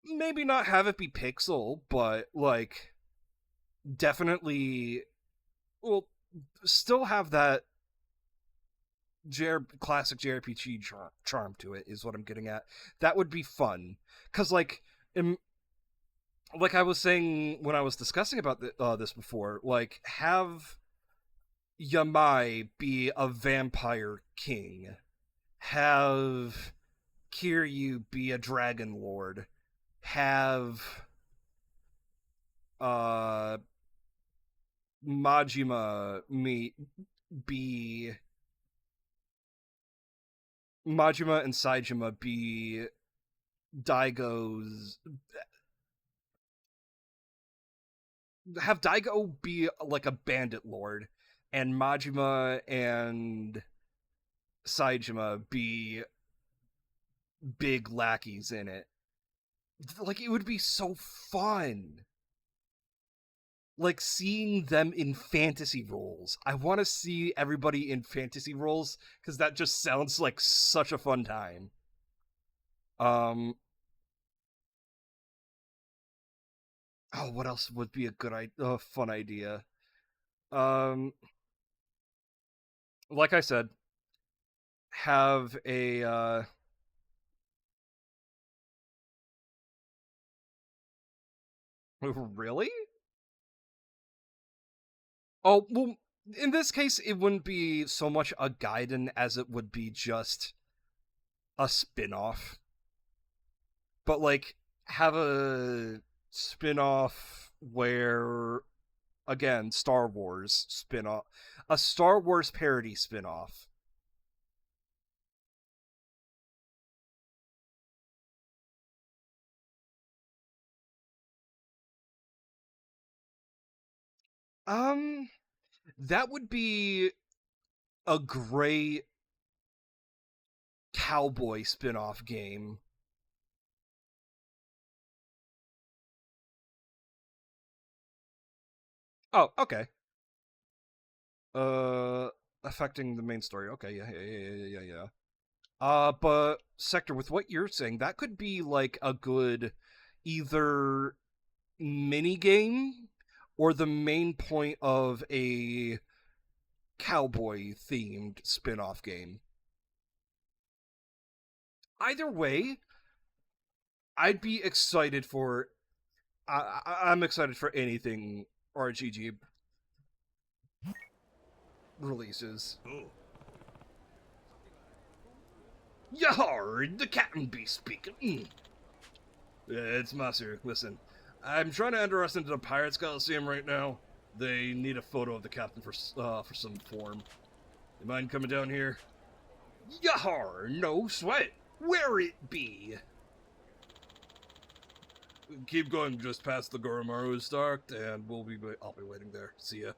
Maybe not have it be pixel, but like definitely, well, still have that classic JRPG charm to it is what I'm getting at. That would be fun, because like I was saying when I was discussing about this before, like have Yamai be a vampire king, have Kiryu be a dragon lord, have Majima be Majima and Saijima be Daigo's. Have Daigo be like a bandit lord, and Majima and Saijima be big lackeys in it. Like, it would be so fun. Like, seeing them in fantasy roles. I want to see everybody in fantasy roles, because that just sounds like such a fun time. Oh, what else would be a fun idea? Like I said, have a, Really? Oh, well, in this case, it wouldn't be so much a Gaiden as it would be just a spin-off. But, like, have a spin-off where, again, Star Wars spin-off. A Star Wars parody spin-off. That would be a great cowboy spin-off game. Oh, okay. Affecting the main story. Okay, yeah. But Sector, with what you're saying, that could be like a good either mini game or the main point of a cowboy themed spin-off game. Either way, I'd be excited for I'm excited for anything RGG releases. Yar, the captain be speaking. It's Master. Listen, I'm trying to enter us into the Pirates Coliseum right now. They need a photo of the captain for some form. You mind coming down here? HAR, no sweat. Where it be? Keep going just past the Goromaru is docked, and I'll be waiting there. See ya.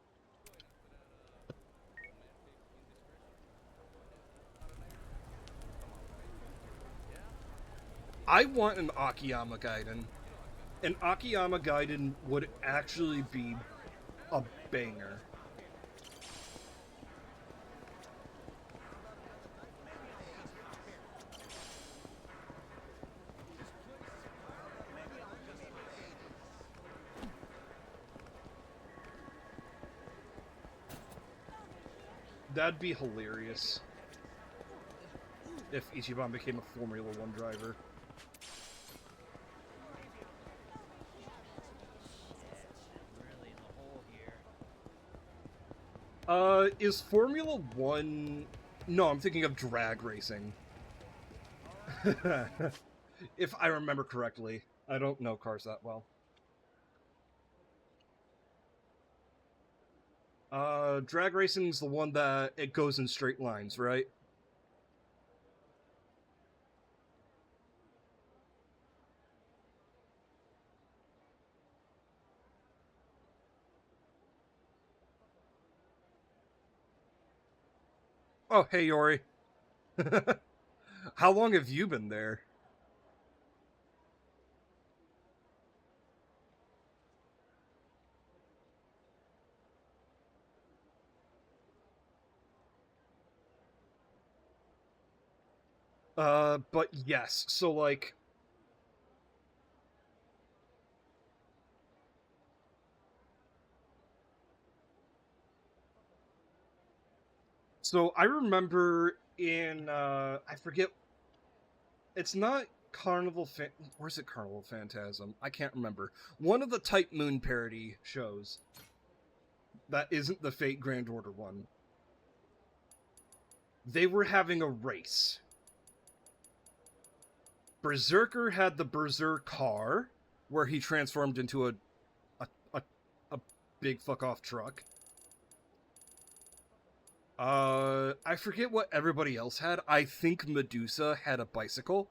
I want an Akiyama Gaiden. An Akiyama Gaiden would actually be a banger. That'd be hilarious if Ichiban became a Formula 1 driver. Is Formula 1... No, I'm thinking of drag racing. If I remember correctly. I don't know cars that well. Drag racing's the one that it goes in straight lines, right? Oh, hey, Yori. How long have you been there? But yes, so like... So I remember in, I forget... It's not Carnival or is it Carnival Phantasm? I can't remember. One of the Type Moon parody shows. That isn't the Fate Grand Order one. They were having a race. Berserker had the Berserk car, where he transformed into a big fuck-off truck. I forget what everybody else had. I think Medusa had a bicycle.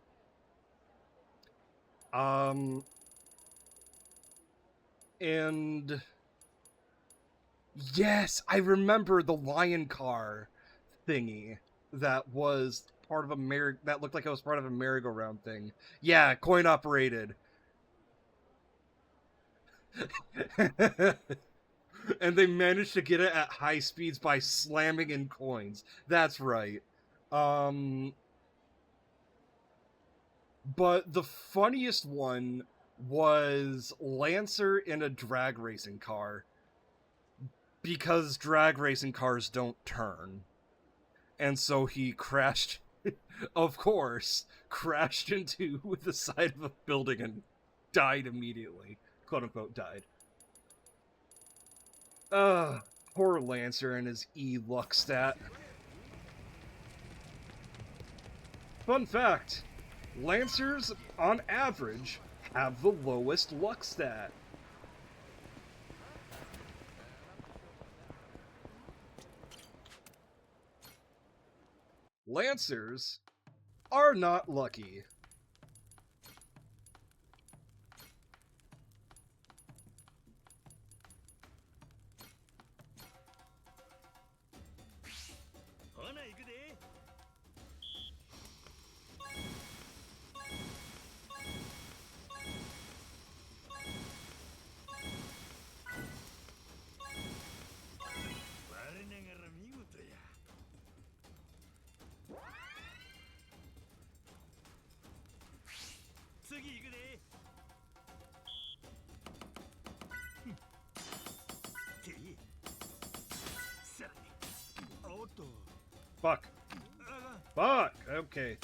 And... Yes, I remember the lion car thingy that was part of a that looked like it was part of a merry-go-round thing. Yeah, coin operated. And they managed to get it at high speeds by slamming in coins. That's right. But the funniest one was Lancer in a drag racing car. Because drag racing cars don't turn. And so he crashed, of course, crashed into the side of a building and died immediately. Quote unquote died. Poor Lancer and his E-luck stat. Fun fact, Lancers, on average, have the lowest luck stat. Lancers are not lucky. Fuck. Fuck! Okay.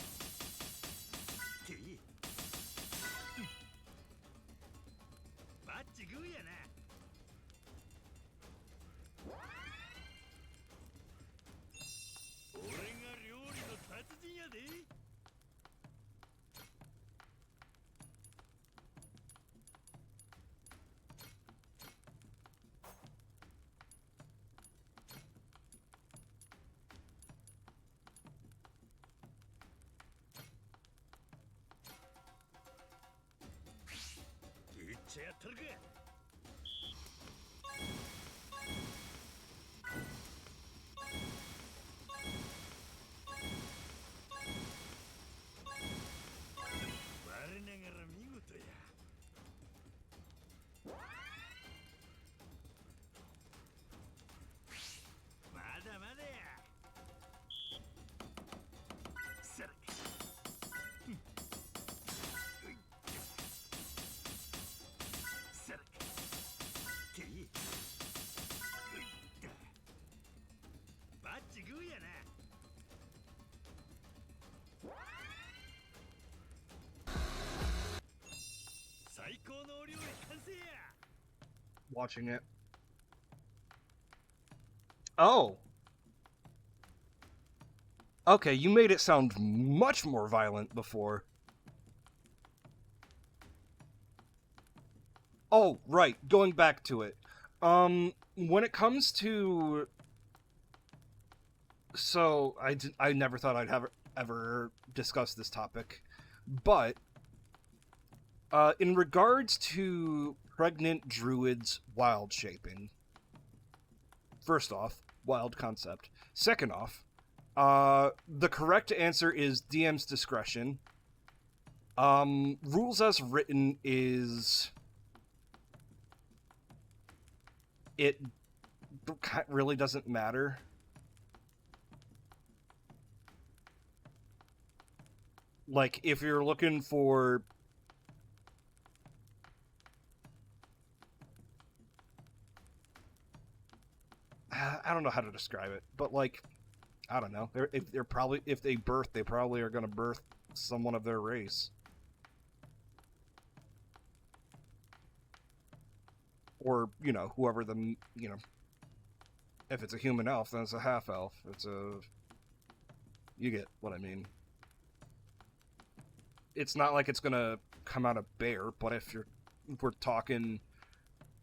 ゃやったるか。我ながら見事や。まだまだや。さらさらていバッチグーやな。最高のお料理完成や。 Watching it. Oh. Okay, you made it sound much more violent before. Oh, right, going back to it. When it comes to... So, I never thought I'd ever discuss this topic, but, in regards to pregnant druids wild shaping, first off, wild concept. Second off, the correct answer is DM's discretion. Rules as written is... It really doesn't matter. Like, if you're looking for... I don't know how to describe it, but, like, I don't know. If they birth, they probably are going to birth someone of their race. Or, you know, whoever the, you know... If it's a human elf, then it's a half-elf. It's a... You get what I mean. It's not like it's gonna come out a bear, but if we're talking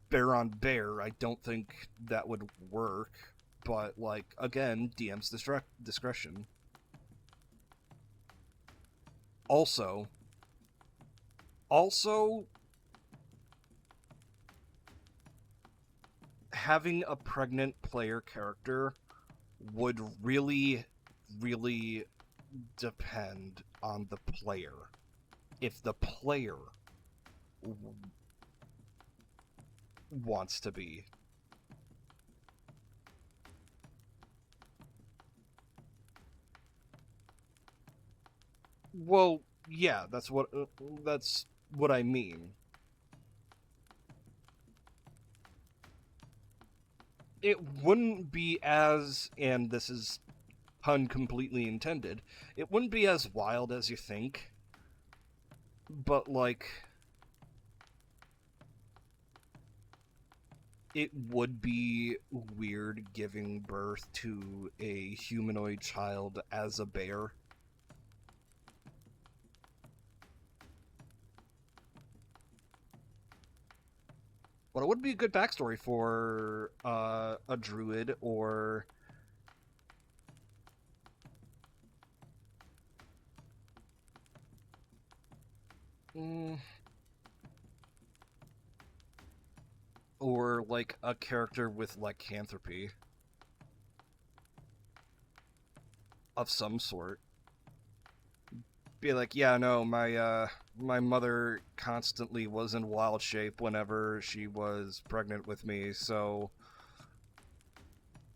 bear on bear, I don't think that would work. But, like, again, DM's discretion. Also, having a pregnant player character would really, really depend on the player. If the player wants to be. Well, yeah, that's what I mean. It wouldn't be as, and this is pun completely intended, it wouldn't be as wild as you think. But, like, it would be weird giving birth to a humanoid child as a bear. But it would be a good backstory for a druid or... Or, like, a character with lycanthropy. Of some sort. Be like, yeah, no, my mother constantly was in wild shape whenever she was pregnant with me, so...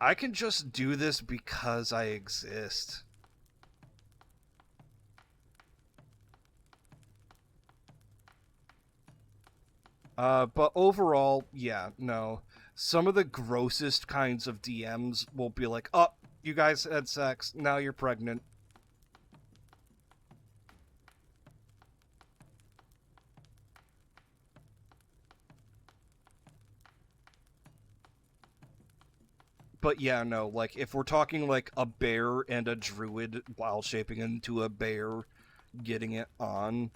I can just do this because I exist. But overall, yeah, no. Some of the grossest kinds of DMs will be like, oh, you guys had sex, now you're pregnant. But yeah, no, like, if we're talking, like, a bear and a druid wild shaping into a bear, getting it on,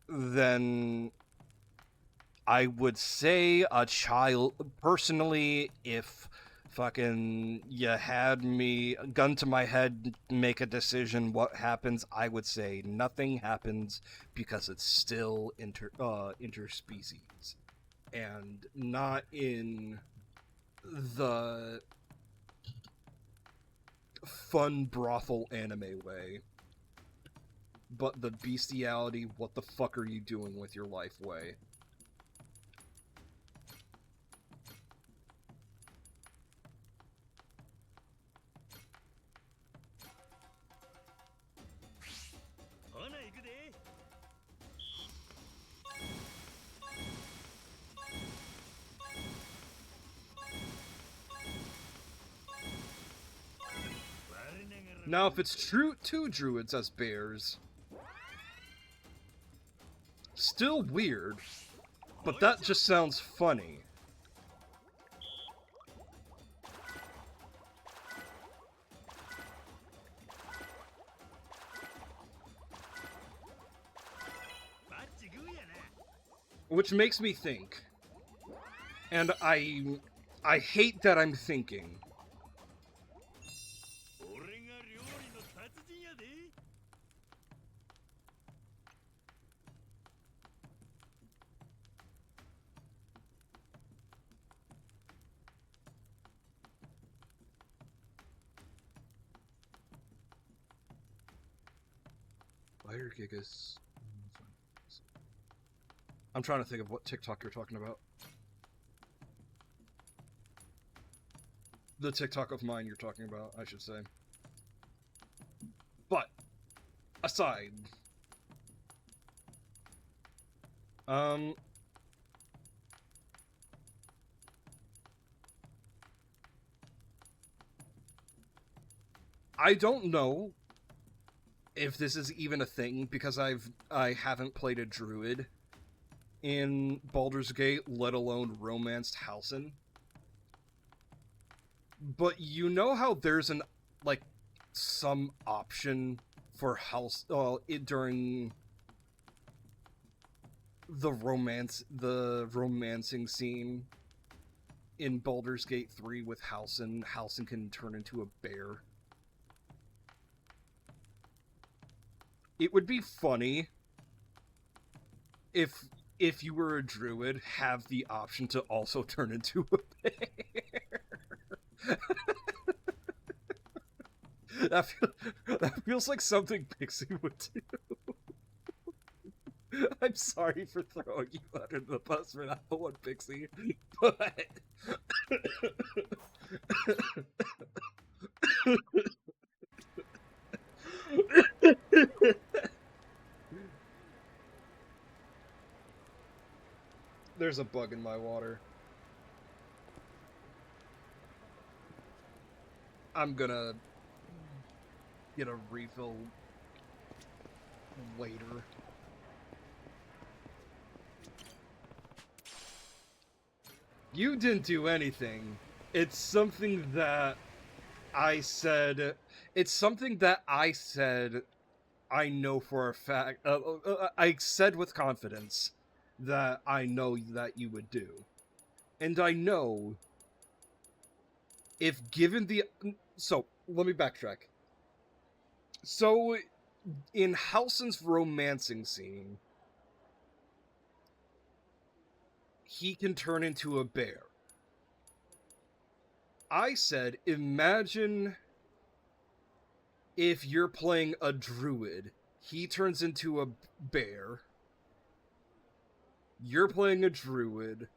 then I would say a child, personally, if fucking, you had me, gun to my head, make a decision, what happens? I would say nothing happens because it's still interspecies. And not in the fun brothel anime way, but the bestiality, what the fuck are you doing with your life way. Now, if it's true, two druids as bears, still weird, but that just sounds funny. Which makes me think, and I hate that I'm thinking. Fire Gigas. I'm trying to think of what TikTok you're talking about. The TikTok of mine you're talking about, I should say. But, aside. I don't know if this is even a thing, because I haven't played a druid in Baldur's Gate, let alone romanced Halcyon. But you know how there's an, like, some option for during the romancing scene in Baldur's Gate 3 with Halcyon. Halcyon can turn into a bear. It would be funny if you were a druid, have the option to also turn into a bear. That feels like something Pixie would do. I'm sorry for throwing you under the bus for that one, Pixie, but... There's a bug in my water. I'm gonna get a refill later. You didn't do anything. It's something that I said... It's something that I said I know for a fact... I said with confidence that I know that you would do. And I know... If given the... So, let me backtrack. So, in Halcyon's romancing scene, he can turn into a bear. I said, imagine if you're playing a druid, he turns into a bear, you're playing a druid,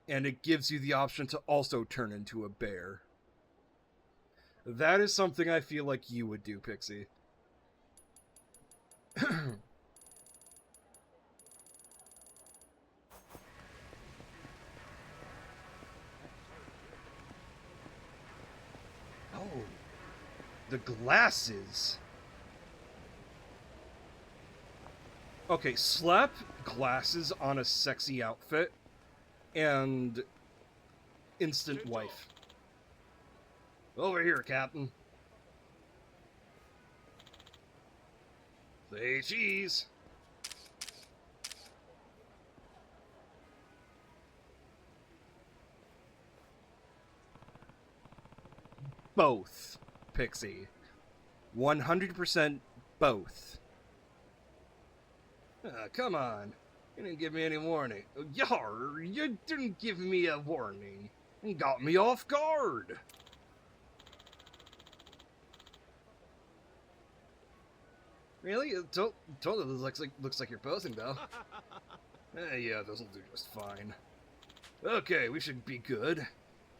and it gives you the option to also turn into a bear. That is something I feel like you would do, Pixie. Oh, the glasses. Okay, slap glasses on a sexy outfit, and instant wife. Over here, Captain. Say cheese. both, Pixie. 100% both. Come on. You didn't give me any warning. Yar, you didn't give me a warning. And got me off guard. Really? Totally looks like you're posing, though. Yeah, this'll do just fine. Okay, we should be good.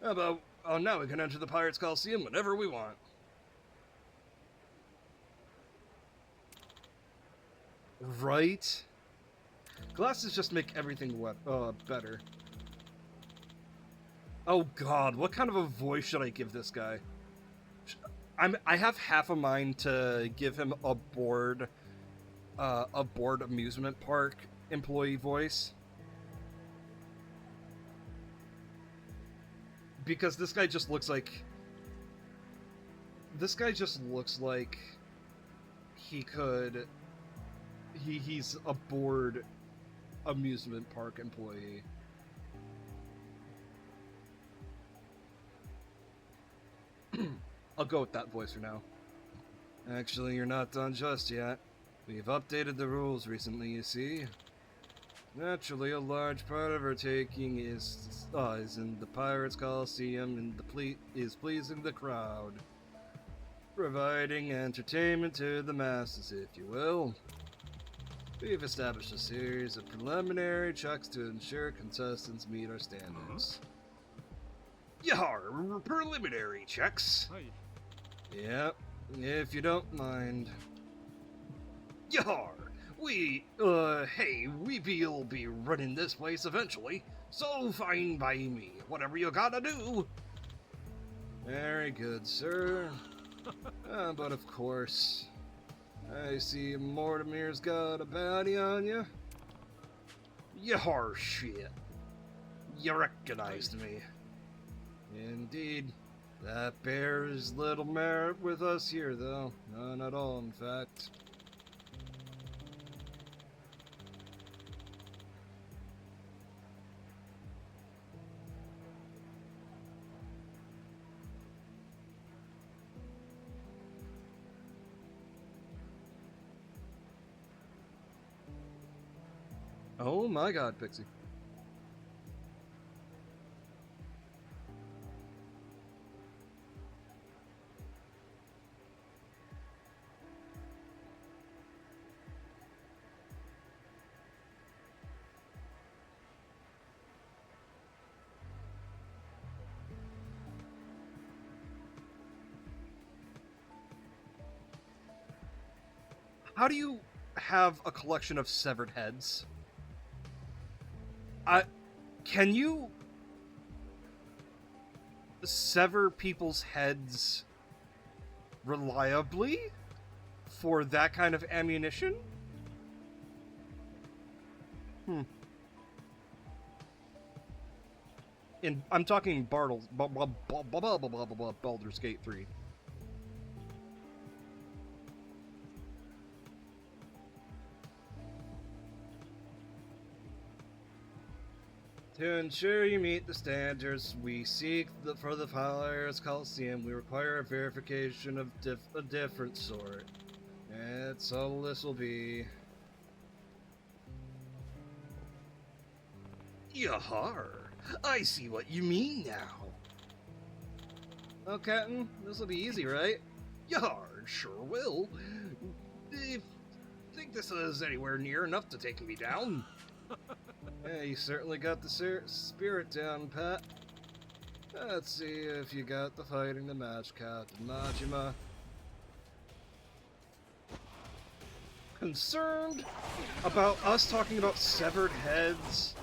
How about... Oh, now we can enter the Pirates Coliseum whenever we want. Right? Glasses just make everything better. Oh god, what kind of a voice should I give this guy? I have half a mind to give him a bored amusement park employee voice. Because this guy just looks like he's a bored amusement park employee. I'll go with that voice for now. Actually, you're not done just yet. We've updated the rules recently, you see. Naturally, a large part of our taking is in the Pirates Coliseum and is pleasing the crowd. Providing entertainment to the masses, if you will. We've established a series of preliminary checks to ensure contestants meet our standards. Yar, preliminary checks. Yep, if you don't mind. Yar, we'll be running this place eventually, so fine by me, whatever you gotta do. Very good, sir. But of course, I see Mortimer's got a bounty on you. Yar shit. You recognized me. Indeed. That bears little merit with us here, though. None at all, in fact. Oh my god, Pixie. How do you have a collection of severed heads? Can you sever people's heads reliably for that kind of ammunition? I'm talking Baldur's Gate 3. To ensure you meet the standards we seek for the Pirates Coliseum, we require a verification of a different sort. That's all this will be. Yar! I see what you mean now. Oh, Captain, this'll be easy, right? Yar, sure will. Think this is anywhere near enough to take me down? Yeah, you certainly got the spirit down, Pat. Let's see if you got the fighting to match Captain Majima. Concerned about us talking about severed heads?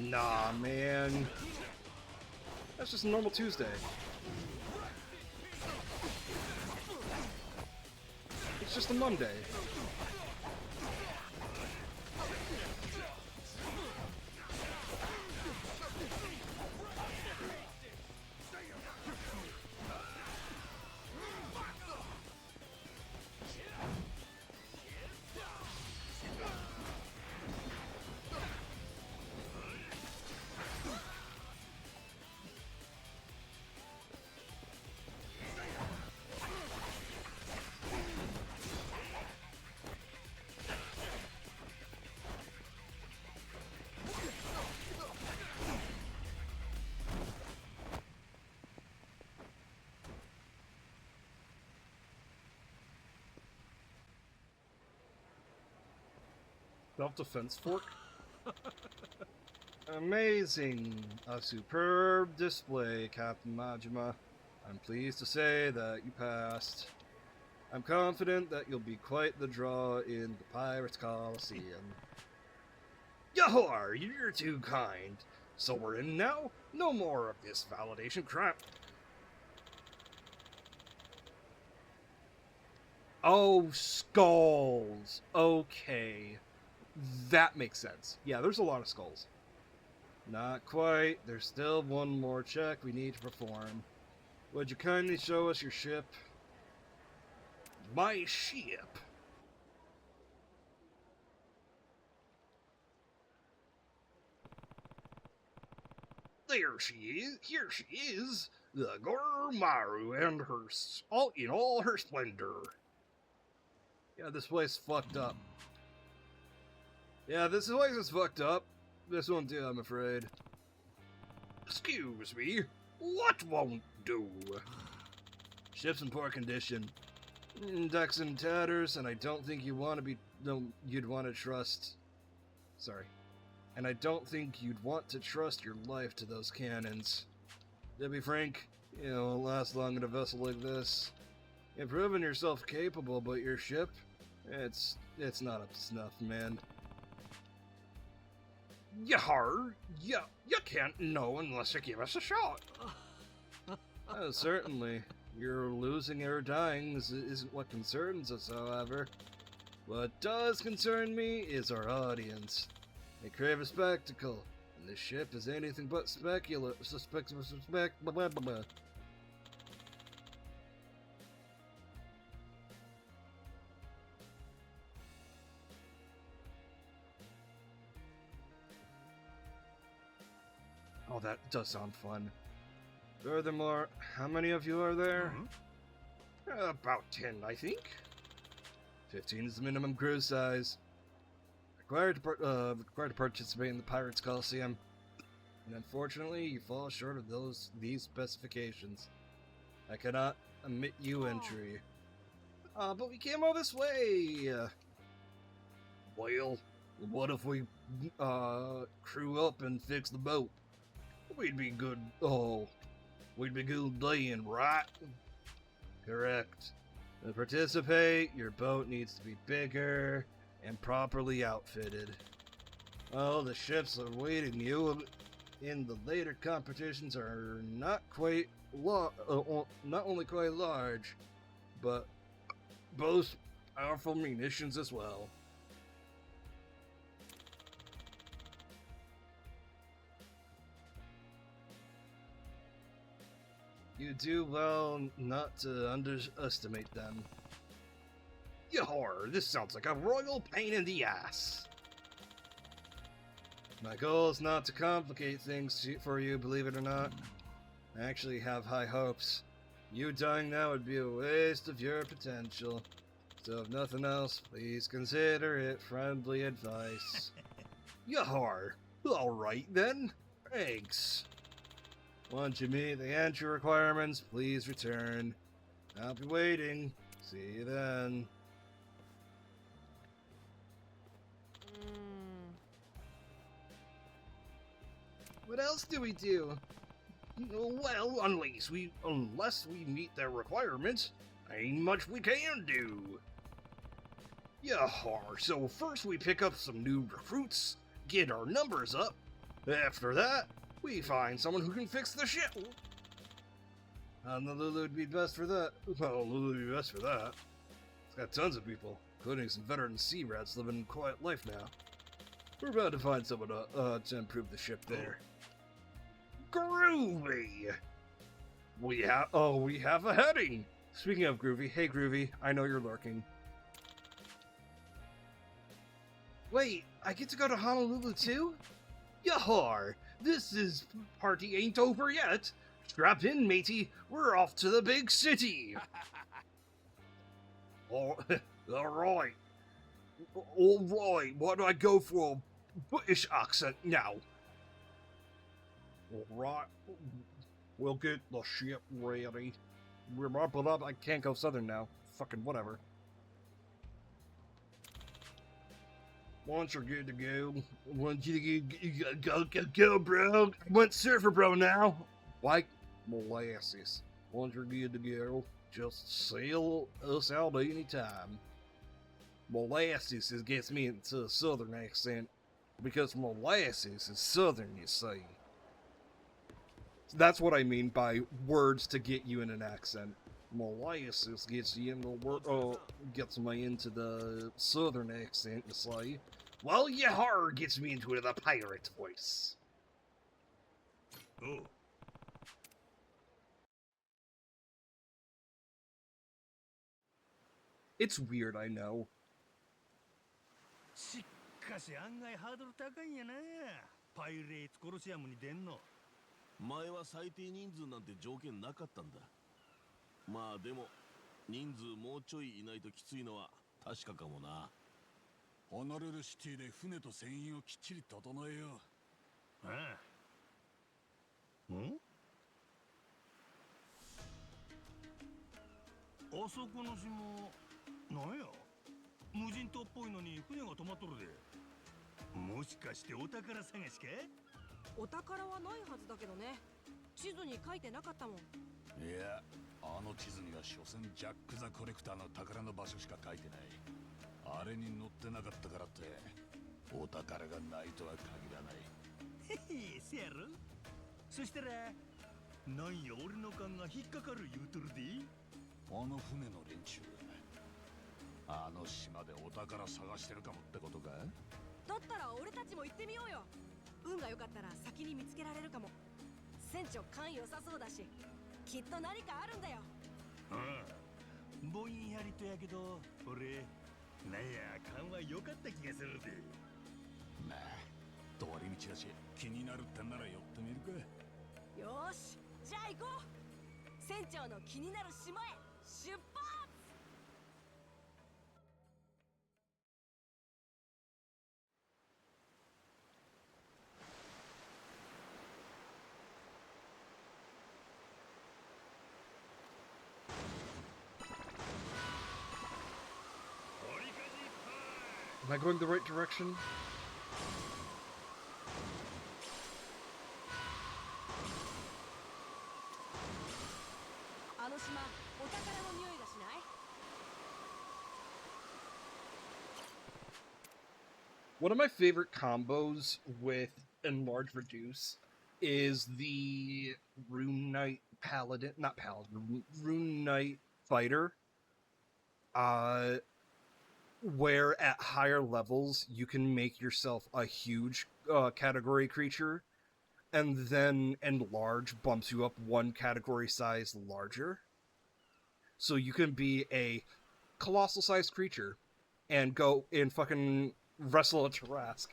Nah, man. That's just a normal Tuesday. It's just a Monday. Self-defense fork. Amazing! A superb display, Captain Majima. I'm pleased to say that you passed. I'm confident that you'll be quite the draw in the Pirates Coliseum. Yahar, you're too kind. So we're in now? No more of this validation crap. Oh, skulls. Okay. That makes sense. Yeah, there's a lot of skulls. Not quite. There's still one more check we need to perform. Would you kindly show us your ship? My ship? There she is. Here she is. The Goromaru and her in all her splendor. Yeah, this place fucked up. Yeah, this place is fucked up. This won't do, I'm afraid. Excuse me. What won't do? Ship's in poor condition. Decks in tatters, and I don't think you'd want to trust. Sorry. And I don't think you'd want to trust your life to those cannons. To be frank, you know, won't last long in a vessel like this. You've proven yourself capable, but your ship, it's not up to snuff, man. Yar, you can't know unless you give us a shot. Certainly. Your losing or dying isn't what concerns us, however. What does concern me is our audience. They crave a spectacle, and this ship is anything but blah, blah, blah. Oh, that does sound fun. Furthermore, how many of you are there? About 10, I think. 15 is the minimum crew size. Required to participate in the Pirates Coliseum. And unfortunately, you fall short of these specifications. I cannot admit you entry. But we came all this way! Well, what if we crew up and fix the boat? We'd be good laying, right? Correct. To participate, your boat needs to be bigger and properly outfitted. Oh, the ships awaiting you in the later competitions are not only quite large, but boast powerful munitions as well. You do well not to underestimate them. Yahar, this sounds like a royal pain in the ass. My goal is not to complicate things for you, believe it or not. I actually have high hopes. You dying now would be a waste of your potential. So if nothing else, please consider it friendly advice. Yahar, alright then. Thanks. Once you meet the entry requirements, please return. I'll be waiting. See you then. What else do we do? Well, unless we meet their requirements, ain't much we can do. Yahar, so first we pick up some new recruits, get our numbers up. After that, we find someone who can fix the ship. Honolulu would be best for that. Honolulu would be best for that. It's got tons of people, including some veteran sea rats living a quiet life now. We're about to find someone to improve the ship there. Groovy! We have a heading! Speaking of Groovy, hey Groovy, I know you're lurking. Wait, I get to go to Honolulu too? Yahar! This party ain't over yet. Strap in, matey. We're off to the big city. All right. Why do I go for a British accent now? All right. We'll get the ship ready. I can't go southern now. Fucking whatever. Once you're good to go. Once you go, bro. I went surfer, bro, now. Like molasses. Once you're good to go, just sail us out anytime. Molasses gets me into a southern accent because molasses is southern, you see. That's what I mean by words to get you in an accent. Molasses gets you into gets me into the southern accent, you see. Well, HAR gets me into the pirate voice. Oh. It's weird, I know. しかし案外ハードル高いんやな。パイレーツコロシアムに出んの。前は最低人数なんて条件なかったんだ。まあでも人数もうちょいいないときついのは確かかもな。ホノルルシティで船と船員をきっちり整えよう。ああ。ん？あそこの島、なんや？無人島っぽいのに船が止まっとるで。もしかしてお宝探しか？お宝はないはずだけどね。地図に書いてなかったもん。いや、あの地図には所詮ジャック・ザ・コレクターの宝の場所しか書いてない。あれに載ってなかったからってお宝がないとは限らない。へへ、せやろ。そしたらなんや俺の勘が引っかかる言うとるで。あの船の連中、あの島でお宝探してるかもってことか？だったら俺たちも行ってみようよ。運が良かったら先に見つけられるかも。船長勘良さそうだし、きっと何かあるんだよ。ああ、ぼんやりとやけど俺なんや勘は良かった気がするで。まあ通り道だし気になるってんなら寄ってみるか。よし、じゃあ行こう。船長の気になる島へ出発。Am I going the right direction? あの島、お宝の匂いがしない？ One of my favorite combos with Enlarge Reduce is the Rune Knight Paladin, not Paladin, Rune Knight Fighter. Where at higher levels you can make yourself a huge category creature, and then Enlarge bumps you up one category size larger. So you can be a colossal sized creature and go and fucking wrestle a Tarask.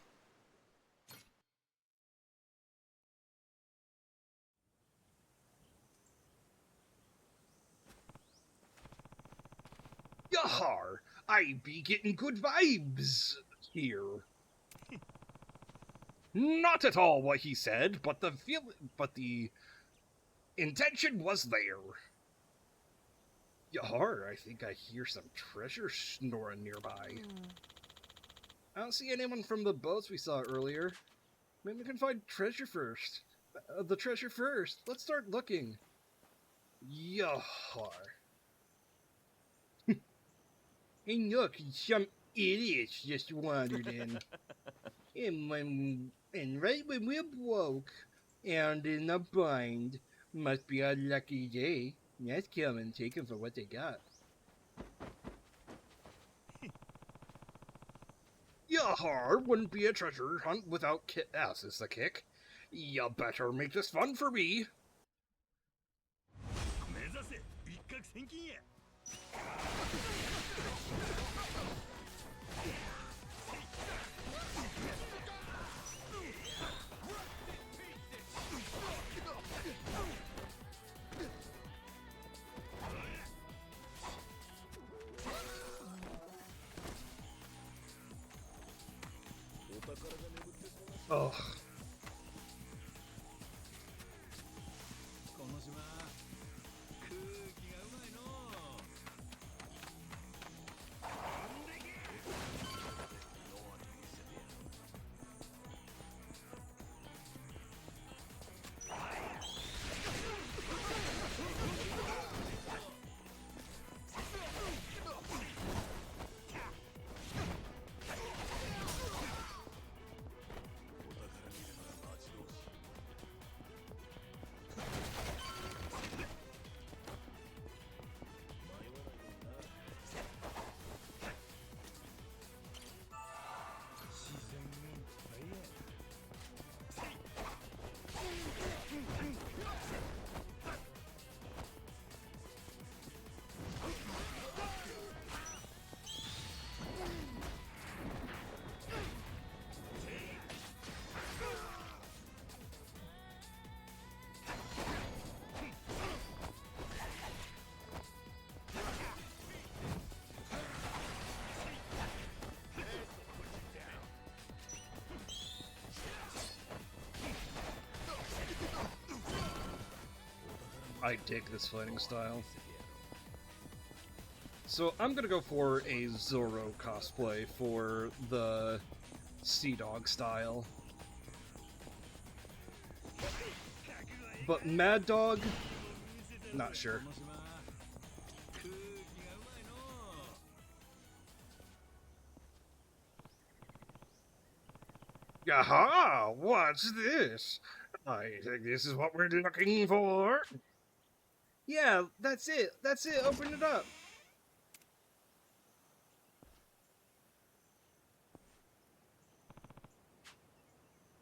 Yahar! I be getting good vibes here. Not at all what he said, but the intention was there. Yahar, I think I hear some treasure snoring nearby. I don't see anyone from the boats we saw earlier. Maybe we can find treasure first. The treasure first. Let's start looking. Yahar. Hey, look, some idiots just wandered in. And right when we're broke and in a bind, must be a lucky day. Let's come and take them for what they got. Yahar wouldn't be a treasure hunt without asses to kick. You better make this fun for me. 目指せ一攫千金や。Ugh. この島空気がうまいのう。I dig this fighting style. So I'm gonna go for a Zoro cosplay for the Sea Dog style. But Mad Dog, not sure. Aha! What's this? I think this is what we're looking for. Yeah, that's it. That's it. Open it up.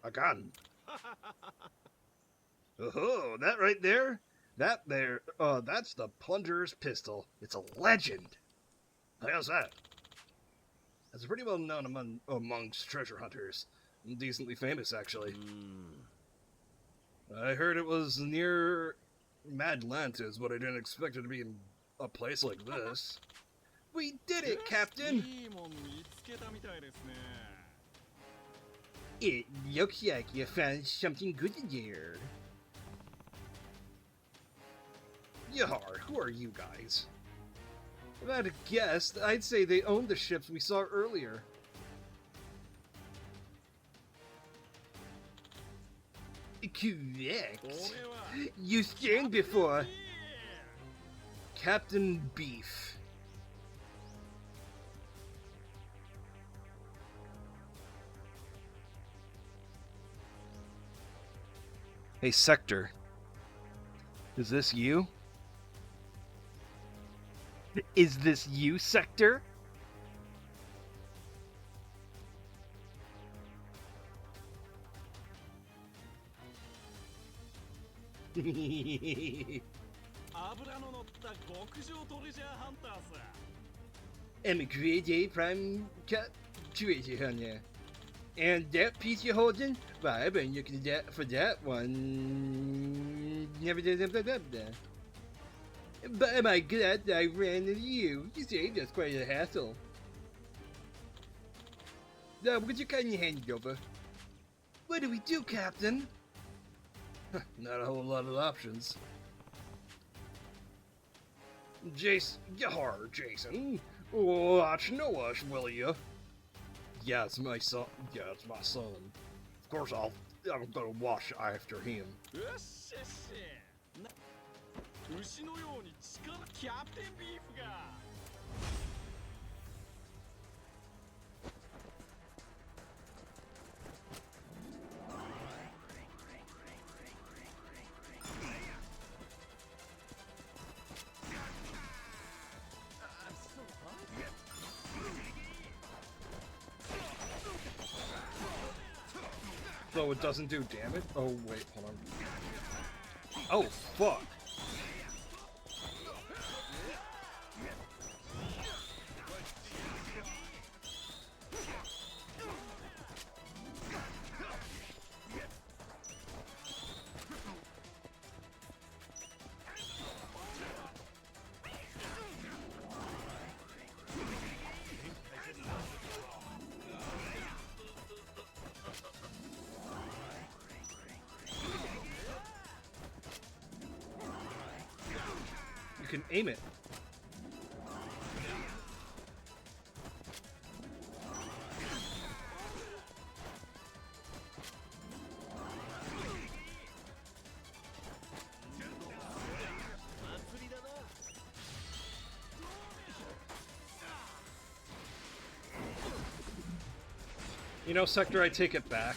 A gun. Oh, that right there? That there, that's the Plunger's pistol. It's a legend. How's that? It's pretty well known amongst treasure hunters. Decently famous, actually. I heard it was near Madlantis, but I didn't expect it to be in a place like this. We did it, Captain! It looks like you found something good in there. Yar, who are you guys? If I had to guess, I'd say they owned the ships we saw earlier. Correct. You stand before Captain Beef. Hey, Sector. Is this you? Is this you, Sector? I'm a grade A prime cat treasure hunter. And that piece you're holding, well, I've been looking for that one. Never did that. But am I glad that I ran into you? You saved us quite a hassle. Now, would you kindly hand it over? What do we do, Captain? Not a whole lot of options. Jason. Watch no us, will you? Yeah, it's my son. Yeah, it's my son. Of course, I'm gonna watch after him. So it doesn't do damage? Oh, wait, hold on. Oh, fuck. You can aim it. You know, Sector, I take it back.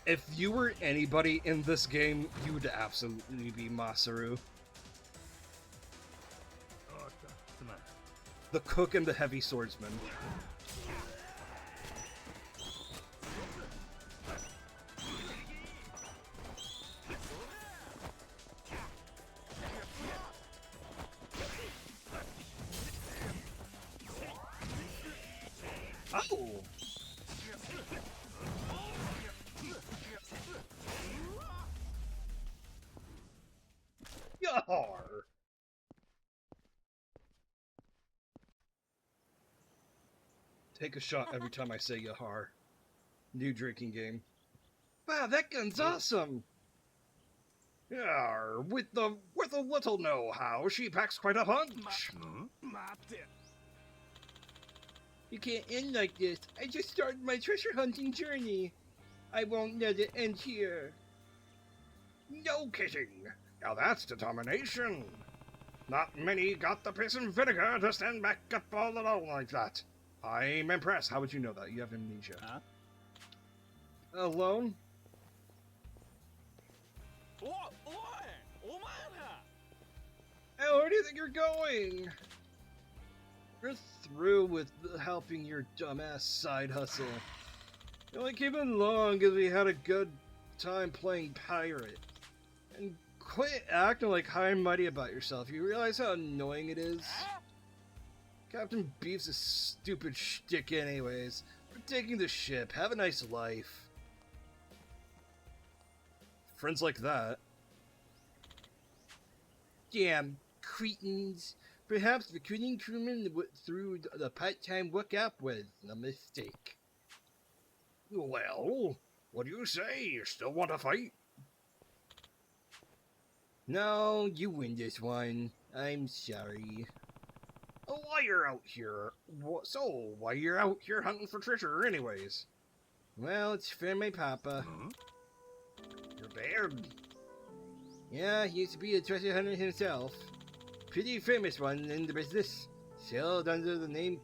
If you were anybody in this game, you would absolutely be Masaru. The cook and the heavy swordsman. Oh! Yar! Take a shot every time I say Yahar. New drinking game. Wow, that gun's awesome! Yeah, with a little know-how, she packs quite a punch. You can't end like this. I just started my treasure hunting journey. I won't let it end here. No kidding. Now that's determination. Not many got the piss and vinegar to stand back up all alone like that. I'm impressed. How would you know that? You have amnesia. Huh? Alone? Hey, where do you think you're going? You're through with helping your dumbass side hustle. You only came in long because we had a good time playing pirate. And quit acting like high and mighty about yourself. You realize how annoying it is? Captain Beef's a stupid shtick anyways. We're taking the ship. Have a nice life. Friends like that. Damn cretins. Perhaps recruiting crewmen through the part-time workout was a mistake. Well, what do you say? You still want to fight? No, you win this one. I'm sorry. Why you're out here? Why you're out here hunting for treasure anyways? Well, it's for my papa. Your dad? Yeah, he used to be a treasure hunter himself. Pretty famous one in the business. Sailed under the name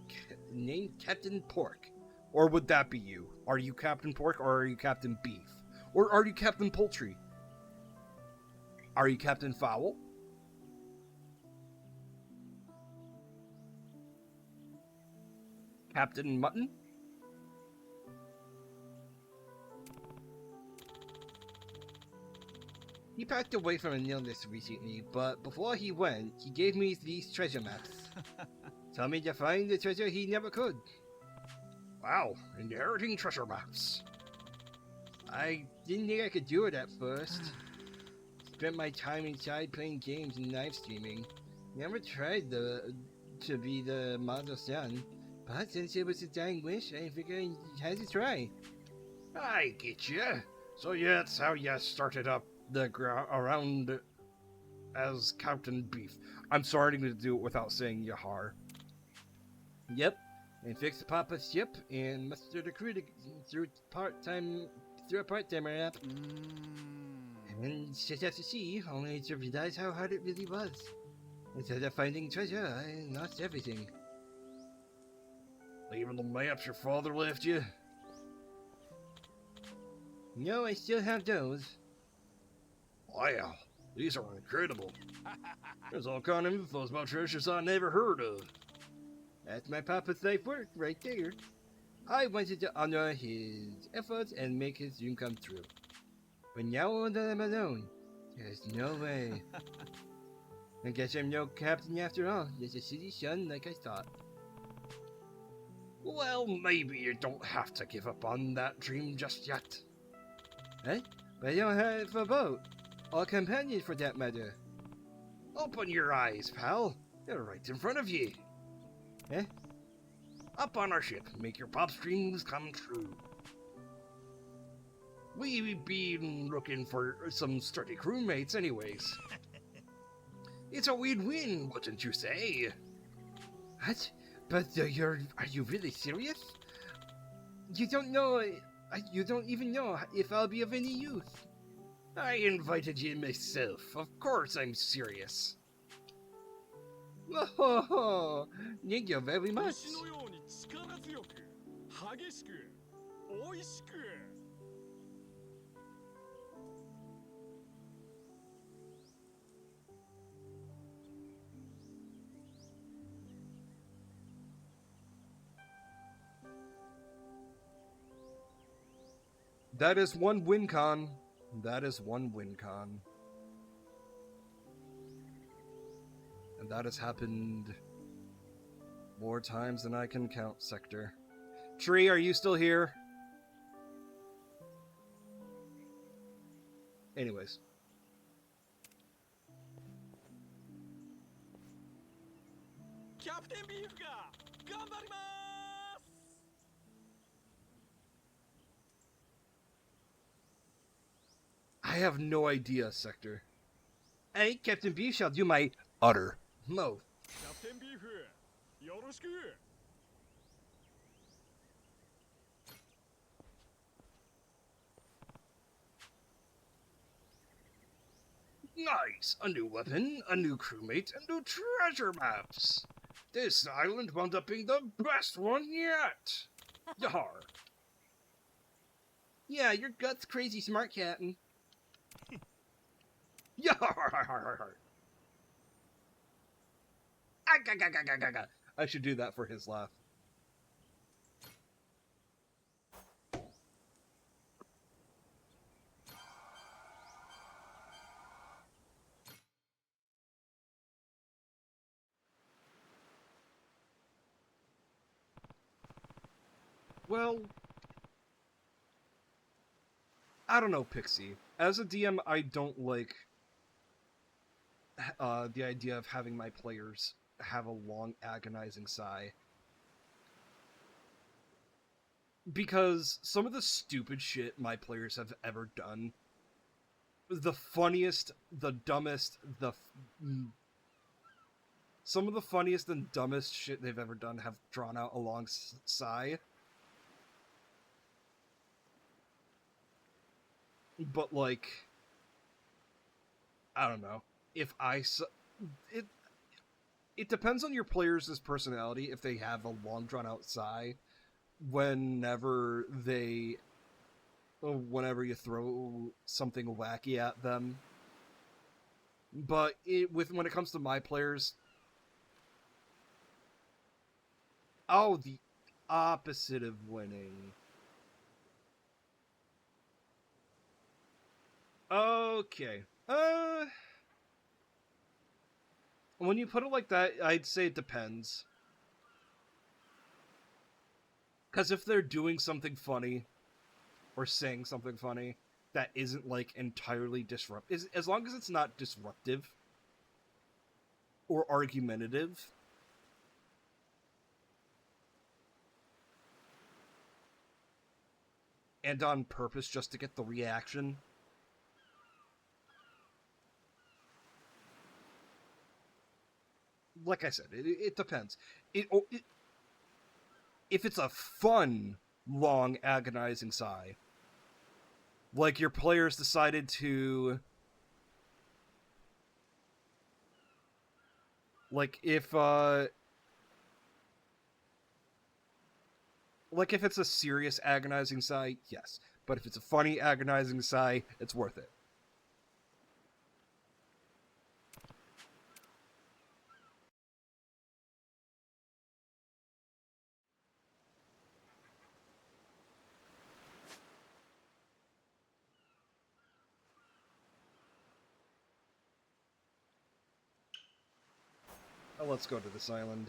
Captain Pork. Or would that be you? Are you Captain Pork or are you Captain Beef? Or are you Captain Poultry? Are you Captain Fowl? Captain Mutton? He passed away from an illness recently, but before he went, he gave me these treasure maps. Tell me to find the treasure he never could. Wow, inheriting treasure maps. I didn't think I could do it at first. Spent my time inside playing games and live streaming. Never tried to be the model's son, but since it was a dying wish, I figured I had to try. I get you. So yeah, that's how you started up the around as Captain Beef. I'm starting to do it without saying HAR. Yep, and fixed Papa's ship and mustered a crew through a part-timer app. And set out to sea, only to realize how hard it really was. Instead of finding treasure, I lost everything. Leaving the maps your father left you? No, I still have those. Wow, these are incredible. There's all kind of info about treasures I never heard of. That's my papa's life work right there. I wanted to honor his efforts and make his dream come true. But now that I'm alone, there's no way. I guess I'm no captain after all, just a city son like I thought. Well, maybe you don't have to give up on that dream just yet. Eh? But I don't have a boat. Or companions for that matter. Open your eyes, pal. They're right in front of you. Eh? Up on our ship. Make your pop's dreams come true. We've been looking for some sturdy crewmates anyways. It's a win-win, wouldn't you say? What? But are you really serious? You don't know... you don't even know if I'll be of any use. I invited you myself. Of course I'm serious. Oh, thank you very much. That is one win con. That is one win con. And that has happened more times than I can count, Sector. Tree, are you still here? Anyways. Captain Beef ga ganbarimasu! I have no idea, Sector. I, Captain Beef, shall do my utter mo. キャプテンビーフよろしく。 Nice! A new weapon, a new crewmate, and new treasure maps! This island wound up being the best one yet! Yar! Yeah, your gut's crazy smart, Captain. Yar! I should do that for his laugh. Well, I don't know, Pixie. As a DM, I don't like the idea of having my players have a long, agonizing sigh. Because some of the stupid shit my players have ever done, the funniest, the dumbest, some of the funniest and dumbest shit they've ever done have drawn out a long sigh. But, like, I don't know. If it depends on your players' personality if they have a long drawn-out sigh whenever you throw something wacky at them. But when it comes to my players, the opposite of winning. Okay. When you put it like that, I'd say it depends. Because if they're doing something funny, or saying something funny, that isn't, like, entirely disruptive, as long as it's not disruptive, or argumentative, and on purpose just to get the reaction, like I said, it depends. If it's a fun, long, agonizing sigh, like your players decided to, like if it's a serious, agonizing sigh, yes. But if it's a funny, agonizing sigh, it's worth it. Oh, let's go to this island.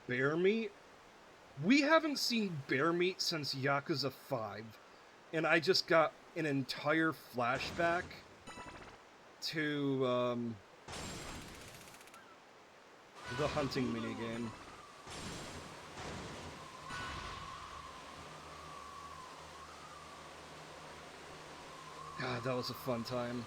Bear meat? We haven't seen bear meat since Yakuza 5, and I just got an entire flashback to, the hunting minigame. God, that was a fun time.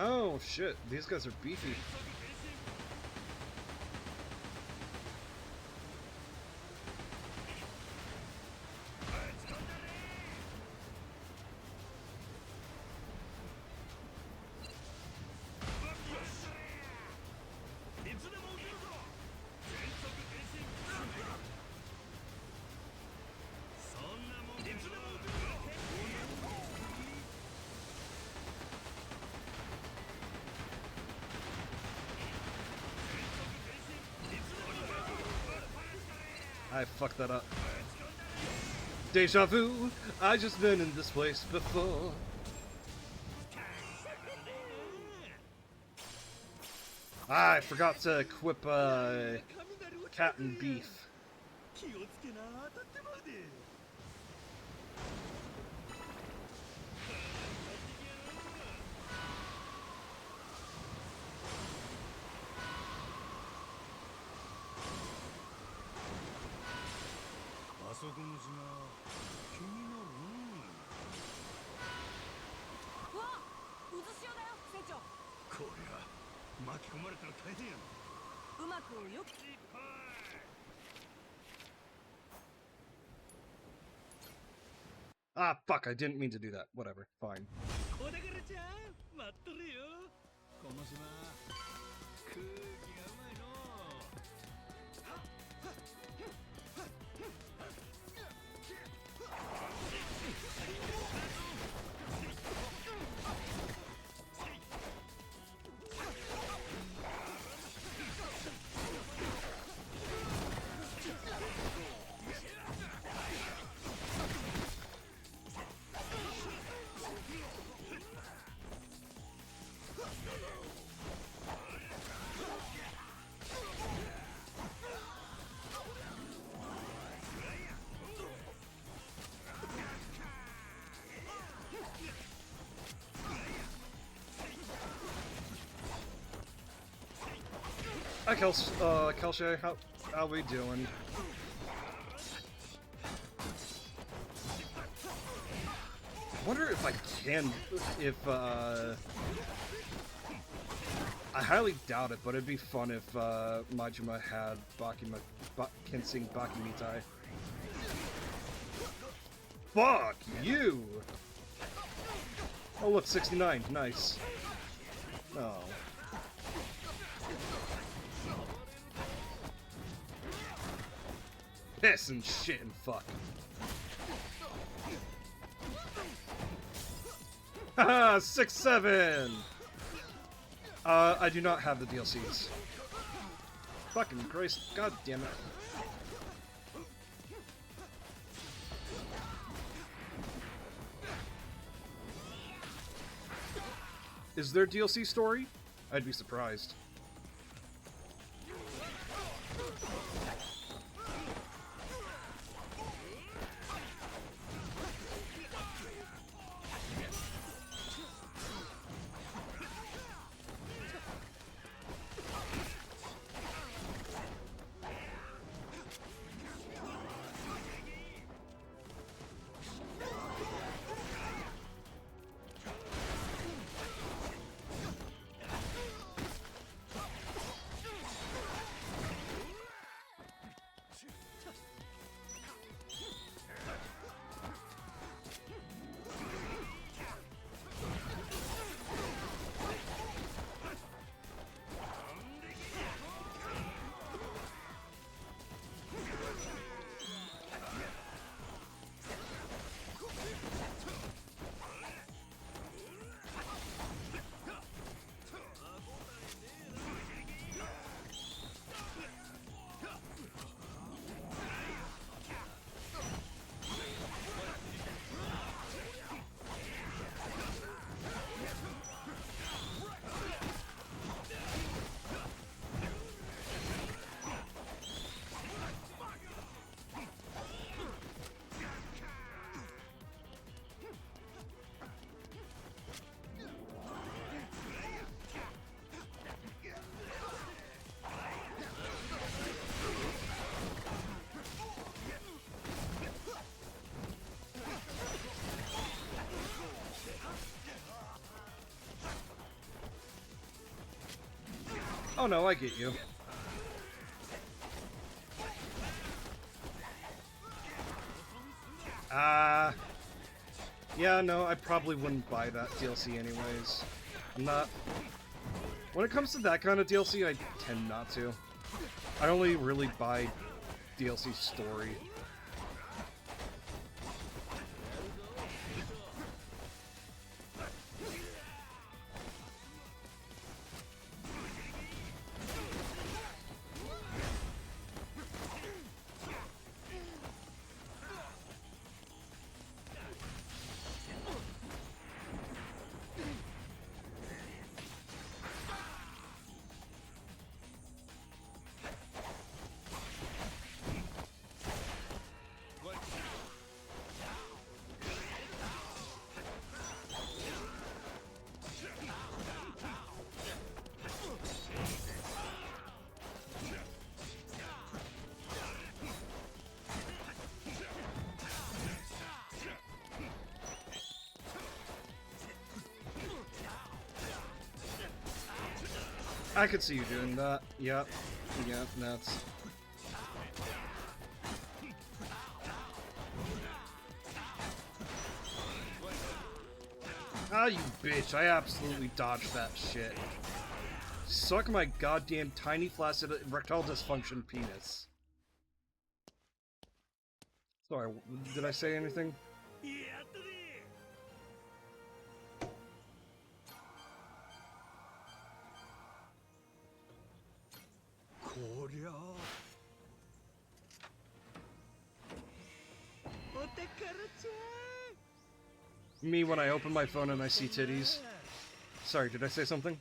Oh shit, these guys are beefy. I fucked that up. Deja vu! I just been in this place before. I forgot to equip Captain Beef. 気をつけな、当たってまうで。あそこの島、気になるうわ、渦潮だよ、船長。こりゃ巻き込まれたら大変やな。うまくよく。 Ah, fuck, I didn't mean to do that. Whatever, fine. 小宝ちゃん、待っとるよ。この島、空気がうまいの。Hi, Kelshay, how we doing? Wonder if I can, I highly doubt it, but it'd be fun if, Majima had can sing Bakimitai. Fuck you! Oh look, 69, nice. No. Piss and shit and fuck. Haha, 6-7! I do not have the DLCs. Fucking Christ, god damn it. Is there DLC story? I'd be surprised. Oh no, I get you. Yeah, no, I probably wouldn't buy that DLC anyways. I'm not... When it comes to that kind of DLC, I tend not to. I only really buy DLC story. I could see you doing that. Yep. Yep, that's... Ah, you bitch. I absolutely dodged that shit. Suck my goddamn tiny flaccid erectile dysfunction penis. Sorry, did I say anything? Me when I open my phone and I see titties. Sorry, did I say something?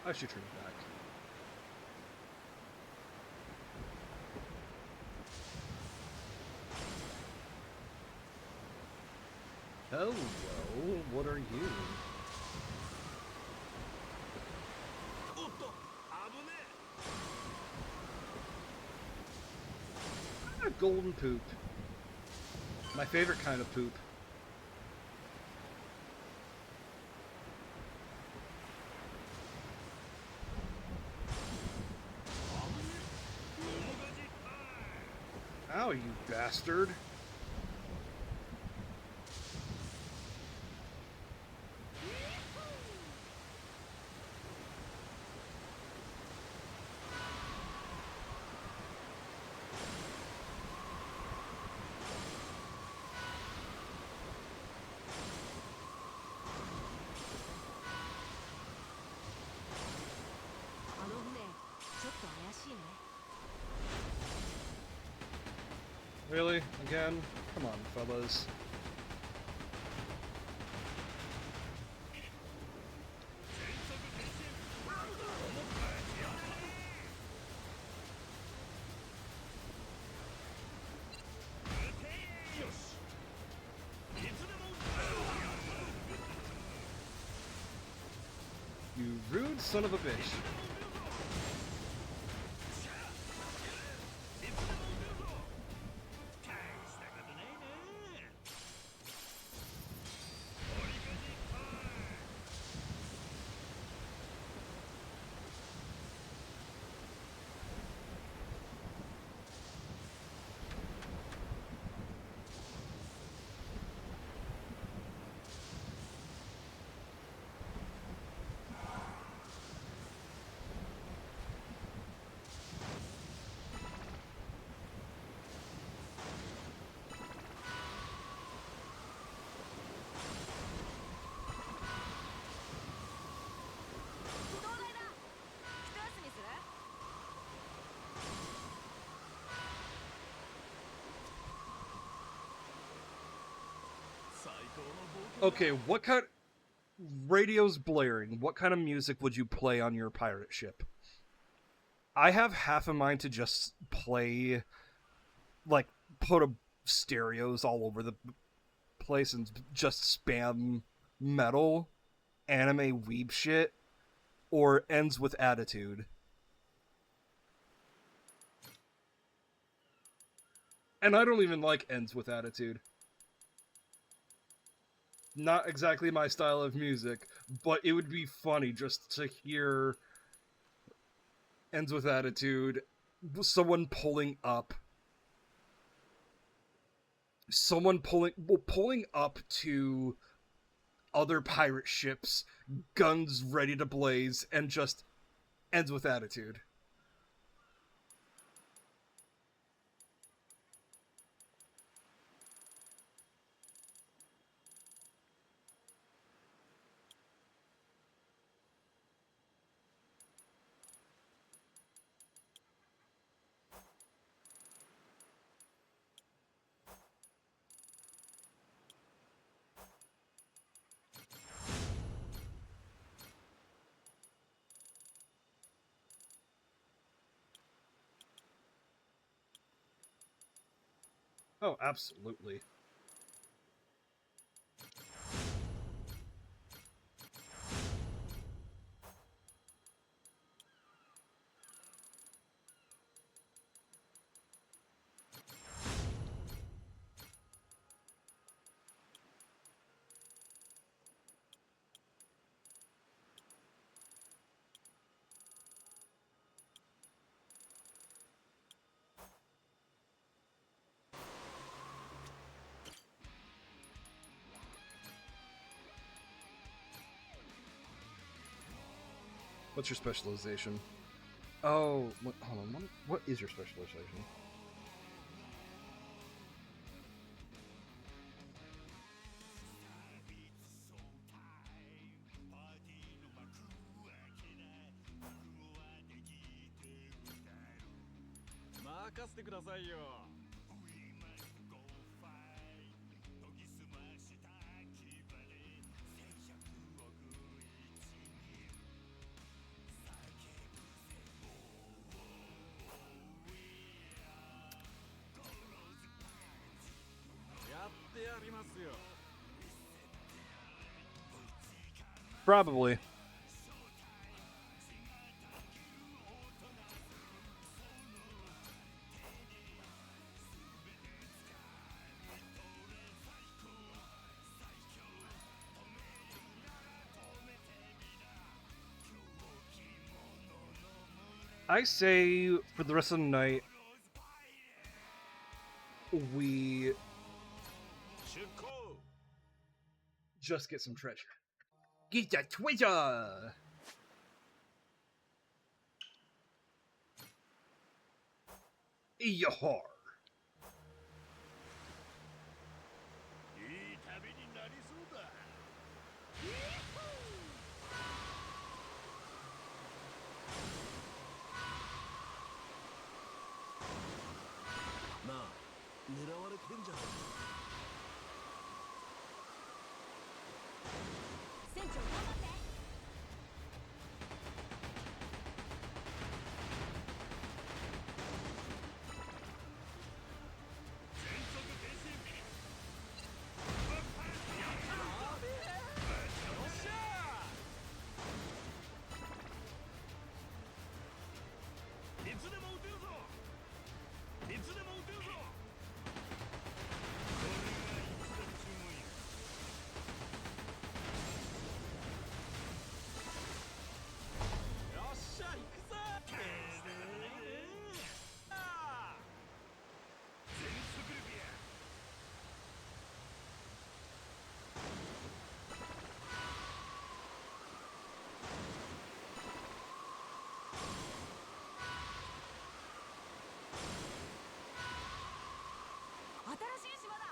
I should turn it back. Hello, what are you? A golden poop. My favorite kind of poop. Ow, you bastard. Really? Again? Come on, fellas. You rude son of a bitch. Okay, what kind... Radio's blaring. What kind of music would you play on your pirate ship? I have half a mind to just play... Like, put stereos all over the place and just spam metal, anime weeb shit, or ends with attitude. And I don't even like ends with attitude. Not exactly my style of music, but it would be funny just to hear ends with attitude, someone pulling up to other pirate ships, guns ready to blaze, and just ends with attitude. Oh, absolutely. What's your specialization? Oh, hold on. What is your specialization? Probably. I say for the rest of the night, we just get some treasure. Get that treasure! HAR. いい旅になりそうだ。なあ、狙われてんじゃないか。船長頑張って。新しい島だ。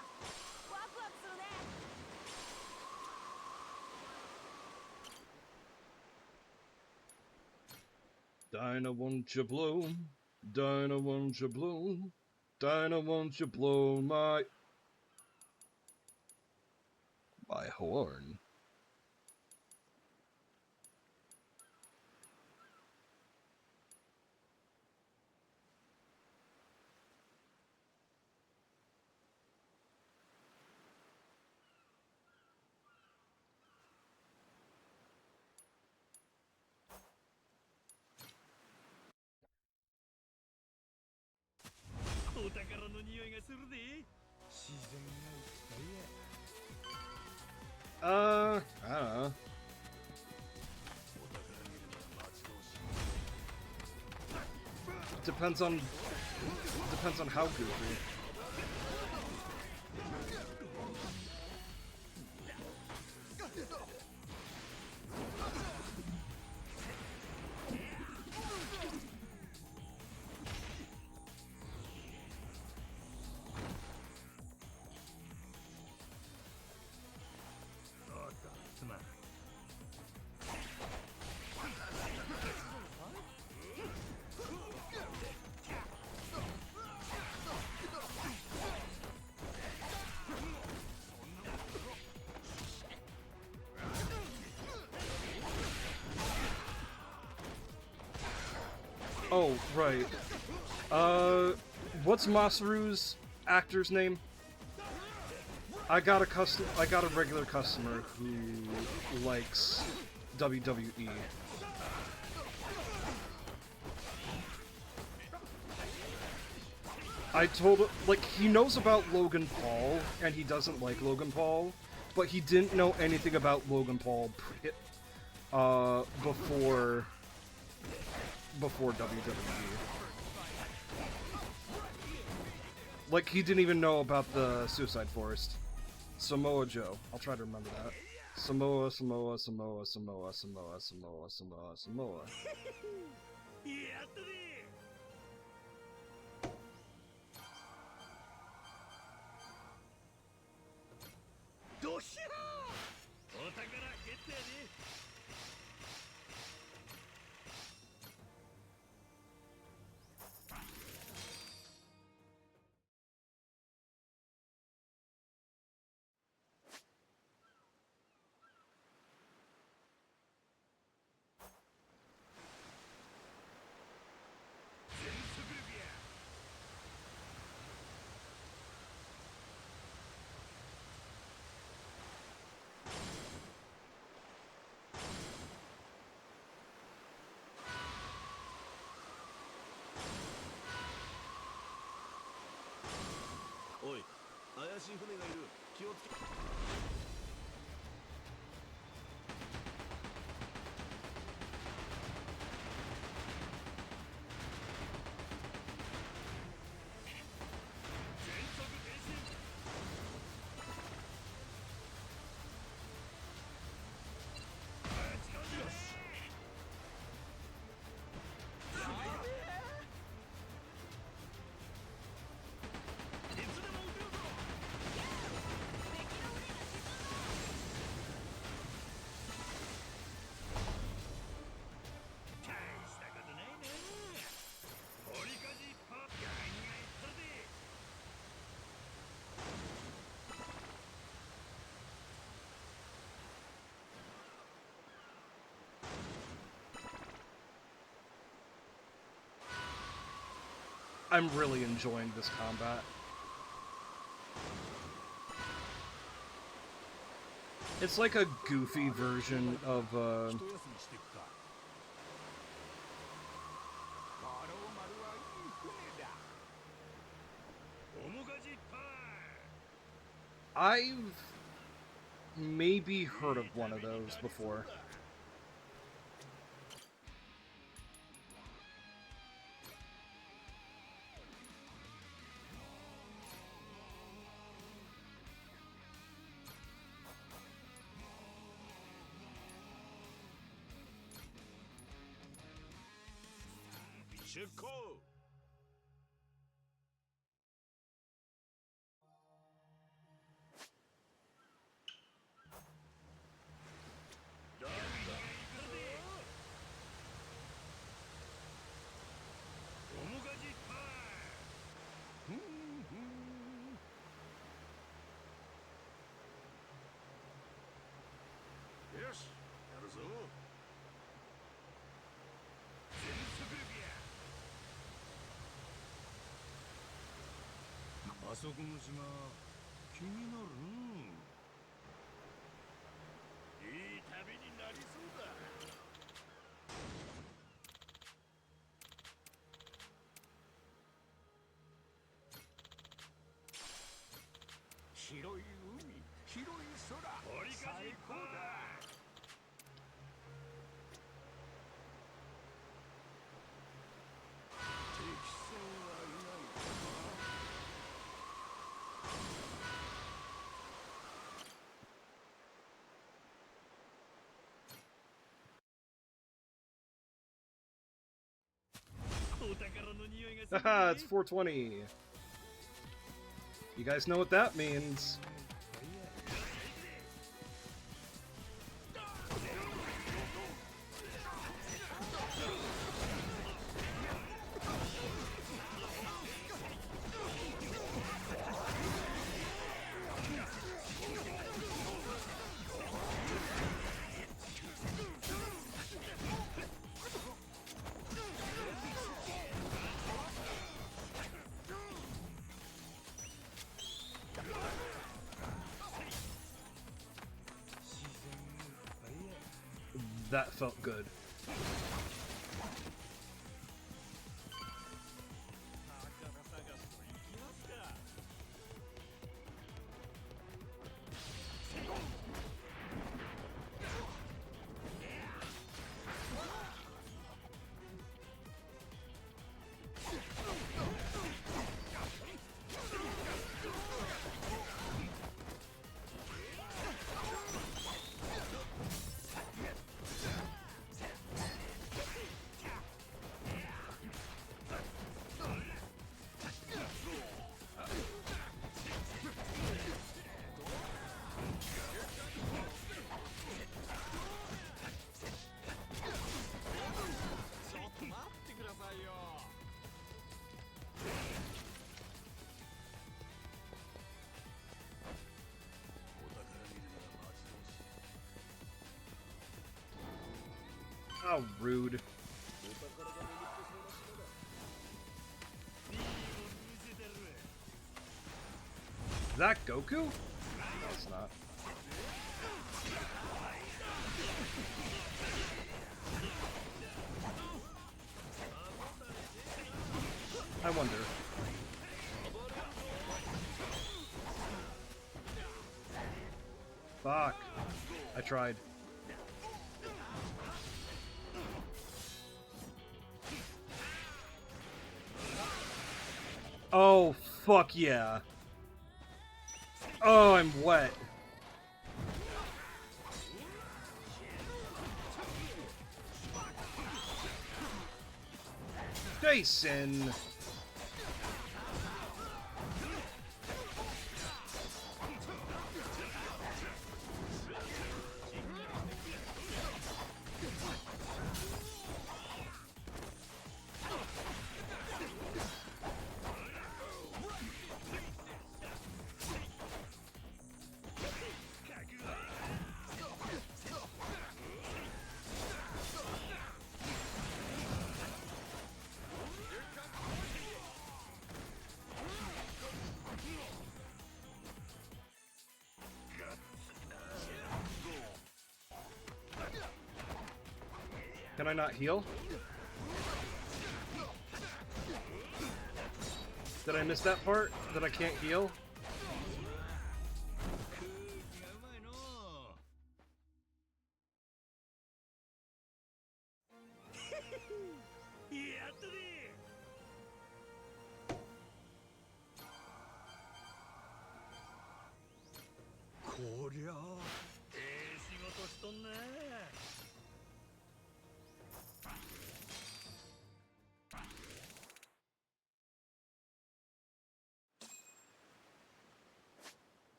ワクワクするね。Dinah, won't you blow? Dinah, won't you blow? Dinah, won't you blow my horn? I don't know. Depends on how goofy. Oh, right. What's Masaru's actor's name? I got a regular customer who likes WWE. I told him, like, he knows about Logan Paul, and he doesn't like Logan Paul, but he didn't know anything about Logan Paul before WWE. Like, he didn't even know about the Suicide Forest. Samoa Joe. I'll try to remember that. Samoa. どしゃーお宝ゲットやで。おい、怪しい船がいる。気をつけ。I'm really enjoying this combat. It's like a goofy version of, I've maybe heard of one of those before.あそこの島気になるの。いい旅になりそうだ。広い海、広い空、最高だ。敵船はいないかな。Haha, it's 420. You guys know what that means. That felt good. How rude. Is that Goku? No, it's not. I wonder. Fuck. I tried. Oh, fuck yeah. Oh, I'm wet. Jason! Can I not heal? Did I miss that part? That I can't heal?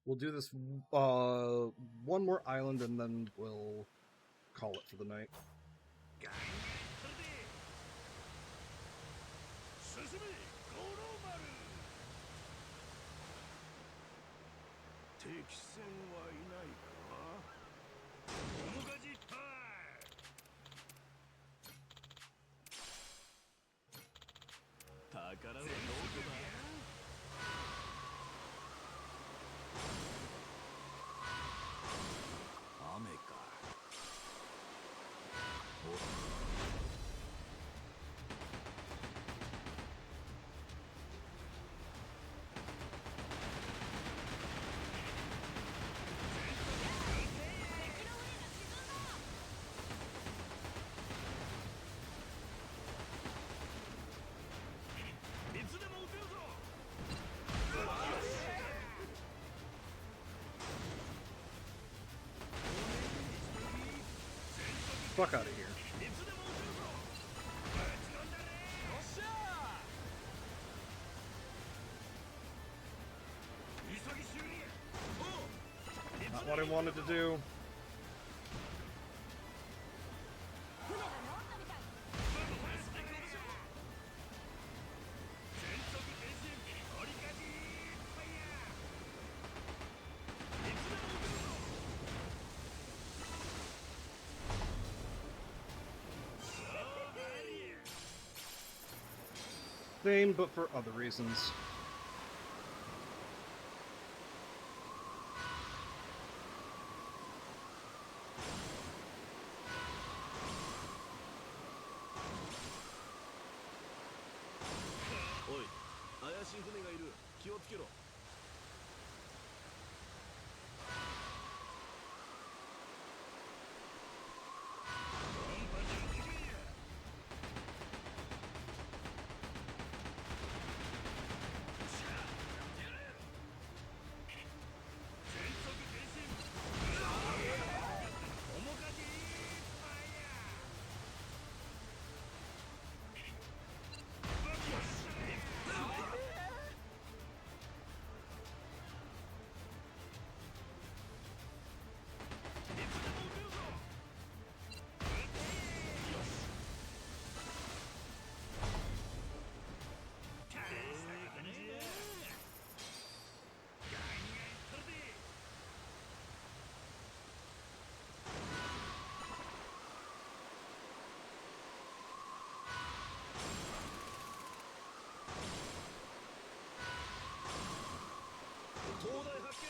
We'll do this one more island and then we'll call it for the night. Fuck out of here. Not what I wanted to do. Same, but for other reasons. Oi, 怪しい船がいる。気をつけろ。灯台発見。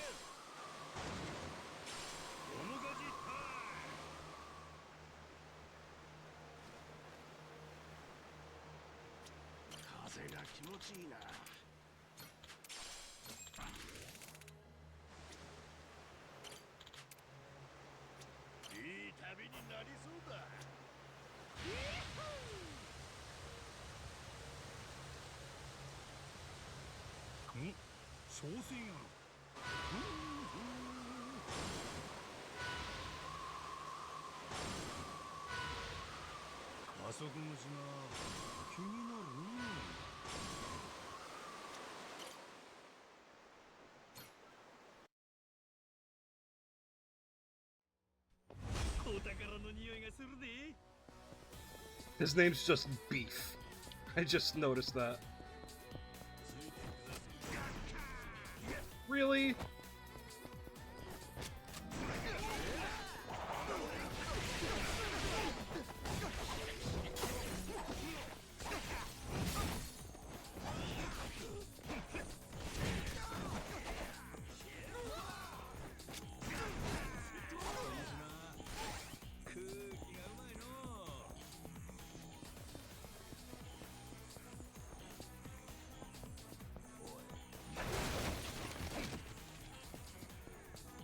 オムガジタイム。風が気持ちいいな。いい旅になりそうだ。ん？商船やろ。加速口が気になるね。お宝の匂いがするで。 His name's just Beef. I just noticed that. Really?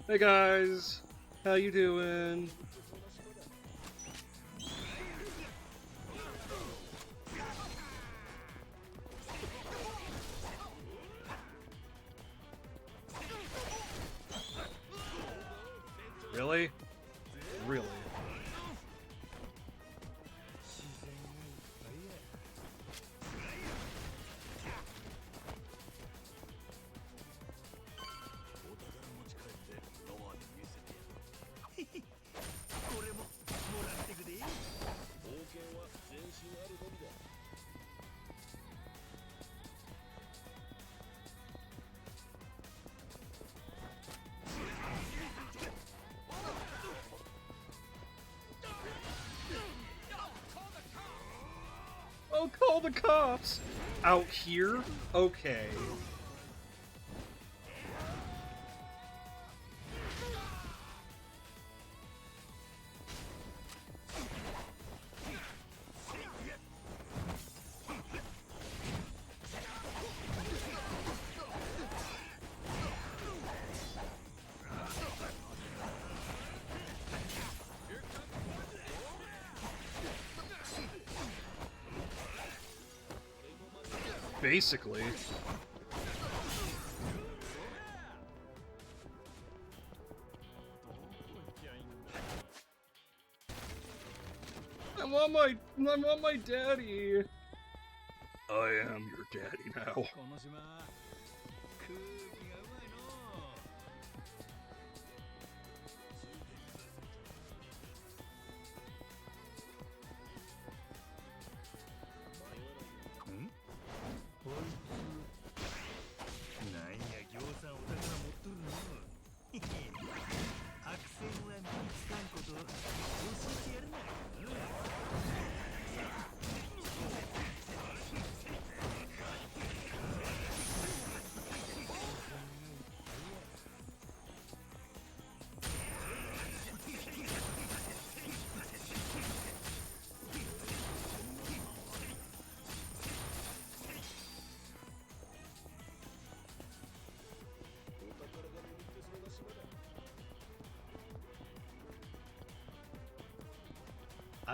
Hey guys, how you doing? Really? Really? Oh, call the cops! Out here? Okay. Basically. I want my daddy. I am your daddy now.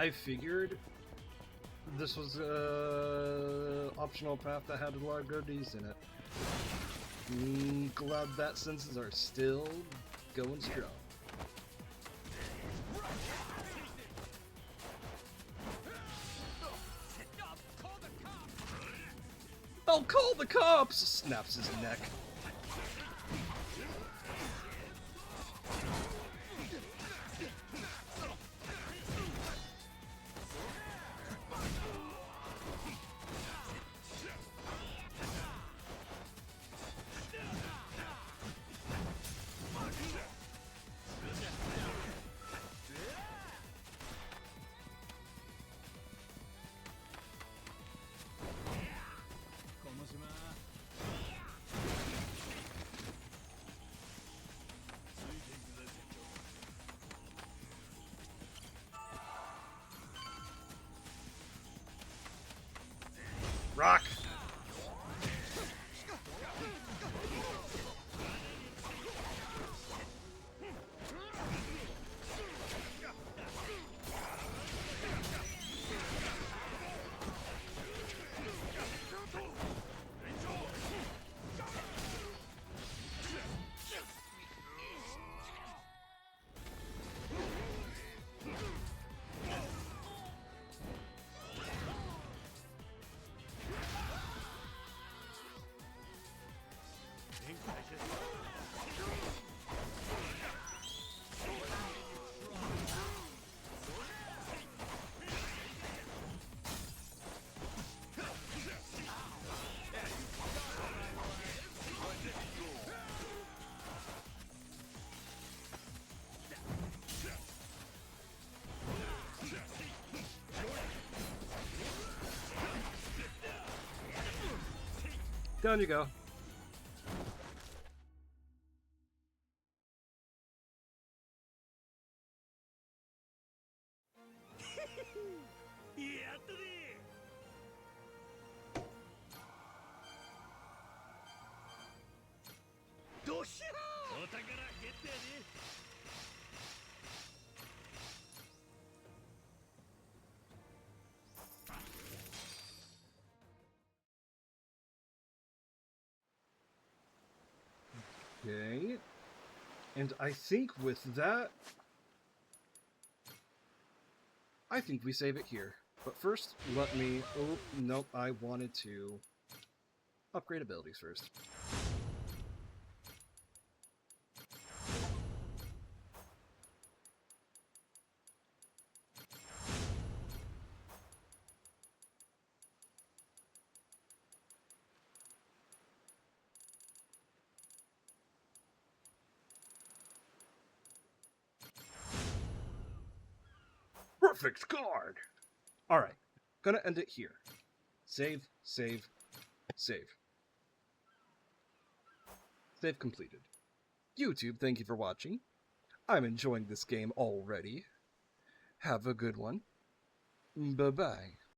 I figured this was a optional path that had a lot of goodies in it. Glad that senses are still going strong. I'll call the cops! Snaps his neck. Rock! Down you go. Okay. And I think with that, I think we save it here. But first, let me... Oh, nope, I wanted to upgrade abilities first. Perfect card! Alright, gonna end it here. Save, save, save. Save completed. YouTube, thank you for watching. I'm enjoying this game already. Have a good one. Bye-bye.